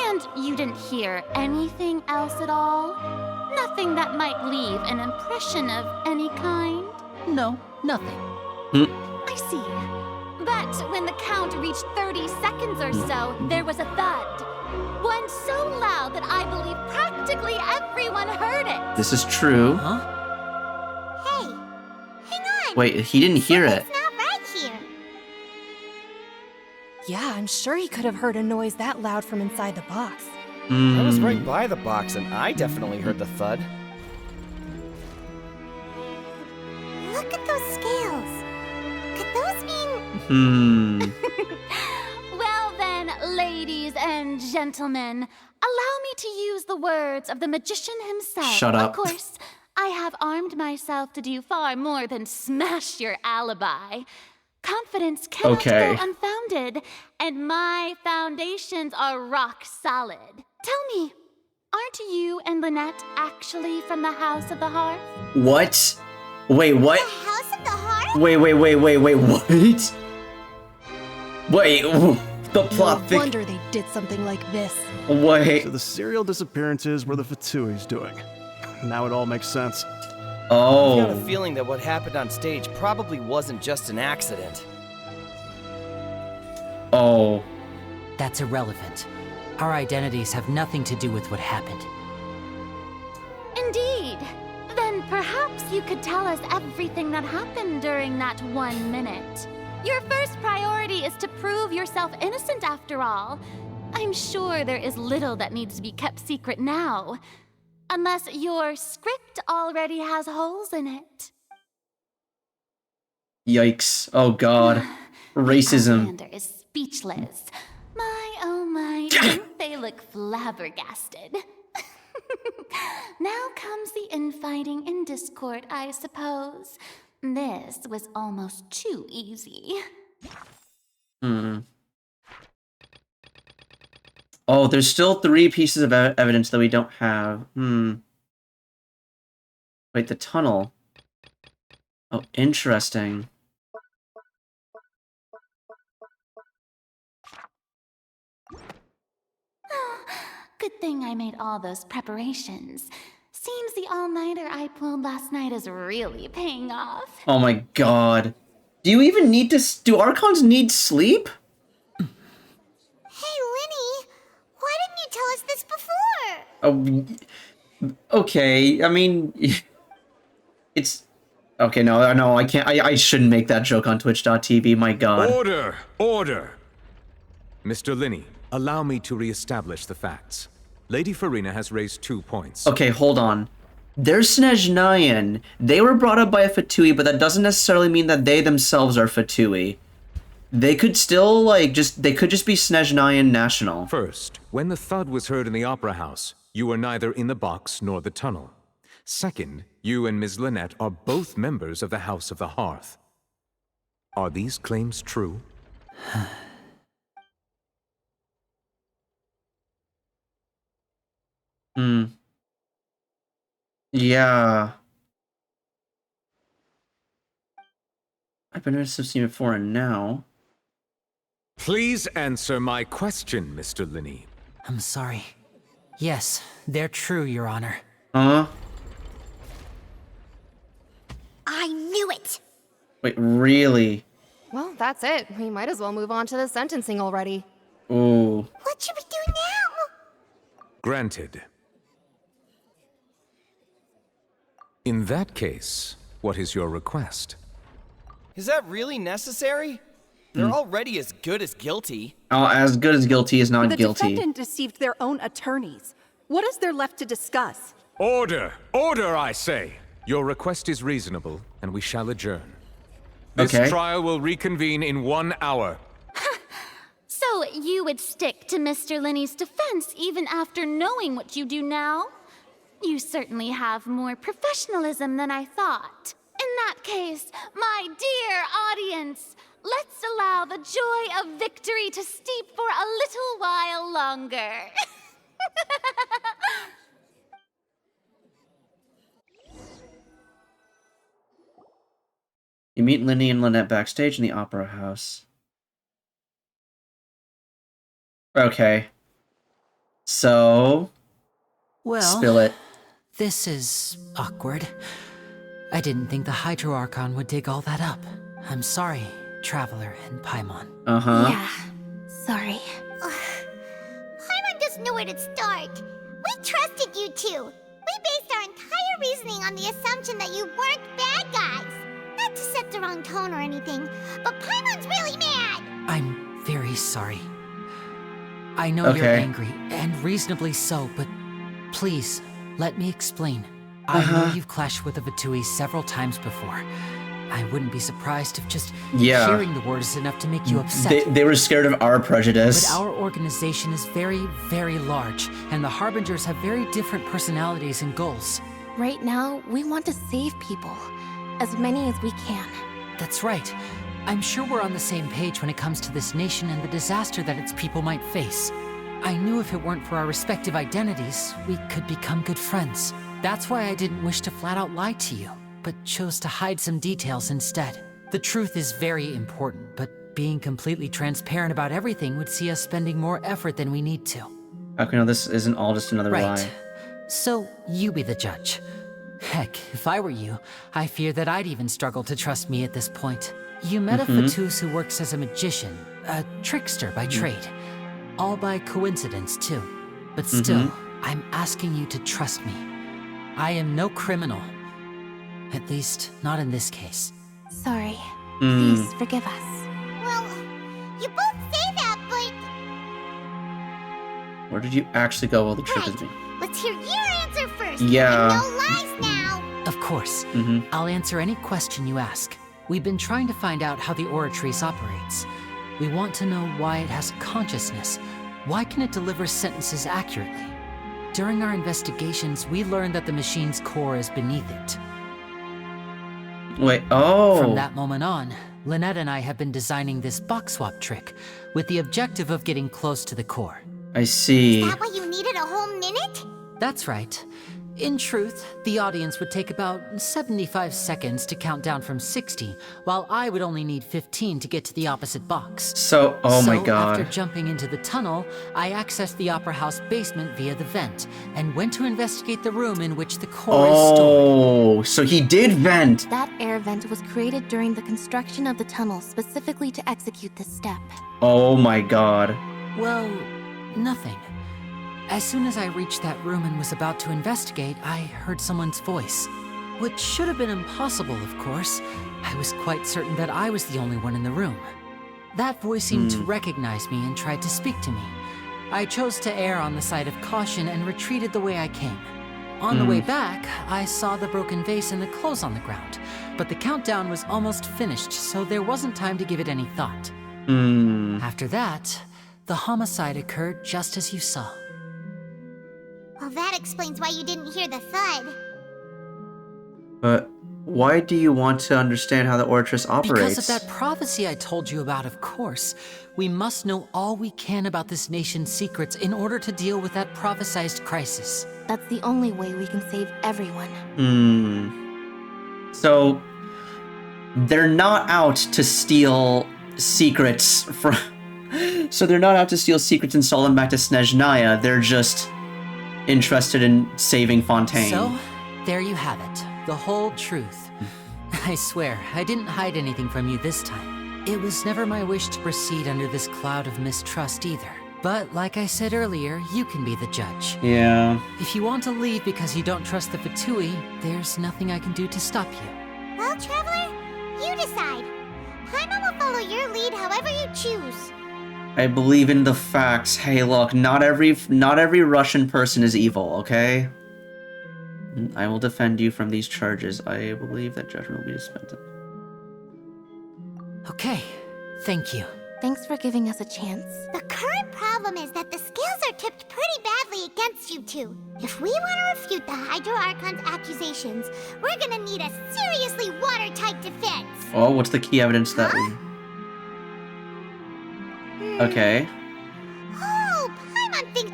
And you didn't hear anything else at all? Nothing that might leave an impression of any kind? No, nothing. I see. But when the count reached 30 seconds or so, there was a thud. One so loud that I believe practically everyone heard it. This is true. Huh? Hey, hang on. Wait, he didn't hear it. It's not right here. Yeah, I'm sure he could have heard a noise that loud from inside the box. I was right by the box and I definitely heard the thud. Look at those scales. Could those mean... Well then, ladies and gentlemen, allow me to use the words of the magician himself. Shut up. Of course, I have armed myself to do far more than smash your alibi. Confidence cannot go unfounded, and my foundations are rock solid. Tell me, aren't you and Lynette actually from the House of the Hearth? What? Wait, what? The House of the Hearth? Wait, what? Wait, the plot No wonder they did something like this. Wait. So the serial disappearances were the Fatui's doing. Now it all makes sense. Oh. I've got a feeling that what happened on stage probably wasn't just an accident. Oh. That's irrelevant. Our identities have nothing to do with what happened. Indeed. Then perhaps you could tell us everything that happened during that 1 minute. Your first priority is to prove yourself innocent after all. I'm sure there is little that needs to be kept secret now. Unless your script already has holes in it. Yikes. Oh god. Racism. Commander is speechless. My, oh my, don't they look flabbergasted? Now comes the infighting and discord, I suppose. This was almost too easy. Oh, there's still 3 pieces of evidence that we don't have. Wait, the tunnel. Oh, interesting. Good thing I made all those preparations. Seems the all-nighter I pulled last night is really paying off. Oh my god. Do you even need to... Do Archons need sleep? Hey, Linny, why didn't you tell us this before? Oh, okay. I mean... It's... Okay, no, I can't... I shouldn't make that joke on Twitch.tv, my god. Order! Order! Mr. Linney, allow me to reestablish the facts. Lady Farina has raised 2 points. Okay, hold on. They're Snezhnayan. They were brought up by a Fatui, but that doesn't necessarily mean that they themselves are Fatui. They could still, like, they could just be Snezhnayan national. First, when the thud was heard in the Opera House, you were neither in the box nor the tunnel. Second, you and Ms. Lynette are both members of the House of the Hearth. Are these claims true? Yeah. I've been noticed to see before and now. Please answer my question, Mr. Linney. I'm sorry. Yes, they're true, Your Honor. Huh? I knew it! Wait, really? Well, that's it. We might as well move on to the sentencing already. Ooh. What should we do now? Granted. In that case, what is your request? Is that really necessary? They're already as good as guilty. Oh, as good as guilty is not the guilty. The defendant deceived their own attorneys. What is there left to discuss? Order! Order, I say! Your request is reasonable, and we shall adjourn. This trial will reconvene in 1 hour. So you would stick to Mr. Linney's defense even after knowing what you do now? You certainly have more professionalism than I thought. In that case, my dear audience, let's allow the joy of victory to steep for a little while longer. You meet Linny and Lynette backstage in the Opera House. Okay. So... Well, spill it. This is awkward. I didn't think the Hydro Archon would dig all that up. I'm sorry, Traveler and Paimon. Uh-huh. Yeah, sorry. Paimon doesn't know where to start. We trusted you two. We based our entire reasoning on the assumption that you weren't bad guys. Not to set the wrong tone or anything, but Paimon's really mad. I'm very sorry. I know you're angry, and reasonably so, but please, let me explain. I know you've clashed with the Fatui several times before. I wouldn't be surprised if just hearing the word is enough to make you upset. They were scared of our prejudice. But our organization is very, very large, and the Harbingers have very different personalities and goals. Right now, we want to save people. As many as we can. That's right. I'm sure we're on the same page when it comes to this nation and the disaster that its people might face. I knew if it weren't for our respective identities, we could become good friends. That's why I didn't wish to flat out lie to you, but chose to hide some details instead. The truth is very important, but being completely transparent about everything would see us spending more effort than we need to. Okay, no, this isn't all just another lie. So, you be the judge. Heck, if I were you, I fear that I'd even struggle to trust me at this point. You met a Fatus who works as a magician, a trickster by trade. All by coincidence, too. But still, I'm asking you to trust me. I am no criminal. At least, not in this case. Sorry. Please forgive us. Well, you both say that, but... Where did you actually go while the trick is being... Let's hear your answer first. Yeah. No lies now. Of course. I'll answer any question you ask. We've been trying to find out how the Oratrice operates. We want to know why it has consciousness. Why can it deliver sentences accurately? During our investigations, we learned that the machine's core is beneath it. Wait, oh. From that moment on, Lynette and I have been designing this box swap trick with the objective of getting close to the core. I see. Is that why you needed a whole minute? That's right. In truth, the audience would take about 75 seconds to count down from 60, while I would only need 15 to get to the opposite box. So, oh my god. After jumping into the tunnel, I accessed the Opera House basement via the vent, and went to investigate the room in which the core is stored. Oh, so he did vent! That air vent was created during the construction of the tunnel specifically to execute this step. Oh my god. Well, nothing. As soon as I reached that room and was about to investigate, I heard someone's voice. Which should have been impossible, of course. I was quite certain that I was the only one in the room. That voice seemed to recognize me and tried to speak to me. I chose to err on the side of caution and retreated the way I came. On the way back, I saw the broken vase and the clothes on the ground, but the countdown was almost finished, so there wasn't time to give it any thought. After that, the homicide occurred just as you saw. Well, that explains why you didn't hear the thud. But why do you want to understand how the Oratrice operates? Because of that prophecy I told you about, of course. We must know all we can about this nation's secrets in order to deal with that prophesized crisis. That's the only way we can save everyone. So, they're not out to steal secrets from... So they're not out to steal secrets and sell them back to Snezhnaya, they're just interested in saving Fontaine. So, there you have it. The whole truth. I swear, I didn't hide anything from you this time. It was never my wish to proceed under this cloud of mistrust either. But like I said earlier, you can be the judge. Yeah. If you want to leave because you don't trust the Fatui, there's nothing I can do to stop you. Well, Traveler, you decide. Paimon will follow your lead however you choose. I believe in the facts. Hey, look, not every Russian person is evil, okay? I will defend you from these charges. I believe that judgment will be dispensed. Okay, thank you. Thanks for giving us a chance. The current problem is that the scales are tipped pretty badly against you two. If we want to refute the Hydro Archon's accusations, we're gonna need a seriously watertight defense. Oh, what's the key evidence that we... Okay. Oh, Paimon thinks...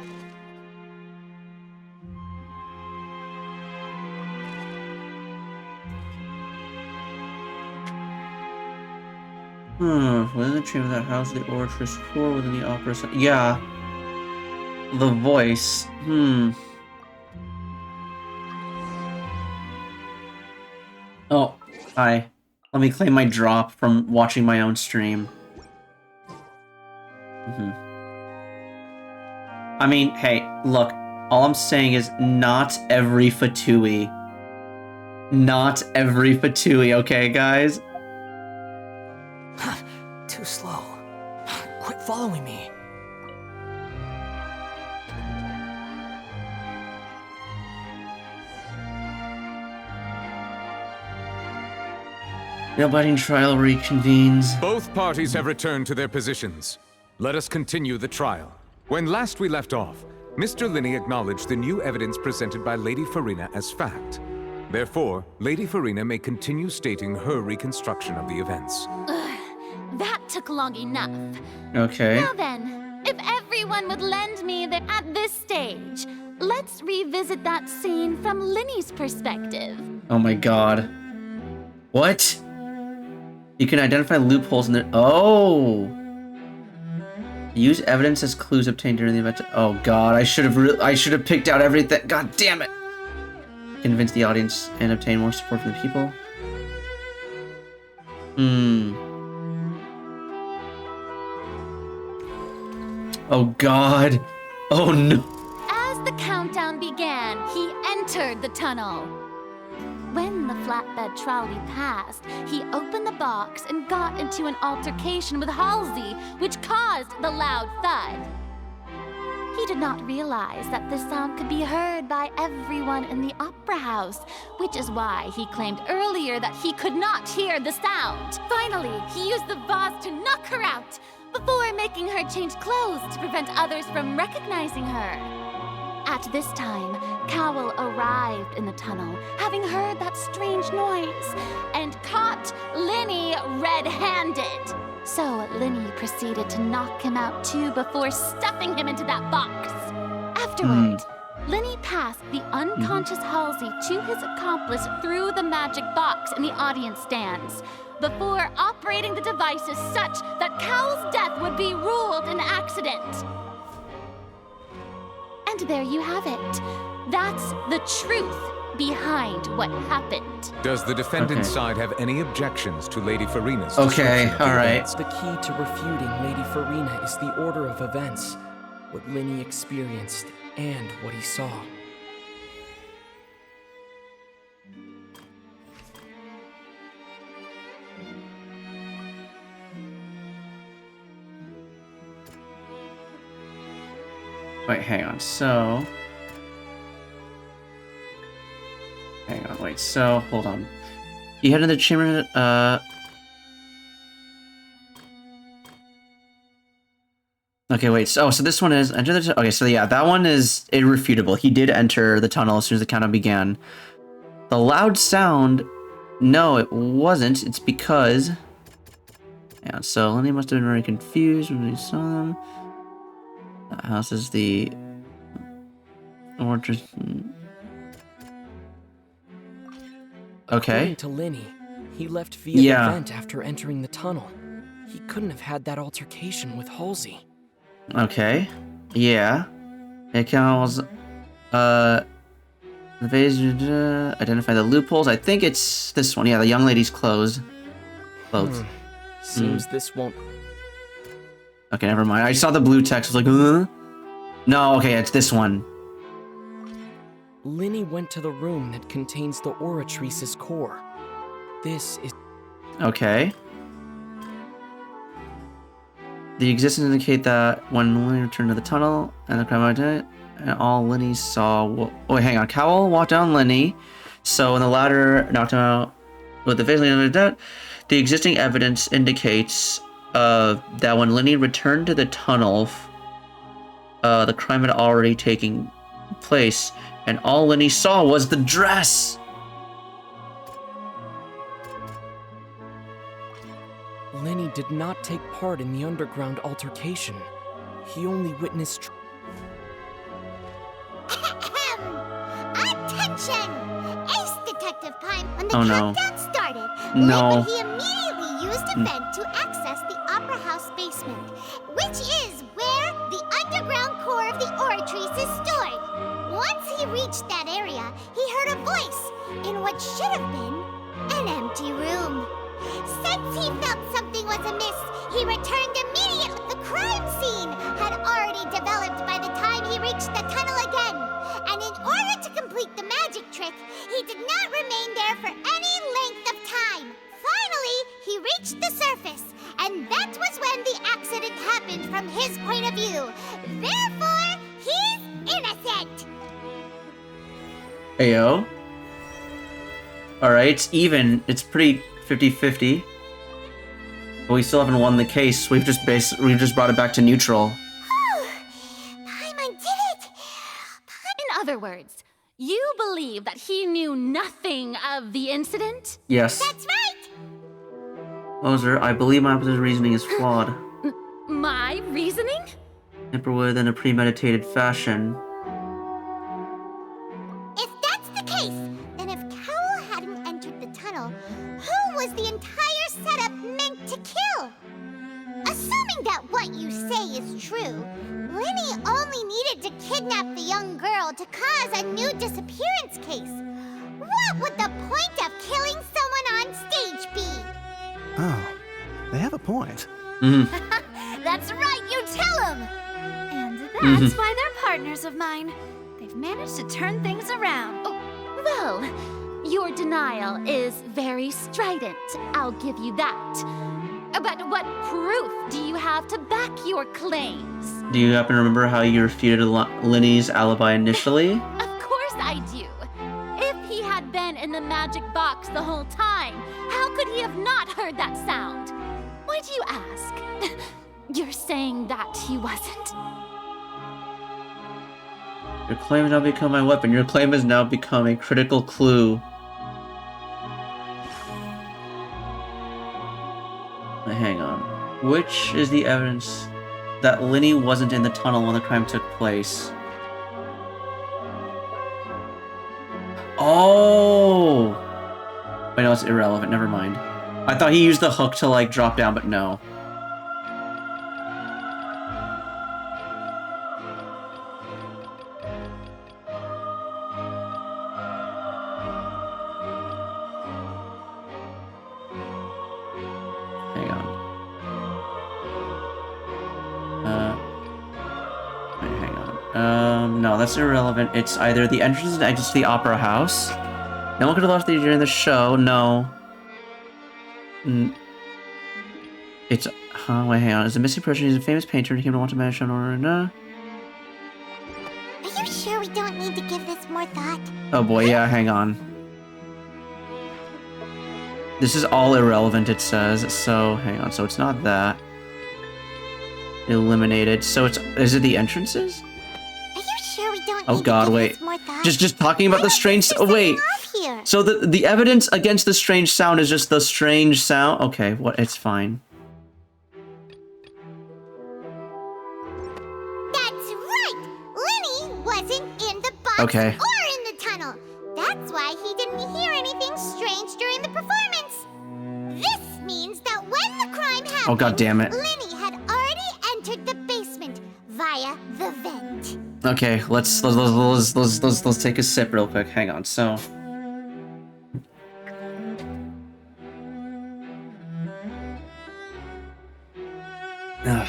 Within the chamber of that house, the oratress floor within the opera. Yeah. The voice. Oh, hi. Let me claim my drop from watching my own stream. I mean, hey, look. All I'm saying is not every Fatui. Not every Fatui, okay, guys? Too slow. Quit following me. The abiding trial reconvenes. Both parties have returned to their positions. Let us continue the trial. When last we left off, Mr. Linney acknowledged the new evidence presented by Lady Farina as fact. Therefore, Lady Farina may continue stating her reconstruction of the events. That took long enough. Okay. Now then, if everyone would lend me their at this stage, let's revisit that scene from Linney's perspective. Oh my god. What? You can identify loopholes in the... Oh! Use evidence as clues obtained during the event. Oh god, I should have picked out everything. God damn it! Convince the audience and obtain more support from the people. Oh god. Oh no. As the countdown began, he entered the tunnel. When the flatbed trolley passed, he opened the box and got into an altercation with Halsey, which caused the loud thud. He did not realize that this sound could be heard by everyone in the opera house, which is why he claimed earlier that he could not hear the sound. Finally, he used the vase to knock her out, before making her change clothes to prevent others from recognizing her. At this time, Cowell arrived in the tunnel, having heard that strange noise, and caught Linney red-handed. So Linney proceeded to knock him out too before stuffing him into that box. Afterward, Linney passed the unconscious Halsey to his accomplice through the magic box in the audience stands, before operating the devices such that Cowell's death would be ruled an accident. And there you have it. That's the truth behind what happened. Does the defendant's side have any objections to Lady Farina's Okay, alright. The key to refuting Lady Farina is the order of events, what Linney experienced and what he saw. Wait, hang on, so... Hang on, wait, so, hold on. You head into the chamber, Okay, wait, so this one is... Enter the... Okay, so yeah, that one is irrefutable. He did enter the tunnel as soon as the countdown began. The loud sound... No, it wasn't. It's because... Yeah, so Lenny must have been very confused when he saw them. That house is the... Orchard... Okay. According to Linney, he left via the vent after entering the tunnel. He couldn't have had that altercation with Halsey. Okay. Yeah. It counts... The vase... Identify the loopholes. I think it's this one. Yeah, the young lady's clothes. Clothes. Seems this won't... Okay, never mind. I saw the blue text. I was like, No, okay, it's this one. Linney went to the room that contains the Oratrice's core. This is... Okay. The existence indicate that when Linney returned to the tunnel and the crime identity, and all Linney saw... Oh, wait, hang on. Cowell walked down Linney, so when the latter knocked him out with the face of death, the existing evidence indicates that when Linney returned to the tunnel, the crime had already taken place, and all Linney saw was the dress! Linney did not take part in the underground altercation. He only witnessed... Attention! Ace Detective Pime, when the Oh, no. countdown started, No. he immediately used a vent to access the Opera House basement, which is where the underground core of the Oratrice is stored. Once he reached that area, he heard a voice in what should have been an empty room. Since he felt something was amiss, he returned immediately. The crime scene had already developed by the time he reached the tunnel again, and in order to complete the magic trick, he did not remain there for any length of time. Finally, he reached the surface, and that was when the accident happened from his point of view. Therefore, he's innocent. Ayo. Alright, it's even. It's pretty 50-50. But we still haven't won the case. We've just brought it back to neutral. Paimon did it! In other words, you believe that he knew nothing of the incident? Yes. That's right! Moser, I believe my opposite reasoning is flawed. My reasoning? Temper in a premeditated fashion. If that's the case, then if Cowell hadn't entered the tunnel, who was the entire setup meant to kill? Assuming that what you say is true, Linny only needed to kidnap the young girl to cause a new disappearance case. What would the point of killing someone on stage be? Oh, they have a point. That's right, you tell him! And that's why they're partners of mine. They've managed to turn things around. Oh, well, your denial is very strident, I'll give you that. But what proof do you have to back your claims? Do you happen to remember how you refuted Linny's alibi initially? Of course I do. If he had been in the magic box the whole time, how could he have not heard that sound? Why do you ask? You're saying that he wasn't? Your claim has now become my weapon. Your claim has now become a critical clue. Hang on. Which is the evidence that Linny wasn't in the tunnel when the crime took place? Oh! Wait, no, it's irrelevant. Never mind. I thought he used the hook to, like, drop down, but no. Hang on. Wait, hang on. No, that's irrelevant. It's either the entrance and exit to the Opera House. No one could have lost the during the show. No. It's wait, hang on. Is a missing person? He's a famous painter and came to want to manage an order. Are you sure we don't need to give this more thought? Oh boy, yeah, hang on. This is all irrelevant, it says. So, hang on. So it's not that. Eliminated. So it's, is it the entrances? Are you sure we don't Oh need god, to give wait. this more thought? Just talking about the strange, wait. Here. So the evidence against the strange sound is just the strange sound? Okay, what, it's fine. That's right! Linny wasn't in the box Okay. or in the tunnel. That's why he didn't hear anything strange during the performance. This means that when the crime happened, Oh god damn it. Linny had already entered the basement via the vent. Okay, let's take a sip real quick. Hang on. So ugh.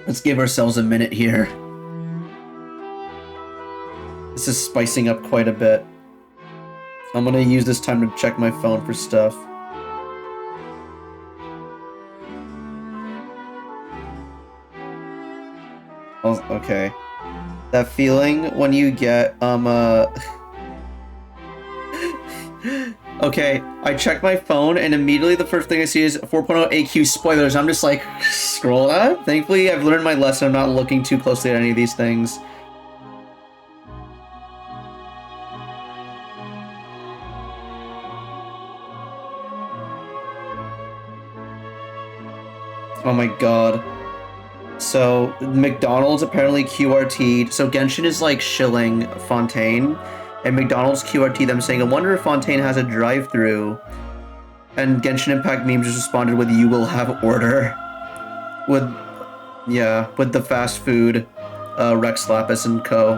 Let's give ourselves a minute here. This is spicing up quite a bit. I'm gonna use this time to check my phone for stuff. Oh, okay. That feeling when you get, Okay, I checked my phone and immediately the first thing I see is 4.0 AQ spoilers. I'm just like, scroll up. Thankfully, I've learned my lesson. I'm not looking too closely at any of these things. Oh my god. So, McDonald's apparently QRT'd. So, Genshin is like shilling Fontaine, and McDonald's QRT them saying, I wonder if Fontaine has a drive-thru. And Genshin Impact memes just responded with, you will have order. With the fast food, Rex Lapis and co.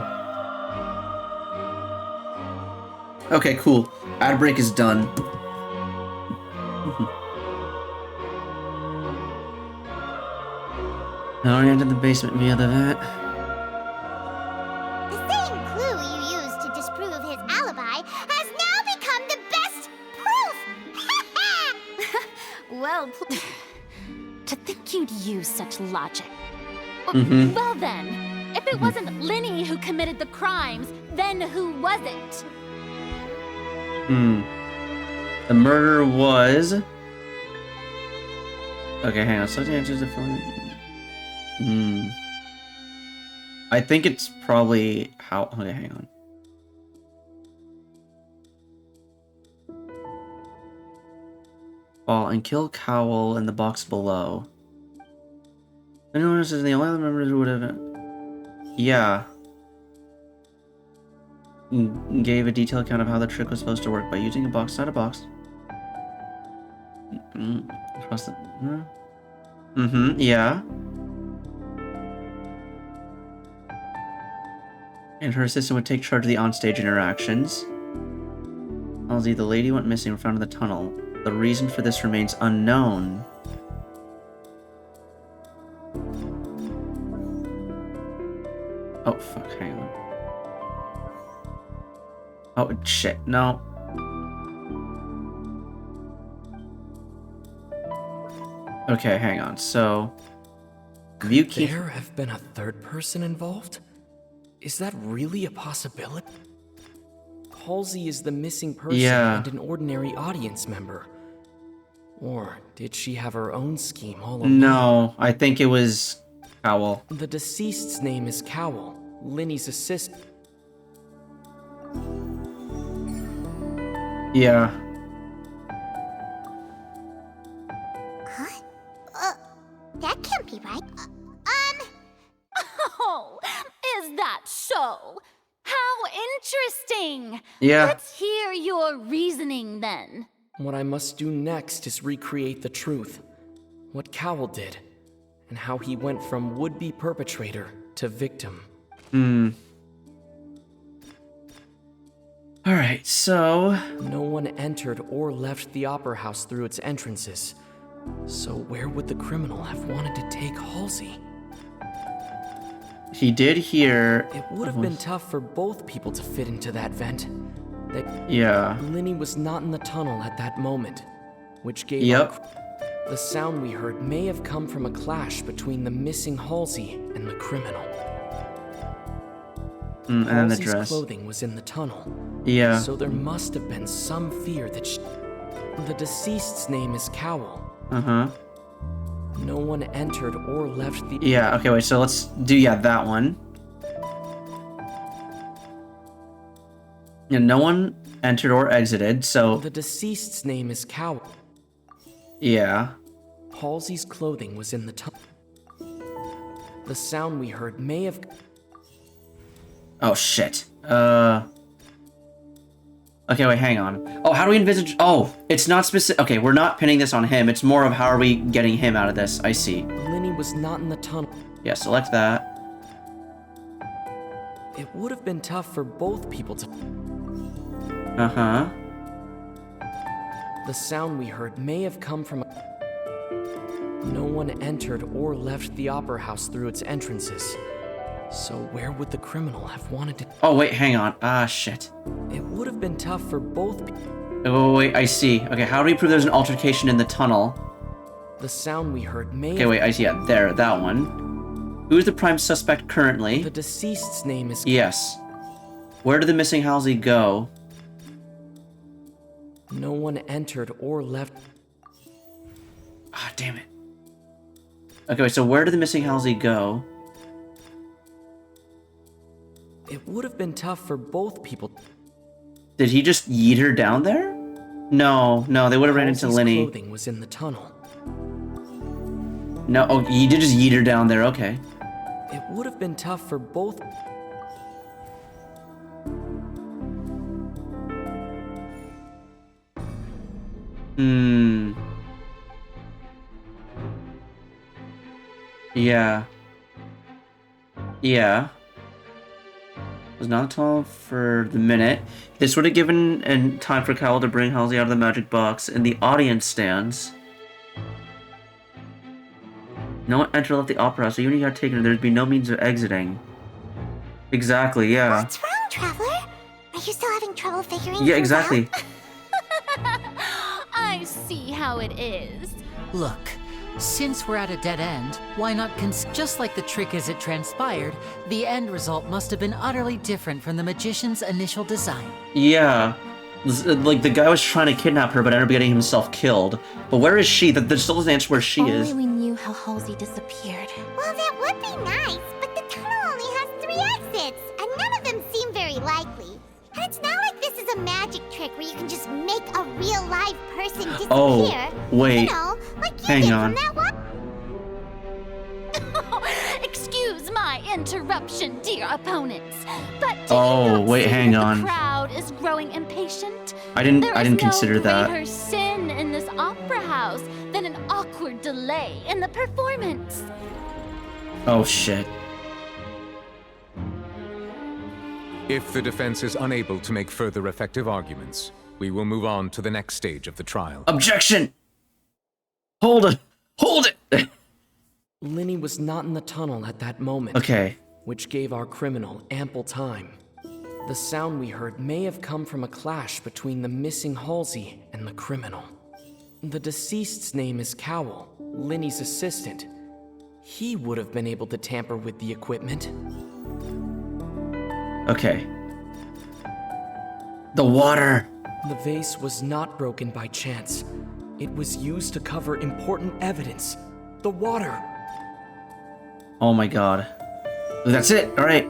Okay, cool. Ad break is done. Now I entered the basement via the vat. The same clue you used to disprove his alibi has now become the best proof! Well, to think you'd use such logic. Mm-hmm. Well then, if it wasn't Linny who committed the crimes, then who was it? The murder was... Okay, hang on. So the answer is the phone. I think it's probably how... Okay, hang on. Fall and kill Cowl in the box below. Anyone else is the only other members who would have... Yeah. Gave a detailed account of how the trick was supposed to work by using a box inside a box. Yeah. And her assistant would take charge of the onstage interactions. Halsey, the lady went missing, were found in the tunnel. The reason for this remains unknown. Oh, fuck, hang on. Oh, shit, no. Okay, hang on, so... Could there have been a third person involved? Is that really a possibility? Halsey is the missing person and an ordinary audience member. Or did she have her own scheme all along? No, I think it was Cowl. The deceased's name is Cowl, Linny's assistant. Yeah. Huh? That can't be right. Oh, is that so? How interesting! Yeah. Let's hear your reasoning then. What I must do next is recreate the truth. What Cowl did, and how he went from would-be perpetrator to victim. Alright, so... No one entered or left the Opera House through its entrances. So where would the criminal have wanted to take Halsey? He did hear... It would have been tough for both people to fit into that vent. Yeah. Linny was not in the tunnel at that moment, which gave the sound we heard may have come from a clash between the missing Halsey and the criminal. And then the Halsey's dress. clothing was in the tunnel. Yeah. So there must have been some fear that the deceased's name is Cowl. Uh-huh. No one entered or left the... Yeah, okay, wait, so let's do, that one. And no one entered or exited, so... The deceased's name is Cowl. Yeah. Halsey's clothing was in the tunnel. The sound we heard may have... Oh, shit. Okay, wait, hang on. Oh, how do we envisage... Oh, it's not specific... Okay, we're not pinning this on him. It's more of how are we getting him out of this. I see. Linny was not in the tunnel. Yeah, select that. It would have been tough for both people to... Uh-huh. The sound we heard may have come from... No one entered or left the Opera House through its entrances. So where would the criminal have wanted to... Oh, wait, hang on. Ah, shit. It would have been tough for both... Oh, wait, I see. Okay, how do we prove there's an altercation in the tunnel? The sound we heard may... Okay, wait, I see. Yeah, there, that one. Who is the prime suspect currently? The deceased's name is... Yes. Where did the missing Halsey go? No one entered or left... Ah, damn it. Okay, wait, so where did the missing Halsey go? It would have been tough for both people. Did he just yeet her down there? No, they would have ran into Linny. Clothing was in the tunnel. No, oh, you did just yeet her down there, okay. It would have been tough for both. Yeah. Yeah. It was not tall for the minute. This would have given time for Cowell to bring Halsey out of the magic box in the audience stands. No one entered or left the opera house, so even if you got taken, there'd be no means of exiting. Exactly, yeah. What's wrong, Traveler? Are you still having trouble figuring Yeah, exactly. I see how it is. Look, since we're at a dead end, why not just like the trick as it transpired, the end result must have been utterly different from the magician's initial design. Yeah. Like, the guy was trying to kidnap her, but ended up getting himself killed. But where is she? There still doesn't answer where she is. Only we knew how Halsey disappeared. Well, that would be nice, but the tunnel only has 3 exits, and none of them seem very likely. And it's not like this is a magic trick where you can just make a real live person disappear. Oh, wait. You know, like you Hang did on. from that one. Excuse my interruption, dear opponents, but do Oh, you not wait, see hang that on. The crowd is growing impatient. I didn't There is consider no that. greater sin in this opera house than an awkward delay in the performance. Oh, shit. If the defense is unable to make further effective arguments, we will move on to the next stage of the trial. Objection! Hold it! Hold it! Linny was not in the tunnel at that moment. Okay. Which gave our criminal ample time. The sound we heard may have come from a clash between the missing Halsey and the criminal. The deceased's name is Cowell, Linny's assistant. He would have been able to tamper with the equipment. Okay. The water! The vase was not broken by chance. It was used to cover important evidence. The water. Oh my god. That's it, alright.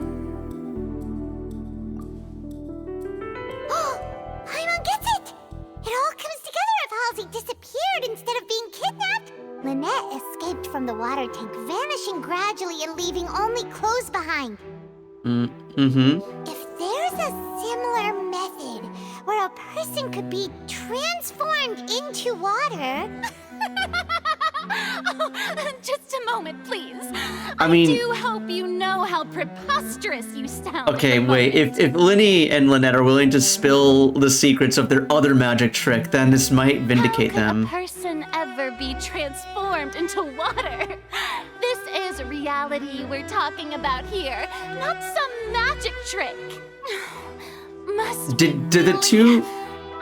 Paimon gets it! It all comes together if Halsey disappeared instead of being kidnapped. Lynette escaped from the water tank, vanishing gradually and leaving only clothes behind. If there's a similar method where a person could be transformed into water... Oh, just a moment, please. I mean... I do hope you know how preposterous you sound. Okay, wait, if Linny and Lynette are willing to spill the secrets of their other magic trick, then this might vindicate them. How could a person ever be transformed into water? This is reality we're talking about here, not some magic trick. Did the two...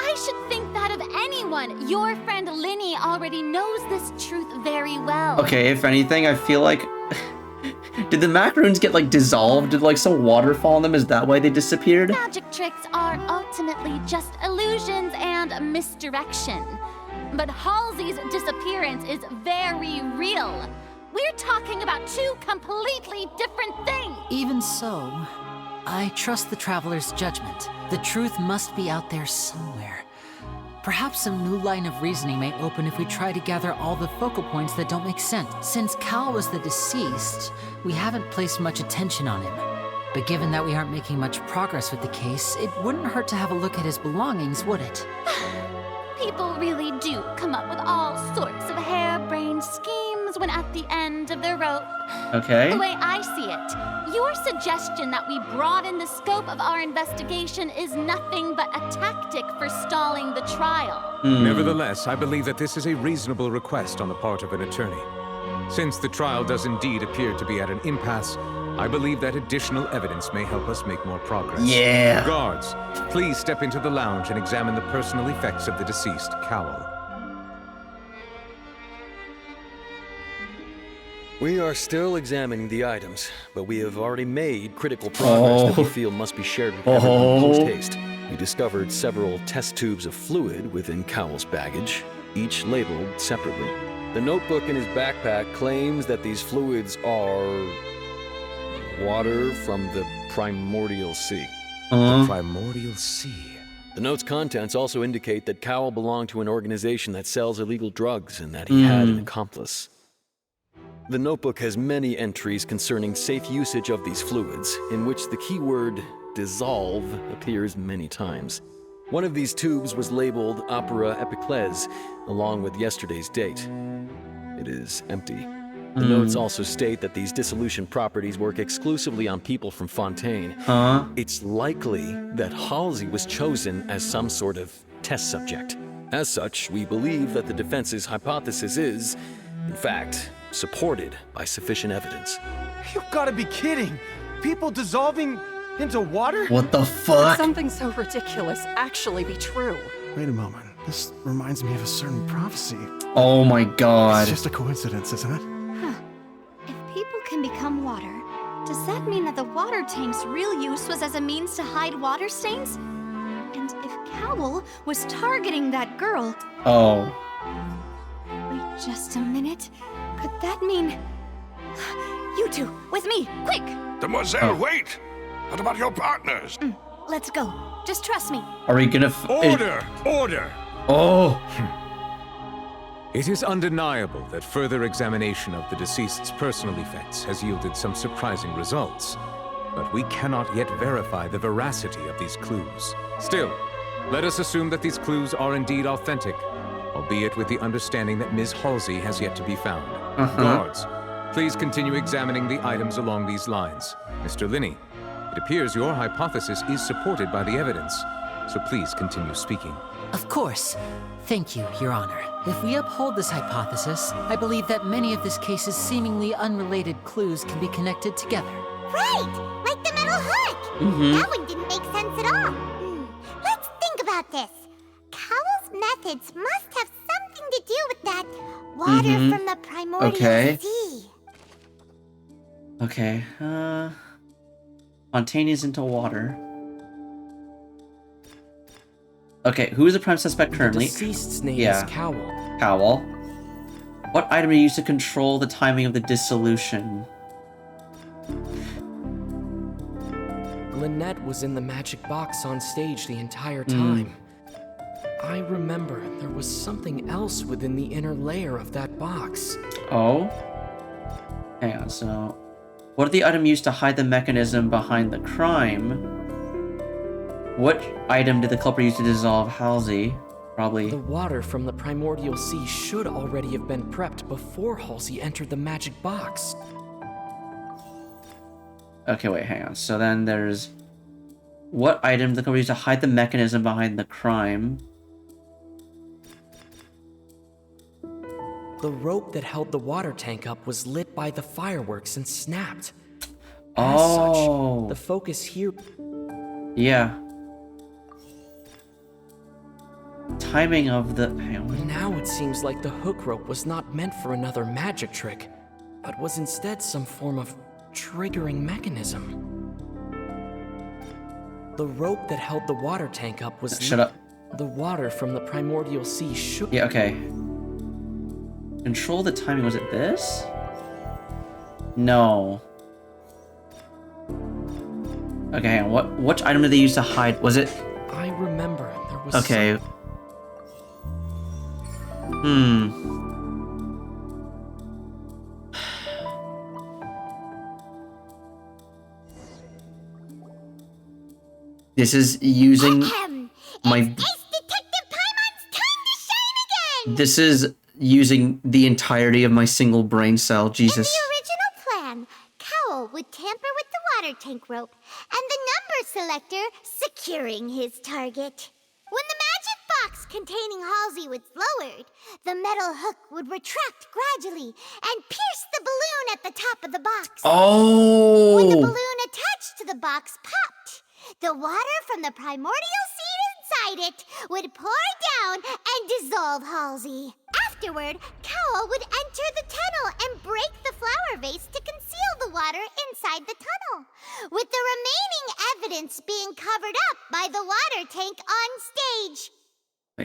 I should think that of anyone. Your friend Linny already knows this truth very well. Okay, if anything, I feel like... Did the macaroons get, like, dissolved? Did, like, some water fall on them? Is that why they disappeared? Magic tricks are ultimately just illusions and misdirection. But Halsey's disappearance is very real. We're talking about 2 completely different things. Even so, I trust the Traveler's judgment. The truth must be out there somewhere. Perhaps some new line of reasoning may open if we try to gather all the focal points that don't make sense. Since Cal was the deceased, we haven't placed much attention on him. But given that we aren't making much progress with the case, it wouldn't hurt to have a look at his belongings, would it? People really do come up with all sorts of harebrained schemes when at the end of the rope. Okay. The way I see it, your suggestion that we broaden the scope of our investigation is nothing but a tactic for stalling the trial. Nevertheless, I believe that this is a reasonable request on the part of an attorney. Since the trial does indeed appear to be at an impasse, I believe that additional evidence may help us make more progress. Yeah. Guards, please step into the lounge and examine the personal effects of the deceased, Cowell. We are still examining the items, but we have already made critical progress that we feel must be shared with everyone post-haste. We discovered several test tubes of fluid within Cowell's baggage, each labeled separately. The notebook in his backpack claims that these fluids are... water from the primordial sea. The primordial sea. The note's contents also indicate that Cowell belonged to an organization that sells illegal drugs and that he had an accomplice. The notebook has many entries concerning safe usage of these fluids, in which the keyword dissolve appears many times. One of these tubes was labeled Opera Epiclese, along with yesterday's date. It is empty. The notes also state that these dissolution properties work exclusively on people from Fontaine. It's likely that Halsey was chosen as some sort of test subject. As such, we believe that the defense's hypothesis is, in fact, supported by sufficient evidence. You've gotta be kidding! People dissolving into water? What the fuck? Something so ridiculous actually be true. Wait a moment. This reminds me of a certain prophecy. Oh my god. It's just a coincidence, isn't it? If people can become water, does that mean that the water tank's real use was as a means to hide water stains? And if Cowl was targeting that girl... Oh. Wait just a minute. Could that mean... You two, with me, quick! Demoiselle, wait! What about your partners? Let's go. Just trust me. Are we gonna Order! Order! Oh! It is undeniable that further examination of the deceased's personal effects has yielded some surprising results, but we cannot yet verify the veracity of these clues. Still, let us assume that these clues are indeed authentic, albeit with the understanding that Ms. Halsey has yet to be found. Guards, please continue examining the items along these lines. Mr. Linney, it appears your hypothesis is supported by the evidence, so please continue speaking. Of course. Thank you, Your Honor. If we uphold this hypothesis, I believe that many of this case's seemingly unrelated clues can be connected together. Right! Like the metal hook! That one didn't make sense at all. Let's think about this. Cowell's methods must have something to do with that water from the primordial sea. Okay, Fontaine is into water. Okay, who is the prime suspect currently? The deceased's name is Cowell. Cowell. What item are you used to control the timing of the dissolution? Lynette was in the magic box on stage the entire time. I remember there was something else within the inner layer of that box. Oh? Hang on, so... What are the items used to hide the mechanism behind the crime? What item did the culprit use to dissolve Halsey? Probably... The water from the primordial sea should already have been prepped before Halsey entered the magic box. Okay, wait, hang on. So then there's... What item did the culprit use to hide the mechanism behind the crime? The rope that held the water tank up was lit by the fireworks and snapped. As such, the focus here... Yeah. Timing of the... Hang on. Now it seems like the hook rope was not meant for another magic trick, but was instead some form of triggering mechanism. The rope that held the water tank up was... Shut up. The water from the primordial sea shook... Yeah, okay. Control the timing, was it this? No. Okay, hang on. Which item did they use to hide? Was it... I remember there was... Okay. This is using my... This is using the entirety of my single brain cell. Jesus. In the original plan, Cowell would tamper with the water tank rope and the number selector securing his target. When the magic box containing Halsey was lowered, the metal hook would retract gradually and pierce the balloon at the top of the box. Oh! When the balloon attached to the box popped, the water from the primordial seed inside it would pour down and dissolve Halsey. Afterward, Cowell would enter the tunnel and break the flower vase to conceal the water inside the tunnel, with the remaining evidence being covered up by the water tank on stage.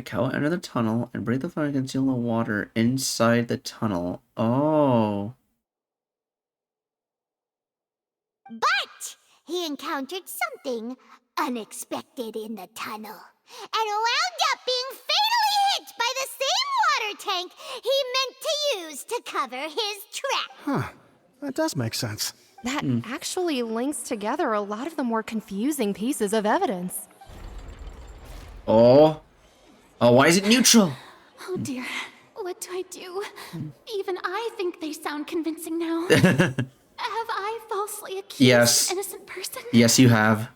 Cowell enter the tunnel and break the flower and conceal the water inside the tunnel. Oh. But he encountered something unexpected in the tunnel and wound up being fatally hit by the same water tank he meant to use to cover his track. Huh. That does make sense. That actually links together a lot of the more confusing pieces of evidence. Oh. Oh, why is it neutral? Oh dear, what do I do? Even I think they sound convincing now. Have I falsely accused an innocent person? Yes, you have.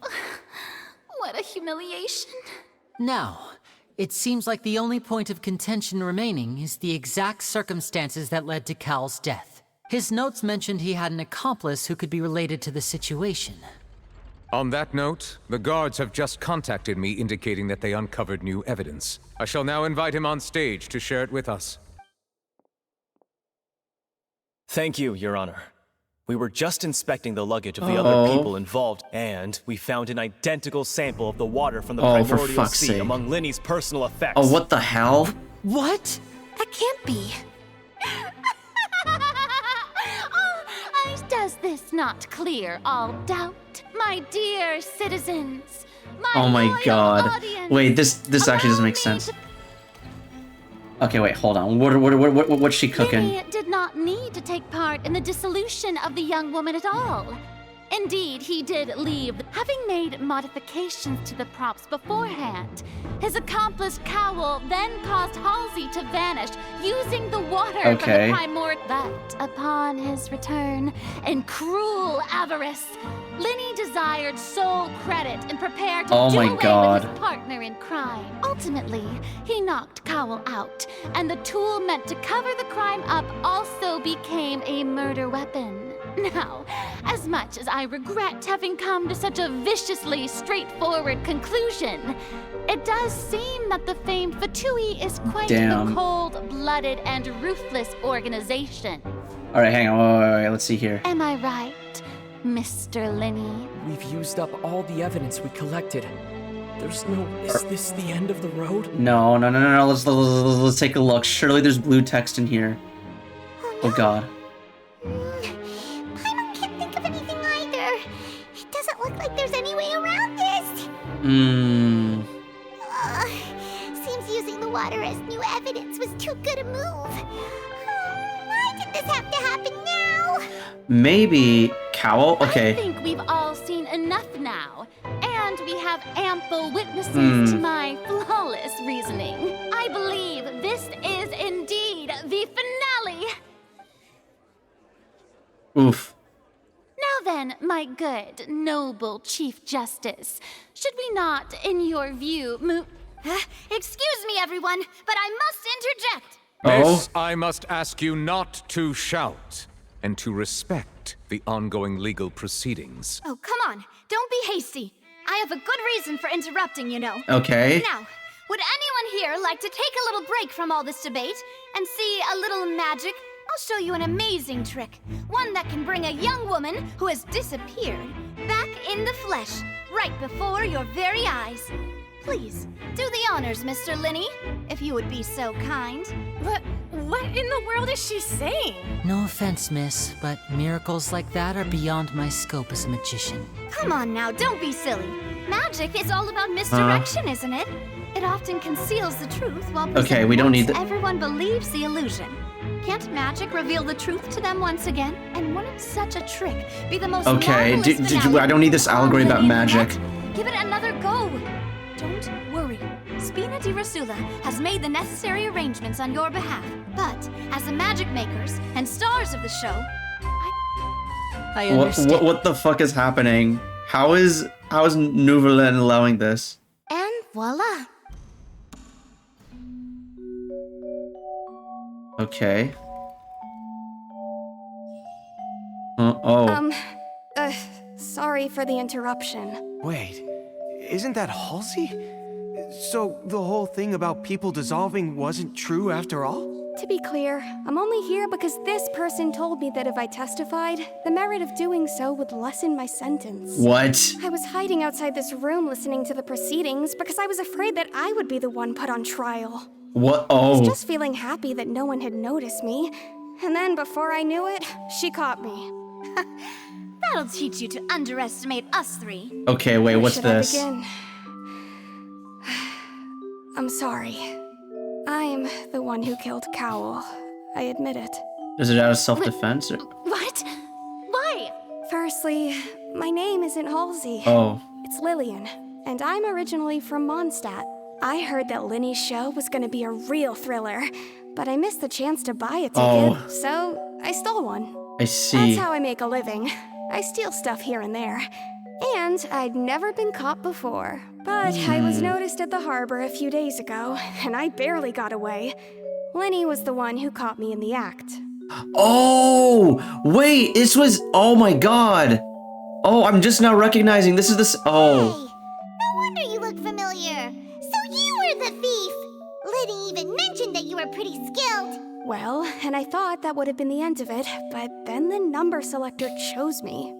What a humiliation. Now, it seems like the only point of contention remaining is the exact circumstances that led to Cal's death. His notes mentioned he had an accomplice who could be related to the situation. On that note, the guards have just contacted me indicating that they uncovered new evidence. I shall now invite him on stage to share it with us. Thank you, Your Honor. We were just inspecting the luggage of the other people involved, and we found an identical sample of the water from the primordial sea among Linny's personal effects. Oh, what the hell? What? That can't be. Does this not clear all doubt, my dear citizens? Oh my god. Wait, this actually doesn't make sense. Okay, wait, hold on. What's she cooking? Linny did not need to take part in the dissolution of the young woman at all. Indeed, he did leave, having made modifications to the props beforehand. His accomplice, Cowell, then caused Halsey to vanish using the water from the primordial. But upon his return, in cruel avarice, Linny desired sole credit and prepared to do away with his partner in crime. Ultimately, he knocked Cowell out, and the tool meant to cover the crime up also became a murder weapon. Now, as much as I regret having come to such a viciously straightforward conclusion, it does seem that the famed Fatui is quite a cold-blooded and ruthless organization. All right, hang on. Wait, let's see here. Am I right, Mr. Linny? We've used up all the evidence we collected. There's no... Is this the end of the road? No. Let's take a look. Surely there's blue text in here. Oh god. Paimon can't think of anything either. It doesn't look like there's any way around this. Seems using the water as new evidence was too good a move. Why did this have to happen now? Maybe Cowell? Okay. I think we've all seen enough now. And we have ample witnesses to my flawless reasoning. I believe this is indeed the finale. Oof. Now then, my good, noble Chief Justice, should we not, in your view, move... Excuse me, everyone, but I must interject. Miss, I must ask you not to shout, and to respect the ongoing legal proceedings. Oh, come on. Don't be hasty. I have a good reason for interrupting, you know. Okay. Now, would anyone here like to take a little break from all this debate and see a little magic? I'll show you an amazing trick. One that can bring a young woman who has disappeared back in the flesh, right before your very eyes. Please, do the honors, Mr. Linny, if you would be so kind. What in the world is she saying? No offense, miss, but miracles like that are beyond my scope as a magician. Come on now, don't be silly. Magic is all about misdirection, isn't it? It often conceals the truth while we don't need everyone believes the illusion. Can't magic reveal the truth to them once again? And wouldn't such a trick be the most marvelous I don't need this allegory about magic. Give it another go. Don't worry. Spina di Rasula has made the necessary arrangements on your behalf. But as the magic makers and stars of the show, I understand. What the fuck is happening? How is Nouvelin allowing this? And voila. Okay. Sorry for the interruption. Wait, isn't that Halsey? So the whole thing about people dissolving wasn't true after all? To be clear, I'm only here because this person told me that if I testified, the merit of doing so would lessen my sentence. What? I was hiding outside this room listening to the proceedings because I was afraid that I would be the one put on trial. What? I was just feeling happy that no one had noticed me. And then before I knew it, she caught me. that'll teach you to underestimate us three. Okay, wait, what's this? I'm sorry. I'm the one who killed Cowl. I admit it. Is it out of self-defense? What? Why? Firstly, my name isn't Halsey. Oh. It's Lillian, and I'm originally from Mondstadt. I heard that Linny's show was gonna be a real thriller, but I missed the chance to buy a ticket, so I stole one. I see. That's how I make a living. I steal stuff here and there. And I'd never been caught before. But I was noticed at the harbor a few days ago, and I barely got away. Linny was the one who caught me in the act. Oh! Wait, this was... Oh my god! Oh, I'm just now recognizing this is this... Oh. No wonder you look familiar. So you were the thief! Liddy even mentioned that you were pretty skilled. Well, and I thought that would have been the end of it, but then the number selector chose me.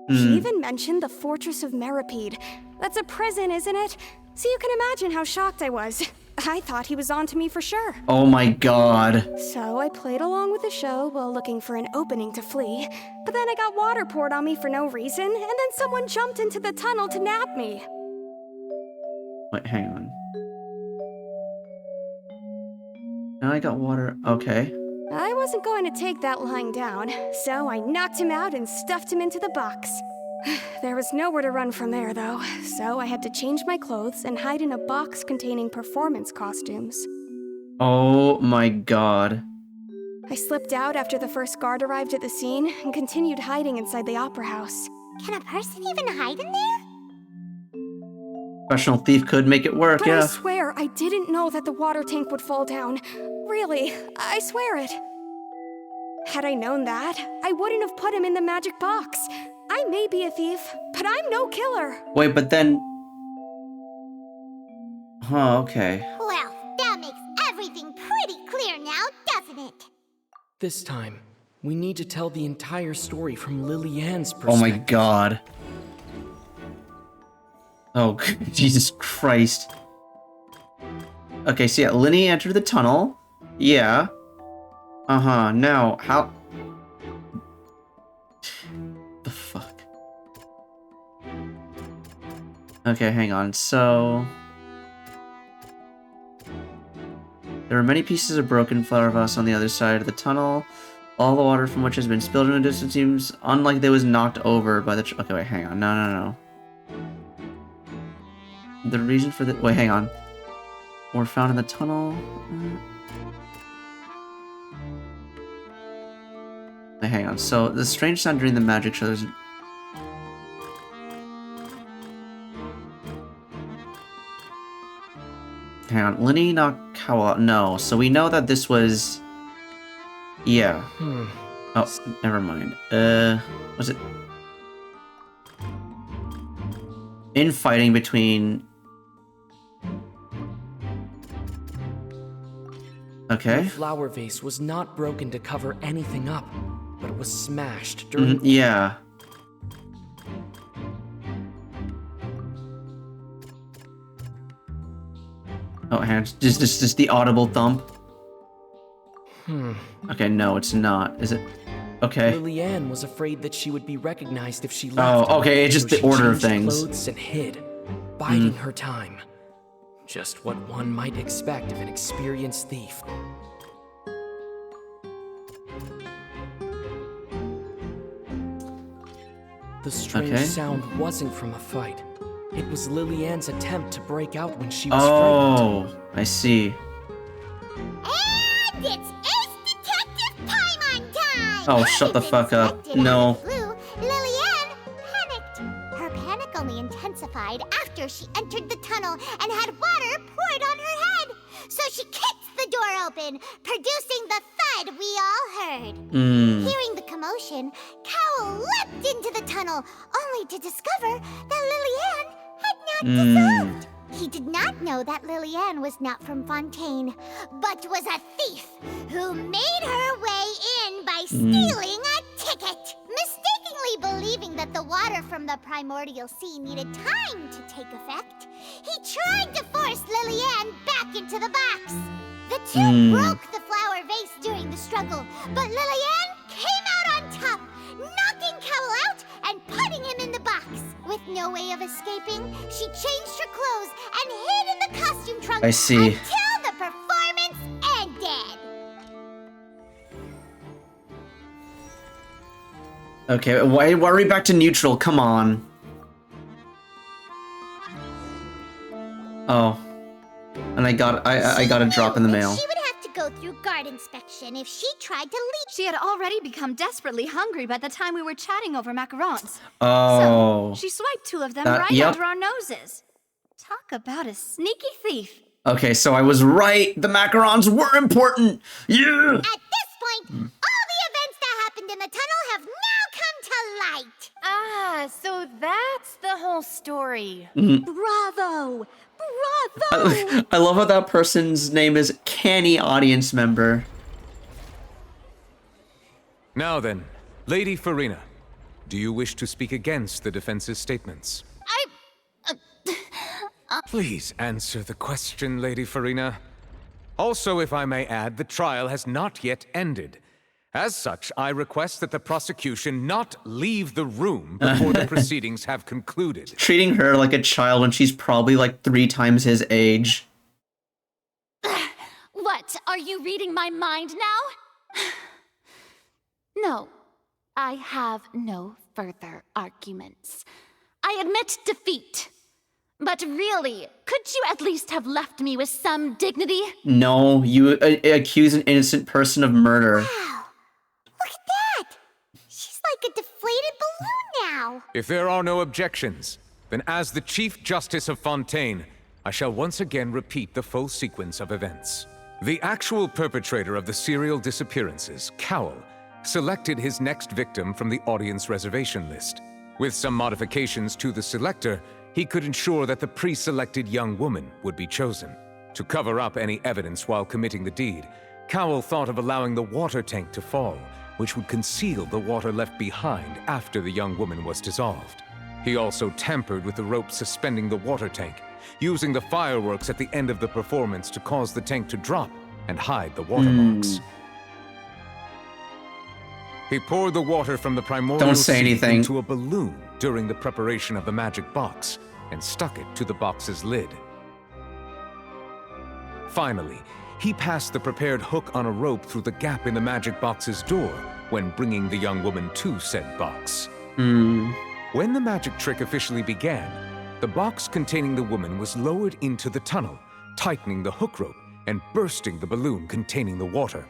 He even mentioned the Fortress of Meripede. That's a prison, isn't it? So you can imagine how shocked I was. I thought he was onto me for sure. Oh my god. So I played along with the show while looking for an opening to flee. But then I got water poured on me for no reason, and then someone jumped into the tunnel to nab me. Wait, hang on. Now I got water. Okay. I wasn't going to take that lying down, so I knocked him out and stuffed him into the box. There was nowhere to run from there, though, so I had to change my clothes and hide in a box containing performance costumes. Oh my god. I slipped out after the first guard arrived at the scene and continued hiding inside the opera house. Can a person even hide in there? Professional thief could make it work, But yeah. I swear I didn't know that the water tank would fall down. Really, I swear it. Had I known that, I wouldn't have put him in the magic box. I may be a thief, but I'm no killer. Wait, but then... Huh, okay. Well, that makes everything pretty clear now, doesn't it? This time, we need to tell the entire story from Lily-Ann's perspective. Oh my god. Oh, Jesus Christ. Okay, so yeah, Linny entered the tunnel. Yeah. Uh-huh, now, how... The fuck? Okay, hang on, so... There are many pieces of broken flower vase on the other side of the tunnel. All the water from which has been spilled in a distance seems unlike they was knocked over by the... Okay, wait, hang on. No. The reason for the... Wait, hang on. Were found in the tunnel. Wait, hang on. So, the strange sound during the magic show... There's... Hang on. Linny Nakawa... No. So, we know that this was... Yeah. Oh, never mind. Was it... Infighting between... Okay. The flower vase was not broken to cover anything up, but it was smashed during... Yeah. Oh, hands. Just the audible thump. Okay, no, it's not. Is it? Okay. Lily-Ann was afraid that she would be recognized if she left. Oh, okay, it's just so the order of she changed things. Clothes and hid, biding her time. Just what one might expect of an experienced thief. The strange sound wasn't from a fight. It was Lily-Ann's attempt to break out when she was frightened. I see. And it's Ace Detective Paimon time! Oh, shut the fuck up. No. Lily-Ann panicked. Her panic only intensified after she entered the tunnel and had water poured on her head. So she kicked the door open, producing the thud we all heard. Hearing the commotion, Cowl leapt into the tunnel, only to discover that Lily-Ann had not dissolved. He did not know that Lily-Ann was not from Fontaine, but was a thief who made her way in by stealing a ticket. Mistakenly believing that the water from the primordial sea needed time to take effect, he tried to force Lily-Ann back into the box. The two broke the flower vase during the struggle, but Lily-Ann came out on top, knocking Cowl out and putting him in the box. With no way of escaping, she changed her clothes and hid in the costume trunk I see. until the performance Okay, why are we back to neutral? Come on. Oh. And I got a drop in the mail. She would have to go through guard inspection if she tried to leave. She had already become desperately hungry by the time we were chatting over macarons. Oh. So she swiped 2 of them That- right yep. under our noses. Talk about a sneaky thief. Okay, so I was right. The macarons were important. Yeah. At this point, all the events that happened in the tunnel have now come to light. Ah, so that's the whole story. Bravo! Bravo! I love how that person's name is Canny Audience Member. Now then, Lady Farina, do you wish to speak against the defense's statements? Please answer the question, Lady Farina. Also, if I may add, the trial has not yet ended. As such, I request that the prosecution not leave the room before the proceedings have concluded. Treating her like a child when she's probably like 3 times his age. What? Are you reading my mind now? No, I have no further arguments. I admit defeat. But really, could you at least have left me with some dignity? No, you accuse an innocent person of murder. Wow! Look at that! She's like a deflated balloon now. If there are no objections, then as the Chief Justice of Fontaine, I shall once again repeat the full sequence of events. The actual perpetrator of the serial disappearances, Cowell, selected his next victim from the audience reservation list. With some modifications to the selector, he could ensure that the pre-selected young woman would be chosen. To cover up any evidence while committing the deed, Cowell thought of allowing the water tank to fall, which would conceal the water left behind after the young woman was dissolved. He also tampered with the rope suspending the water tank, using the fireworks at the end of the performance to cause the tank to drop and hide the watermarks. He poured the water from the primordial sea into a balloon during the preparation of the magic box and stuck it to the box's lid. Finally, he passed the prepared hook on a rope through the gap in the magic box's door when bringing the young woman to said box. When the magic trick officially began, the box containing the woman was lowered into the tunnel, tightening the hook rope and bursting the balloon containing the water.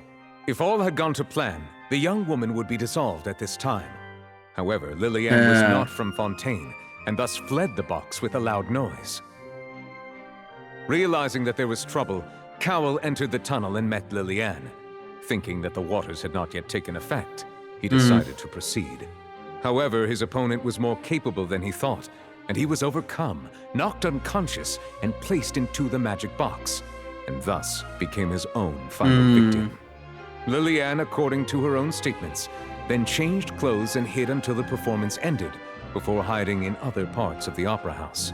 If all had gone to plan, the young woman would be dissolved at this time. However, Lillian was not from Fontaine, and thus fled the box with a loud noise. Realizing that there was trouble, Cowell entered the tunnel and met Lillian. Thinking that the waters had not yet taken effect, he decided to proceed. However, his opponent was more capable than he thought, and he was overcome, knocked unconscious, and placed into the magic box, and thus became his own final victim. Lillian, according to her own statements, then changed clothes and hid until the performance ended, before hiding in other parts of the opera house.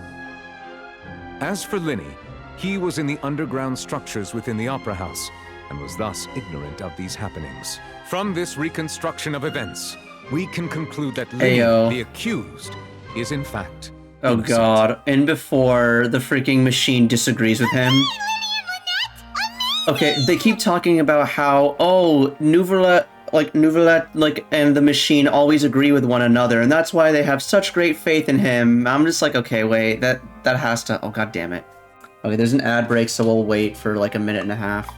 As for Linny, he was in the underground structures within the opera house, and was thus ignorant of these happenings. From this reconstruction of events, we can conclude that Linny, the accused, is in fact innocent. God, and before the freaking machine disagrees with him. Okay, they keep talking about how, Nouvelet, and the machine always agree with one another, and that's why they have such great faith in him. I'm just like, okay, wait, that has to, oh god damn it. Okay, there's an ad break, so we'll wait for like a minute and a half.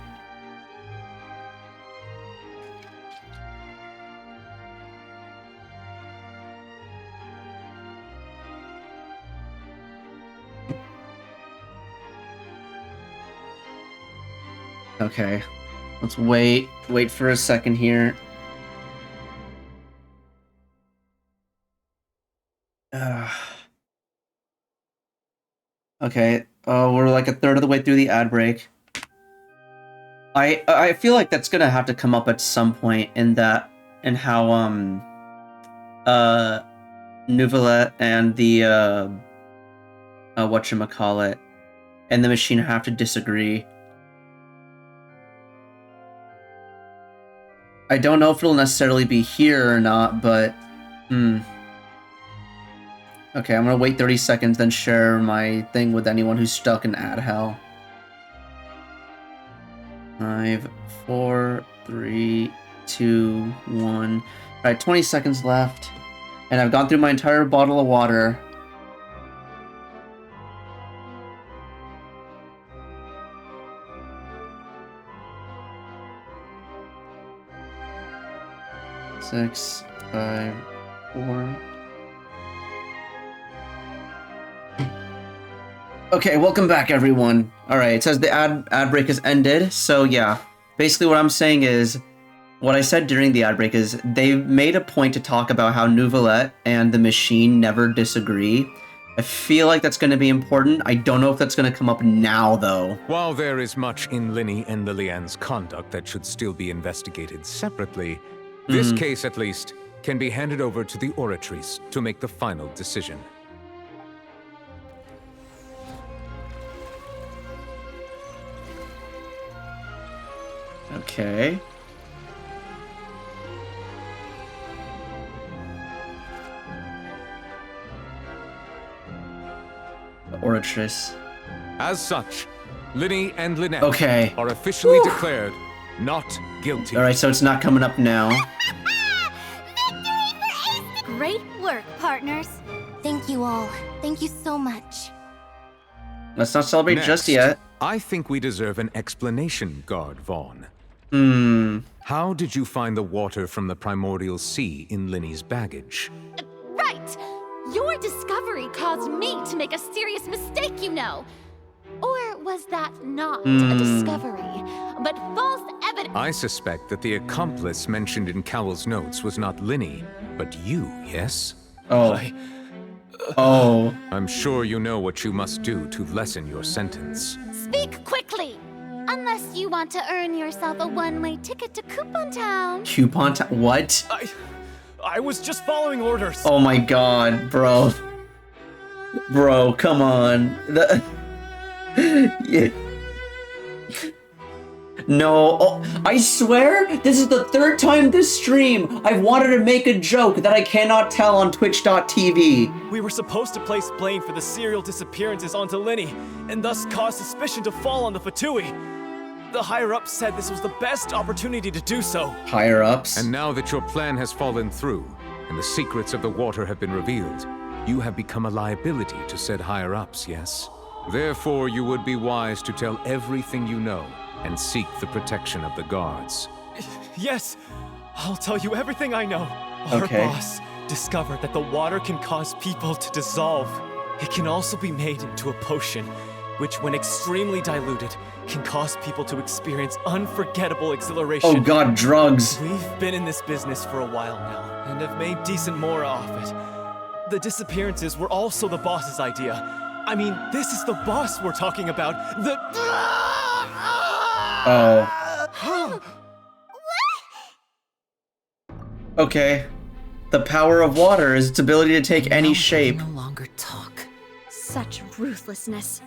Okay, let's wait for a second here. Okay, we're like a third of the way through the ad break. I feel like that's gonna have to come up at some point in that, and how Nouvelet and the whatchamacallit and the machine have to disagree. I don't know if it'll necessarily be here or not, but okay, I'm gonna wait 30 seconds, then share my thing with anyone who's stuck in ad hell. 5, 4, 3, 2, 1. Alright, 20 seconds left. And I've gone through my entire bottle of water. Six, 5, 4. Okay, welcome back, everyone. All right, it says the ad break has ended. So yeah, basically what I'm saying is, what I said during the ad break is they made a point to talk about how Nouvellette and the machine never disagree. I feel like that's going to be important. I don't know if that's going to come up now, though. While there is much in Linny and Lillian's conduct that should still be investigated separately, this case, at least, can be handed over to the Oratrice to make the final decision. Okay. The Oratrice. As such, Linny and Lynette are officially declared not guilty. All right, so it's not coming up now. Great work, partners. Thank you all. Thank you so much. Let's not celebrate just yet. I think we deserve an explanation, Guard Vaughn. How did you find the water from the primordial sea in Linny's baggage? Right! Your discovery caused me to make a serious mistake, you know. Or was that not a discovery, but false evidence? I suspect that the accomplice mentioned in Cowell's notes was not Linny, but you, yes? Oh. I'm sure you know what you must do to lessen your sentence. Speak quickly! Unless you want to earn yourself a one-way ticket to Coupon Town. Coupon Town? What? I was just following orders. Oh my god, bro. Bro, come on. Yeah. No, I swear, this is the third time this stream I've wanted to make a joke that I cannot tell on Twitch.tv. We were supposed to place blame for the serial disappearances onto Linny, and thus cause suspicion to fall on the Fatui. The higher-ups said this was the best opportunity to do so. Higher-ups? And now that your plan has fallen through, and the secrets of the water have been revealed, you have become a liability to said higher-ups, yes? Therefore, you would be wise to tell everything you know, and seek the protection of the guards. Yes, I'll tell you everything I know. Our boss discovered that the water can cause people to dissolve. It can also be made into a potion, which when extremely diluted, can cause people to experience unforgettable exhilaration. Oh god, drugs. We've been in this business for a while now, and have made decent more off it. The disappearances were also the boss's idea. I mean, this is the boss we're talking about. Oh. Okay. The power of water is its ability to take any shape. No longer talk. Such ruthlessness.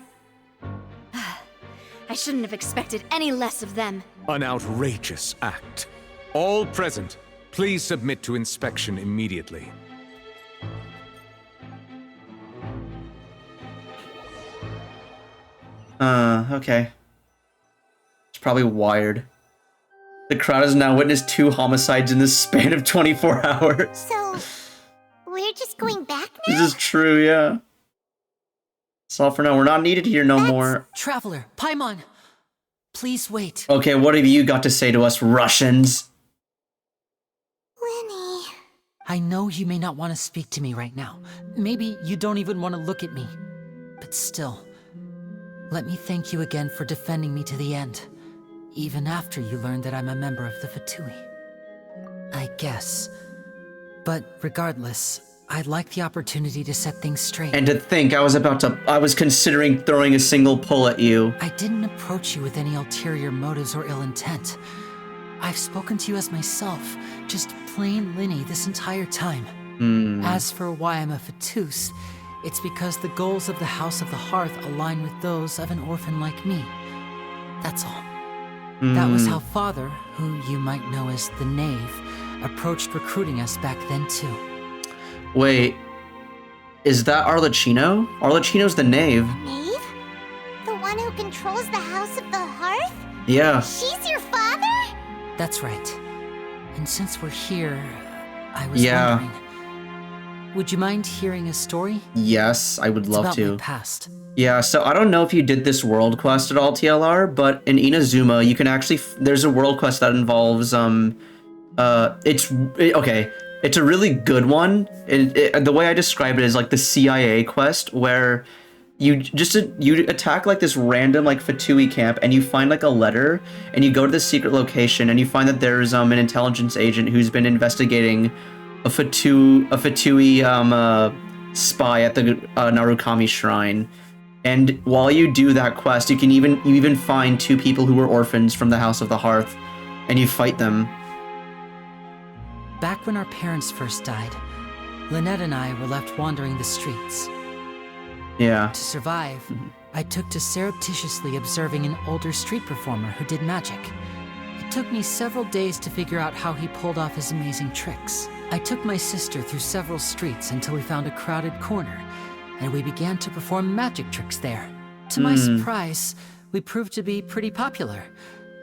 I shouldn't have expected any less of them. An outrageous act. All present, please submit to inspection immediately. Okay. It's probably wired. The crowd has now witnessed 2 homicides in the span of 24 hours. So, we're just going back now? This is true, yeah. That's all for now. We're not needed here no more. Traveler, Paimon, please wait. Okay, what have you got to say to us Russians? Lenny. I know you may not want to speak to me right now. Maybe you don't even want to look at me. But still, let me thank you again for defending me to the end. Even after you learned that I'm a member of the Fatui. I guess. But regardless, I'd like the opportunity to set things straight. And to think, I was considering throwing a single pull at you. I didn't approach you with any ulterior motives or ill intent. I've spoken to you as myself, just plain Linny this entire time. As for why I'm a Fatus, it's because the goals of the House of the Hearth align with those of an orphan like me. That's all. That was how Father, who you might know as the Knave, approached recruiting us back then too. Wait, is that Arlecchino? Arlecchino's the Knave. Knave? The one who controls the House of the Hearth? Yeah. She's your father? That's right. And since we're here, I was wondering, would you mind hearing a story? Yes, I would love about to. My past. Yeah, so I don't know if you did this world quest at all, TLR, but in Inazuma, you can actually there's a world quest that involves it's a really good one. The way I describe it is like the CIA quest where you attack like this random like Fatui camp and you find like a letter and you go to the secret location and you find that there's an intelligence agent who's been investigating a Fatui spy at the Narukami shrine. And while you do that quest, you even find 2 people who were orphans from the House of the Hearth, and you fight them. Back when our parents first died, Lynette and I were left wandering the streets. Yeah. To survive, I took to surreptitiously observing an older street performer who did magic. It took me several days to figure out how he pulled off his amazing tricks. I took my sister through several streets until we found a crowded corner, and we began to perform magic tricks there. To my surprise, we proved to be pretty popular,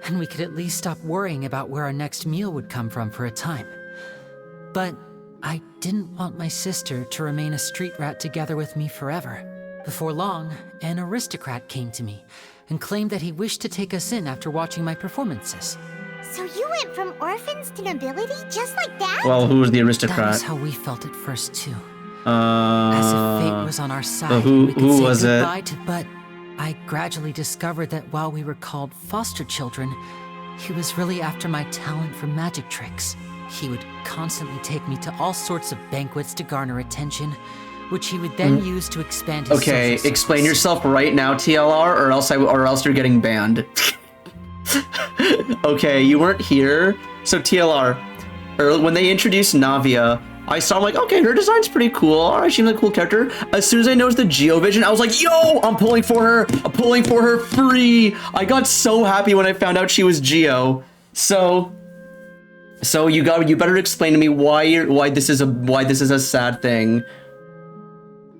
and we could at least stop worrying about where our next meal would come from for a time. But I didn't want my sister to remain a street rat together with me forever. Before long, an aristocrat came to me and claimed that he wished to take us in after watching my performances. So you went from orphans to nobility just like that? Well, who was the aristocrat? That was how we felt at first, too. As if fate was on our side. Who we could was say it? goodbye to, but I gradually discovered that while we were called foster children, he was really after my talent for magic tricks. He would constantly take me to all sorts of banquets to garner attention, which he would then use to expand his Okay, social explain yourself right now, TLR, or else you're getting banned. Okay, you weren't here. So TLR, when they introduced Navia, I saw, I'm like, okay, her design's pretty cool. All right, she's a cool character. As soon as I noticed the Geovision, I was like, yo, I'm pulling for her. I'm pulling for her free. I got so happy when I found out she was Geo. So you better explain to me why this is a sad thing.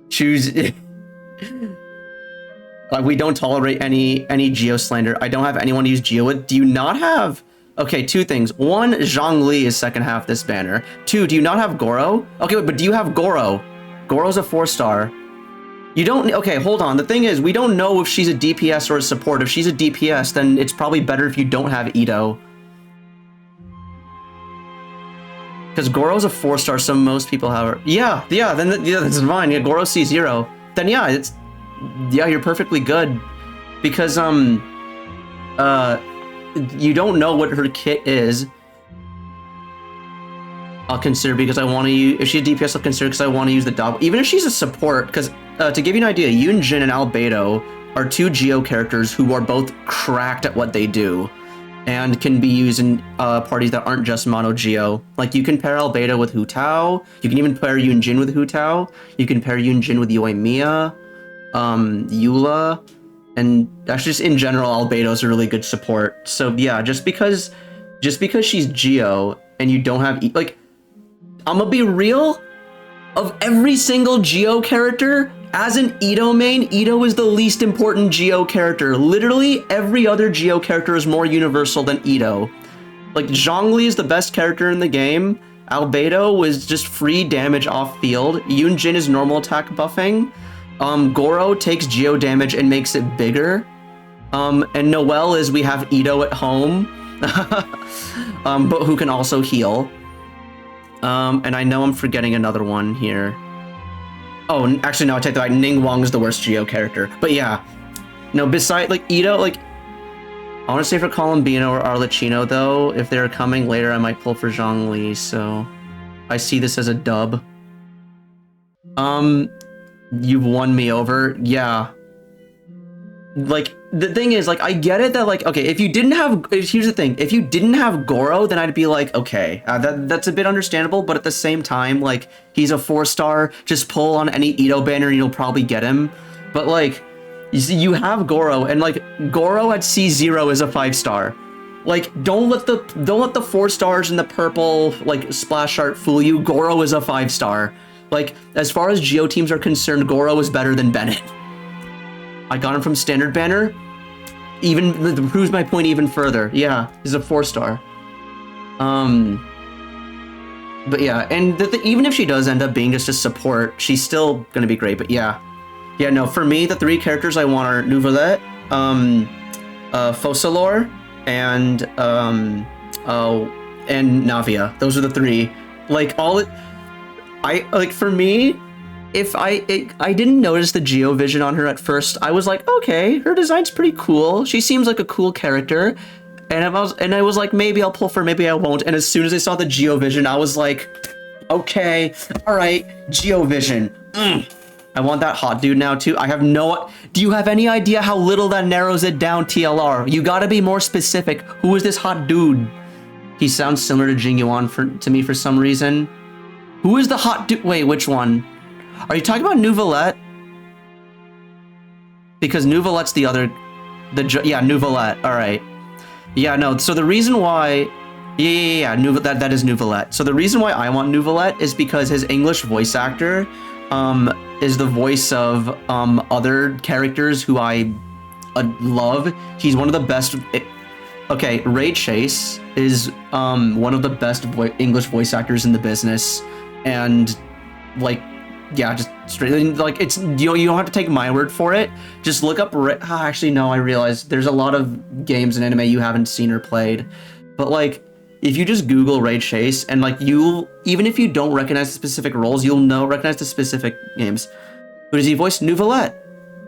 Choose. We don't tolerate any Geo slander. I don't have anyone to use Geo with. Do you not have? Okay, 2 things. 1, Zhang Li is second half this banner. 2, do you not have Goro? Okay, but do you have Goro? Goro's a 4-star. You don't. Okay, hold on. The thing is, we don't know if she's a DPS or a support. If she's a DPS, then it's probably better if you don't have Ito. Because Goro's a 4-star, so most people have her. Yeah, then that's fine. Yeah, Goro C0. Then yeah, you're perfectly good. Because you don't know what her kit is. I'll consider because I want to use. If she's a DPS, I'll consider because I want to use the dog. Even if she's a support, because to give you an idea, Yoon Jin and Albedo are 2 Geo characters who are both cracked at what they do, and can be used in parties that aren't just mono Geo. Like you can pair Albedo with Hu Tao. You can even pair Yoon Jin with Hu Tao. You can pair Yoon Jin with Yoimiya, Eula. And that's just in general, Albedo's a really good support. So yeah, just because she's Geo and you don't have like, I'm gonna be real. Of every single Geo character, as an Ito main, Ito is the least important Geo character. Literally every other Geo character is more universal than Ito. Like Zhongli is the best character in the game. Albedo was just free damage off field. Yoon Jin is normal attack buffing. Goro takes Geo damage and makes it bigger. And Noelle is we have Ito at home, but who can also heal. And I know I'm forgetting another one here. Oh, actually no, I take that back. Ning Wong is the worst Geo character. But yeah, no, beside like Ito, like I want to say for Colombino or Arlecchino though, if they're coming later, I might pull for Zhongli. So I see this as a dub. You've won me over. Yeah. Like, the thing is, like, I get it that, like, okay, here's the thing. If you didn't have Goro, then I'd be like, okay, that's a bit understandable, but at the same time, like, he's a 4-star, just pull on any Ito banner and you'll probably get him. But, like, you have Goro, and, like, Goro at C0 is a 5-star. Like, don't let the 4 stars in the purple, like, splash art fool you. Goro is a 5-star. Like, as far as Geo teams are concerned, Goro is better than Bennett. I got him from standard banner. Even proves my point even further. Yeah, he's a 4-star. But yeah, and even if she does end up being just a support, she's still gonna be great. But yeah, no. For me, the 3 characters I want are Nouvelette, Focalors, and Navia. Those are the 3. Like for me, if I didn't notice the Geovision on her at first, I was like, okay, her design's pretty cool. She seems like a cool character. And I was like, maybe I'll pull for her, maybe I won't. And as soon as I saw the Geovision, I was like, okay, all right, Geovision. I want that hot dude now too. Do you have any idea how little that narrows it down, TLR? You gotta be more specific. Who is this hot dude? He sounds similar to Jing Yuan to me for some reason. Who is the hot dude? Wait, which one? Are you talking about Nouvelette? Because Nouvelette's the other, Nouvelette, all right. Yeah, no, so the reason why, that is Nouvelette. So the reason why I want Nouvelette is because his English voice actor is the voice of other characters who I love. He's one of the best. Okay, Ray Chase is one of the best English voice actors in the business, and like, yeah, just straight, like, it's, you don't have to take my word for it. Just look up, actually, no, I realize there's a lot of games in anime you haven't seen or played. But, like, if you just Google Ray Chase, and, like, even if you don't recognize the specific roles, you'll recognize the specific games. Who does he voice? Nouvelette.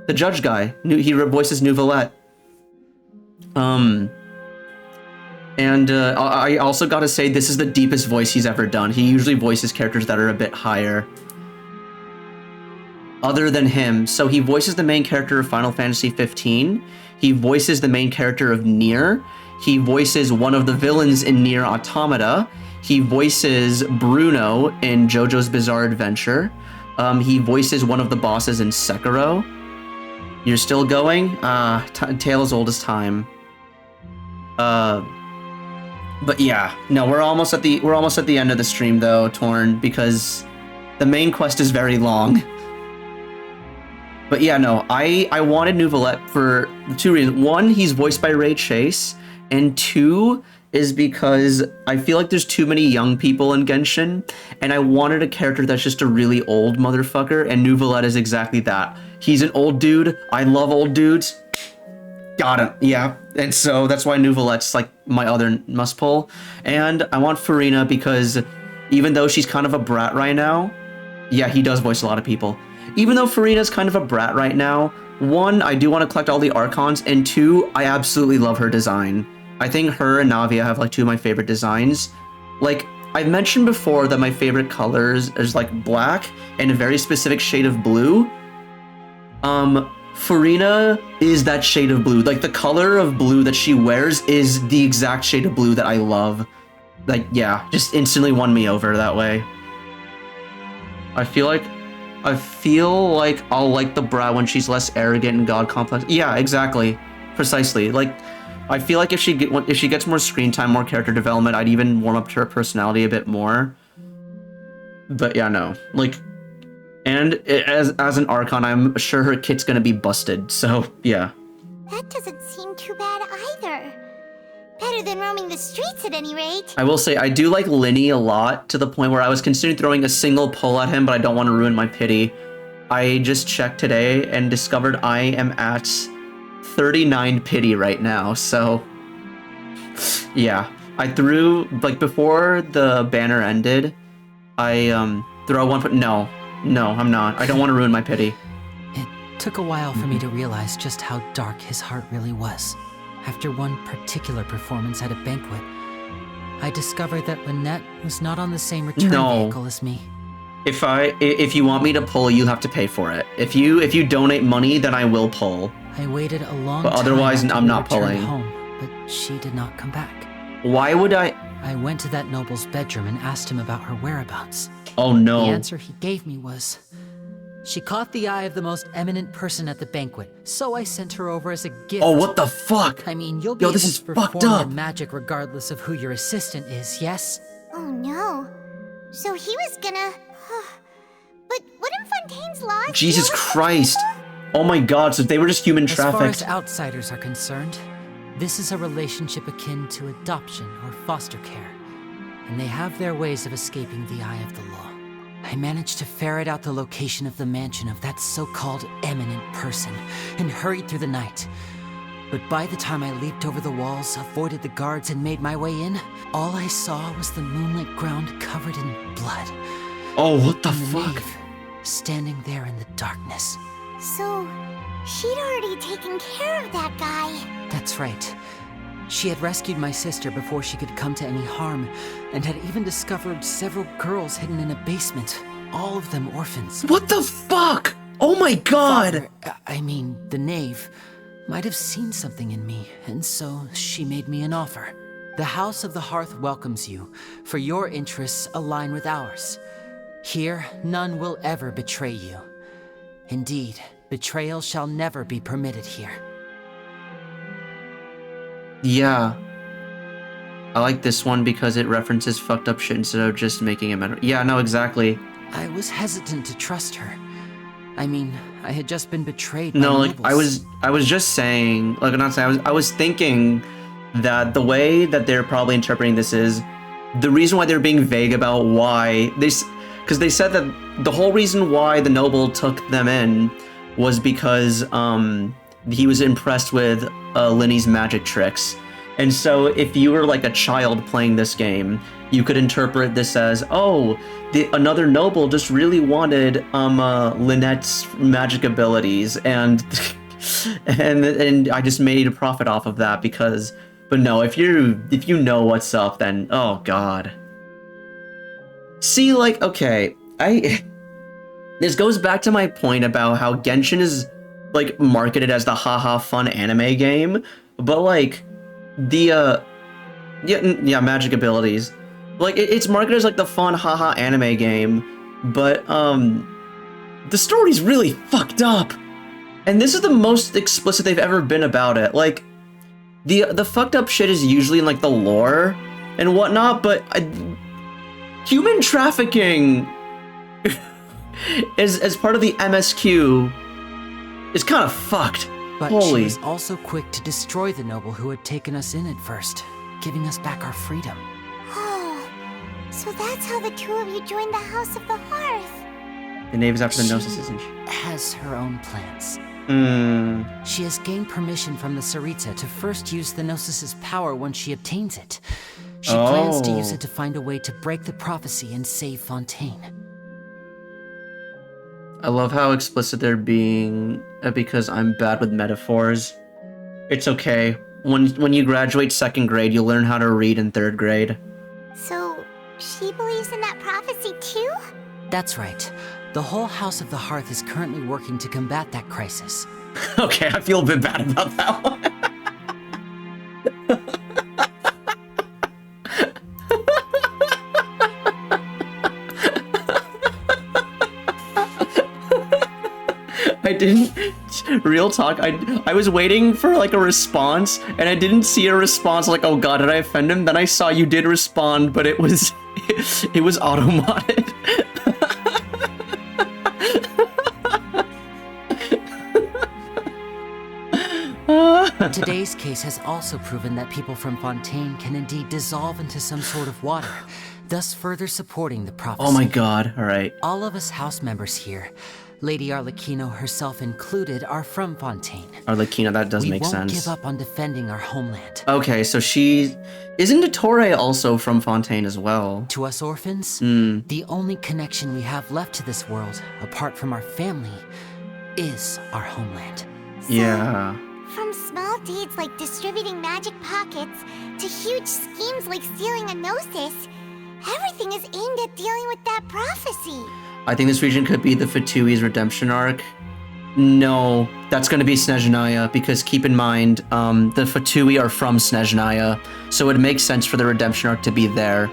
The judge guy. He voices Nouvelette. And I also gotta say, this is the deepest voice he's ever done. He usually voices characters that are a bit higher. Other than him. So he voices the main character of Final Fantasy 15. He voices the main character of Nier. He voices one of the villains in Nier Automata. He voices Bruno in JoJo's Bizarre Adventure. He voices one of the bosses in Sekiro. You're still going? Tale as old as time. But yeah, no, we're almost at the end of the stream though, Torn, because the main quest is very long. But yeah, no, I wanted Nouvelette for 2 reasons. 1, he's voiced by Ray Chase, and 2 is because I feel like there's too many young people in Genshin, and I wanted a character that's just a really old motherfucker, and Nouvelette is exactly that. He's an old dude. I love old dudes. Got him, yeah. And so that's why Nouvelette's like my other must pull. And I want Furina because even though she's kind of a brat right now, yeah, he does voice a lot of people. Even though Furina's kind of a brat right now, 1, I do want to collect all the Archons, and 2, I absolutely love her design. I think her and Navia have like 2 of my favorite designs. Like, I've mentioned before that my favorite colors is like black and a very specific shade of blue. Furina is that shade of blue. Like, the color of blue that she wears is the exact shade of blue that I love. Like, yeah, just instantly won me over that way. I feel like I'll like the brat when she's less arrogant and god complex. Yeah, exactly. Precisely. Like, I feel like if she gets more screen time, more character development, I'd even warm up to her personality a bit more. But yeah, no. Like, and as an Archon, I'm sure her kit's gonna be busted, so yeah. That doesn't seem too bad either. Better than roaming the streets at any rate. I will say, I do like Linny a lot, to the point where I was considering throwing a single pull at him, but I don't want to ruin my pity. I just checked today and discovered I am at 39 pity right now, so yeah. I threw, like, before the banner ended, I throw one, but no, I'm not. I don't want to ruin my pity. It took a while for me to realize just how dark his heart really was. After one particular performance at a banquet, I discovered that Lynette was not on the same return vehicle as me. If you want me to pull, you have to pay for it. If you donate money, then I will pull. I waited a long time. But otherwise, I'm not pulling. Home, but she did not come back. Why would I? I went to that noble's bedroom and asked him about her whereabouts. Oh no. The answer he gave me was, she caught the eye of the most eminent person at the banquet, so I sent her over as a gift. Oh, what the fuck? I mean, you'll be able to perform the magic regardless of who your assistant is, yes? Oh no. So he was gonna... But wouldn't Fontaine's law... Jesus Christ. Oh my god, so they were just human trafficked. As far as outsiders are concerned, this is a relationship akin to adoption or foster care. and they have their ways of escaping the eye of the law. I managed to ferret out the location of the mansion of that so-called eminent person and hurried through the night. But by the time I leaped over the walls, avoided the guards, and made my way in, all I saw was the moonlit ground covered in blood. Oh, what the And fuck? Maeve, standing there in the darkness. So, she'd already taken care of that guy. That's right. She had rescued my sister before she could come to any harm, and had even discovered several girls hidden in a basement, all of them orphans. What the fuck? Oh my god! I mean, the knave might have seen something in me, and so she made me an offer. The House of the Hearth welcomes you, for your interests align with ours. Here, none will ever betray you. Indeed, betrayal shall never be permitted here. Yeah. I like this one because it references fucked up shit instead of just making it matter. Yeah, no, exactly. I was hesitant to trust her. I mean, I had just been betrayed by No, like nobles. I was just saying, like not saying, I was thinking that the way that they're probably interpreting this is the reason why they're being vague about why because they said that the whole reason why the noble took them in was because he was impressed with Linny's magic tricks. And so if you were like a child playing this game, you could interpret this as, oh, another noble just really wanted Lynette's magic abilities, and and I just made a profit off of that because. But no, if you know what's up, then oh god. See, like, okay, this goes back to my point about how Genshin is like marketed as the haha fun anime game, but like the magic abilities, like it's marketed as like the fun haha anime game, but the story's really fucked up, and this is the most explicit they've ever been about it. Like the fucked up shit is usually in like the lore and whatnot, but human trafficking as part of the MSQ is kind of fucked. But Holy. she was also quick to destroy the noble who had taken us in at first, giving us back our freedom. Oh, so that's how the two of you joined the House of the Hearth. The knave is after the She Gnosis, isn't she? has her own plans. Hmm. She has gained permission from the Tsaritsa to first use the Gnosis's power once she obtains it. She plans to use it to find a way to break the prophecy and save Fontaine. I love how explicit they're being because I'm bad with metaphors. It's okay. When you graduate 2nd grade, you'll learn how to read in 3rd grade. So, she believes in that prophecy too? That's right. The whole House of the Hearth is currently working to combat that crisis. Okay, I feel a bit bad about that one. I didn't. Real talk. I was waiting for like a response, and I didn't see a response. Like, oh god, did I offend him? Then I saw you did respond, but it was auto-modded. Today's case has also proven that people from Fontaine can indeed dissolve into some sort of water, thus further supporting the prophecy. Oh my god, alright. All of us house members here, Lady Arlecchino herself included, are from Fontaine. Arlecchino, that does make sense. We won't give up on defending our homeland. Okay, so isn't Dottore also from Fontaine as well? To us orphans, the only connection we have left to this world, apart from our family, is our homeland. Yeah. From small deeds like distributing magic pockets to huge schemes like stealing a Gnosis, everything is aimed at dealing with that prophecy. I think this region could be the Fatui's redemption arc. No, that's going to be Snezhnaya, because keep in mind, the Fatui are from Snezhnaya, so it makes sense for the redemption arc to be there.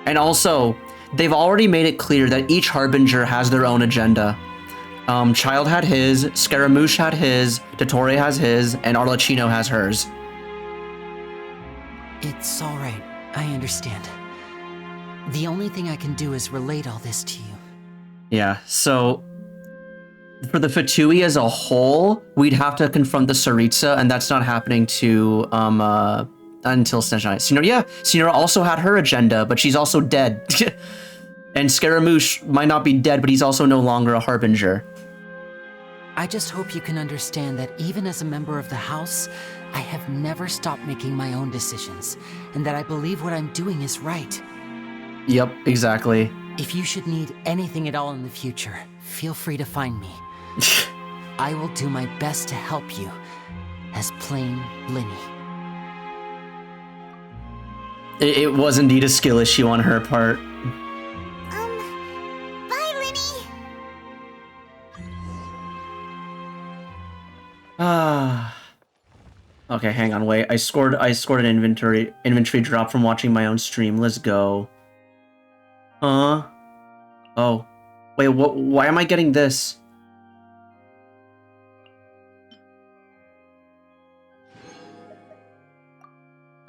And also, they've already made it clear that each Harbinger has their own agenda. Child had his, Scaramouche had his, Dottore has his, and Arlecchino has hers. It's alright, I understand. The only thing I can do is relate all this to you. Yeah, so for the Fatui as a whole, we'd have to confront the Tsaritsa, and that's not happening to until Senora. Yeah, Senora also had her agenda, but she's also dead. And Scaramouche might not be dead, but he's also no longer a harbinger. I just hope you can understand that even as a member of the House, I have never stopped making my own decisions, and that I believe what I'm doing is right. Yep, exactly. If you should need anything at all in the future, feel free to find me. I will do my best to help you, as plain Linny. It was indeed a skill issue on her part. Bye, Linny. Okay, hang on, wait. I scored an inventory drop from watching my own stream. Let's go. Oh. Wait, why am I getting this?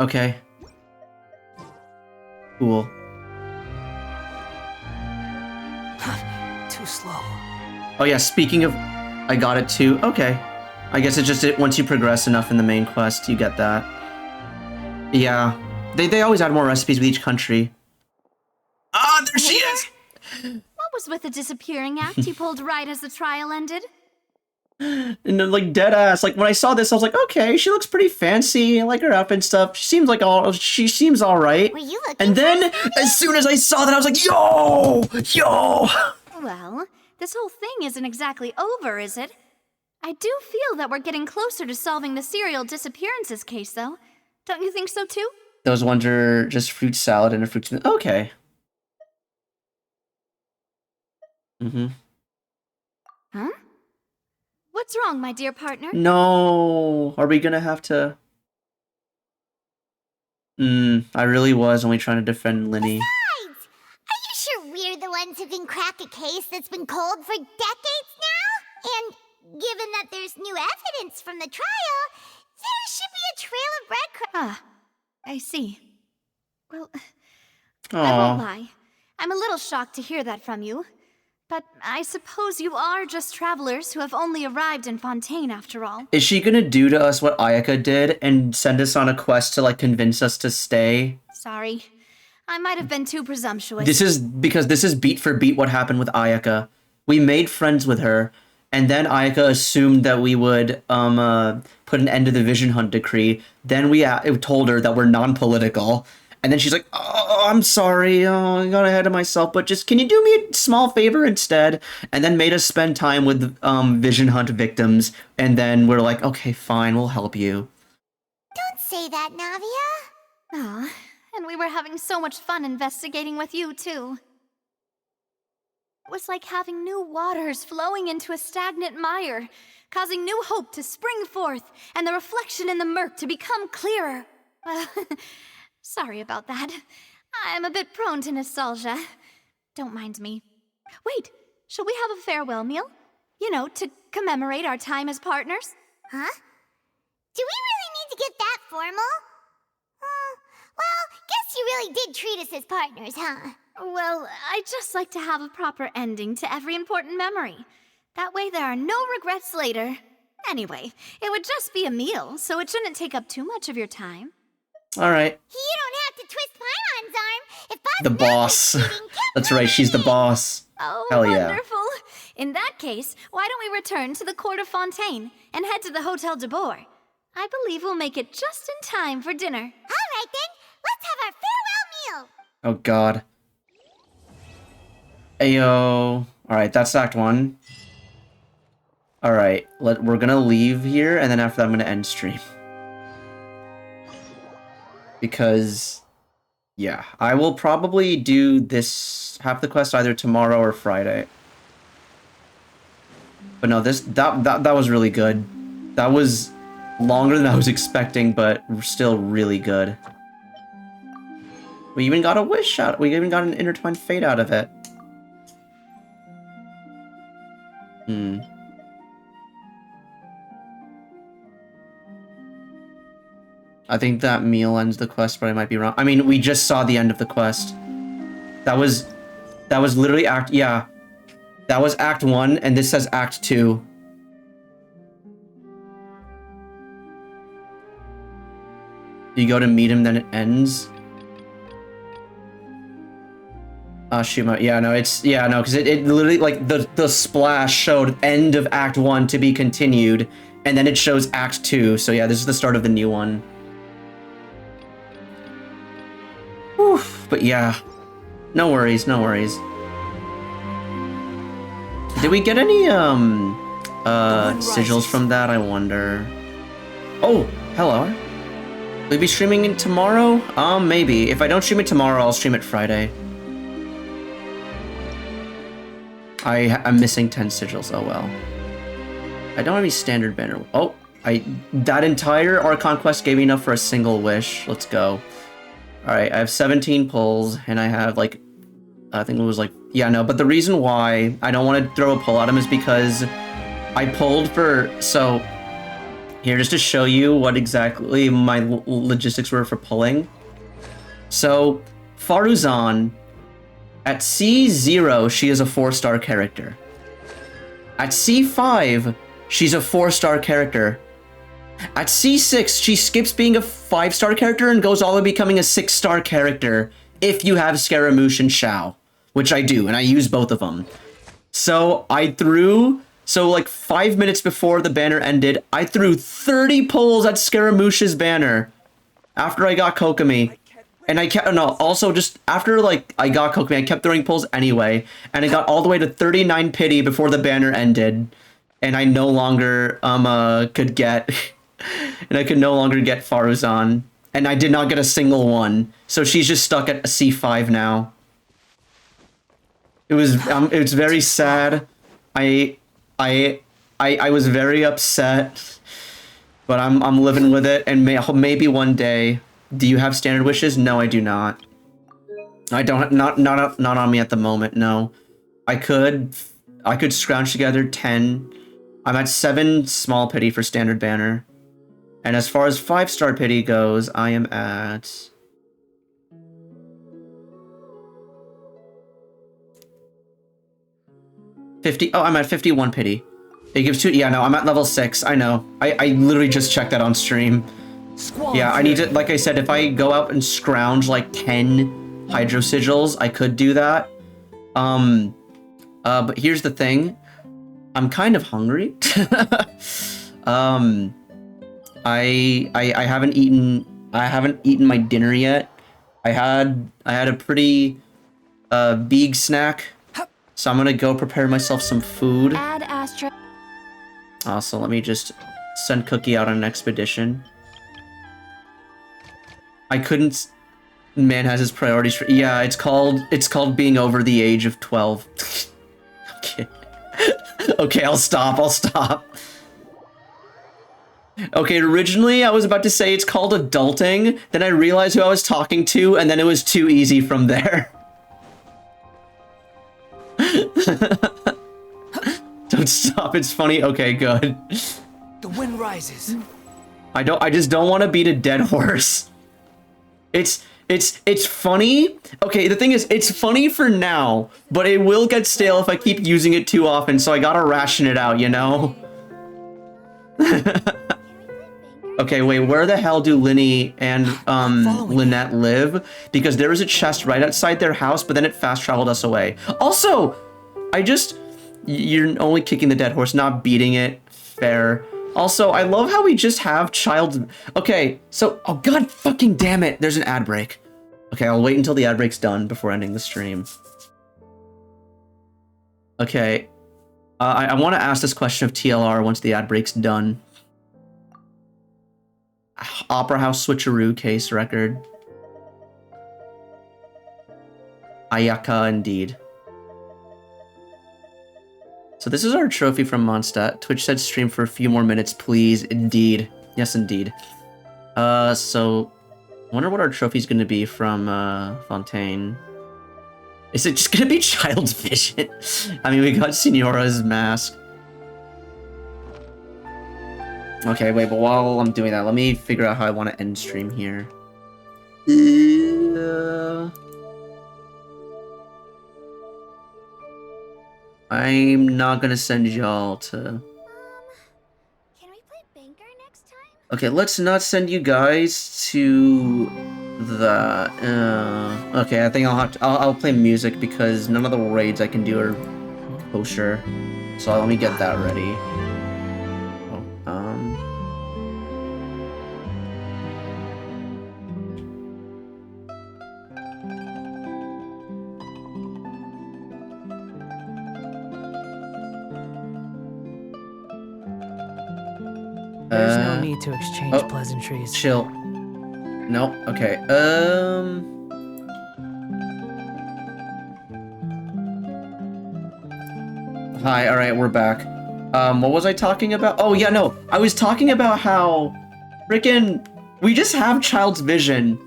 Okay. Cool. Too slow. Oh yeah, speaking of... I got it too. Okay. I guess it's just once you progress enough in the main quest, you get that. Yeah. They always add more recipes with each country. Ah, there she is! What was with the disappearing act you pulled right as the trial ended? And then, like, dead ass. Like, when I saw this, I was like, okay, she looks pretty fancy. I like her outfit and stuff. She seems alright. Were you looking And then, as soon as I saw that, I was like, yo! Well, this whole thing isn't exactly over, is it? I do feel that we're getting closer to solving the serial disappearances case, though. Don't you think so, too? Those ones are just fruit salad and a fruit... Okay. Huh? What's wrong, my dear partner? No! Are we gonna have to... I really was only trying to defend Linny. Besides, are you sure we're the ones who can crack a case that's been cold for decades now? And given that there's new evidence from the trial, there should be a trail of breadcrumbs. Ah, I see. Well, Aww. I won't lie. I'm a little shocked to hear that from you. But I suppose you are just travelers who have only arrived in Fontaine after all. Is she gonna do to us what Ayaka did and send us on a quest to, like, convince us to stay? Sorry. I might have been too presumptuous. This is beat for beat what happened with Ayaka. We made friends with her, and then Ayaka assumed that we would put an end to the Vision Hunt decree. Then we told her that we're non-political. And then she's like, oh, I'm sorry, I got ahead of myself, but just, can you do me a small favor instead? And then made us spend time with Vision Hunt victims, and then we're like, okay, fine, we'll help you. Don't say that, Navia. Aw, and we were having so much fun investigating with you, too. It was like having new waters flowing into a stagnant mire, causing new hope to spring forth, and the reflection in the murk to become clearer. Sorry about that. I'm a bit prone to nostalgia. Don't mind me. Wait, shall we have a farewell meal? You know, to commemorate our time as partners? Huh? Do we really need to get that formal? Well, guess you really did treat us as partners, huh? Well, I'd just like to have a proper ending to every important memory. That way there are no regrets later. Anyway, it would just be a meal, so it shouldn't take up too much of your time. All right. You don't have to twist Paimon's arm. If Boss The boss. That's right, she's the boss. Oh, Hell yeah. wonderful. In that case, why don't we return to the court of Fontaine and head to the Hotel de Boer? I believe we'll make it just in time for dinner. All right, then. Let's have our farewell meal. Oh, God. Ayo. Alright, that's Act 1. Alright, we're gonna leave here, and then after that I'm gonna end stream. Because, yeah, I will probably do this, half the quest either tomorrow or Friday. But no, that was really good. That was longer than I was expecting, but still really good. We even got a wish out. We even got an intertwined fate out of it. I think that meal ends the quest, but I might be wrong. I mean, we just saw the end of the quest. That was literally yeah. That was Act 1, and this says Act 2. You go to meet him, then it ends. Shuma, yeah, no, it's, yeah, no, because it literally, like, the splash showed end of Act 1 to be continued, and then it shows Act 2, so yeah, this is the start of the new one. Whew, but yeah, no worries, no worries. Did we get any, sigils from that, I wonder? Oh, hello. Will you be streaming it tomorrow? Maybe. If I don't stream it tomorrow, I'll stream it Friday. I'm missing 10 sigils, oh well. I don't have any standard banner. Oh, that entire Archon quest gave me enough for a single wish. Let's go. Alright, I have 17 pulls, and I have, like, I think it was, like, yeah, no, but the reason why I don't want to throw a pull at him is because I pulled for, so, here, just to show you what exactly my logistics were for pulling. So, Faruzan, at C0, she is a 4-star character. At C5, she's a 4-star character. At C6, she skips being a 5-star character and goes all the way becoming a 6-star character if you have Scaramouche and Shao, which I do, and I use both of them. So I threw, so like 5 minutes before the banner ended, I threw 30 pulls at Scaramouche's banner after I got Kokomi. And I kept, no, also just after like I got Kokomi, I kept throwing pulls anyway, and I got all the way to 39 pity before the banner ended, and I no longer could get, and I could no longer get Faruzan, and I did not get a single one, so she's just stuck at a C5 now. It was very sad. I was very upset, but I'm living with it, and maybe one day. Do you have standard wishes? No, I do not. I don't, not on me at the moment, no. I could scrounge together 10. I'm at 7 small pity for standard banner. And as far as 5-star pity goes, I am at... I'm at 51 pity. It gives 2, yeah, no, I'm at level 6, I know. I literally just checked that on stream. Yeah, I need to, like I said, if I go out and scrounge like 10 Hydro Sigils, I could do that. But here's the thing. I'm kind of hungry. I haven't eaten my dinner yet. I had a pretty big snack. So I'm gonna go prepare myself some food. Add Astra. Also, let me just send Cookie out on an expedition. I couldn't. Man has his priorities for. Yeah, it's called being over the age of 12. Okay. Okay, I'll stop. Okay, originally I was about to say it's called adulting, then I realized who I was talking to, and then it was too easy from there. Don't stop, it's funny. Okay, good. The wind rises. I just don't want to beat a dead horse. It's funny. Okay, the thing is, it's funny for now, but it will get stale if I keep using it too often, so I gotta ration it out, you know? Okay, wait, where the hell do Linny and Lynette live? Because there was a chest right outside their house, but then it fast traveled us away. Also, you're only kicking the dead horse, not beating it. Fair. Also, I love how we just have child... Okay, so... Oh, god fucking damn it! There's an ad break. Okay, I'll wait until the ad break's done before ending the stream. Okay. I want to ask this question of TLR once the ad break's done. Opera House Switcheroo case record. Ayaka, indeed. So this is our trophy from Mondstadt. Twitch said stream for a few more minutes, please. Indeed. Yes, indeed. So... I wonder what our trophy's gonna be from, Fontaine. Is it just gonna be Child's Vision? I mean, we got Signora's mask. Okay, wait, but while I'm doing that, let me figure out how I want to end stream here. I'm not gonna send y'all to... Can we play Banker next time? Okay, let's not send you guys to the... okay, I think I'll play music because none of the raids I can do are kosher. So let me get that ready. There's no need to exchange pleasantries. Chill. Nope. Okay. Hi. All right, we're back. What was I talking about? Oh yeah, no. I was talking about how freaking we just have child's vision.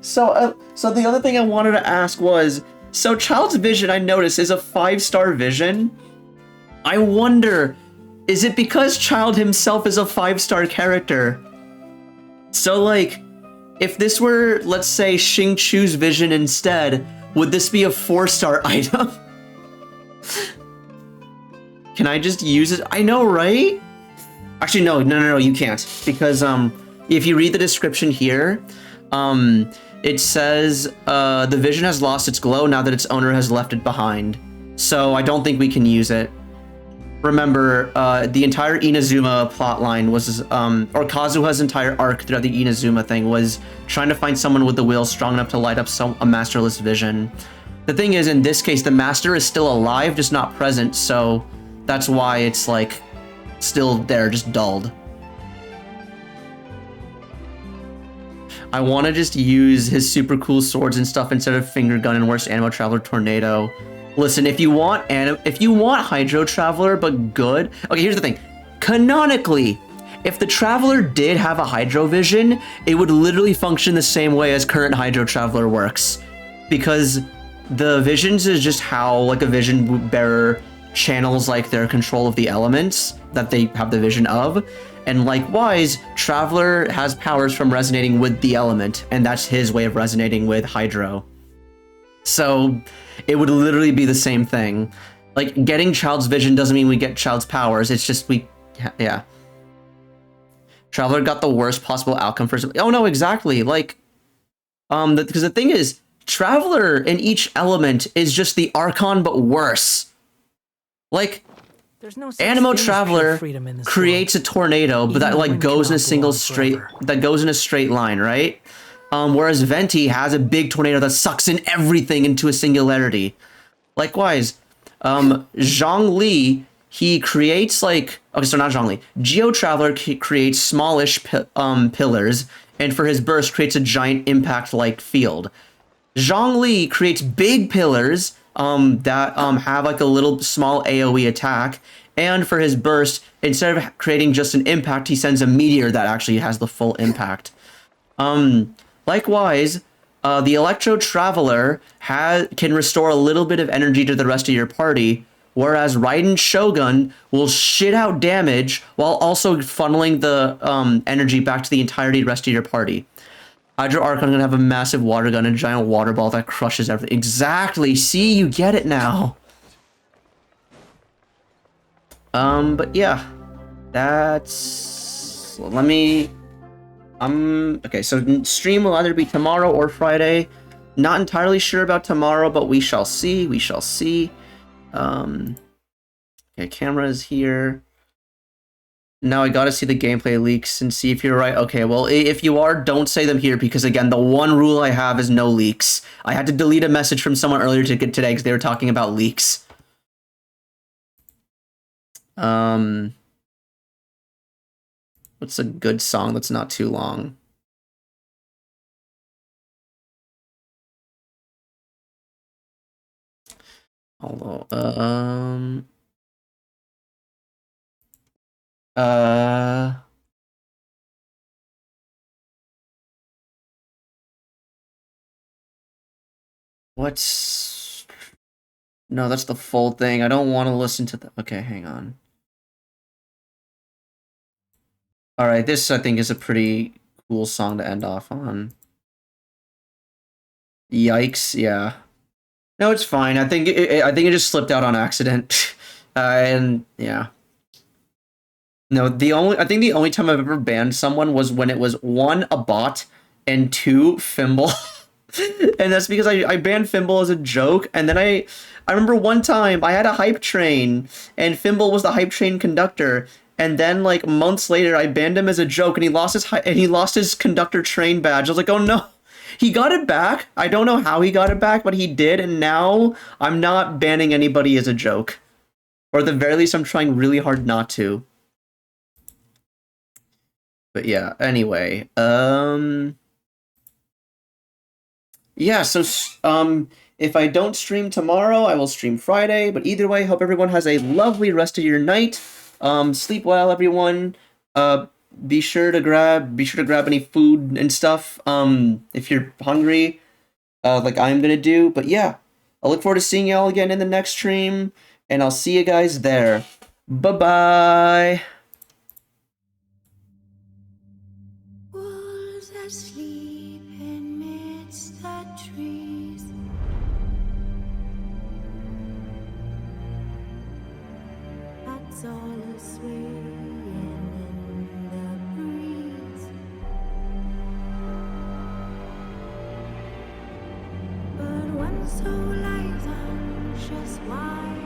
So the other thing I wanted to ask was, so child's vision I noticed is a 5-star vision. I wonder, is it because Child himself is a 5-star character? So like, if this were, let's say, Xing Chu's vision instead, would this be a 4-star item? Can I just use it? I know, right? Actually, no, you can't. Because if you read the description here, it says the vision has lost its glow now that its owner has left it behind. So I don't think we can use it. Remember, the entire Inazuma plotline was, or Kazuha's entire arc throughout the Inazuma thing was trying to find someone with the will strong enough to light up a masterless vision. The thing is, in this case, the master is still alive, just not present, so that's why it's, like, still there, just dulled. I want to just use his super cool swords and stuff instead of finger gun and worst Animo Traveler Tornado. Listen, if you want Hydro Traveler but good, okay, here's the thing. Canonically, if the Traveler did have a Hydro Vision, it would literally function the same way as current Hydro Traveler works, because the visions is just how like a vision bearer channels like their control of the elements that they have the vision of. And likewise, Traveler has powers from resonating with the element, and that's his way of resonating with Hydro. So it would literally be the same thing. Like, getting Child's vision doesn't mean we get Child's powers, it's just yeah. Traveler got the worst possible outcome for... Oh no, exactly, like... because the thing is, Traveler in each element is just the Archon, but worse. Like... Animo Traveler creates a tornado, but that like goes in a straight line, right? Whereas Venti has a big tornado that sucks in everything into a singularity. Likewise, Zhongli, he creates like, okay, so not Zhongli. Geo Traveler creates smallish pillars, and for his burst creates a giant impact-like field. Zhongli creates big pillars that have like a little small AoE attack, and for his burst, instead of creating just an impact, he sends a meteor that actually has the full impact. Likewise, the Electro Traveler can restore a little bit of energy to the rest of your party, whereas Raiden Shogun will shit out damage while also funneling the energy back to the entirety of the rest of your party. Hydro Archon gonna have a massive water gun and a giant water ball that crushes everything. Exactly. See, you get it now. But yeah, that's. Let me. Okay. So stream will either be tomorrow or Friday. Not entirely sure about tomorrow, but we shall see. We shall see. Okay, camera is here. Now I gotta see the gameplay leaks and see if you're right. Okay, well, if you are, don't say them here because, again, the one rule I have is no leaks. I had to delete a message from someone earlier today because they were talking about leaks. What's a good song that's not too long? Although, what's... No, that's the full thing. I don't want to listen to the... Okay, hang on. Alright, this, I think, is a pretty cool song to end off on. Yikes, yeah. No, it's fine. I think it just slipped out on accident. And, yeah. No, I think the only time I've ever banned someone was when it was 1, a bot, and 2, Fimble. And that's because I banned Fimble as a joke, and then I remember one time I had a hype train, and Fimble was the hype train conductor, and then like months later I banned him as a joke, and he lost his conductor train badge. I was like, oh no. He got it back. I don't know how he got it back, but he did, and now I'm not banning anybody as a joke. Or at the very least, I'm trying really hard not to. But yeah, anyway, yeah, so, if I don't stream tomorrow, I will stream Friday, but either way, hope everyone has a lovely rest of your night. Sleep well, everyone. Be sure to grab any food and stuff, if you're hungry, like I'm gonna do. But yeah, I look forward to seeing y'all again in the next stream, and I'll see you guys there. Bye-bye! Wolves asleep amidst the trees. Bats all swaying in the breeze. But one soul lies anxious, wide